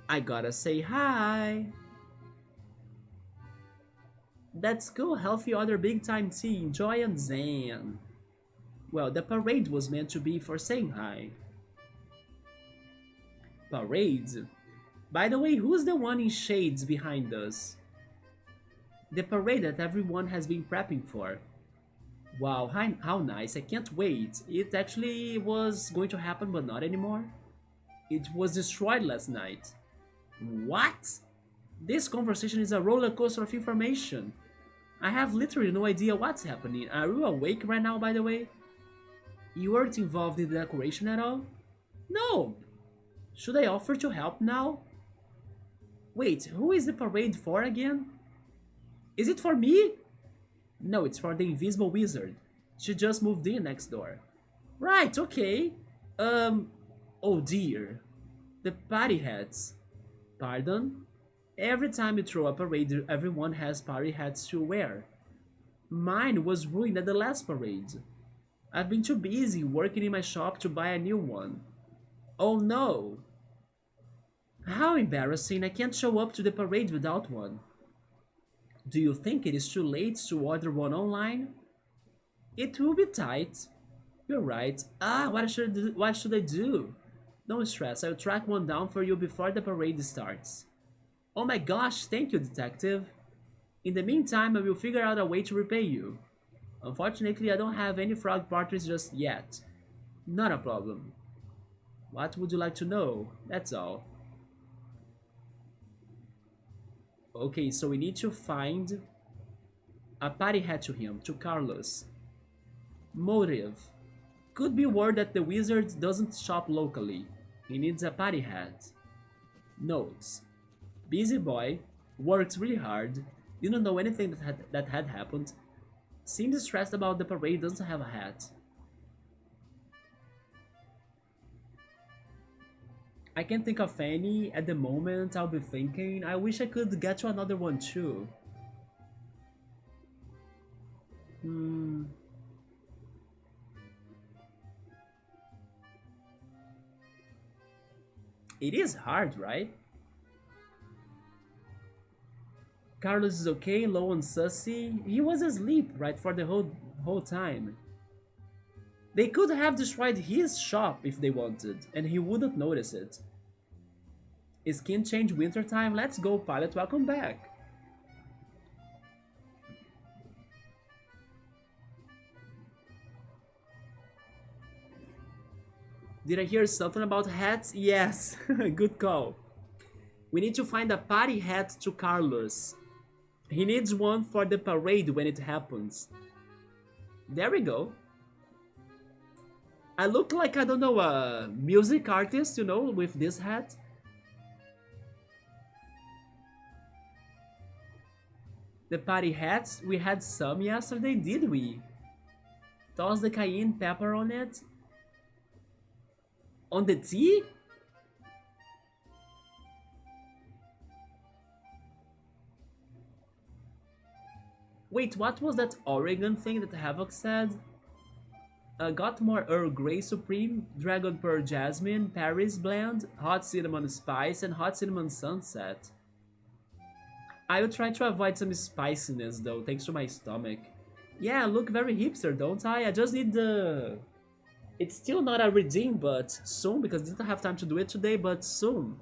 I gotta say hi. That's cool, healthy other big time tea, Joy and Zan. Well, the parade was meant to be for saying hi. Parade? By the way, who's the one in shades behind us? The parade that everyone has been prepping for. Wow, how nice, I can't wait. It actually was going to happen, but not anymore. It was destroyed last night. What? This conversation is a roller coaster of information. I have literally no idea what's happening. Are you awake right now, by the way? You weren't involved in the decoration at all? No. Should I offer to help now? Wait, who is the parade for again? Is it for me? No, it's for the invisible wizard. She just moved in next door. Right, okay. Oh dear. The party hats. Pardon? Every time you throw a parade, everyone has party hats to wear. Mine was ruined at the last parade. I've been too busy working in my shop to buy a new one. Oh no! How embarrassing, I can't show up to the parade without one. Do you think it is too late to order one online? It will be tight. You're right. What should I do? Don't stress, I'll track one down for you before the parade starts. Oh my gosh, thank you, detective. In the meantime, I will figure out a way to repay you. Unfortunately, I don't have any frog parties just yet. Not a problem. What would you like to know? That's all. Okay, so we need to find a party hat to him, to Carlos. Motive. Could be word that the wizard doesn't shop locally. He needs a party hat. Notes. Busy boy, works really hard, didn't know anything that had happened, seems stressed about the parade, doesn't have a hat. I can't think of any at the moment. I'll be thinking, I wish I could get you another one too. It is hard, right? Carlos is okay, low on sussy. He was asleep, right, for the whole time. They could have destroyed his shop if they wanted, and he wouldn't notice it. Skin change wintertime? Let's go, pilot, welcome back. Did I hear something about hats? Yes, good call. We need to find a party hat to Carlos. He needs one for the parade when it happens. There we go. I look like, I don't know, a music artist, with this hat. The party hats, we had some yesterday, did we? Toss the cayenne pepper on it. On the T? Wait, what was that Oregon thing that Havoc said? Got more Earl Grey Supreme, Dragon Pearl Jasmine, Paris Blend, Hot Cinnamon Spice, and Hot Cinnamon Sunset. I will try to avoid some spiciness though, thanks to my stomach. Yeah, I look very hipster, don't I? I just need the... It's still not a redeem, but soon, because I didn't have time to do it today, but soon.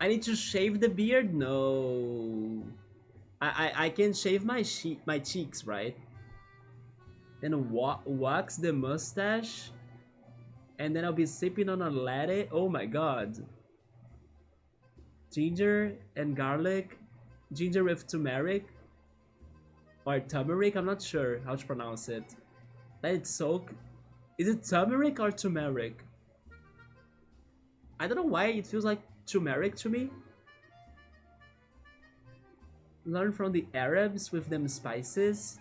I need to shave the beard? No. I can shave my cheeks, right? Then wax the mustache, and then I'll be sipping on a latte. Oh my god. Ginger and garlic, ginger with turmeric, or turmeric, I'm not sure how to pronounce it. Let it soak. Is it turmeric or turmeric? I don't know why it feels like turmeric to me. Learn from the Arabs with them spices.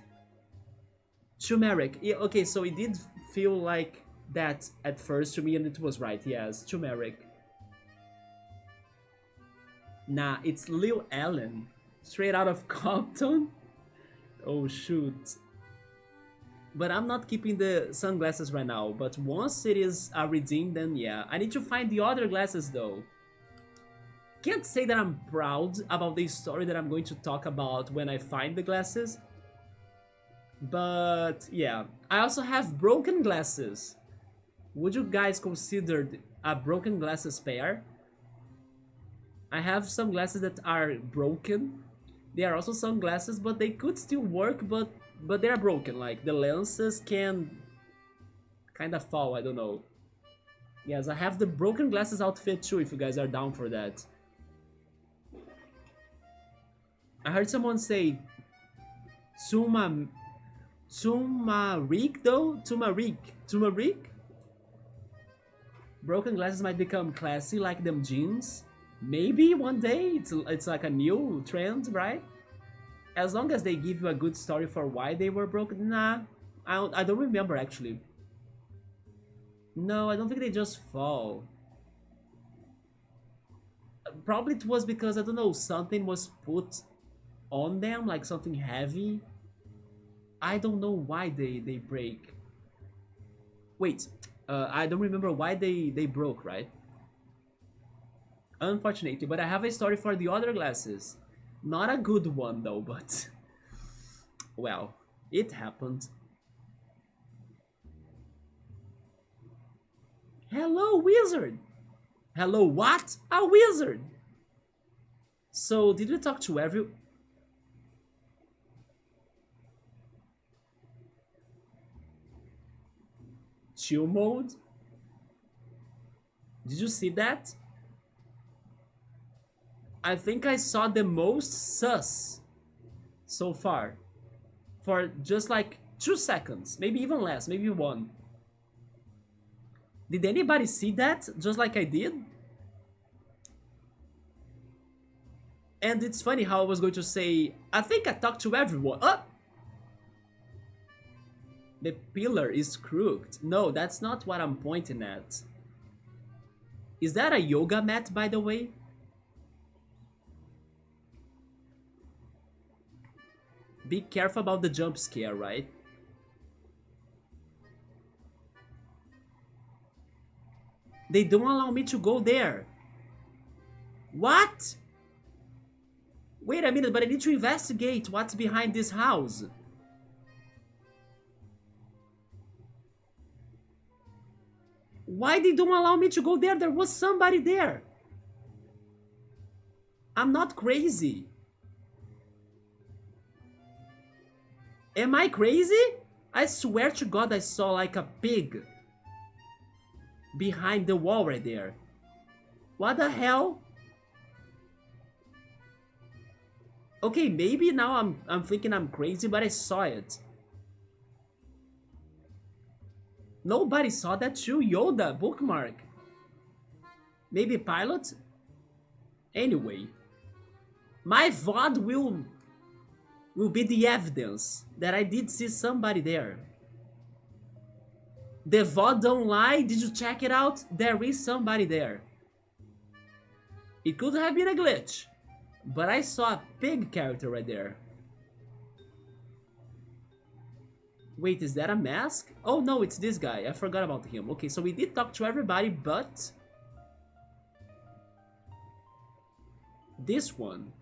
Turmeric. Yeah, okay, so it did feel like that at first to me, and it was right. Yes, turmeric. Nah, it's Lil Allen. Straight out of Compton. Oh, shoot. But I'm not keeping the sunglasses right now. But once it is a redeem, then yeah. I need to find the other glasses, though. Can't say that I'm proud about the story that I'm going to talk about when I find the glasses. But yeah. I also have broken glasses. Would you guys consider a broken glasses pair? I have some glasses that are broken. There are also some glasses, but they could still work, but they are broken. Like the lenses can kind of fall. I don't know. Yes, I have the broken glasses outfit too. If you guys are down for that. I heard someone say turmeric though. Turmeric. Broken glasses might become classy like them jeans. Maybe one day it's like a new trend, right? As long as they give you a good story for why they were broken. Nah, I don't remember actually. No, I don't think they just fall. Probably it was because, I don't know, something was put on them, like something heavy. I don't know why they break. Wait, I don't remember why they broke, right? Unfortunately, but I have a story for the other glasses. Not a good one though, but well, it happened. Hello, wizard. Hello, what? A wizard. So, did we talk to every... Chill mode? Did you see that? I think I saw the most sus so far. For just like 2 seconds. Maybe even less, maybe 1. Did anybody see that? Just like I did? And it's funny how I was going to say, I think I talked to everyone. Oh! The pillar is crooked. No, that's not what I'm pointing at. Is that a yoga mat, by the way? Be careful about the jump scare, right? They don't allow me to go there. What? Wait a minute, but I need to investigate what's behind this house. Why they don't allow me to go there? There was somebody there. I'm not crazy. Am I crazy? I swear to God I saw like a pig behind the wall right there. What the hell? Okay, maybe now I'm thinking I'm crazy, but I saw it. Nobody saw that too. Yoda, bookmark. Maybe pilot? Anyway, my VOD will be the evidence that I did see somebody there. The VOD don't lie. Did you check it out? There is somebody there. It could have been a glitch, but I saw a pig character right there. Wait, is that a mask? Oh no, it's this guy. I forgot about him. Okay, so we did talk to everybody, but this one.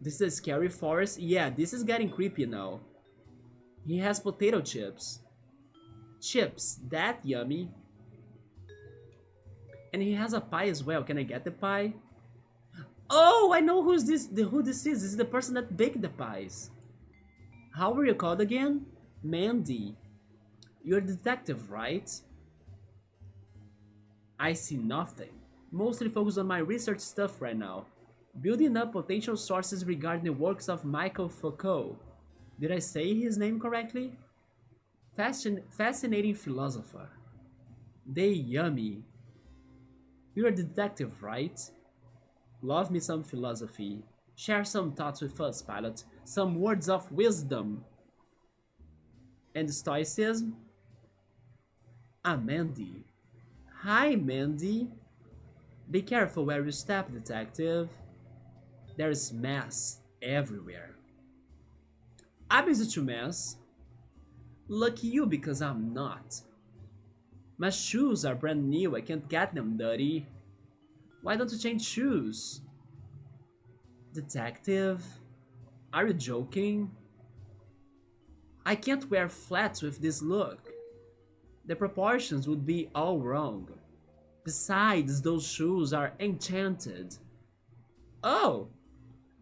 This is a scary forest. Yeah, this is getting creepy now. He has potato chips. Chips, that yummy. And he has a pie as well. Can I get the pie? Oh, I know who this is. This is the person that baked the pies. How were you called again? Mandy. You're a detective, right? I see nothing. Mostly focused on my research stuff right now. Building up potential sources regarding the works of Michael Foucault. Did I say his name correctly? Fascinating philosopher. They yummy. You're a detective, right? Love me some philosophy. Share some thoughts with us, pilot. Some words of wisdom. And stoicism? Mandy. Hi, Mandy. Be careful where you step, detective. There's mess everywhere. I'm easy to mess. Lucky you because I'm not. My shoes are brand new, I can't get them dirty. Why don't you change shoes? Detective? Are you joking? I can't wear flats with this look. The proportions would be all wrong. Besides, those shoes are enchanted. Oh!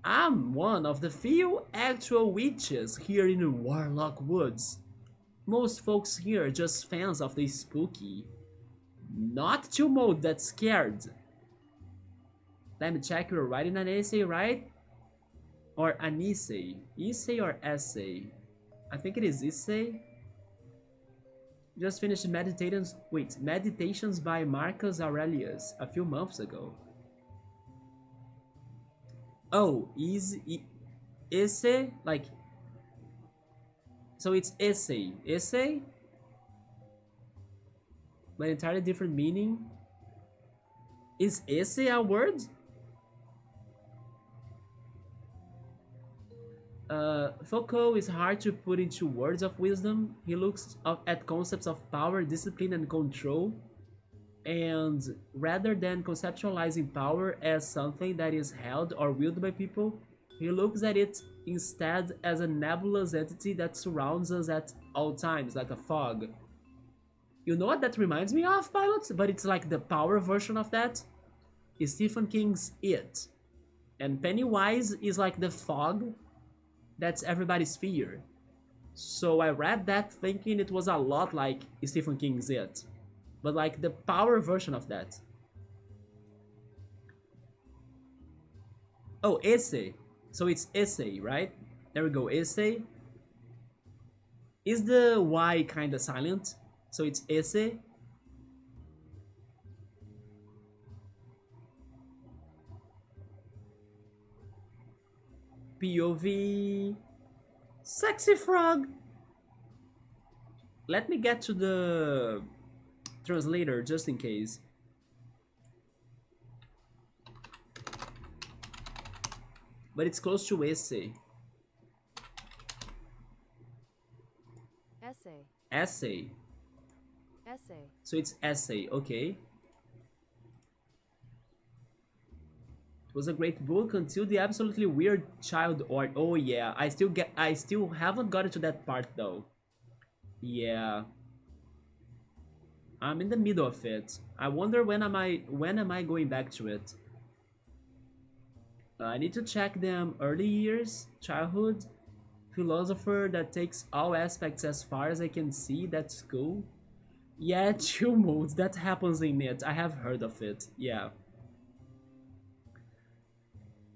I'm one of the few actual witches here in the Warlock Woods. Most folks here are just fans of the spooky. Not too much that scared. Let me check, you're writing an essay, right? Or an essay. Essay or essay? I think it is essay. Just finished Meditations by Marcus Aurelius a few months ago. Oh, essay? Like, so it's essay. Essay? But entirely different meaning. Is essay a word? Foucault is hard to put into words of wisdom. He looks at concepts of power, discipline, and control. And rather than conceptualizing power as something that is held or wielded by people, he looks at it instead as a nebulous entity that surrounds us at all times, like a fog. You know what that reminds me of, pilots? But it's like the power version of that. Is Stephen King's It. And Pennywise is like the fog that's everybody's fear. So I read that thinking it was a lot like Stephen King's It. But like the power version of that. Oh, essay. So it's essay, right? There we go, essay. Is the Y kinda silent? So it's essay. POV. Sexy frog. Let me get to the translator just in case. But it's close to essay. Essay. Essay. Essay. So it's essay, okay. It was a great book until the absolutely weird child or oh yeah, I still haven't gotten to that part though. Yeah. I'm in the middle of it. I wonder when am I going back to it? I need to check them early years, childhood, philosopher that takes all aspects as far as I can see, that's cool. Yeah, chill modes, that happens in it. I have heard of it. Yeah.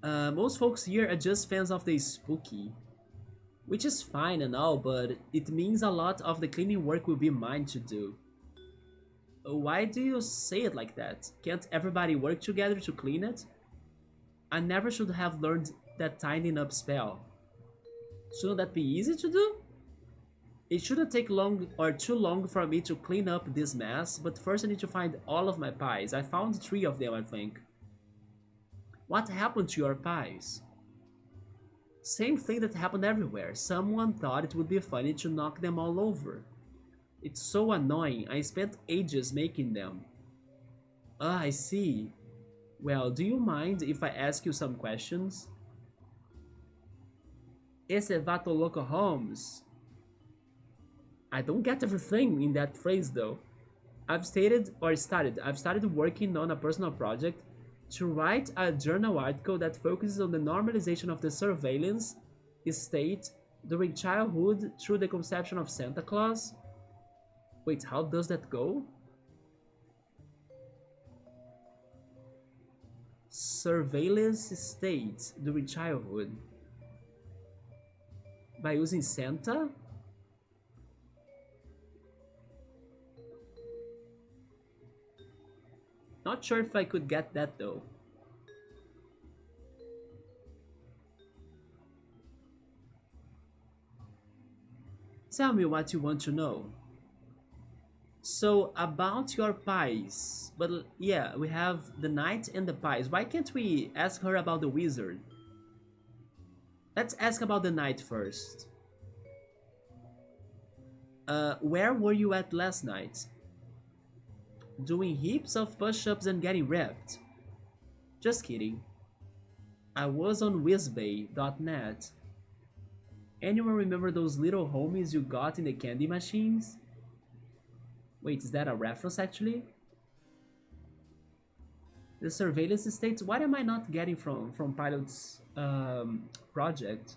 Most folks here are just fans of the spooky, which is fine and all, but it means a lot of the cleaning work will be mine to do. Why do you say it like that? Can't everybody work together to clean it? I never should have learned that tidying up spell. Shouldn't that be easy to do? It shouldn't take long or too long for me to clean up this mess, but first I need to find all of my pies. I found three of them, I think. What happened to your pies? Same thing that happened everywhere. Someone thought it would be funny to knock them all over. It's so annoying. I spent ages making them. Ah, I see. Well, do you mind if I ask you some questions? Esse vato louco Holmes. I don't get everything in that phrase though. I've started working on a personal project to write a journal article that focuses on the normalization of the surveillance state during childhood through the conception of Santa Claus. Wait, how does that go? Surveillance state during childhood by using Santa? Not sure if I could get that though. Tell me what you want to know. So, about your pies. But yeah, we have the knight and the pies. Why can't we ask her about the wizard? Let's ask about the knight first. Where were you at last night? Doing heaps of push-ups and getting ripped. Just kidding. I was on whizbay.net. Anyone remember those little homies you got in the candy machines? Wait, is that a reference actually? The surveillance states, what am I not getting from Pilot's project?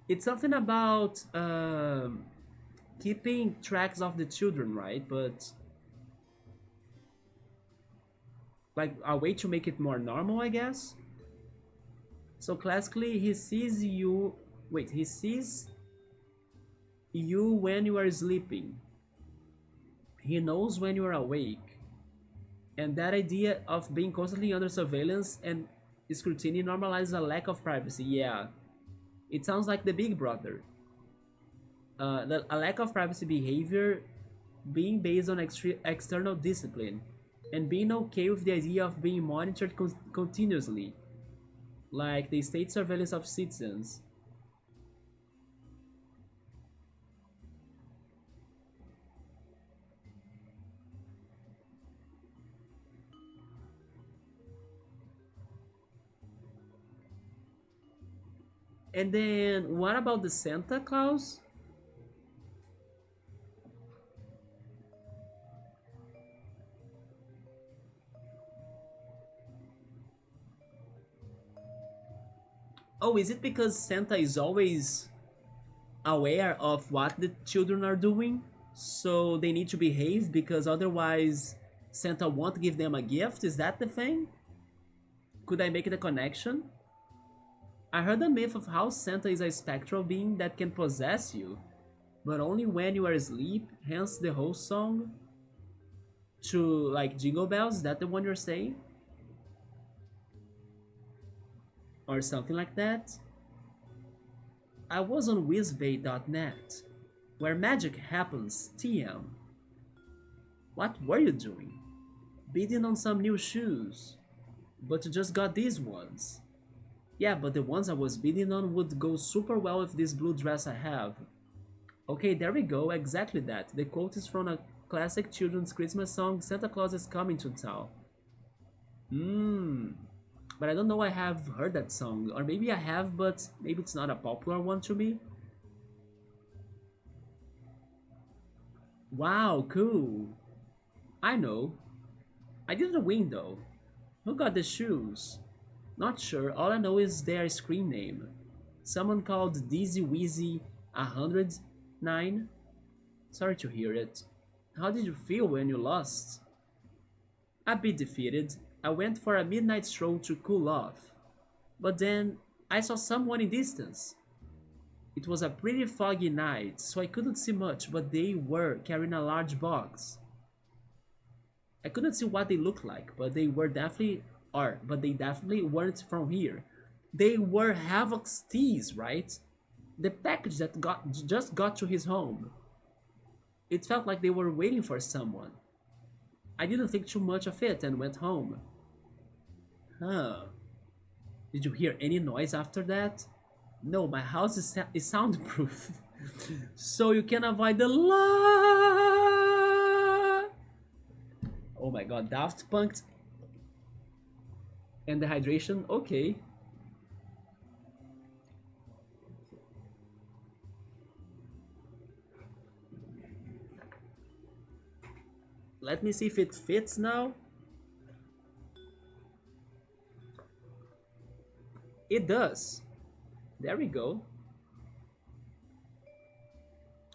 It's something about keeping tracks of the children, right? But like a way to make it more normal, I guess. So classically, he sees you. Wait, he sees you when you are sleeping. He knows when you are awake. And that idea of being constantly under surveillance and scrutiny normalizes a lack of privacy. Yeah, it sounds like the Big Brother. A lack of privacy behavior being based on external discipline and being okay with the idea of being monitored continuously, like the state surveillance of citizens. And then what about the Santa Claus? Oh, is it because Santa is always aware of what the children are doing? So they need to behave because otherwise Santa won't give them a gift? Is that the thing? Could I make the connection? I heard a myth of how Santa is a spectral being that can possess you, but only when you are asleep, hence the whole song. To like Jingle Bells, is that the one you're saying? Or something like that? I was on whizbay.net, where magic happens, TM. What were you doing? Bidding on some new shoes. But you just got these ones. Yeah, but the ones I was bidding on would go super well with this blue dress I have. Okay, there we go, exactly that. The quote is from a classic children's Christmas song, Santa Claus is Coming to Town. But I don't know I have heard that song. Or maybe I have, but maybe it's not a popular one to me. Wow, cool. I know. I didn't win though. Who got the shoes? Not sure, all I know is their screen name. Someone called Dizzy Wheezy 109? Sorry to hear it. How did you feel when you lost? A bit defeated. I went for a midnight stroll to cool off. But then I saw someone in distance. It was a pretty foggy night, so I couldn't see much, but they were carrying a large box. I couldn't see what they looked like, but they definitely weren't from here. They were Havoc's teas, right? The package that just got to his home. It felt like they were waiting for someone. I didn't think too much of it and went home. Huh. Did you hear any noise after that? No, my house is soundproof. So you can avoid the la. Oh my god, Daft Punk and the hydration, okay. Let me see if it fits now. It does. There we go.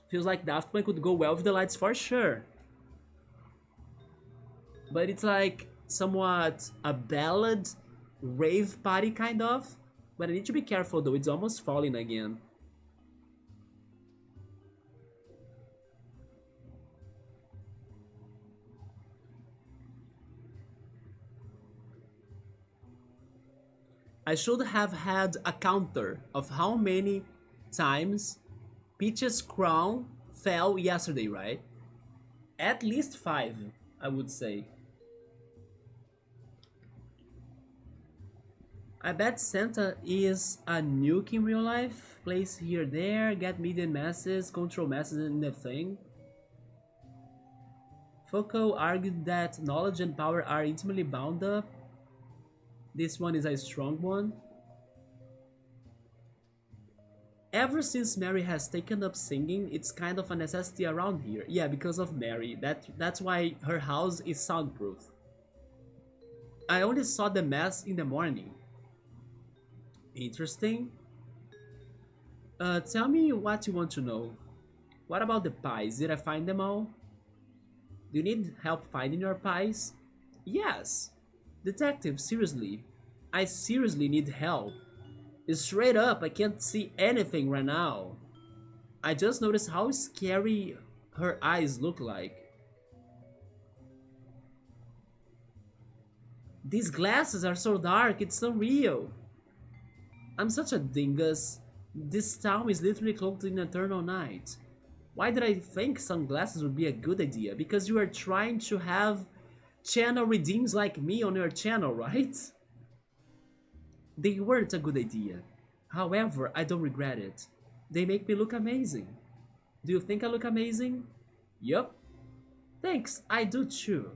Feels like Daft Punk could go well with the lights for sure. But it's like somewhat a ballad rave party kind of. But I need to be careful though, it's almost falling again. I should have had a counter of how many times Peach's crown fell yesterday, right? At least five, I would say. I bet Santa is a nuke in real life. Place here, there, get median masses, control masses in the thing. Foucault argued that knowledge and power are intimately bound up. This one is a strong one. Ever since Mary has taken up singing, it's kind of a necessity around here. Yeah, because of Mary. That's why her house is soundproof. I only saw the mess in the morning. Interesting. Tell me what you want to know. What about the pies? Did I find them all? Do you need help finding your pies? Yes. Detective, seriously. I seriously need help. Straight up, I can't see anything right now. I just noticed how scary her eyes look like. These glasses are so dark, it's unreal. I'm such a dingus. This town is literally cloaked in eternal night. Why did I think sunglasses would be a good idea? Because you are trying to have channel redeems like me on your channel, right? They weren't a good idea. However, I don't regret it. They make me look amazing. Do you think I look amazing? Yup. Thanks, I do too.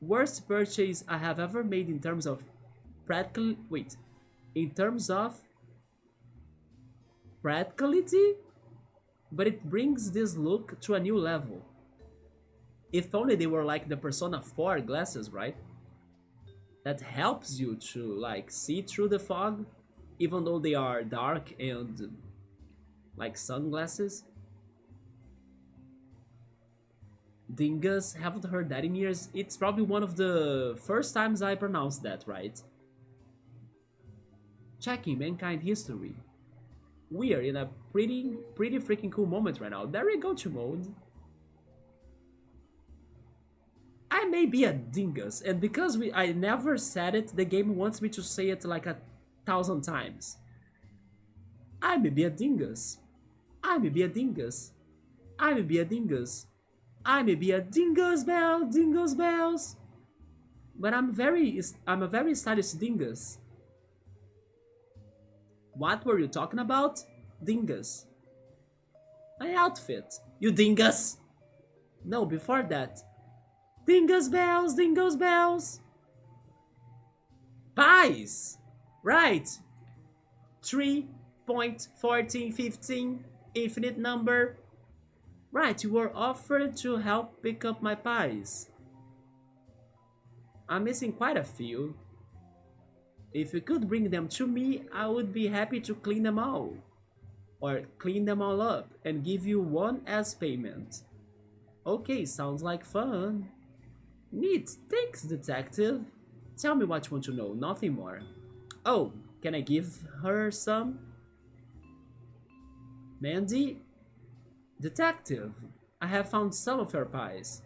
Worst purchase I have ever made in terms of practical wait. In terms of practicality? But it brings this look to a new level. If only they were like the Persona 4 glasses, right? That helps you to like see through the fog, even though they are dark and like sunglasses. Dingus, haven't heard that in years. It's probably one of the first times I pronounced that right. Checking mankind history. We are in a pretty freaking cool moment right now. There we go to mode. I may be a dingus, and because I never said it, the game wants me to say it like 1,000 times. I may be a dingus. I may be a dingus. I may be a dingus. I may be a dingus bells. But I'm a very stylish dingus. What were you talking about? Dingus. My outfit. You dingus. No, before that. Dingus bells, dingus bells. Pies. Right. 3.1415 infinite number. Right, you were offered to help pick up my pies. I'm missing quite a few. If you could bring them to me, I would be happy to clean them all. Or clean them all up and give you one as payment. Okay, sounds like fun. Neat, thanks, detective. Tell me what you want to know, nothing more. Oh, can I give her some? Mandy? Detective, I have found some of her pies.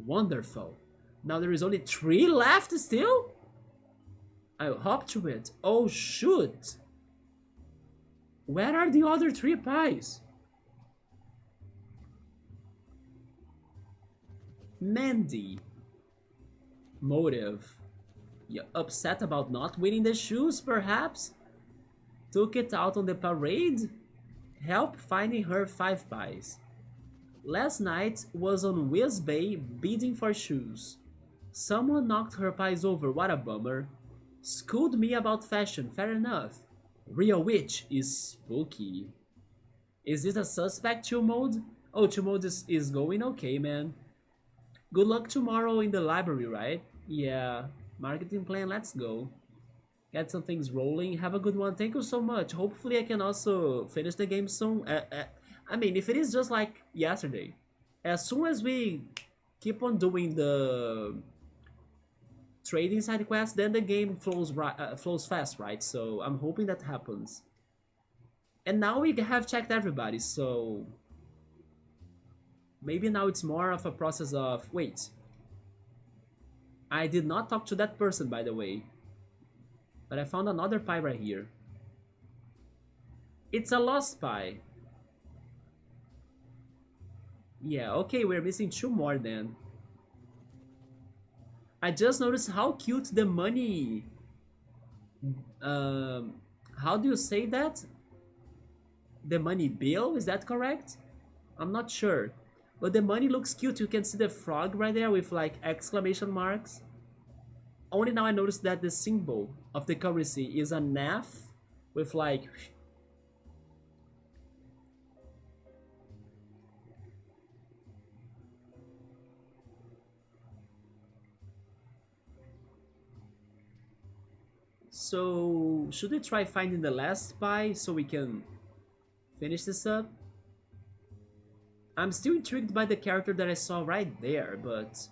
Wonderful. Now there is only three left still? I'll hop to it. Oh, shoot! Where are the other three pies? Mandy. Motive. You upset about not winning the shoes, perhaps? Took it out on the parade? Help finding her five pies. Last night was on Whiz Bay bidding for shoes. Someone knocked her pies over, what a bummer. Schooled me about fashion, fair enough. Real witch is spooky. Is this a suspect, chill mode? Oh, chill mode is going okay, man. Good luck tomorrow in the library, right? Yeah. Marketing plan, let's go. Get some things rolling. Have a good one. Thank you so much. Hopefully I can also finish the game soon. I mean, if it is just like yesterday, as soon as we keep on doing the trading side quest, then the game flows fast, right? So I'm hoping that happens. And now we have checked everybody, so maybe now it's more of a process of wait. I did not talk to that person, by the way, but I found another pie right here. It's a lost pie. Yeah, okay, we're missing two more then. I just noticed how cute the money. Um, how do you say that? The money bill, is that correct? I'm not sure. But the money looks cute. You can see the frog right there with like exclamation marks. Only now I noticed that the symbol of the currency is an F with like. So, should we try finding the last pie so we can finish this up? I'm still intrigued by the character that I saw right there, but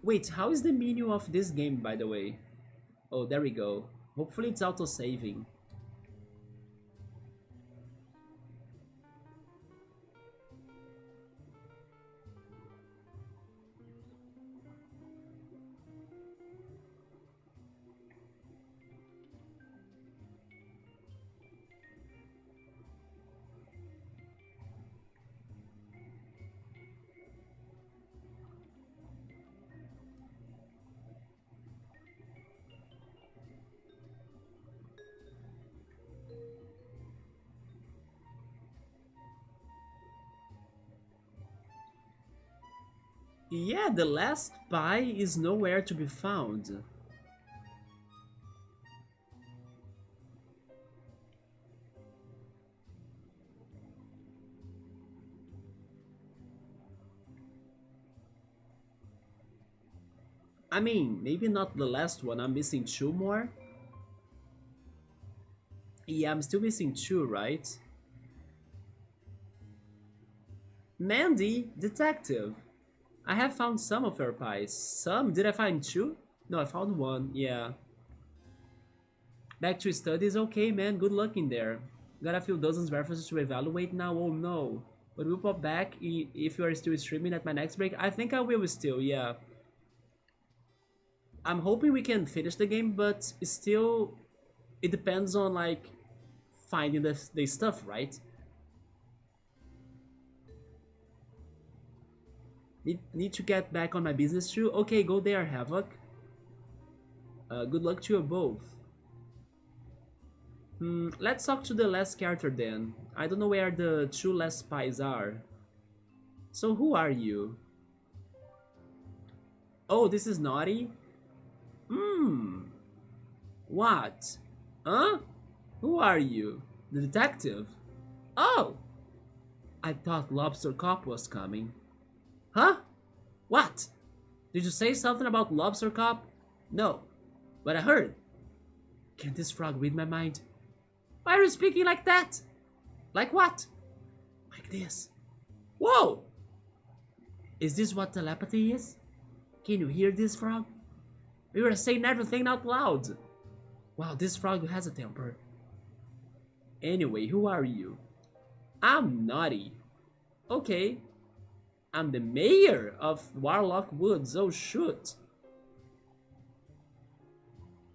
wait, how is the menu of this game, by the way? Oh, there we go. Hopefully it's auto-saving. Yeah, the last pie is nowhere to be found. I mean, maybe not the last one, I'm missing two more? Yeah, I'm still missing two, right? Mandy, detective. I have found some of your pies. Some? Did I find two? No, I found one, yeah. Back to studies, okay man, good luck in there. Got a few dozens references to evaluate now, oh no. But we'll pop back if you are still streaming at my next break. I think I will still, yeah. I'm hoping we can finish the game, but still, it depends on like finding the stuff, right? Need to get back on my business too. Okay, go there, Havoc. Good luck to you both. Let's talk to the last character then. I don't know where the two last spies are. So who are you? Oh, this is naughty? Hmm. What? Huh? Who are you? The detective? Oh! I thought Lobster Cop was coming. Huh? What? Did you say something about Lobster Cop? No, but I heard. Can this frog read my mind? Why are you speaking like that? Like what? Like this. Whoa! Is this what telepathy is? Can you hear this frog? We were saying everything out loud. Wow, this frog has a temper. Anyway, who are you? I'm Naughty. Okay, I'm the mayor of Warlock Woods. Oh shoot.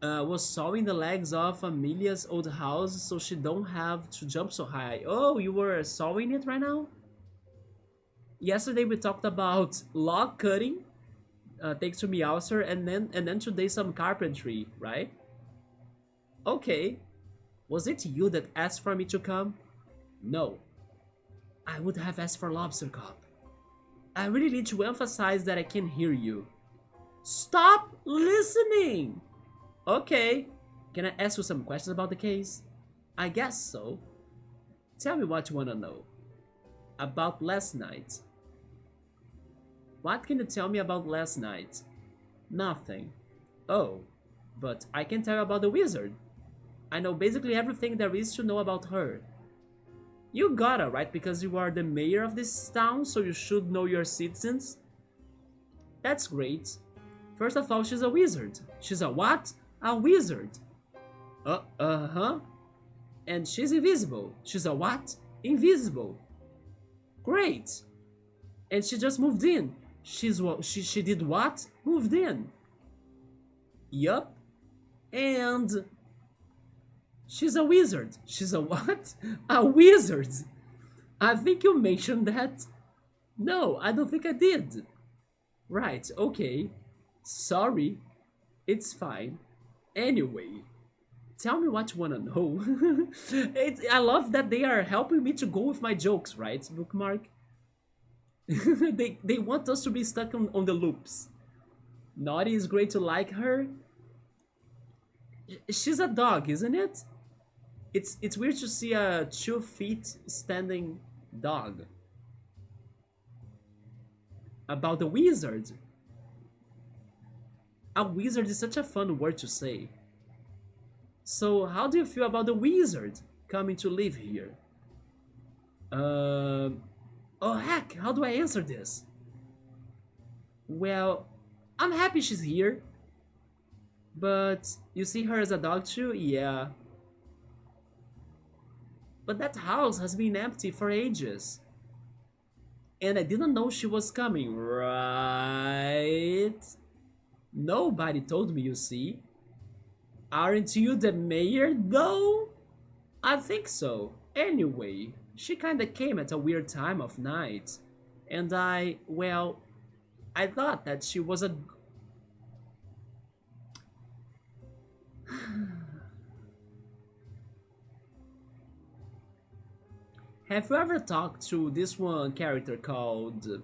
Was sawing the legs off Amelia's old house so she don't have to jump so high. Oh, you were sawing it right now? Yesterday we talked about log cutting, thanks to Meowser, and then today some carpentry, right? Okay. Was it you that asked for me to come? No. I would have asked for Lobster Cop. I really need to emphasize that I can hear you. Stop listening! Okay. Can I ask you some questions about the case? I guess so. Tell me what you want to know. About last night. What can you tell me about last night? Nothing. Oh, but I can tell you about the wizard. I know basically everything there is to know about her. You gotta, right? Because you are the mayor of this town, so you should know your citizens. That's great. First of all, she's a wizard. She's a what? A wizard. Uh-huh. And she's invisible. She's a what? Invisible. Great. And she just moved in. She did what? Moved in. Yup. And she's a wizard. She's a what? A wizard. I think you mentioned that. No, I don't think I did. Right, okay. Sorry. It's fine. Anyway, tell me what you wanna know. I love that they are helping me to go with my jokes, right, Bookmark? They want us to be stuck on the loops. Naughty is great to like her. She's a dog, isn't it? It's weird to see a 2 feet standing dog. About the wizard. A wizard is such a fun word to say. So how do you feel about the wizard coming to live here? Oh heck, how do I answer this? Well, I'm happy she's here. But you see her as a dog too? Yeah. But that house has been empty for ages. And I didn't know she was coming, right? Nobody told me, you see. Aren't you the mayor, though? I think so. Anyway, she kinda came at a weird time of night. And well, I thought that she was a... Have you ever talked to this one character called...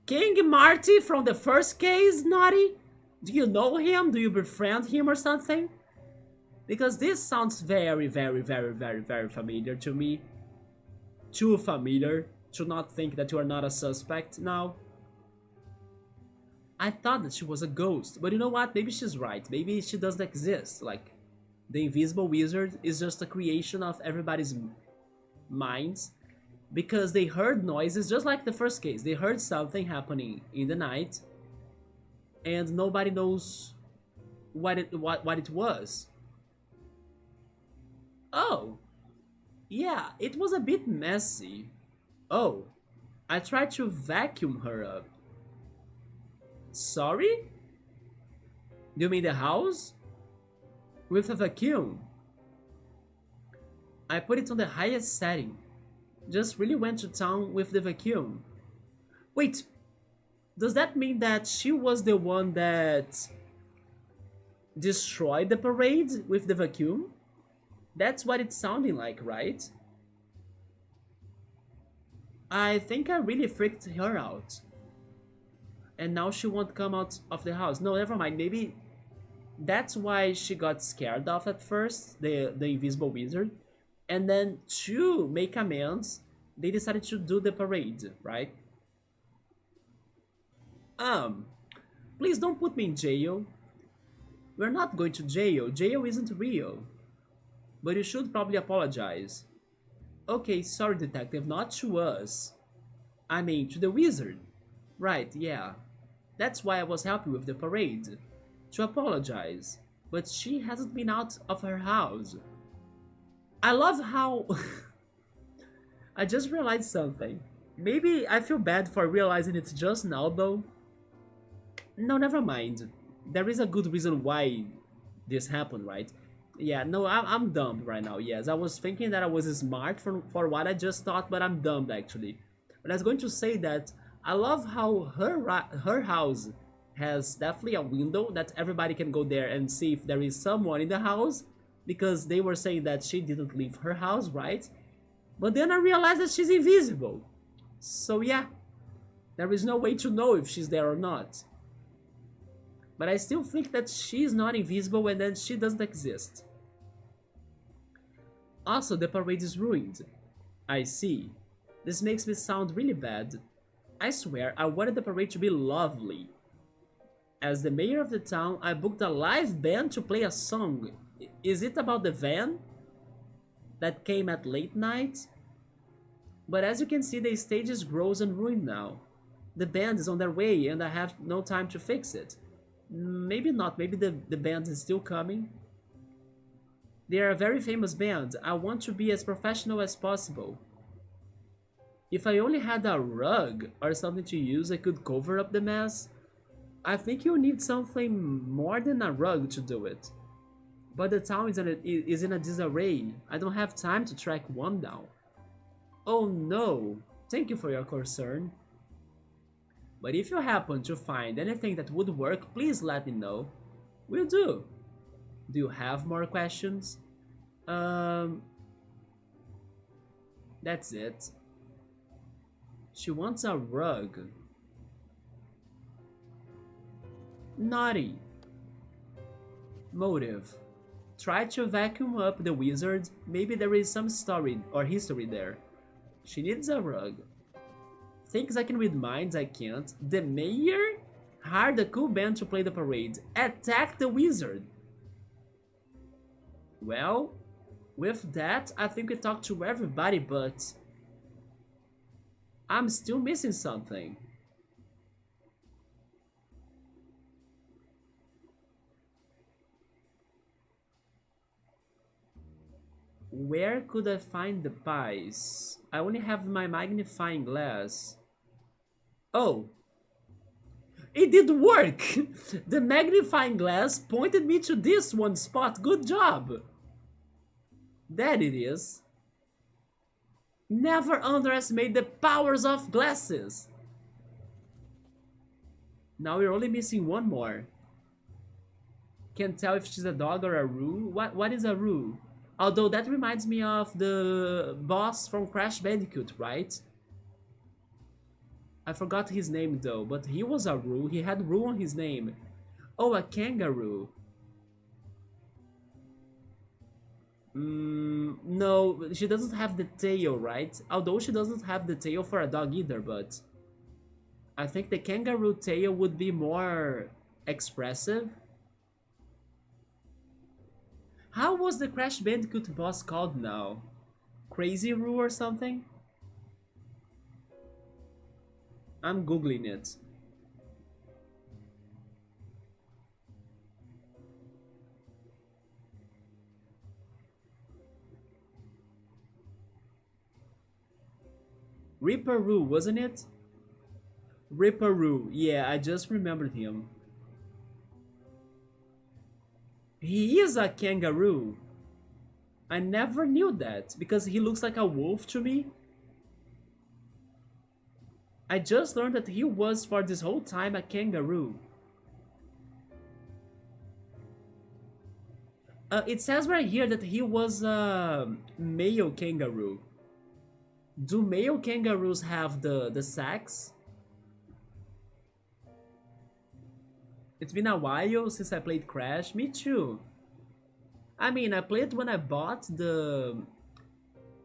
King Marty from the first case, Naughty? Do you know him? Do you befriend him or something? Because this sounds very, very, very, very, very familiar to me. Too familiar to not think that you are not a suspect now. I thought that she was a ghost, but you know what? Maybe she's right. Maybe she doesn't exist. Like, the invisible wizard is just a creation of everybody's minds because they heard noises just like the first case. They heard something happening in the night and nobody knows what it was. Oh, yeah, it was a bit messy. Oh, I tried to vacuum her up. Sorry? Do you mean the house? With a vacuum? I put it on the highest setting. Just really went to town with the vacuum. Wait, does that mean that she was the one that destroyed the parade with the vacuum? That's what it's sounding like, right? I think I really freaked her out. and now she won't come out of the house. No, never mind. Maybe that's why she got scared off at first, the invisible wizard. And then to make amends, they decided to do the parade, right? Um, Please don't put me in jail. We're not going to jail. Jail isn't real. But you should probably apologize. Okay, sorry, detective, not to us. I mean, to the wizard. Right, yeah. That's why I was helping with the parade. To apologize. But she hasn't been out of her house. I love how. I just realized something. Maybe I feel bad for realizing it just now, though. No, never mind. There is a good reason why this happened, right? Yeah, no, I'm dumb right now. Yes, I was thinking that I was smart for what I just thought, but I'm dumb actually. But I was going to say that I love how her house has definitely a window that everybody can go there and see if there is someone in the house, because they were saying that she didn't leave her house, right? But then I realized that she's invisible. So yeah, there is no way to know if she's there or not. But I still think that she's not invisible and then she doesn't exist. Also, the parade is ruined. I see. This makes me sound really bad. I swear, I wanted the parade to be lovely. As the mayor of the town, I booked a live band to play a song. Is it about the van that came at late night? But as you can see, the stage is gross and ruined now. The band is on their way and I have no time to fix it. Maybe not, maybe the band is still coming. They are a very famous band. I want to be as professional as possible. If I only had a rug or something to use, I could cover up the mess. I think you need something more than a rug to do it. But the town is in a disarray. I don't have time to track one down. Oh no, thank you for your concern. But if you happen to find anything that would work, please let me know. Will do. Do you have more questions? Um, that's it. She wants a rug. Naughty. Motive. Try to vacuum up the wizard. Maybe there is some story or history there. She needs a rug. Thinks I can read minds, I can't. The mayor? Hired a cool band to play the parade. Attack the wizard. Well, with that, I think we talked to everybody, but I'm still missing something. Where could I find the pies? I only have my magnifying glass. Oh, it did work! The magnifying glass pointed me to this one spot. Good job! That it is. Never underestimate the powers of glasses! Now we're only missing one more. Can't tell if she's a dog or a roo. What is a roo? Although that reminds me of the boss from Crash Bandicoot, right? I forgot his name though, but he was a roo. He had roo on his name. Oh, a kangaroo. No, she doesn't have the tail, right? Although she doesn't have the tail for a dog either, but I think the kangaroo tail would be more expressive. How was the Crash Bandicoot boss called now? Crazy Roo or something? I'm googling it. Ripperoo, wasn't it? Ripperoo, yeah, I just remembered him. He is a kangaroo. I never knew that because he looks like a wolf to me. I just learned that he was for this whole time a kangaroo. It says right here that he was a male kangaroo. Do male kangaroos have the sacks? It's been a while since I played Crash. Me too. I mean, I played when I bought the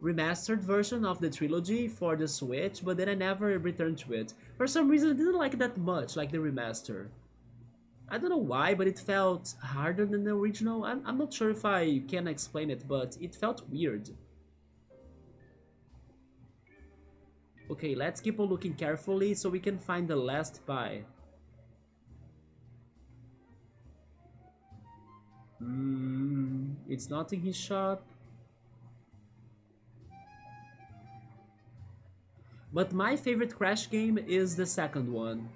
remastered version of the trilogy for the Switch, but then I never returned to it. For some reason, I didn't like it that much, like the remaster. I don't know why, but it felt harder than the original. I'm not sure if I can explain it, but it felt weird. Okay, let's keep on looking carefully so we can find the last pie. It's not in his shop. But my favorite Crash game is the second one.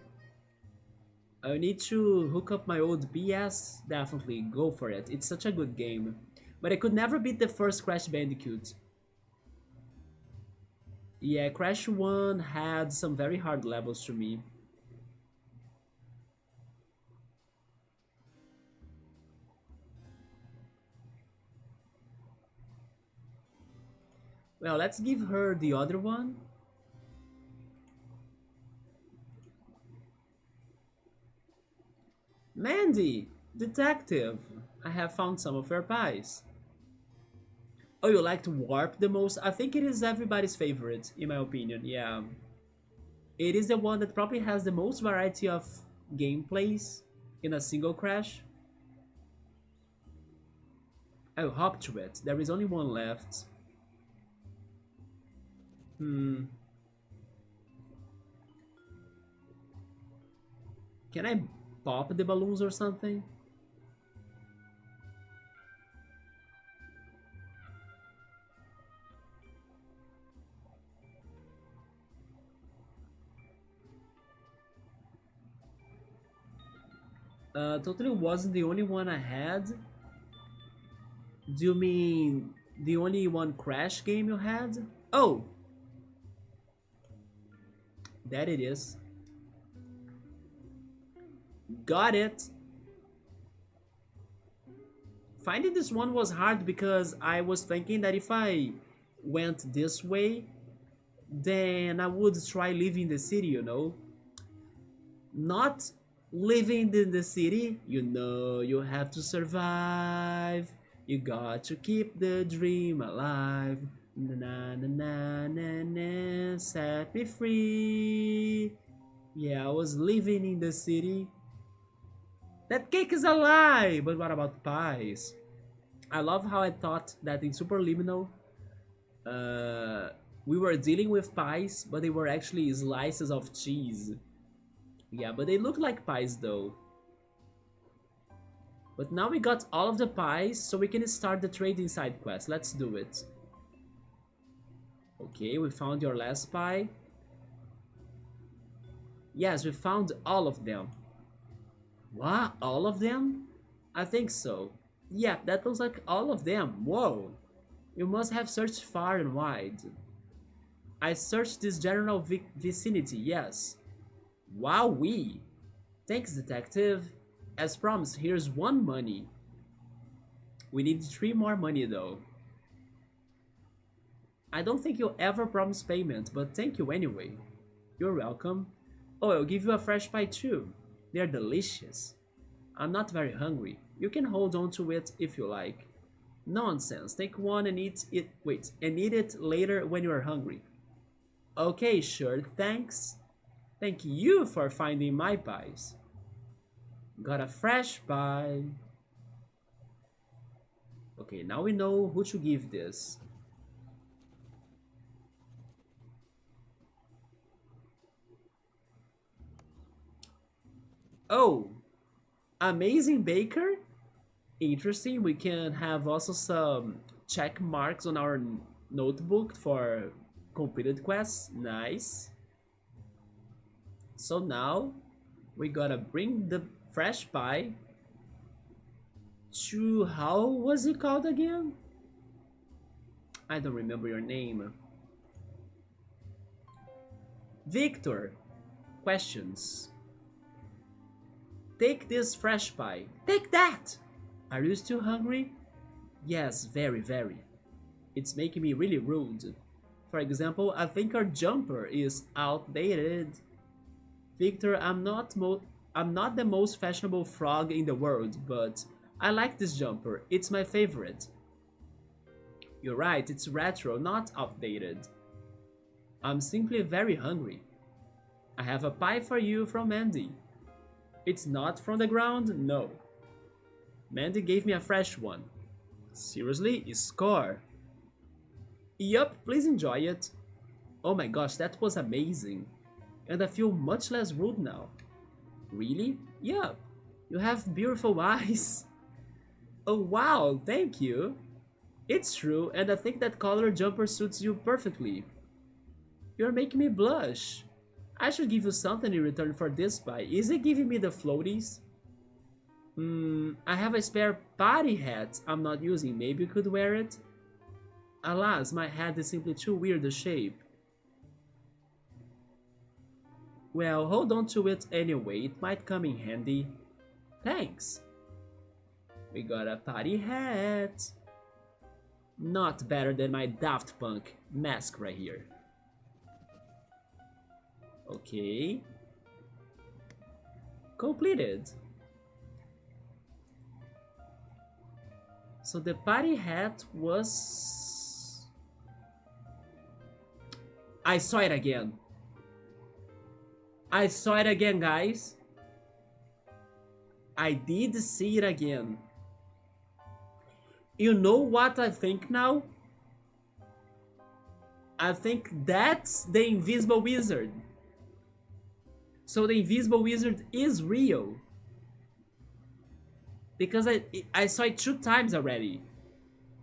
I need to hook up my old PS. Definitely, go for it. It's such a good game. But I could never beat the first Crash Bandicoot. Yeah, Crash 1 had some very hard levels to me. Well, let's give her the other one. Mandy, detective, I have found some of your pies. Oh, you liked Warp the most? I think it is everybody's favorite, in my opinion, yeah. It is the one that probably has the most variety of gameplays in a single Crash. I'll hop to it, there is only one left. Hmm, can I pop the balloons or something? Totally wasn't the only one I had. Do you mean the only one Crash game you had? Oh, that it is. Got it. Finding this one was hard because I was thinking that if I went this way, then I would try leaving the city, you know? Not living in the city, you know, you have to survive. You got to keep the dream alive. Na na na na na na, set me free. Yeah, I was living in the city. That cake is a lie! But what about pies? I love how I thought that in Superliminal, uh, we were dealing with pies, but they were actually slices of cheese. Yeah, but they look like pies though. But now we got all of the pies, so we can start the trading side quest. Let's do it. Okay, we found your last pie. Yes, we found all of them. What? All of them? I think so. Yeah, that looks like all of them. Whoa! You must have searched far and wide. I searched this general vicinity, yes. Wowee! Thanks, detective. As promised, here's one money. We need three more money though. I don't think you'll ever promise payment, but thank you anyway. You're welcome. Oh, I'll give you a fresh pie too. They're delicious. I'm not very hungry. You can hold on to it if you like. Nonsense. Take one and eat it. Wait, and eat it later when you're hungry. Okay, sure. Thanks. Thank you for finding my pies. Got a fresh pie. Okay, now we know who to give this. Oh, amazing baker? Interesting. We can have also some check marks on our notebook for completed quests. Nice. So now we gotta bring the fresh pie to, how was it called again? I don't remember your name. Victor. Questions. Take this fresh pie. Take that! Are you still hungry? Yes, very, very. It's making me really rude. For example, I think our jumper is outdated. Victor, I'm not I'm not the most fashionable frog in the world, but I like this jumper. It's my favorite. You're right, it's retro, not outdated. I'm simply very hungry. I have a pie for you from Mandy. It's not from the ground? No. Mandy gave me a fresh one. Seriously? Score. Yup, please enjoy it. Oh my gosh, that was amazing. And I feel much less rude now. Really? Yup. You have beautiful eyes. Oh wow, thank you. It's true, and I think that color jumper suits you perfectly. You're making me blush. I should give you something in return for this pie. Is it giving me the floaties? I have a spare party hat I'm not using. Maybe you could wear it? Alas, my hat is simply too weird a shape. Well, hold on to it anyway. It might come in handy. Thanks. We got a party hat. Not better than my Daft Punk mask right here. Okay. Completed. So the party hat was... I saw it again. I saw it again, guys. I did see it again. You know what I think now? I think that's the invisible wizard. So the invisible wizard is real. Because I saw it 2 times already.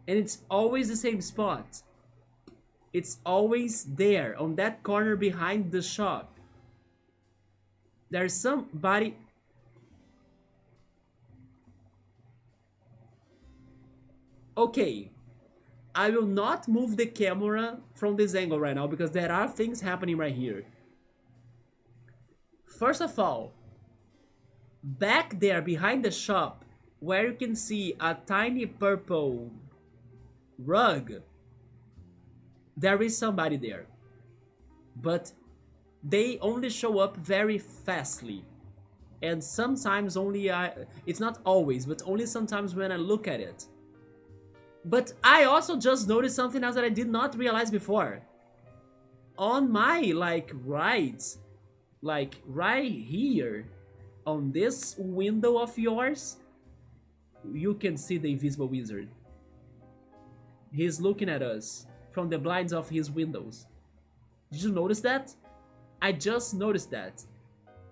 And it's always the same spot. It's always there, on that corner behind the shop. There's somebody... Okay. I will not move the camera from this angle right now because there are things happening right here. First of all, back there behind the shop, where you can see a tiny purple rug, there is somebody there. But they only show up very fastly. And sometimes only it's not always, but only sometimes when I look at it. But I also just noticed something else that I did not realize before. On my, right here, on this window of yours, you can see the invisible wizard. He's looking at us from the blinds of his windows. Did you notice that? I just noticed that.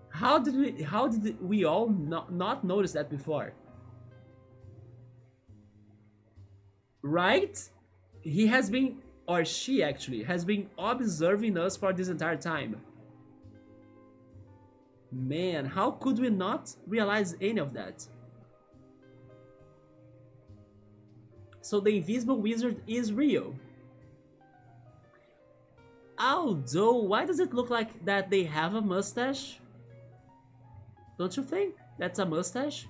How did we all not notice that before? Right? He has been, or she actually, has been observing us for this entire time. Man, how could we not realize any of that? So the invisible wizard is real. Although, why does it look like that they have a mustache? Don't you think that's a mustache?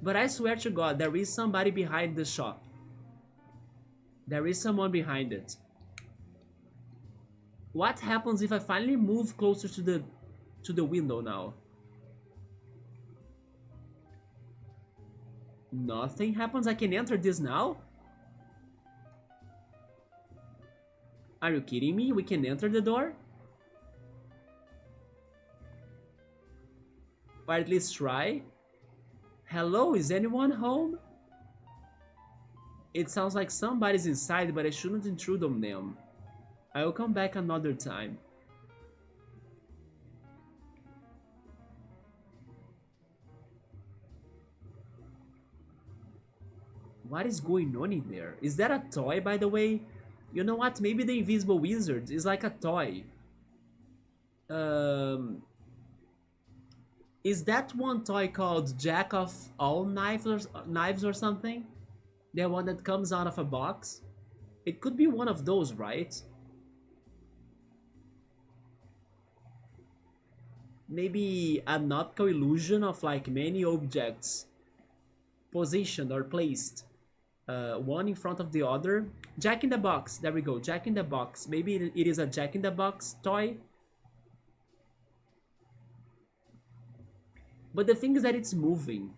But I swear to God, there is somebody behind the shop. There is someone behind it. What happens if I finally move closer to the window now? Nothing happens. I can enter this now? Are you kidding me? We can enter the door? Or at least try? Hello, is anyone home? It sounds like somebody's inside, but I shouldn't intrude on them. I will come back another time. What is going on in there? Is that a toy, by the way? You know what? Maybe the invisible wizard is like a toy. Is that one toy called Jack of all knives or something? The one that comes out of a box? It could be one of those, right? Maybe an optical illusion of like many objects positioned or placed one in front of the other. Jack in the Box, there we go, Jack in the Box. Maybe it is a Jack in the Box toy. But the thing is that it's moving.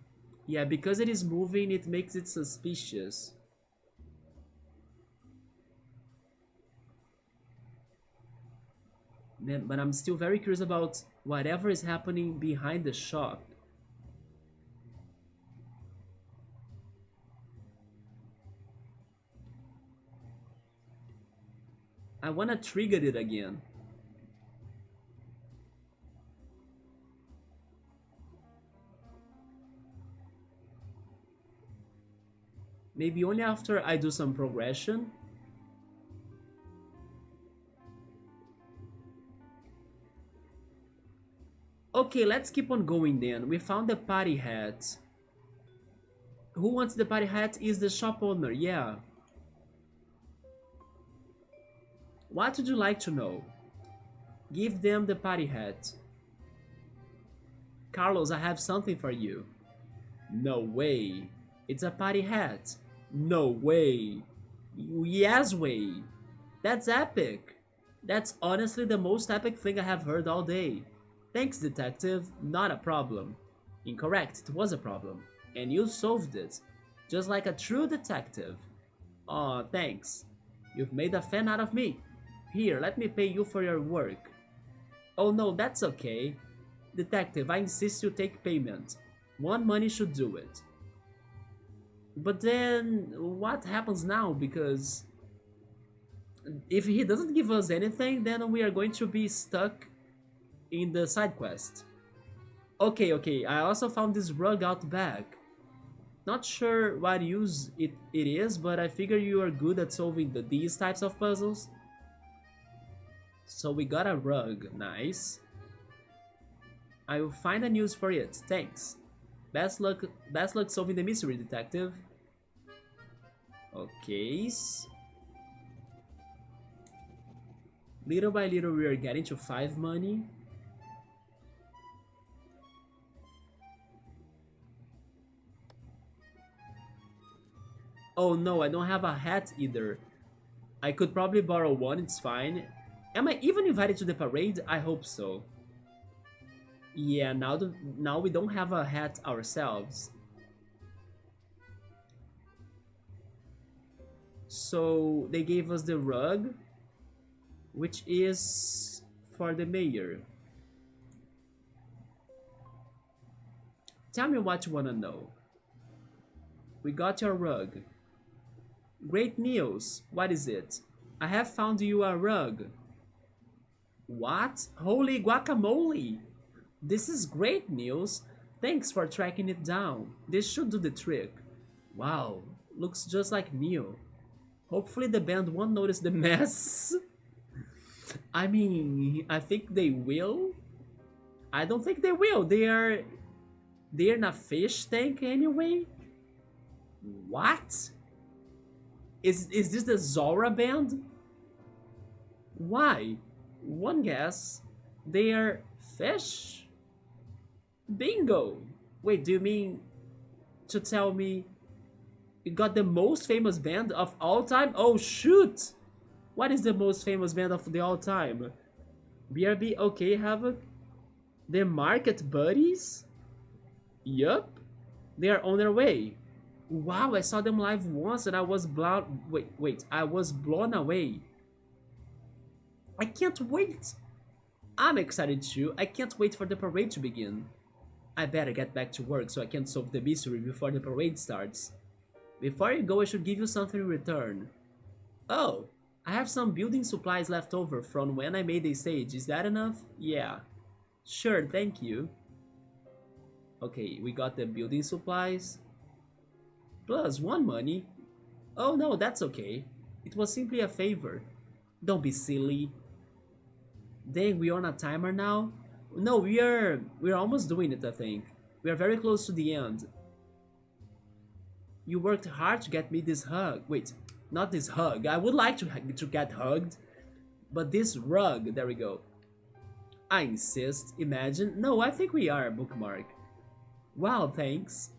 Yeah, because it is moving, it makes it suspicious. But I'm still very curious about whatever is happening behind the shop. I wanna trigger it again. Maybe only after I do some progression. Okay, let's keep on going then. We found the party hat. Who wants the party hat is the shop owner, yeah. What would you like to know? Give them the party hat. Carlos, I have something for you. No way. It's a party hat. No way. Yes way. That's epic. That's honestly the most epic thing I have heard all day. Thanks, detective. Not a problem. Incorrect, it was a problem. And you solved it. Just like a true detective. Aw, thanks. You've made a fan out of me. Here, let me pay you for your work. Oh no, that's okay. Detective, I insist you take payment. One money should do it. But then, what happens now? Because if he doesn't give us anything, then we are going to be stuck in the side quest. Okay, okay, I also found this rug out back. Not sure what use it is, but I figure you are good at solving these types of puzzles. So we got a rug, nice. I will find a use for it, thanks. Best luck solving the mystery, detective. Okay. Little by little we are getting to 5 money. Oh no, I don't have a hat either. I could probably borrow one, it's fine. Am I even invited to the parade? I hope so. Yeah, now we don't have a hat ourselves. So they gave us the rug, which is for the mayor. Tell me what you wanna know. We got your rug. Great news. What is it? I have found you a rug. What? Holy guacamole! This is great news. Thanks for tracking it down. This should do the trick. Wow, looks just like new. Hopefully the band won't notice the mess. I mean, I think they will. I don't think they will. They're in a fish tank anyway. What? Is this the Zora band? Why? One guess. They are fish? Bingo! Wait, do you mean to tell me you got the most famous band of all time? Oh shoot! What is the most famous band of the all time? BRB, okay, Havoc. The Market Buddies? Yup. They are on their way. Wow, I saw them live once and I was blown. Wait, I was blown away. I can't wait. I'm excited too. I can't wait for the parade to begin. I better get back to work so I can solve the mystery before the parade starts. Before you go, I should give you something in return. Oh, I have some building supplies left over from when I made the stage. Is that enough? Yeah. Sure, thank you. Okay, we got the building supplies. Plus 1 money. Oh no, that's okay. It was simply a favor. Don't be silly. Dang, we're on a timer now? No, we're almost doing it, I think. We are very close to the end. You worked hard to get me this hug. Wait, not this hug. I would like to get hugged. But this rug, there we go. I insist, imagine. No, I think we are, bookmark. Wow, thanks.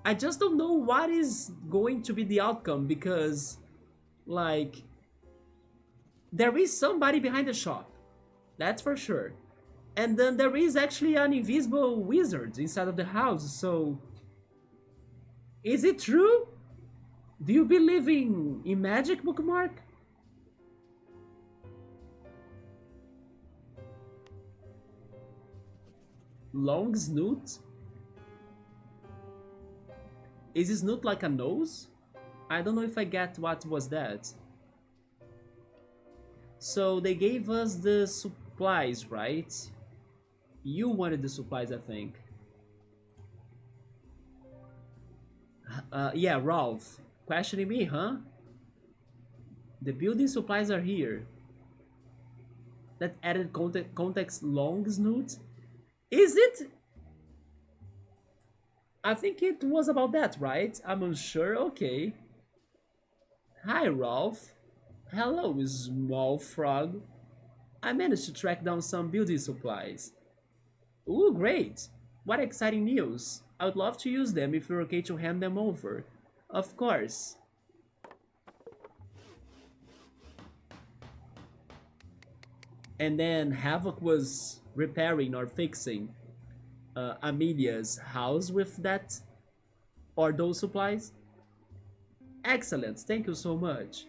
I just don't know what is going to be the outcome because, like, there is somebody behind the shop. That's for sure. And then there is actually an invisible wizard inside of the house, so is it true? Do you believe in magic, Bookmark? Long snoot? Is his snoot like a nose? I don't know if I get what was that. So they gave us the supplies, right? You wanted the supplies, I think. Yeah, Rolf. Questioning me, huh? The building supplies are here. That added context long snoot? Is it? I think it was about that, right? I'm unsure. Okay. Hi, Rolf. Hello, small frog. I managed to track down some building supplies. Ooh, great! What exciting news! I would love to use them if you're okay to hand them over. Of course. And then Havoc was repairing or fixing Amelia's house with that or those supplies. Excellent, thank you so much.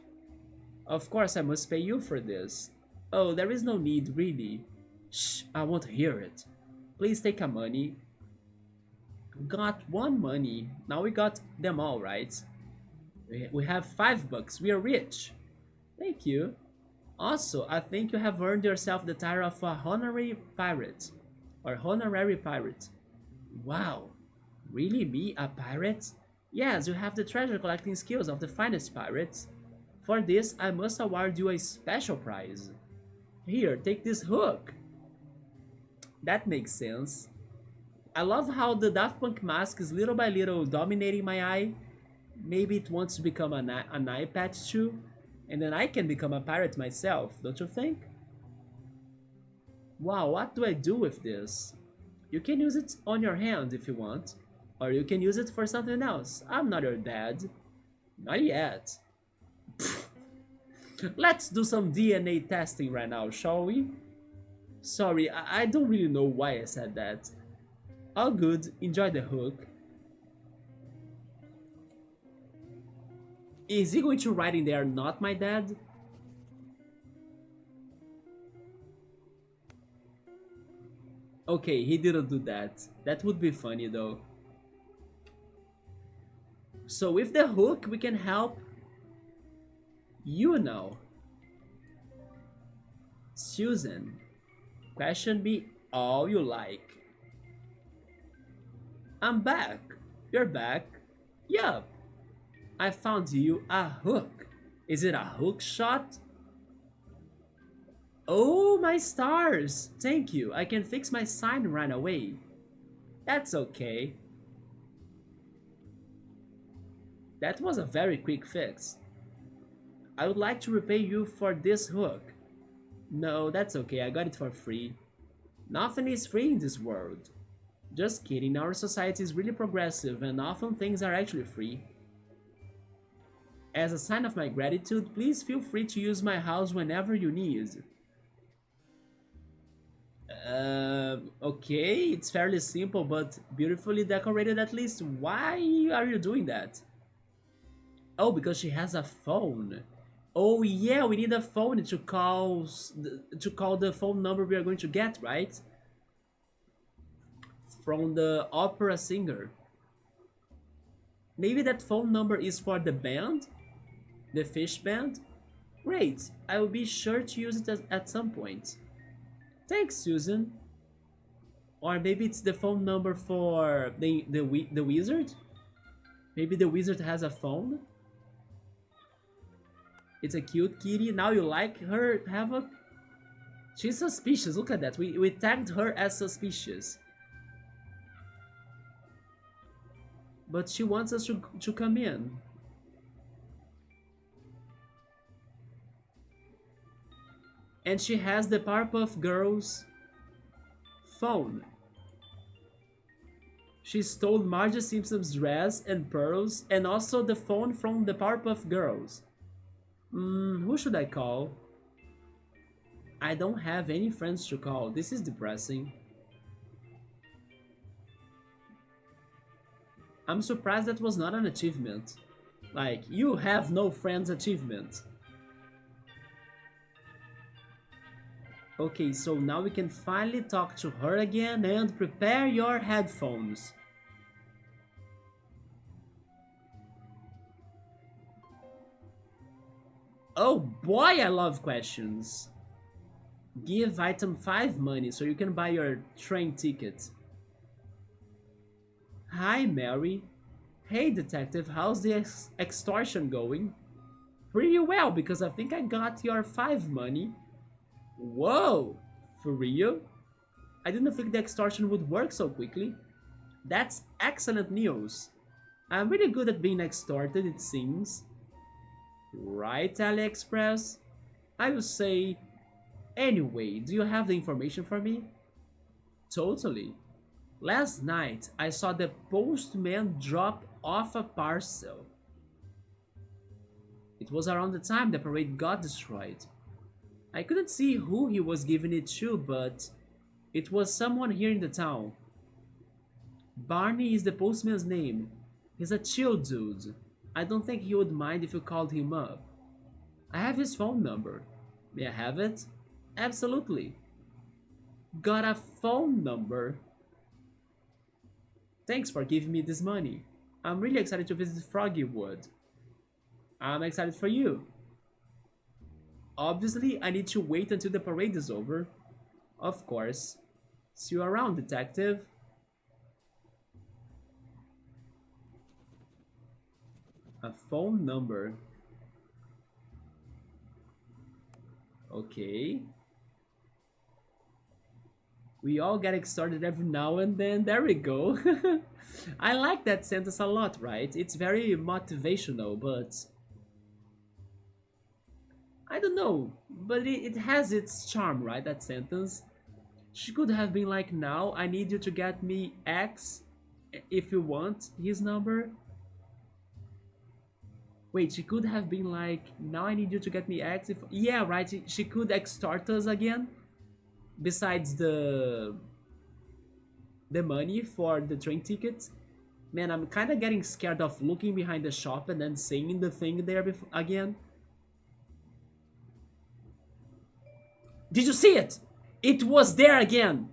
Of course, I must pay you for this. Oh, there is no need, really. Shh, I won't hear it. Please take a money. Got one money. Now we got them all, right? We have $5. We are rich. Thank you. Also, I think you have earned yourself the title of a honorary pirate. Or honorary pirate. Wow. Really me, a pirate? Yes, you have the treasure collecting skills of the finest pirates. For this, I must award you a special prize. Here, take this hook. That makes sense. I love how the Daft Punk mask is little by little dominating my eye. Maybe it wants to become an eye patch too, and then I can become a pirate myself, don't you think? Wow, what do I do with this? You can use it on your hand if you want, or you can use it for something else. I'm not your dad. Not yet. Let's do some DNA testing right now, shall we? Sorry, I don't really know why I said that. All good, enjoy the hook. Is he going to write in there, not my dad? Okay, he didn't do that. That would be funny though. So with the hook, we can help you now. Susan, question me all you like. I'm back. You're back? Yup. I found you a hook. Is it a hook shot? Oh, my stars! Thank you. I can fix my sign right away. That's okay. That was a very quick fix. I would like to repay you for this hook. No, that's okay. I got it for free. Nothing is free in this world. Just kidding, our society is really progressive and often things are actually free. As a sign of my gratitude, please feel free to use my house whenever you need. Okay, it's fairly simple but beautifully decorated at least. Why are you doing that? Oh, because she has a phone. Oh yeah, we need a phone to call the phone number we are going to get, right? From the opera singer. Maybe that phone number is for the band? The fish band? Great, I will be sure to use it at some point. Thanks, Susan. Or maybe it's the phone number for the wizard? Maybe the wizard has a phone? It's a cute kitty. Now you like her, Havoc? She's suspicious. Look at that. We tagged her as suspicious. But she wants us to come in. And she has the Powerpuff Girls phone. She stole Marge Simpson's dress and pearls and also the phone from the Powerpuff Girls. Who should I call? I don't have any friends to call. This is depressing. I'm surprised that was not an achievement. Like, you have no friends achievement. Okay, so now we can finally talk to her again and prepare your headphones. Oh boy, I love questions. Give item 5 money so you can buy your train ticket. Hi, Mary. Hey, detective, how's the extortion going? Pretty well, because I think I got your 5 money. Whoa! For real? I didn't think the extortion would work so quickly. That's excellent news. I'm really good at being extorted, it seems. Right, AliExpress? I will say. Anyway, do you have the information for me? Totally. Last night, I saw the postman drop off a parcel. It was around the time the parade got destroyed. I couldn't see who he was giving it to, but it was someone here in the town. Barney is the postman's name. He's a chill dude. I don't think he would mind if you called him up. I have his phone number. May I have it? Absolutely. Got a phone number? Thanks for giving me this money. I'm really excited to visit Froggywood. I'm excited for you. Obviously, I need to wait until the parade is over. Of course. See you around, detective. A phone number. Okay. We all get extorted every now and then. There we go. I like that sentence a lot, right? It's very motivational, but I don't know. But it has its charm, right? That sentence. She could have been like, now I need you to get me X if you want his number. Wait, she could have been like, now I need you to get me X if... Yeah, right, she could extort us again. Besides the money for the train ticket. Man, I'm kind of getting scared of looking behind the shop and then seeing the thing there again. Did you see it? It was there again.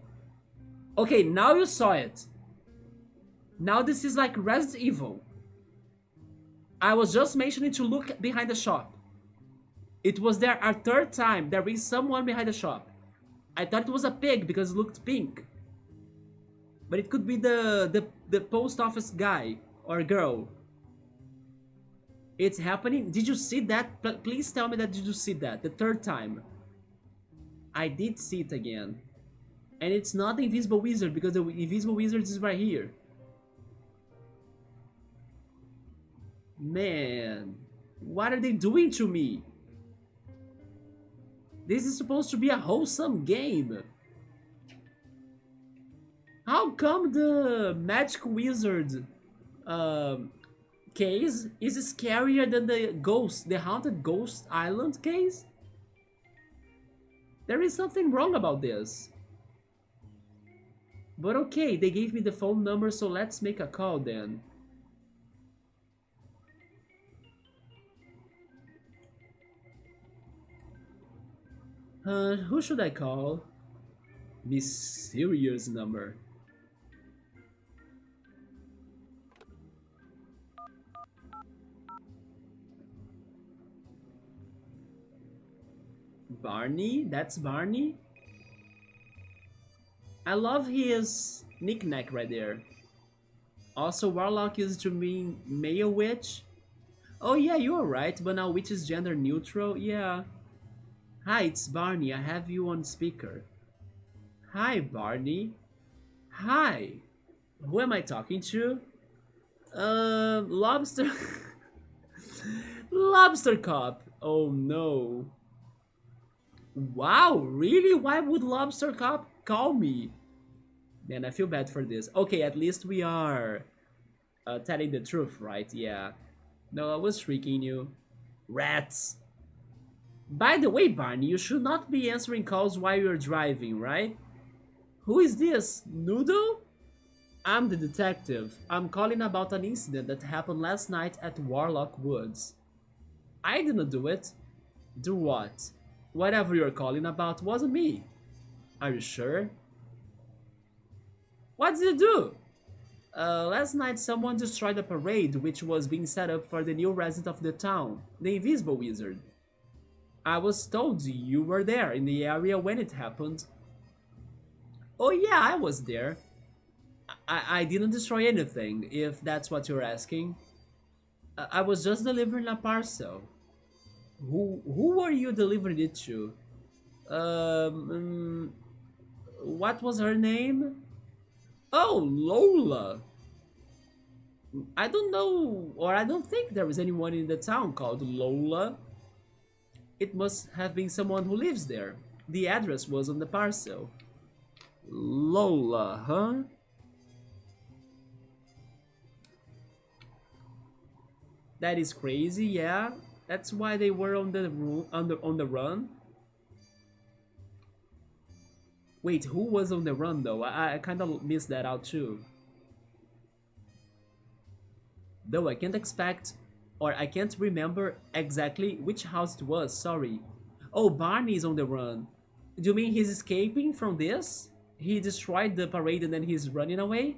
Okay, now you saw it. Now this is like Resident Evil. I was just mentioning to look behind the shop. It was there a third time. There is someone behind the shop. I thought it was a pig because it looked pink. But it could be the post office guy or girl. It's happening. Did you see that? Please tell me that did you see that? The third time. I did see it again. And it's not the Invisible Wizard because the Invisible Wizard is right here. Man, what are they doing to me? This is supposed to be a wholesome game. How come the Magic Wizard case is scarier than the Haunted Ghost Island case? There is something wrong about this. But okay, they gave me the phone number, so let's make a call then. Who should I call? Mysterious number. Barney? That's Barney? I love his knick-knack right there. Also, Warlock used to mean male witch. Oh yeah, you are right, but now witch is gender neutral, yeah. Hi, it's Barney, I have you on speaker. Hi, Barney. Hi. Who am I talking to? Lobster... Lobster Cop. Oh no. Wow, really? Why would Lobster Cop call me? Man, I feel bad for this. Okay, at least we are telling the truth, right? Yeah. No, I was tricking you. Rats. By the way, Barney, you should not be answering calls while you're driving, right? Who is this? Noodle? I'm the detective. I'm calling about an incident that happened last night at Warlock Woods. I didn't do it. Do what? Whatever you're calling about wasn't me. Are you sure? What did you do? Last night someone destroyed a parade which was being set up for the new resident of the town, the Invisible Wizard. I was told you were there in the area when it happened. Oh yeah, I was there. I didn't destroy anything, if that's what you're asking. I was just delivering a parcel. Who were you delivering it to? Um, what was her name? Oh, Lola. I don't know, or I don't think there is anyone in the town called Lola. It must have been someone who lives there. The address was on the parcel. Lola, huh? That is crazy, yeah. That's why they were on the run. Wait, who was on the run though? I kind of missed that out too. Though I can't expect, or I can't remember exactly which house it was, sorry. Oh, Barney's on the run. Do you mean he's escaping from this? He destroyed the parade and then he's running away?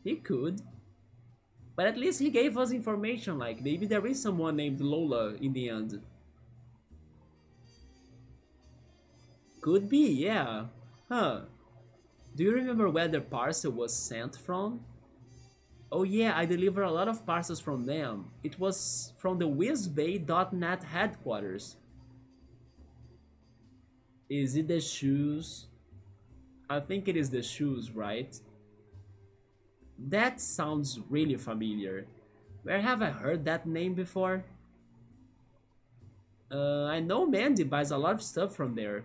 He could. But at least he gave us information, like maybe there is someone named Lola in the end. Could be, yeah. Huh. Do you remember where the parcel was sent from? Oh yeah, I deliver a lot of parcels from them. It was from the WizBay.net headquarters. Is it the shoes? I think it is the shoes, right? That sounds really familiar. Where have I heard that name before? I know Mandy buys a lot of stuff from there,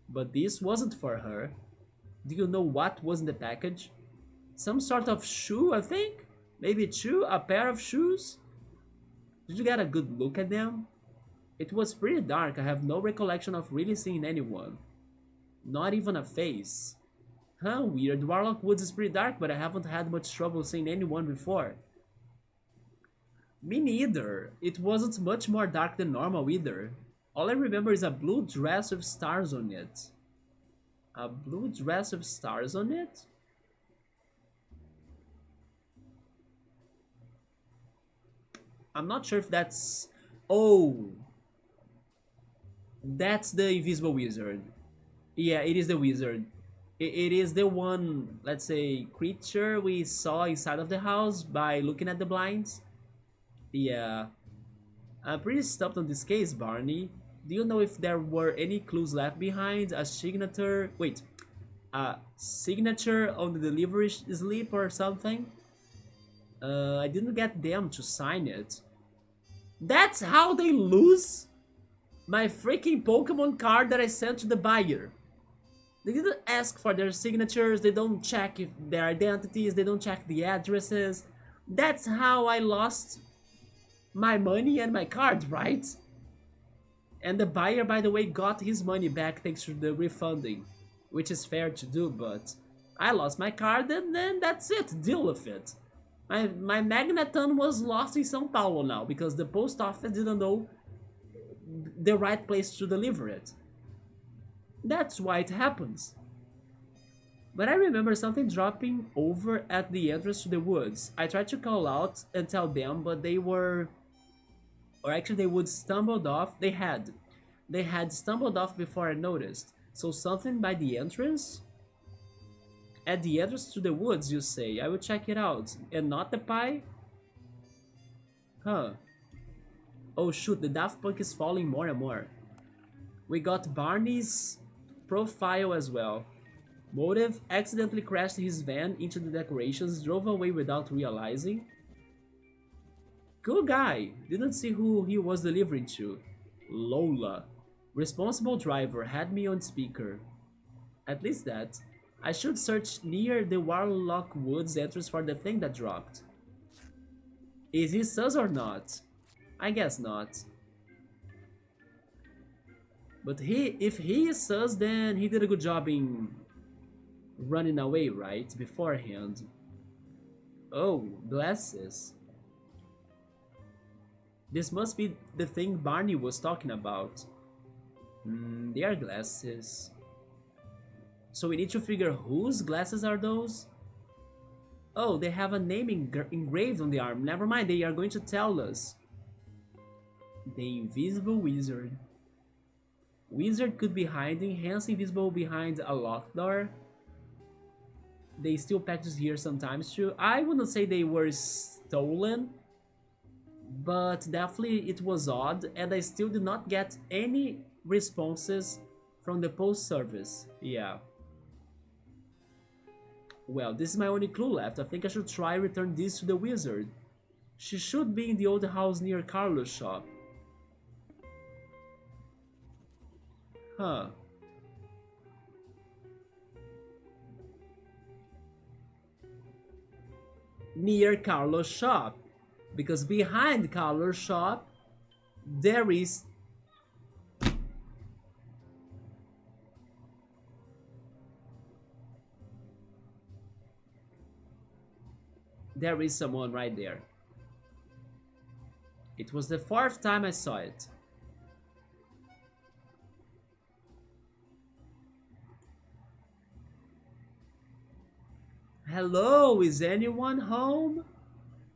but this wasn't for her. Do you know what was in the package? Some sort of shoe, I think? Maybe a pair of shoes? Did you get a good look at them? It was pretty dark, I have no recollection of really seeing anyone. Not even a face. Huh, weird. Warlock Woods is pretty dark, but I haven't had much trouble seeing anyone before. Me neither. It wasn't much more dark than normal either. All I remember is a blue dress with stars on it. A blue dress with stars on it? I'm not sure if that's... Oh! That's the Invisible Wizard. Yeah, it is the wizard. It is the one, let's say, creature we saw inside of the house by looking at the blinds. Yeah. I'm pretty stumped on this case, Barney. Do you know if there were any clues left behind? A signature... Wait. A signature on the delivery slip or something? I didn't get them to sign it. That's how they lose my freaking Pokemon card that I sent to the buyer. They didn't ask for their signatures, they don't check if their identities, they don't check the addresses. That's how I lost my money and my card, right? And the buyer, by the way, got his money back thanks to the refunding, which is fair to do, but I lost my card and then that's it, deal with it. My Magneton was lost in São Paulo now because the post office didn't know the right place to deliver it. That's why it happens. But I remember something dropping over at the entrance to the woods. I tried to call out and tell them, but they were... Or actually they would stumbled off. They had stumbled off before I noticed. So something by the entrance? At the entrance to the woods, you say. I will check it out. And not the pie? Huh. Oh shoot, the Daft Punk is falling more and more. We got Barney's profile as well. Motive accidentally crashed his van into the decorations, drove away without realizing. Cool guy, didn't see who he was delivering to. Lola. Responsible driver, had me on speaker. At least that. I should search near the Warlock Woods entrance for the thing that dropped. Is he sus or not? I guess not. But if he is sus, then he did a good job in running away, right? Beforehand. Oh, glasses. This must be the thing Barney was talking about. They are glasses. So we need to figure whose glasses are those? Oh, they have a name engraved on the arm. Never mind, they are going to tell us. The Invisible Wizard. Wizard could be hiding, hence invisible behind a locked door. They still practice here sometimes too. I wouldn't say they were stolen, but definitely it was odd, and I still did not get any responses from the post service. Yeah. Well, this is my only clue left. I think I should try return this to the wizard. She should be in the old house near Carlos' shop. Huh. Near Carlos' shop. Because behind Carlos' shop, there is... There is someone right there. It was the fourth time I saw it. Hello, is anyone home?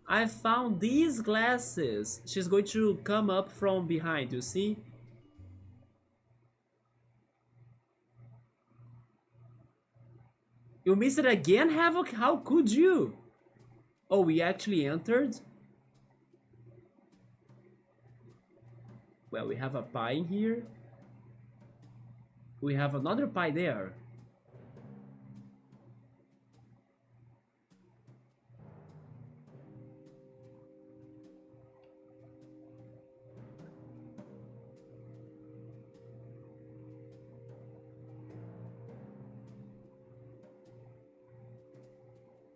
I found these glasses. She's going to come up from behind, you see? You missed it again, Havoc? How could you? Oh, we actually entered? Well, we have a pie in here. We have another pie there.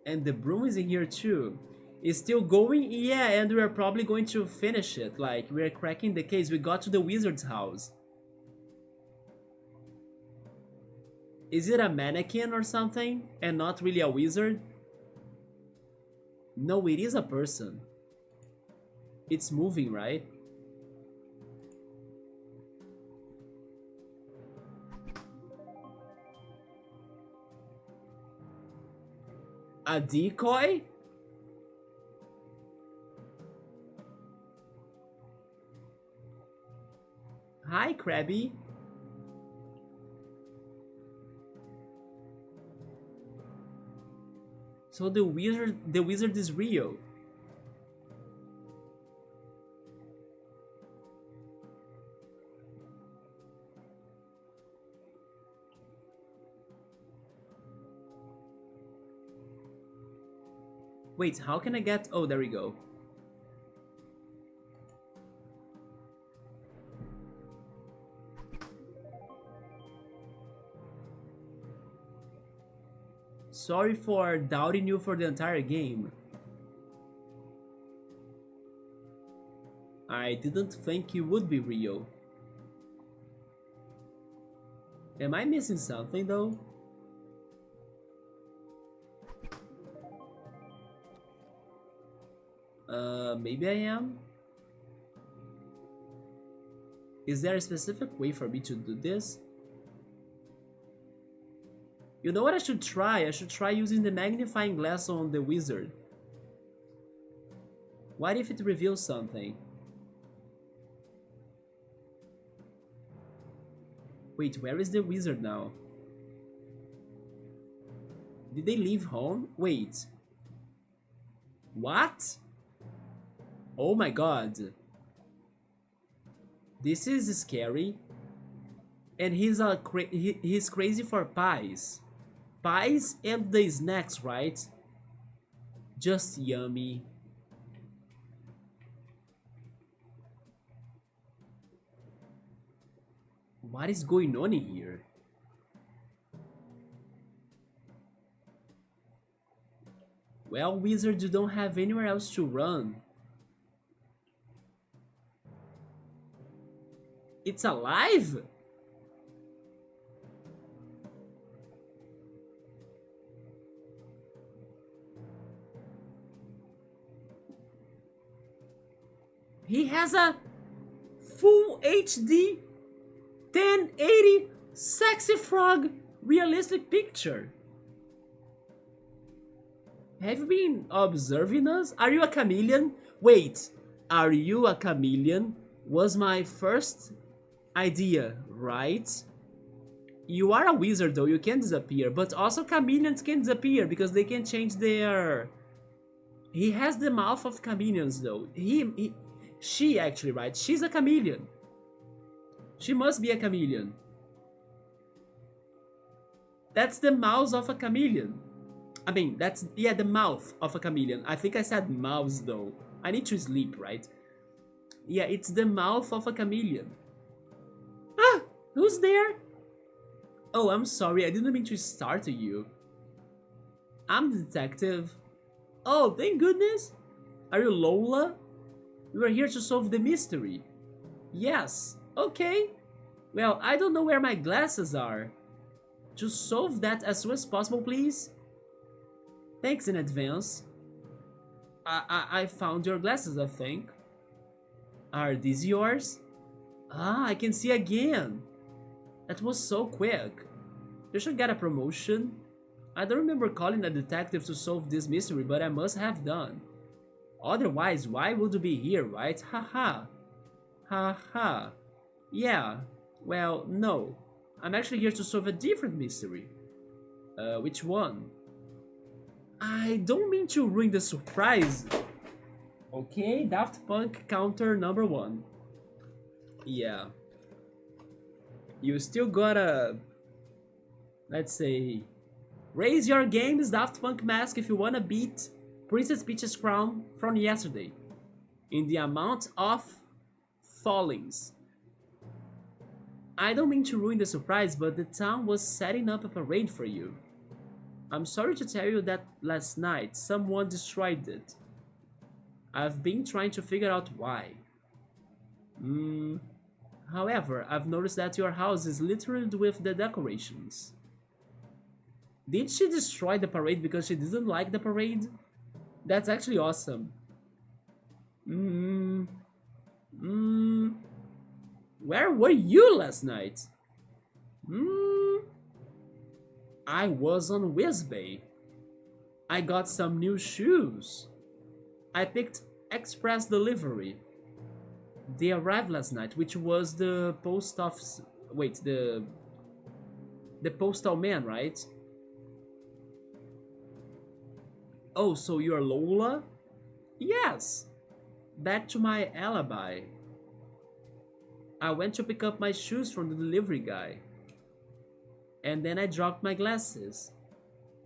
And the broom is in here too. It's still going? Yeah, and we're probably going to finish it. Like, we're cracking the case. We got to the wizard's house. Is it a mannequin or something? And not really a wizard? No, it is a person. It's moving, right? A decoy? Hi, Krabby. So the wizard is real. Wait, how can I get... Oh, there we go. Sorry for doubting you for the entire game. I didn't think you would be real. Am I missing something though? Maybe I am? Is there a specific way for me to do this? You know what I should try? I should try using the magnifying glass on the wizard. What if it reveals something? Wait, where is the wizard now? Did they leave home? Wait. What? Oh my god. This is scary. And he's crazy for pies. Pies and the snacks, right? Just yummy. What is going on in here? Well, wizard, you don't have anywhere else to run. It's alive? He has a full HD 1080 sexy frog realistic picture. Have you been observing us? Are you a chameleon? Wait, are you a chameleon? Was my first idea, right? You are a wizard though, you can disappear, but also chameleons can disappear because they can change their... He has the mouth of chameleons though. She actually, right? She's a chameleon. She must be a chameleon. That's the mouth of a chameleon. I mean, that's, yeah, the mouth of a chameleon. I think I said mouse though. I need to sleep, right? Yeah, it's the mouth of a chameleon. Ah! Who's there? Oh, I'm sorry, I didn't mean to startle you. I'm the detective. Oh, thank goodness. Are you Lola? We are here to solve the mystery. Yes, okay. Well, I don't know where my glasses are. To solve that as soon as possible, please. Thanks in advance. I found your glasses, I think. Are these yours? Ah, I can see again. That was so quick. You should get a promotion. I don't remember calling a detective to solve this mystery, but I must have done. Otherwise, why would you be here, right? Haha. Haha. Yeah, well, no. I'm actually here to solve a different mystery. Which one? I don't mean to ruin the surprise. Okay, Daft Punk counter number 1. Yeah. You still gotta, let's say, raise your game's Daft Punk mask if you wanna beat Princess Peach's crown from yesterday in the amount of fallings. I don't mean to ruin the surprise, but the town was setting up a parade for you. I'm sorry to tell you that last night someone destroyed it. I've been trying to figure out why. However, I've noticed that your house is littered with the decorations. Did she destroy the parade because she didn't like the parade? That's actually awesome. Mm, mm, where were you last night? I was on Whizbay. I got some new shoes. I picked express delivery. They arrived last night, which was the post office. Wait, the postal man, right? Oh, so you're Lola? Yes. Back to my alibi. I went to pick up my shoes from the delivery guy. And then I dropped my glasses.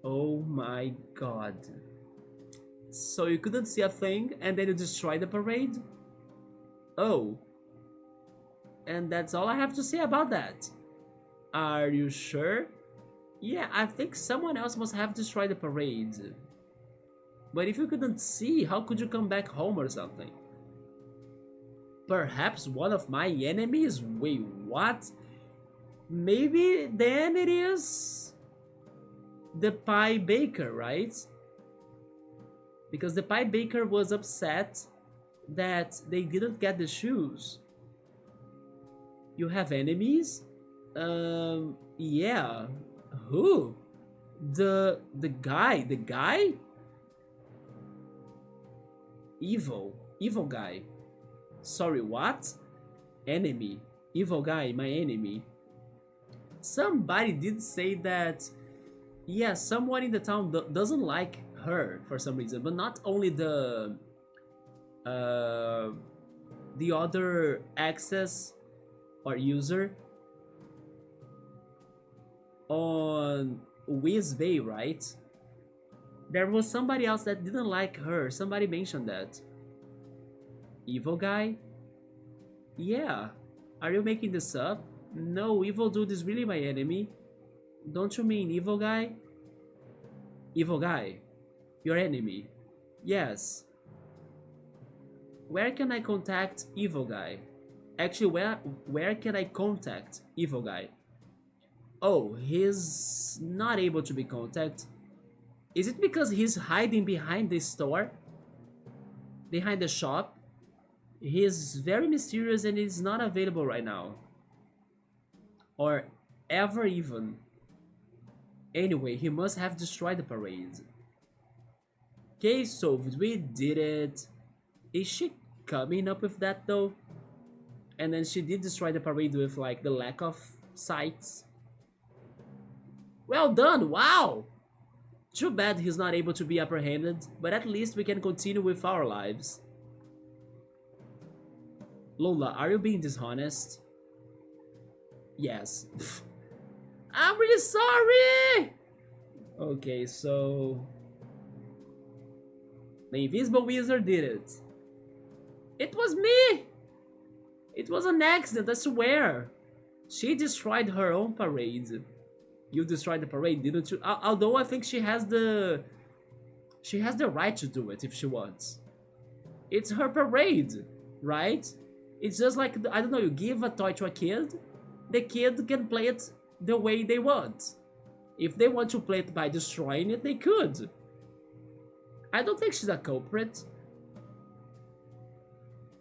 Oh my god. So you couldn't see a thing and then you destroyed the parade? Oh. And that's all I have to say about that. Are you sure? Yeah, I think someone else must have destroyed the parade. But if you couldn't see, how could you come back home or something? Perhaps one of my enemies? Wait, what? Maybe then it is the pie baker, right? Because the pie baker was upset that they didn't get the shoes. You have enemies? Yeah. Who? The guy? Evil guy. Sorry, what? Enemy. Evil guy, my enemy. Somebody did say that, yeah, someone in the town doesn't like her for some reason, but not only the other access or user on Whizbay, right? There was somebody else that didn't like her. Somebody mentioned that. Evil guy? Yeah. Are you making this up? No, evil dude is really my enemy. Don't you mean evil guy? Evil guy. Your enemy. Yes. Where can I contact evil guy? Actually, where can I contact evil guy? Oh, he's not able to be contacted. Is it because he's hiding behind the store? Behind the shop? He is very mysterious and is not available right now. Or ever even. Anyway, he must have destroyed the parade. Case solved, we did it. Is she coming up with that though? And then she did destroy the parade with like the lack of sights. Well done, wow! Too bad he's not able to be apprehended, but at least we can continue with our lives. Lola, are you being dishonest? Yes. I'm really sorry! Okay, so... the invisible wizard did it. It was me! It was an accident, I swear. She destroyed her own parade. You destroyed the parade, didn't you? Although I think she has the right to do it if she wants. It's her parade, right? It's just like, I don't know, you give a toy to a kid, the kid can play it the way they want. If they want to play it by destroying it, they could. I don't think she's a culprit.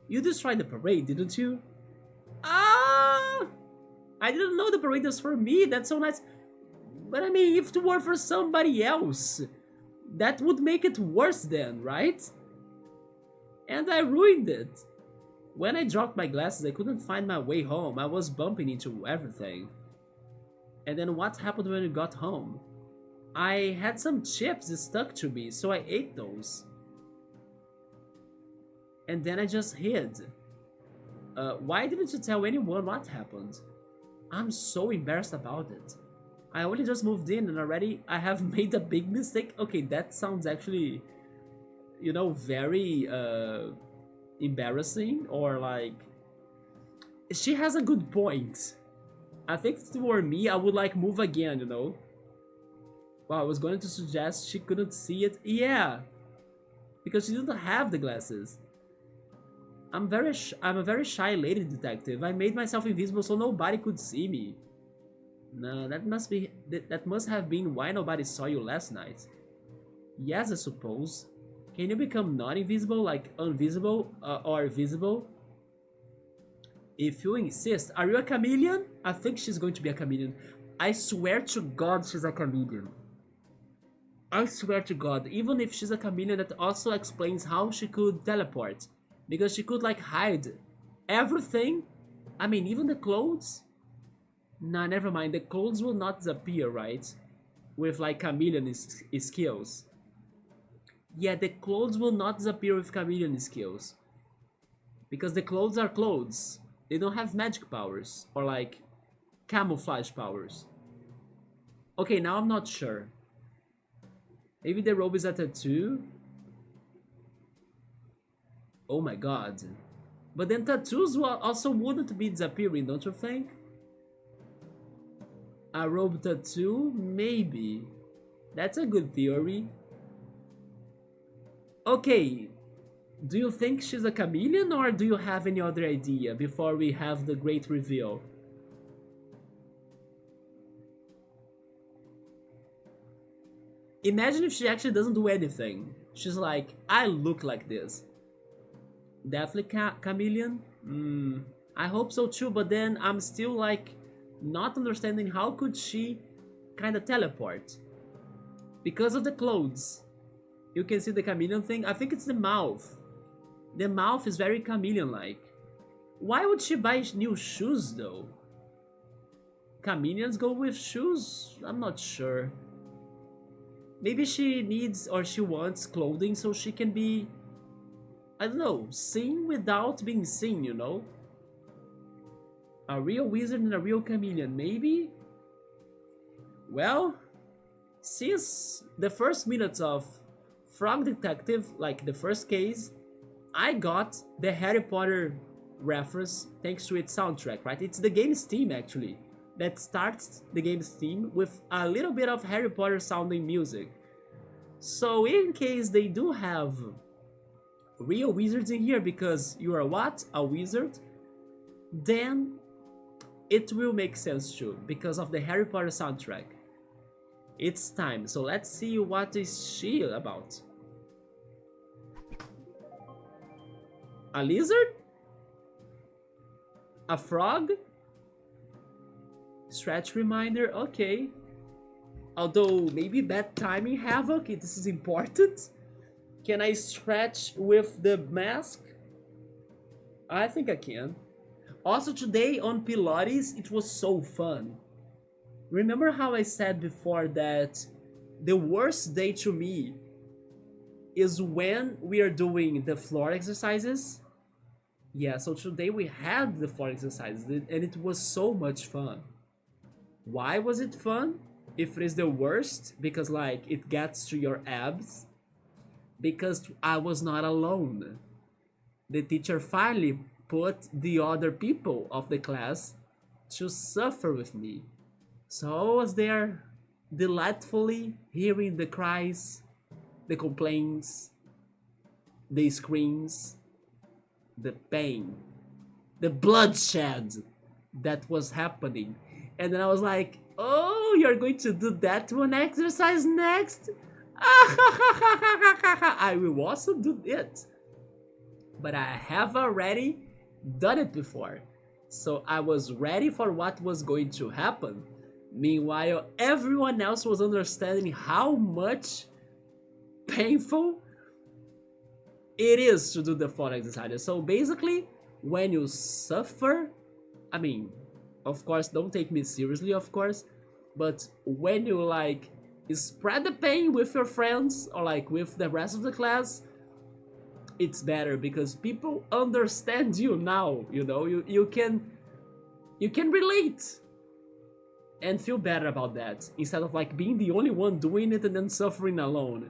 You destroyed the parade, didn't you? Ah! I didn't know the parade was for me, that's so nice. But I mean, if it were for somebody else, that would make it worse then, right? And I ruined it. When I dropped my glasses, I couldn't find my way home. I was bumping into everything. And then what happened when we got home? I had some chips stuck to me, so I ate those. And then I just hid. Why didn't you tell anyone what happened? I'm so embarrassed about it. I only just moved in and already I have made a big mistake. Okay, that sounds actually, you know, very embarrassing, or like, she has a good point. I think if it were me, I would like move again, you know. Well, I was going to suggest she couldn't see it. Yeah, because she didn't have the glasses. I'm a very shy lady detective. I made myself invisible so nobody could see me. No, that must have been why nobody saw you last night. Yes, I suppose. Can you become not invisible, like invisible or visible? If you insist. Are you a chameleon? I think she's going to be a chameleon. I swear to God she's a chameleon. I swear to God, even if she's a chameleon, that also explains how she could teleport. Because she could like hide everything. I mean, even the clothes. Nah, never mind. The clothes will not disappear, right? With like chameleon skills. Yeah, the clothes will not disappear with chameleon skills. Because the clothes are clothes. They don't have magic powers. Or like camouflage powers. Okay, now I'm not sure. Maybe the robe is a tattoo? Oh my god. But then tattoos also wouldn't be disappearing, don't you think? A robe tattoo? Maybe. That's a good theory. Okay, do you think she's a chameleon, or do you have any other idea before we have the great reveal? Imagine if she actually doesn't do anything. She's like, I look like this. Definitely chameleon? I hope so too, but then I'm still like not understanding how could she kind of teleport. Because of the clothes. You can see the chameleon thing. I think it's the mouth. The mouth is very chameleon-like. Why would she buy new shoes though? Chameleons go with shoes? I'm not sure. Maybe she needs or she wants clothing so she can be, I don't know, seen without being seen, you know? A real wizard and a real chameleon, maybe? Well, since the first minutes of Frog Detective, like the first case, I got the Harry Potter reference thanks to its soundtrack, right? It's the game's theme actually that starts the game's theme with a little bit of Harry Potter sounding music. So in case they do have real wizards in here because you are what? A wizard? Then it will make sense too because of the Harry Potter soundtrack. It's time, so let's see what is she about. A lizard? A frog? Stretch reminder, okay. Although, maybe bad timing, Havoc, this is important. Can I stretch with the mask? I think I can. Also today on Pilates, it was so fun. Remember how I said before that the worst day to me is when we are doing the floor exercises? Yeah, so today we had the floor exercises and it was so much fun. Why was it fun? If it is the worst, because like it gets to your abs, because I was not alone. The teacher finally put the other people of the class to suffer with me. So I was there delightfully hearing the cries, the complaints, the screams, the pain, the bloodshed that was happening. And then I was like, oh, you're going to do that one exercise next? I will also do it. But I have already done it before. So I was ready for what was going to happen. Meanwhile, everyone else was understanding how much painful it is to do the floor exercises. So basically, when you suffer, I mean, of course, don't take me seriously, of course, but when you like spread the pain with your friends or like with the rest of the class, it's better because people understand you now. You know, you can relate and feel better about that instead of like being the only one doing it and then suffering alone.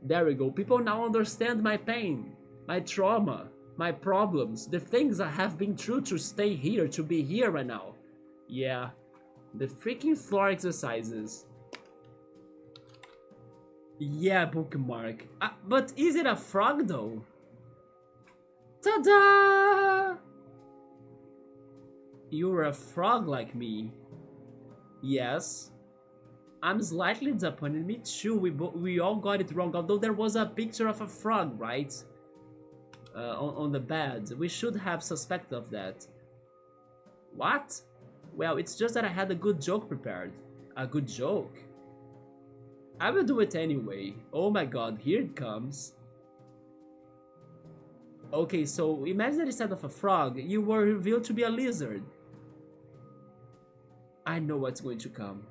There we go. People now understand my pain, my trauma, my problems, the things I have been through to stay here, to be here right now. Yeah, the freaking floor exercises. Yeah, bookmark. But is it a frog though? Ta-da! You're a frog like me. Yes. I'm slightly disappointed. Me too. We all got it wrong. Although there was a picture of a frog, right? On the bed. We should have suspected of that. What? Well, it's just that I had a good joke prepared. A good joke? I will do it anyway. Oh my god, here it comes. Okay, so imagine that instead of a frog, you were revealed to be a lizard. I know what's going to come.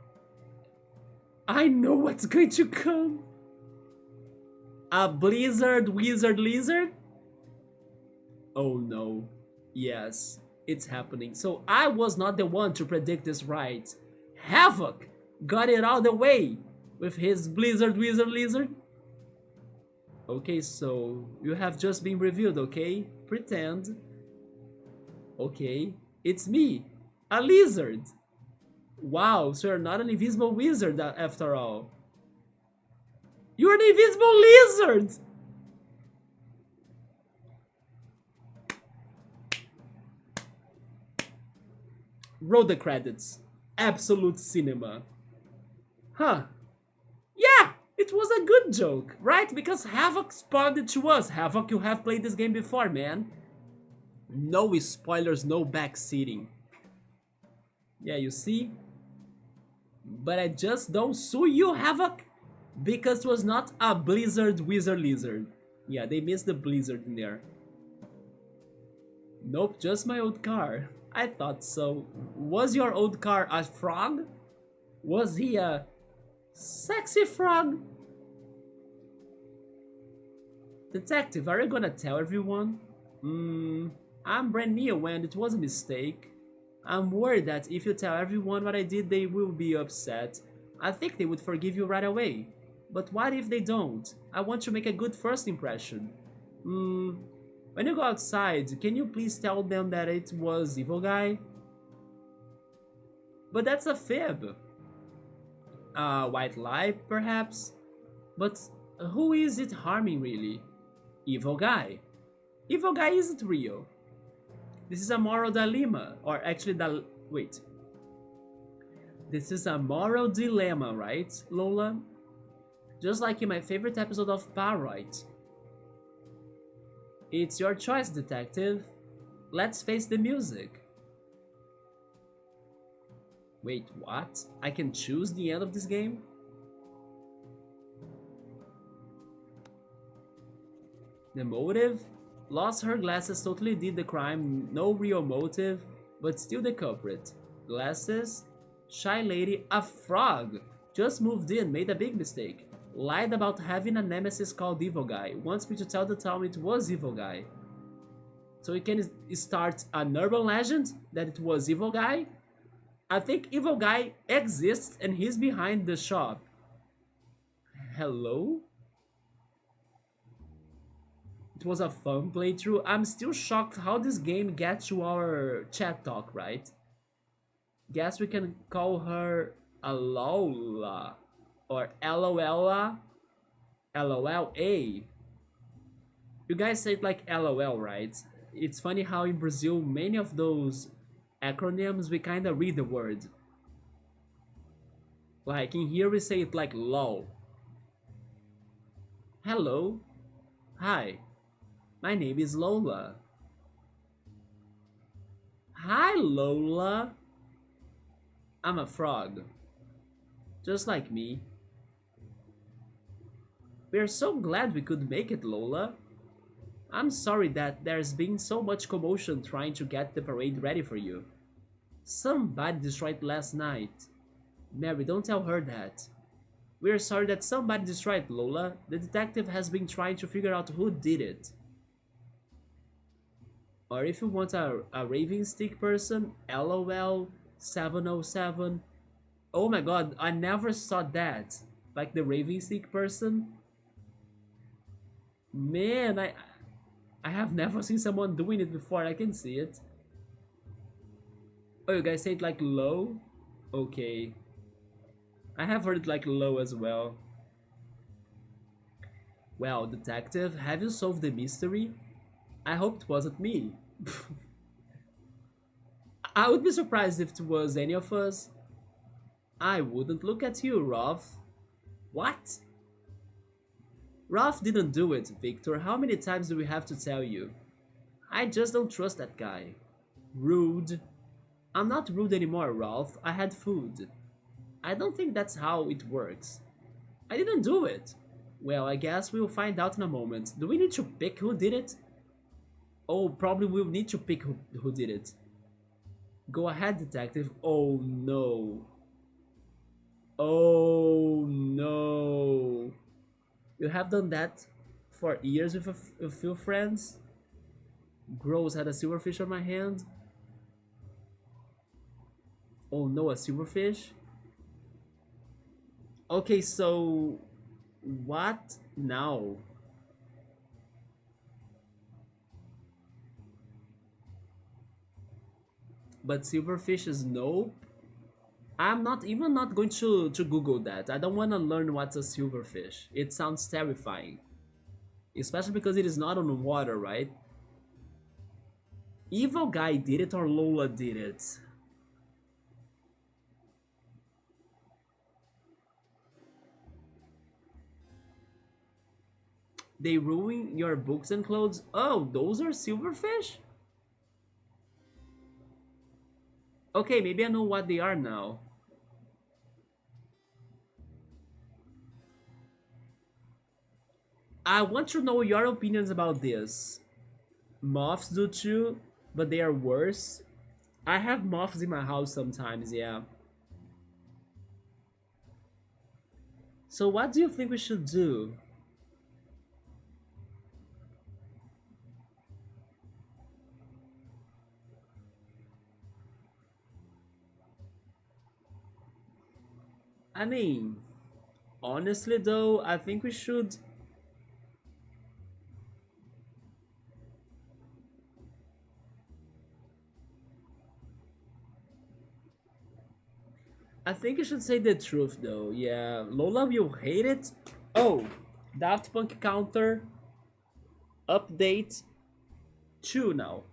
I know what's going to come. A blizzard wizard lizard? Oh no. Yes, it's happening. So I was not the one to predict this right. Havoc got it all the way with his blizzard wizard lizard. Okay, so you have just been revealed, okay? Pretend. Okay, it's me, a lizard. Wow, so you're not an invisible wizard after all. You're an invisible lizard! Roll the credits. Absolute cinema. Huh. Yeah, it was a good joke, right? Because Havoc spoiled it to us. Havoc, you have played this game before, man. No spoilers, no backseating. Yeah, you see? But I just don't sue you, Havoc, because it was not a blizzard wizard lizard. Yeah, they missed the blizzard in there. Nope, just my old car. I thought so. Was your old car a frog? Was he a sexy frog? Detective, are you gonna tell everyone? I'm brand new and it was a mistake. I'm worried that if you tell everyone what I did, they will be upset. I think they would forgive you right away. But what if they don't? I want to make a good first impression. When you go outside, can you please tell them that it was Evil Guy? But that's a fib. White lie, perhaps? But who is it harming, really? Evil Guy. Evil Guy isn't real. This is a moral dilemma, or actually, wait. This is a moral dilemma, right, Lola? Just like in my favorite episode of Riot. It's your choice, detective. Let's face the music. Wait, what? I can choose the end of this game? The motive? Lost her glasses, totally did the crime, no real motive, but still the culprit. Glasses? Shy lady, a frog! Just moved in, made a big mistake. Lied about having a nemesis called Evil Guy. Wants me to tell the town it was Evil Guy. So we can start an urban legend that it was Evil Guy? I think Evil Guy exists and he's behind the shop. Hello? It was a fun playthrough. I'm still shocked how this game gets to our chat talk, right? Guess we can call her Alola or Alola, LOLA. You guys say it like LOL, right? It's funny how in Brazil many of those acronyms we kinda read the word. Like in here we say it like LOL. Hello. Hi. My name is Lola. Hi, Lola. I'm a frog. Just like me. We're so glad we could make it, Lola. I'm sorry that there's been so much commotion trying to get the parade ready for you. Somebody destroyed last night. Mary, don't tell her that. We're sorry that somebody destroyed Lola. The detective has been trying to figure out who did it. Or if you want a raving stick person, LOL 707. Oh my god, I never saw that. Like the raving stick person. Man, I have never seen someone doing it before. I can see it. Oh, you guys say it like low? Okay. I have heard it like low as well. Well, detective, have you solved the mystery? I hope it wasn't me. I would be surprised if it was any of us. I wouldn't look at you, Rolf. What? Rolf didn't do it, Victor. How many times do we have to tell you? I just don't trust that guy. Rude. I'm not rude anymore, Rolf. I had food. I don't think that's how it works. I didn't do it. Well, I guess we'll find out in a moment. Do we need to pick who did it? Oh, probably we'll need to pick who did it. Go ahead, detective. Oh no. Oh no. You have done that for years with a few friends? Gross, had a silverfish on my hand. Oh no, a silverfish? Okay, so what now? But silverfish is no. I'm not even not going to Google that. I don't want to learn what's a silverfish. It sounds terrifying. Especially because it is not on water, right? Evil Guy did it or Lola did it? They ruin your books and clothes? Oh, those are silverfish? Okay, maybe I know what they are now. I want to know your opinions about this. Moths do too, but they are worse. I have moths in my house sometimes, yeah. So what do you think we should do? I mean, honestly though, I think we should. I think you should say the truth though. Yeah, Lola will hate it. Oh, Daft Punk counter update 2 now.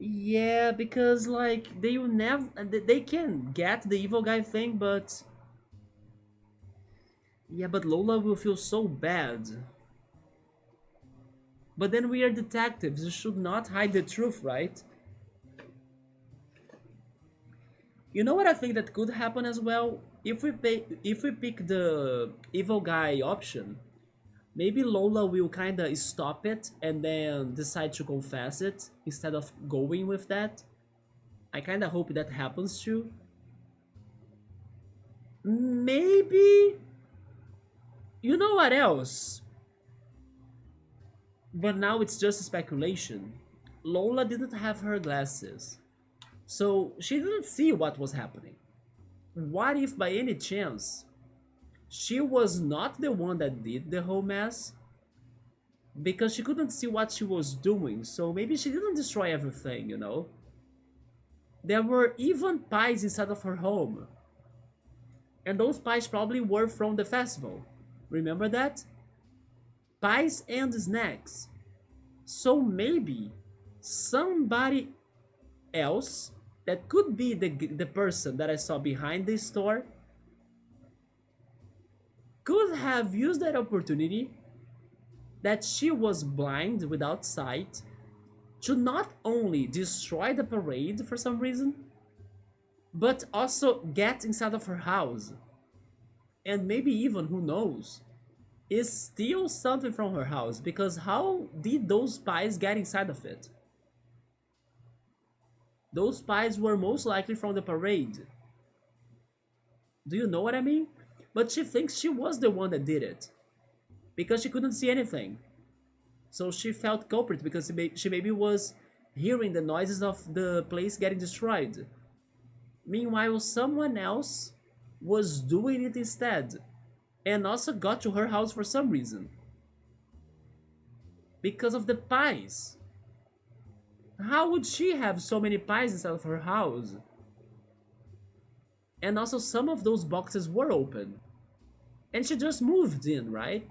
Yeah, because like they will never they can get the evil guy thing, but yeah, but Lola will feel so bad. But then we are detectives. You should not hide the truth, right? You know what I think that could happen as well? If we pick the evil guy option, maybe Lola will kinda stop it and then decide to confess it instead of going with that. I kinda hope that happens too. Maybe, you know what else? But now it's just speculation. Lola didn't have her glasses, so she didn't see what was happening. What if by any chance she was not the one that did the whole mess? Because she couldn't see what she was doing, so maybe she didn't destroy everything, you know? There were even pies inside of her home, and those pies probably were from the festival. Remember that? Pies and snacks. So maybe somebody else that could be the person that I saw behind the store could have used that opportunity that she was blind without sight to not only destroy the parade for some reason, but also get inside of her house. And maybe even, who knows, is steal something from her house, because how did those pies get inside of it? Those pies were most likely from the parade. Do you know what I mean? But she thinks she was the one that did it because she couldn't see anything. So she felt culprit because she maybe was hearing the noises of the place getting destroyed. Meanwhile, someone else was doing it instead and also got to her house for some reason. Because of the pies. How would she have so many pies inside of her house? And also, some of those boxes were open. And she just moved in, right?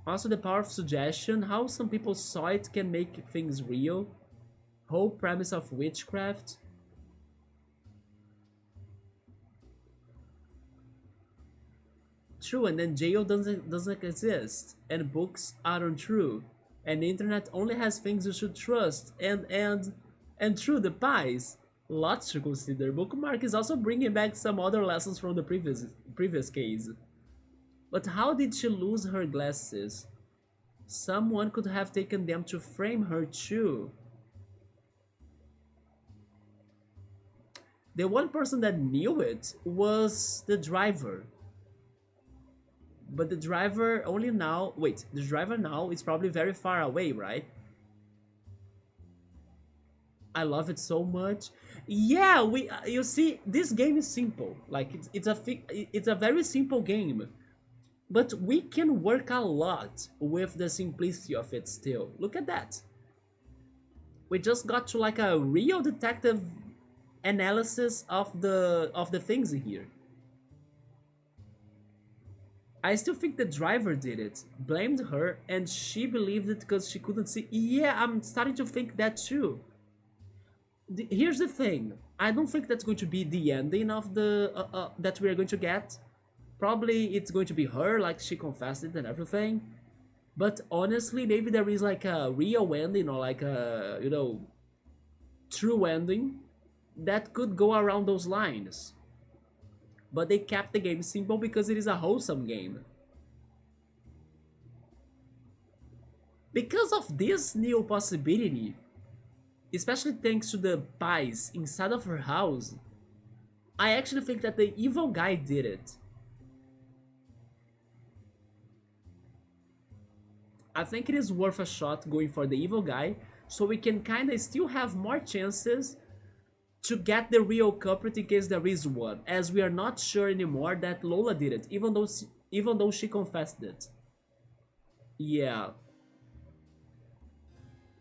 Also, the power of suggestion, how some people saw it can make things real. Whole premise of witchcraft. True, and then jail doesn't exist, and books are untrue, and the internet only has things you should trust, and true, the pies. Lots to consider. Bookmark is also bringing back some other lessons from the previous case. But how did she lose her glasses? Someone could have taken them to frame her too. The one person that knew it was the driver. But the driver only now. Wait, the driver now is probably very far away, right? I love it so much. Yeah, we. You see, this game is simple. Like it's a very simple game, but we can work a lot with the simplicity of it. Still, look at that. We just got to like a real detective analysis of the things in here. I still think the driver did it, blamed her, and she believed it because she couldn't see. Yeah, I'm starting to think that too. Here's the thing: I don't think that's going to be the ending of the that we are going to get. Probably it's going to be her, like she confessed it and everything. But honestly, maybe there is like a real ending or like a true ending that could go around those lines. But they kept the game simple because it is a wholesome game. Because of this new possibility, especially thanks to the pies inside of her house, I actually think that the evil guy did it. I think it is worth a shot going for the evil guy so we can kinda still have more chances to get the real culprit in case there is one, as we are not sure anymore that Lola did it, even though she confessed it. Yeah,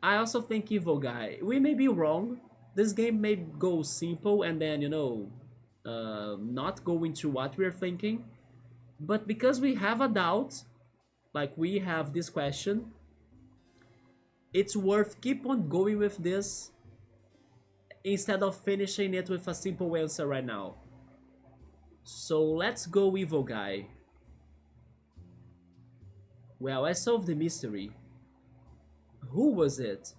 I also think evil guy. We may be wrong. This game may go simple and then not go into what we're thinking. But because we have a doubt, like we have this question, it's worth keep on going with this instead of finishing it with a simple answer right now. So let's go evil guy. Well, I solved the mystery. Who was it?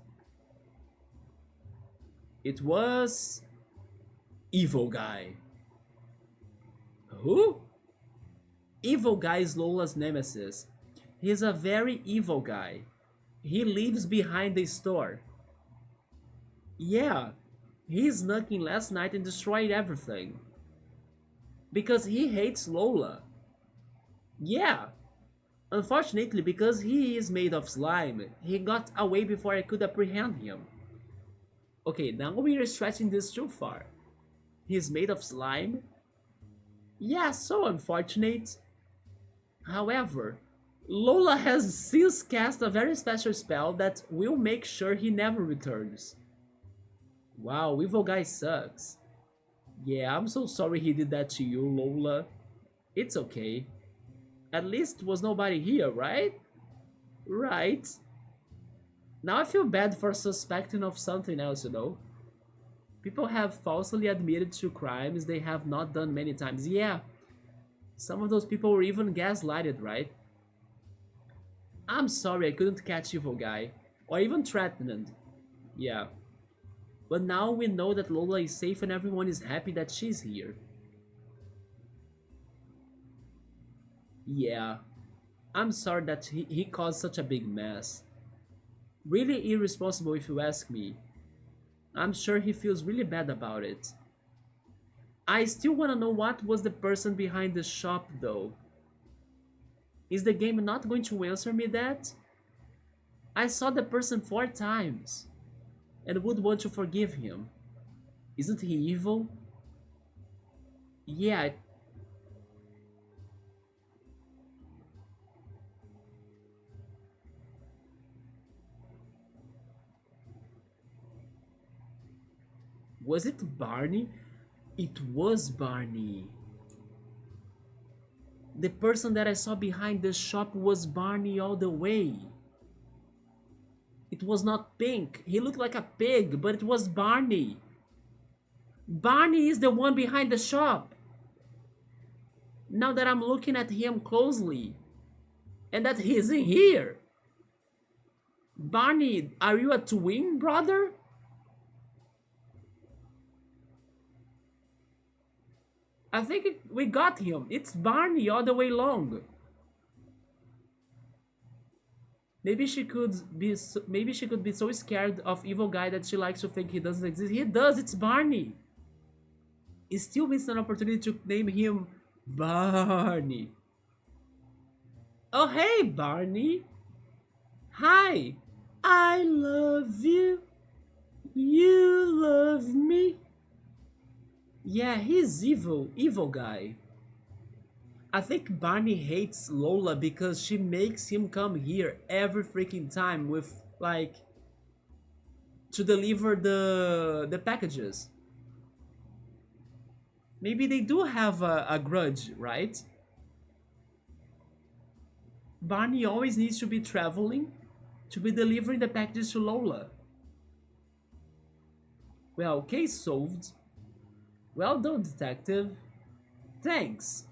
It was Evil guy. Who? Evil guy is Lola's nemesis. He's a very evil guy. He lives behind the store. Yeah, he snuck in last night and destroyed everything. Because he hates Lola. Yeah, unfortunately, because he is made of slime, he got away before I could apprehend him. Okay, now we are stretching this too far. He's made of slime? Yeah, so unfortunate. However, Lola has since cast a very special spell that will make sure he never returns. Wow, evil guy sucks. Yeah, I'm so sorry he did that to you, Lola. It's okay. At least was nobody here, right? Right. Now I feel bad for suspecting of something else, you know? People have falsely admitted to crimes they have not done many times. Yeah, some of those people were even gaslighted, right? I'm sorry I couldn't catch evil guy. Or even threatened. Yeah. But now we know that Lola is safe and everyone is happy that she's here. Yeah. I'm sorry that he caused such a big mess. Really irresponsible if you ask me. I'm sure he feels really bad about it. I still wanna know what was the person behind the shop though. Is the game not going to answer me that? I saw the person 4 times and would want to forgive him. Isn't he evil? Yeah, was it Barney? It was Barney. The person that I saw behind the shop was Barney all the way. It was not Pink. He looked like a pig, but it was Barney. Barney is the one behind the shop. Now that I'm looking at him closely, and that he's in here. Barney, are you a twin brother? I think we got him. It's Barney all the way long. Maybe she could be so scared of evil guy that she likes to think he doesn't exist. He does. It's Barney. He still missed an opportunity to name him Barney. Oh hey Barney. Hi. I love you. You love me. Yeah, he's evil. Evil guy. I think Barney hates Lola because she makes him come here every freaking time with like to deliver the packages. Maybe they do have a grudge, right? Barney always needs to be traveling to be delivering the packages to Lola. Well, case solved. Well done, detective. Thanks.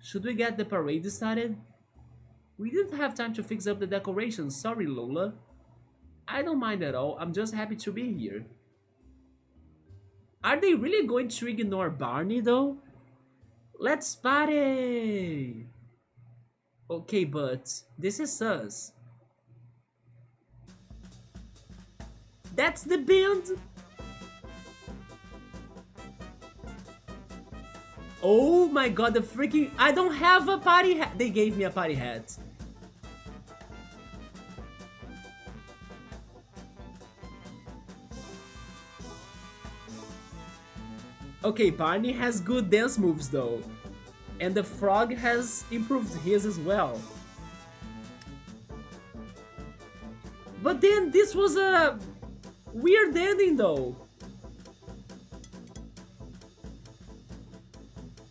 Should we get the parade started? We didn't have time to fix up the decorations, sorry Lola. I don't mind at all, I'm just happy to be here. Are they really going to ignore Barney though? Let's party! Okay, but this is us. That's the band! Oh my god, the freaking... I don't have a party hat! They gave me a party hat. Okay, Barney has good dance moves though. And the frog has improved his as well. But then this was a weird ending though.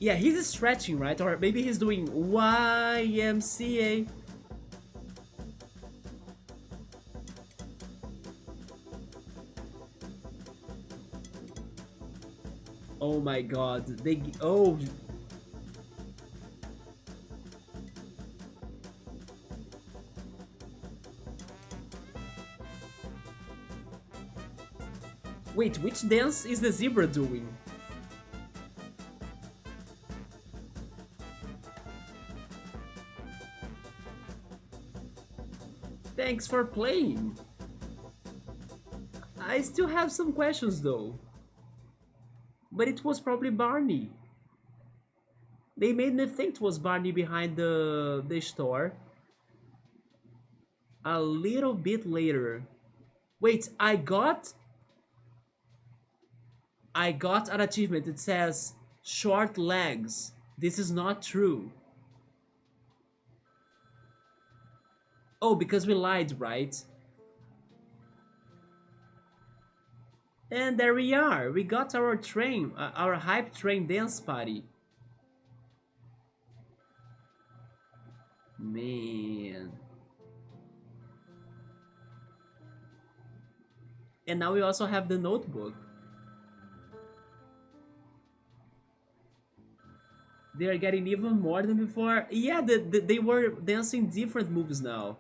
Yeah, he's stretching, right? Or maybe he's doing YMCA. Oh my god, they... Oh... Wait, which dance is the zebra doing? Thanks for playing. I still have some questions though. But it was probably Barney. They made me think it was Barney behind the store. A little bit later. Wait, I got an achievement. It says short legs. This is not true. Oh, because we lied, right? And there we are. We got our train, our hype train dance party. Man. And now we also have the notebook. They are getting even more than before. Yeah, they were dancing different moves now.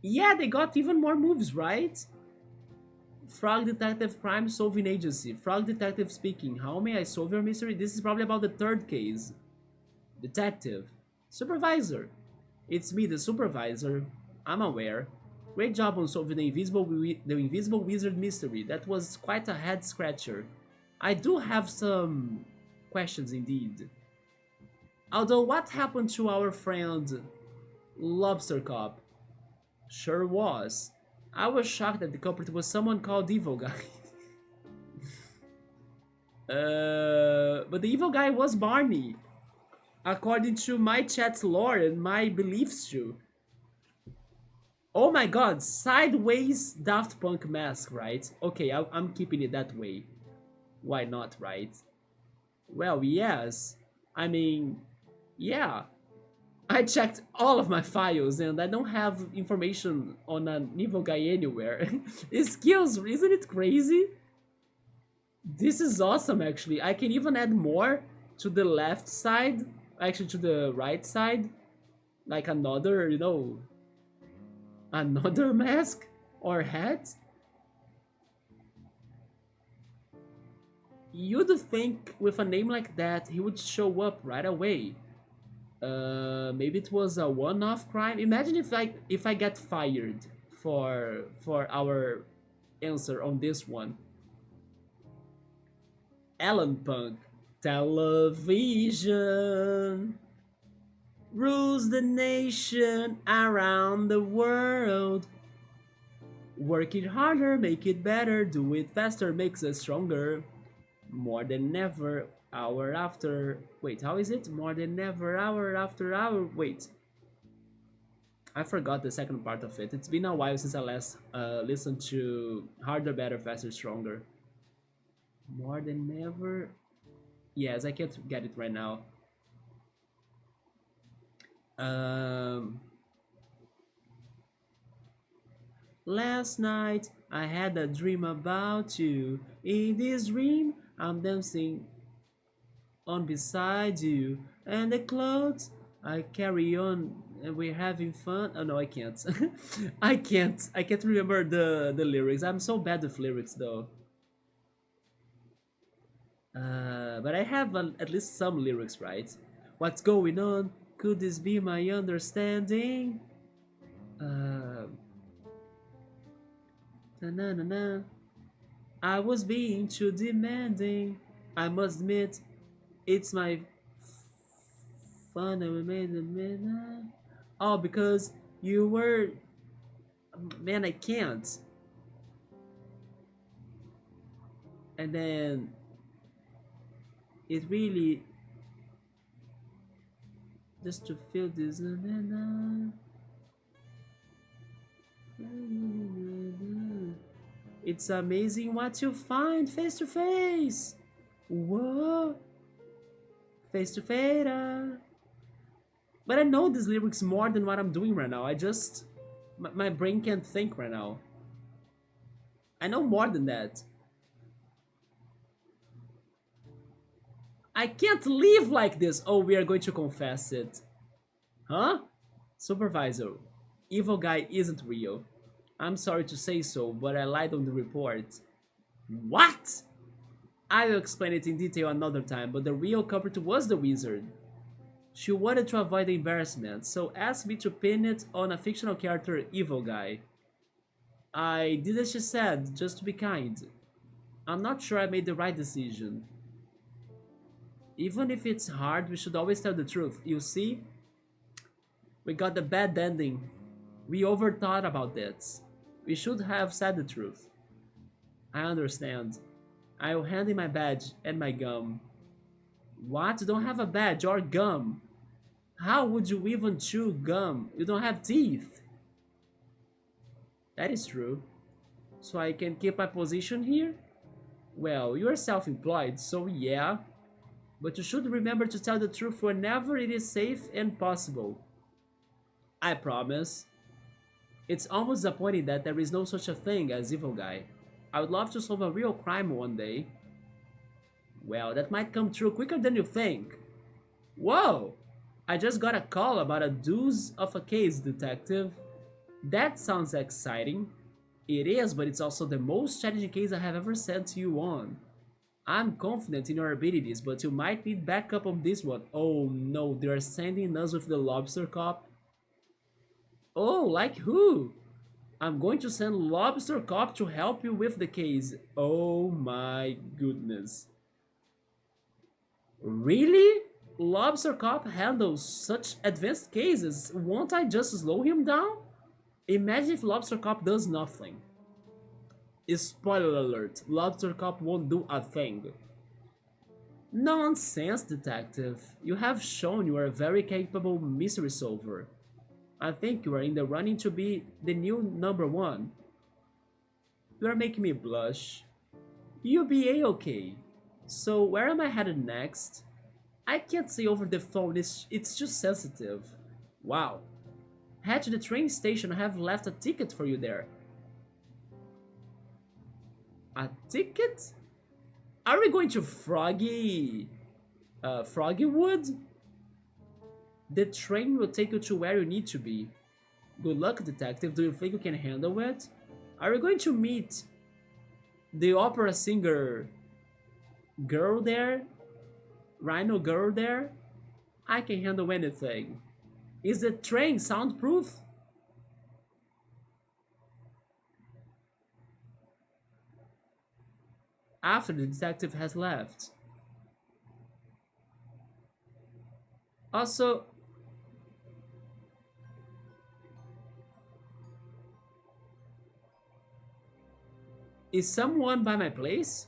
Yeah, they got even more moves, right? Frog Detective Crime Solving Agency. Frog Detective speaking. How may I solve your mystery? This is probably about the third case. Detective. Supervisor. It's me, the supervisor. I'm aware. Great job on solving the invisible wizard mystery. That was quite a head scratcher. I do have some questions indeed. Although, what happened to our friend Lobster Cop? Sure was. I was shocked that the culprit was someone called Evil Guy. But the evil guy was Barney, according to my chat's lore and my beliefs too. Oh my god, sideways Daft Punk mask, right? Okay, I'm keeping it that way. Why not, right? Well, yes. I mean, yeah. I checked all of my files and I don't have information on an evil guy anywhere. Skills, isn't it crazy? This is awesome actually. I can even add more to the left side, actually to the right side, like another, another mask or hat. You'd think with a name like that he would show up right away. Maybe it was a one-off crime. Imagine if I get fired for our answer on this one. Alan Punk, television rules the nation around the world. Work it harder, make it better, do it faster, makes us stronger. More than ever, hour after. Wait, how is it? More than ever, hour after hour. Wait, I forgot the second part of it. It's been a while since I last listened to Harder, Better, Faster, Stronger. More than ever. Yes, I can't get it right now. Um, Last night I had a dream about you. In this dream, I'm dancing on beside you, and the clothes I carry on, and we're having fun. Oh no, I can't. I can't remember the lyrics. I'm so bad with lyrics though. But I have at least some lyrics, right? What's going on? Could this be my understanding? Uh, na na na. I was being too demanding. I must admit, it's my fun that we made the midnight. Oh, because you were. Man, I can't. And then it really. Just to feel this. It's amazing what you find face to face. Whoa. Face to face. But I know these lyrics more than what I'm doing right now. I just. My brain can't think right now. I know more than that. I can't live like this. Oh, we are going to confess it. Huh? Supervisor, evil guy isn't real. I'm sorry to say so, but I lied on the report. What? I will explain it in detail another time, but the real culprit was the wizard. She wanted to avoid the embarrassment, so asked me to pin it on a fictional character, Evil Guy. I did as she said, just to be kind. I'm not sure I made the right decision. Even if it's hard, we should always tell the truth. You see, we got the bad ending. We overthought about this. We should have said the truth. I understand. I'll hand in my badge and my gum. What? You don't have a badge or gum? How would you even chew gum? You don't have teeth. That is true. So I can keep my position here? Well, you're self-employed, so yeah. But you should remember to tell the truth whenever it is safe and possible. I promise. It's almost disappointing that there is no such a thing as evil guy. I would love to solve a real crime one day. Well, that might come true quicker than you think. Whoa! I just got a call about a deuce of a case, detective. That sounds exciting. It is, but it's also the most challenging case I have ever sent you on. I'm confident in your abilities, but you might need backup on this one. Oh no, they're sending us with the lobster cop. Oh, like who? I'm going to send Lobster Cop to help you with the case. Oh my goodness. Really? Lobster Cop handles such advanced cases. Won't I just slow him down? Imagine if Lobster Cop does nothing. Spoiler alert, Lobster Cop won't do a thing. Nonsense, detective. You have shown you are a very capable mystery solver. I think you are in the running to be the new number one. You are making me blush. You'll be a-okay. So where am I headed next? I can't say over the phone, it's too sensitive. Wow. Head to the train station, I have left a ticket for you there. A ticket? Are we going to Froggywood? The train will take you to where you need to be. Good luck, detective. Do you think you can handle it? Are you going to meet the opera singer girl there? Rhino girl there? I can handle anything. Is the train soundproof? After the detective has left. Also, is someone by my place?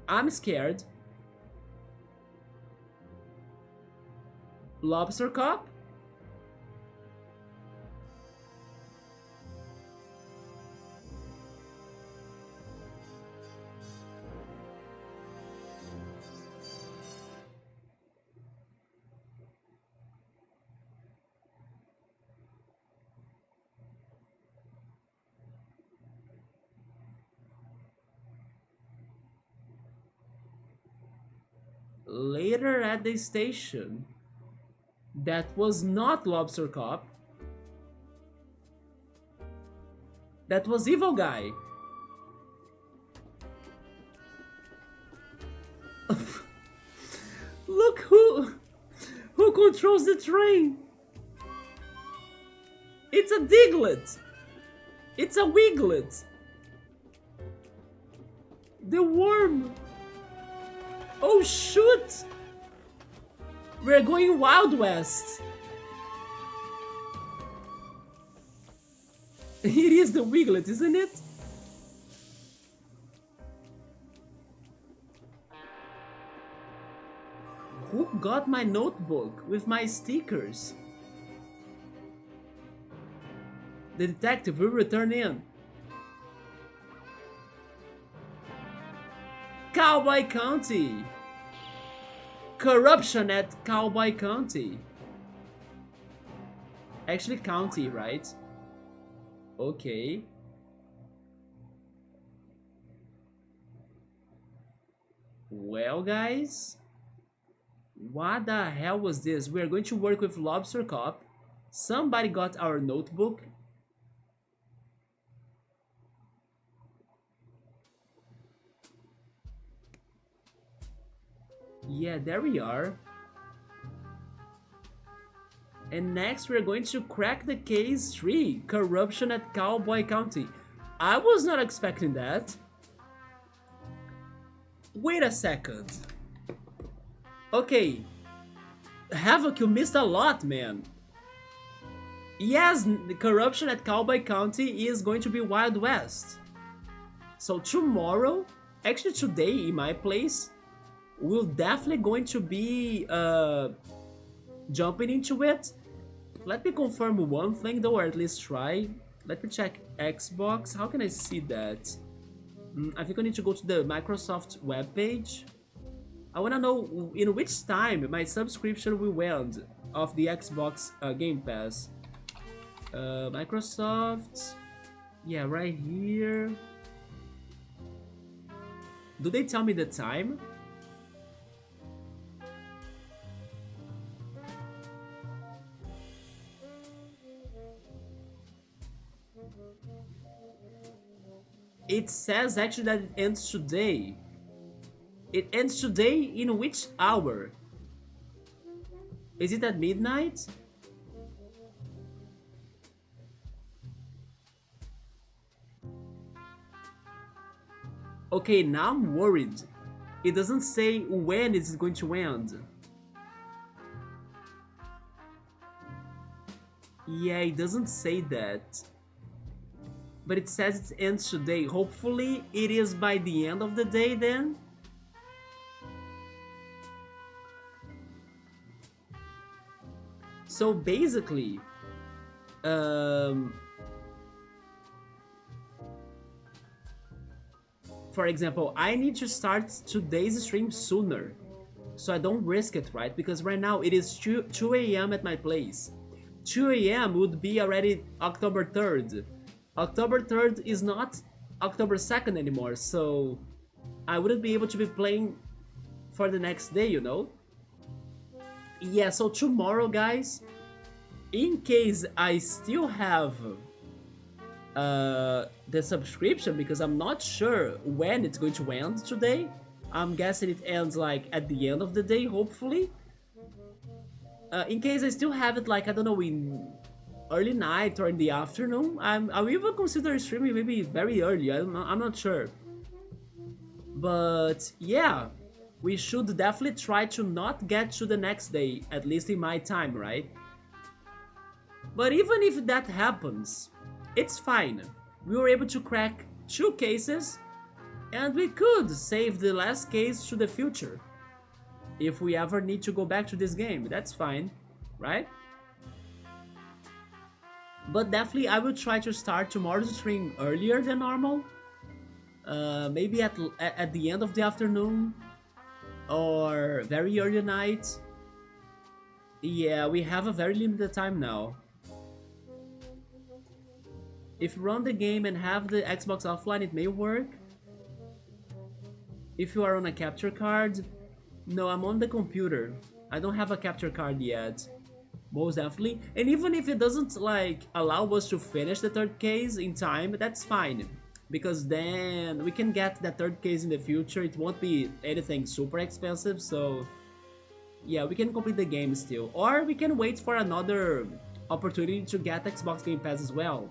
I'm scared. Lobster Cop? Later at the station. That was not Lobster Cop. That was Evil Guy. Look who controls the train. It's a Diglett. It's a Wiglet. The worm. Oh shoot! We're going Wild West. It is the Wiglet, isn't it? Who got my notebook with my stickers? The detective will return in. Cowboy County! Corruption at Cowboy County. Actually, county, right? Okay. Well, guys, what the hell was this? We are going to work with Lobster Cop. Somebody got our notebook. Yeah, there we are. And next we're going to crack the case 3, corruption at Cowboy County. I was not expecting that. Wait a second. Okay, Havoc, you missed a lot, man. Yes, the corruption at Cowboy County is going to be Wild West. So tomorrow, actually today in my place, we're definitely going to be jumping into it. Let me confirm one thing though, or at least try. Let me check Xbox. How can I see that? I think I need to go to the Microsoft webpage. I wanna know in which time my subscription will end of the Xbox Game Pass. Microsoft. Yeah, right here. Do they tell me the time? It says actually that it ends today. It ends today in which hour? Is it at midnight? Okay, now I'm worried. It doesn't say when it's going to end. Yeah, it doesn't say that. But it says it ends today. Hopefully it is by the end of the day then. So basically, for example, I need to start today's stream sooner, so I don't risk it, right? Because right now it is 2 a.m. at my place. 2 a.m. would be already October 3rd. October 3rd is not October 2nd anymore, so I wouldn't be able to be playing for the next day, you know? Yeah, so tomorrow, guys, in case I still have the subscription, because I'm not sure when it's going to end today. I'm guessing it ends like at the end of the day, hopefully. In case I still have it, like, I don't know, in early night or in the afternoon, I'll even consider streaming maybe very early. I'm not sure. But yeah, we should definitely try to not get to the next day, at least in my time, right? But even if that happens, it's fine. We were able to crack 2 cases, and we could save the last case to the future. If we ever need to go back to this game, that's fine, right? But definitely I will try to start tomorrow's stream earlier than normal. Maybe at the end of the afternoon or very early night. Yeah, we have a very limited time now. If you run the game and have the Xbox offline, it may work. If you are on a capture card, no, I'm on the computer. I don't have a capture card yet. Most definitely. And even if it doesn't like allow us to finish the third case in time, that's fine. Because then we can get that third case in the future. It won't be anything super expensive, so yeah, we can complete the game still. Or we can wait for another opportunity to get Xbox Game Pass as well.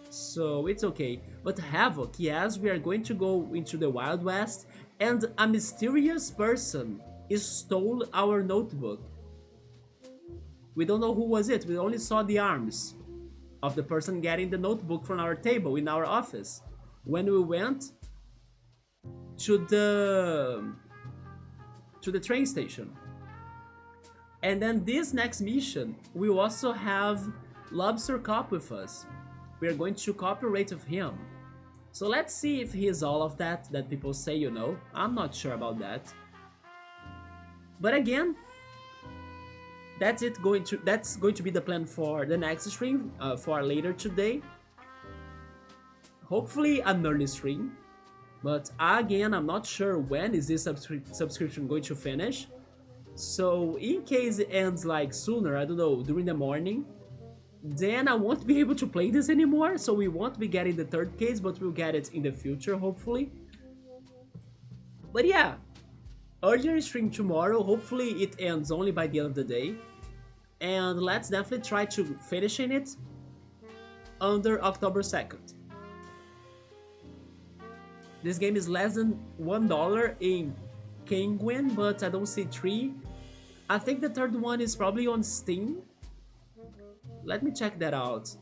So it's okay. But Havoc, yes, we are going to go into the Wild West, and a mysterious person stole our notebook. We don't know who was it, we only saw the arms of the person getting the notebook from our table in our office. When we went to the train station. And then this next mission, we also have Lobster Cop with us. We are going to cooperate with him. So let's see if he is all of that people say, you know. I'm not sure about that. But again, that's going to be the plan for the next stream, for later today. Hopefully an early stream. But again, I'm not sure when is this subscription going to finish. So in case it ends like sooner, I don't know, during the morning, then I won't be able to play this anymore. So we won't be getting the third case, but we'll get it in the future, hopefully. But yeah, earlier stream tomorrow. Hopefully it ends only by the end of the day. And let's definitely try to finishing it under October 2nd. This game is less than $1 in Penguin, but I don't see 3. I think the third one is probably on Steam. Let me check that out.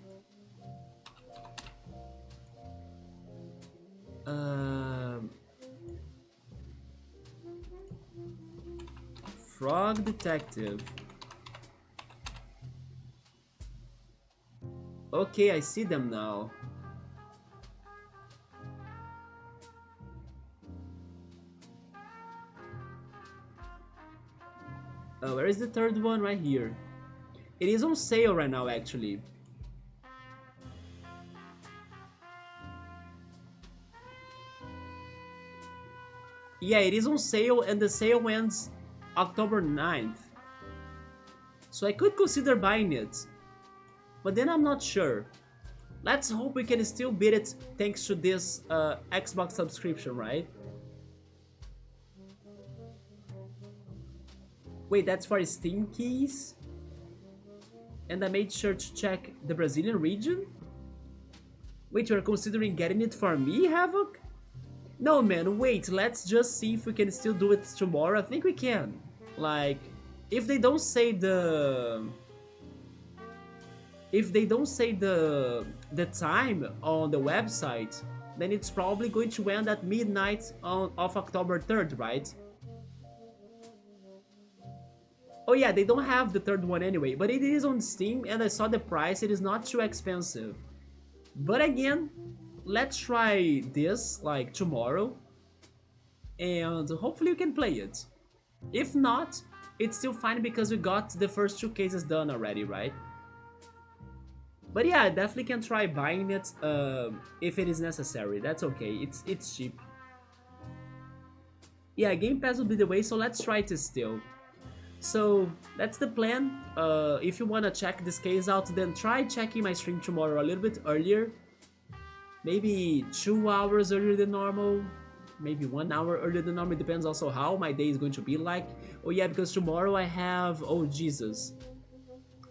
Frog Detective. Okay, I see them now. Where is the third one? Right here. It is on sale right now, actually. Yeah, it is on sale, and the sale ends October 9th. So I could consider buying it, but then I'm not sure. Let's hope we can still beat it thanks to this Xbox subscription, right? Wait, that's for Steam keys? And I made sure to check the Brazilian region? Wait, you're considering getting it for me, Havoc? No, man, wait, let's just see if we can still do it tomorrow. I think we can. Like, if they don't say the... If they don't say the time on the website, then it's probably going to end at midnight of October 3rd, right? Oh yeah, they don't have the third one anyway, but it is on Steam and I saw the price, it is not too expensive. But again, let's try this like tomorrow and hopefully we can play it. If not, it's still fine because we got the first 2 cases done already, right? But yeah, I definitely can try buying it if it is necessary. That's okay, it's cheap. Yeah, Game Pass will be the way, so let's try it still. So that's the plan. If you wanna check this case out, then try checking my stream tomorrow a little bit earlier. Maybe 2 hours earlier than normal. Maybe 1 hour earlier than normal. It depends also how my day is going to be like. Oh yeah, because tomorrow I have... Oh Jesus.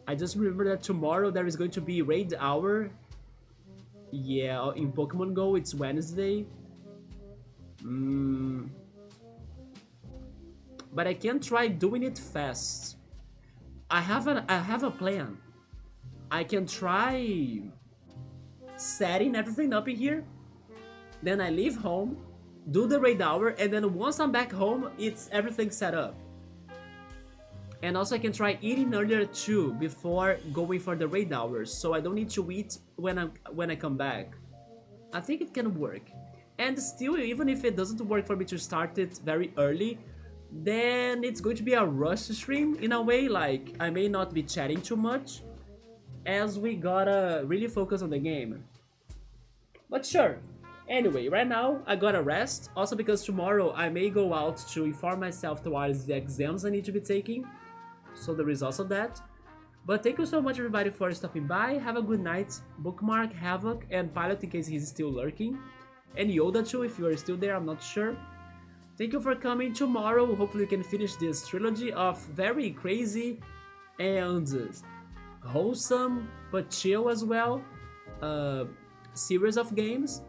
I just remember that tomorrow there is going to be Raid Hour. Yeah, in Pokemon Go it's Wednesday. But I can try doing it fast. I have a plan. I can try setting everything up in here. Then I leave home, do the raid hour, and then once I'm back home, it's everything set up. And also I can try eating earlier too before going for the raid hours, so I don't need to eat when I come back. I think it can work. And still, even if it doesn't work for me to start it very early, then it's going to be a rush stream in a way, like I may not be chatting too much as we gotta really focus on the game. But sure. Anyway, right now I gotta rest, also because tomorrow I may go out to inform myself towards the exams I need to be taking, so there is also that. But thank you so much everybody for stopping by, have a good night, Bookmark, Havoc, and Pilot in case he's still lurking, and Yoda too if you are still there, I'm not sure. Thank you for coming tomorrow, hopefully we can finish this trilogy of very crazy and wholesome, but chill as well, series of games.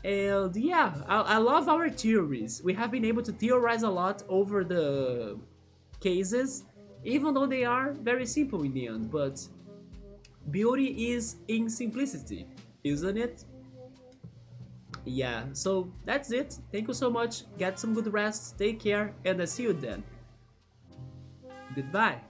And yeah, I love our theories. We have been able to theorize a lot over the cases, even though they are very simple in the end, but beauty is in simplicity, isn't it? Yeah, so that's it. Thank you so much, get some good rest, take care, and I'll see you then. Goodbye.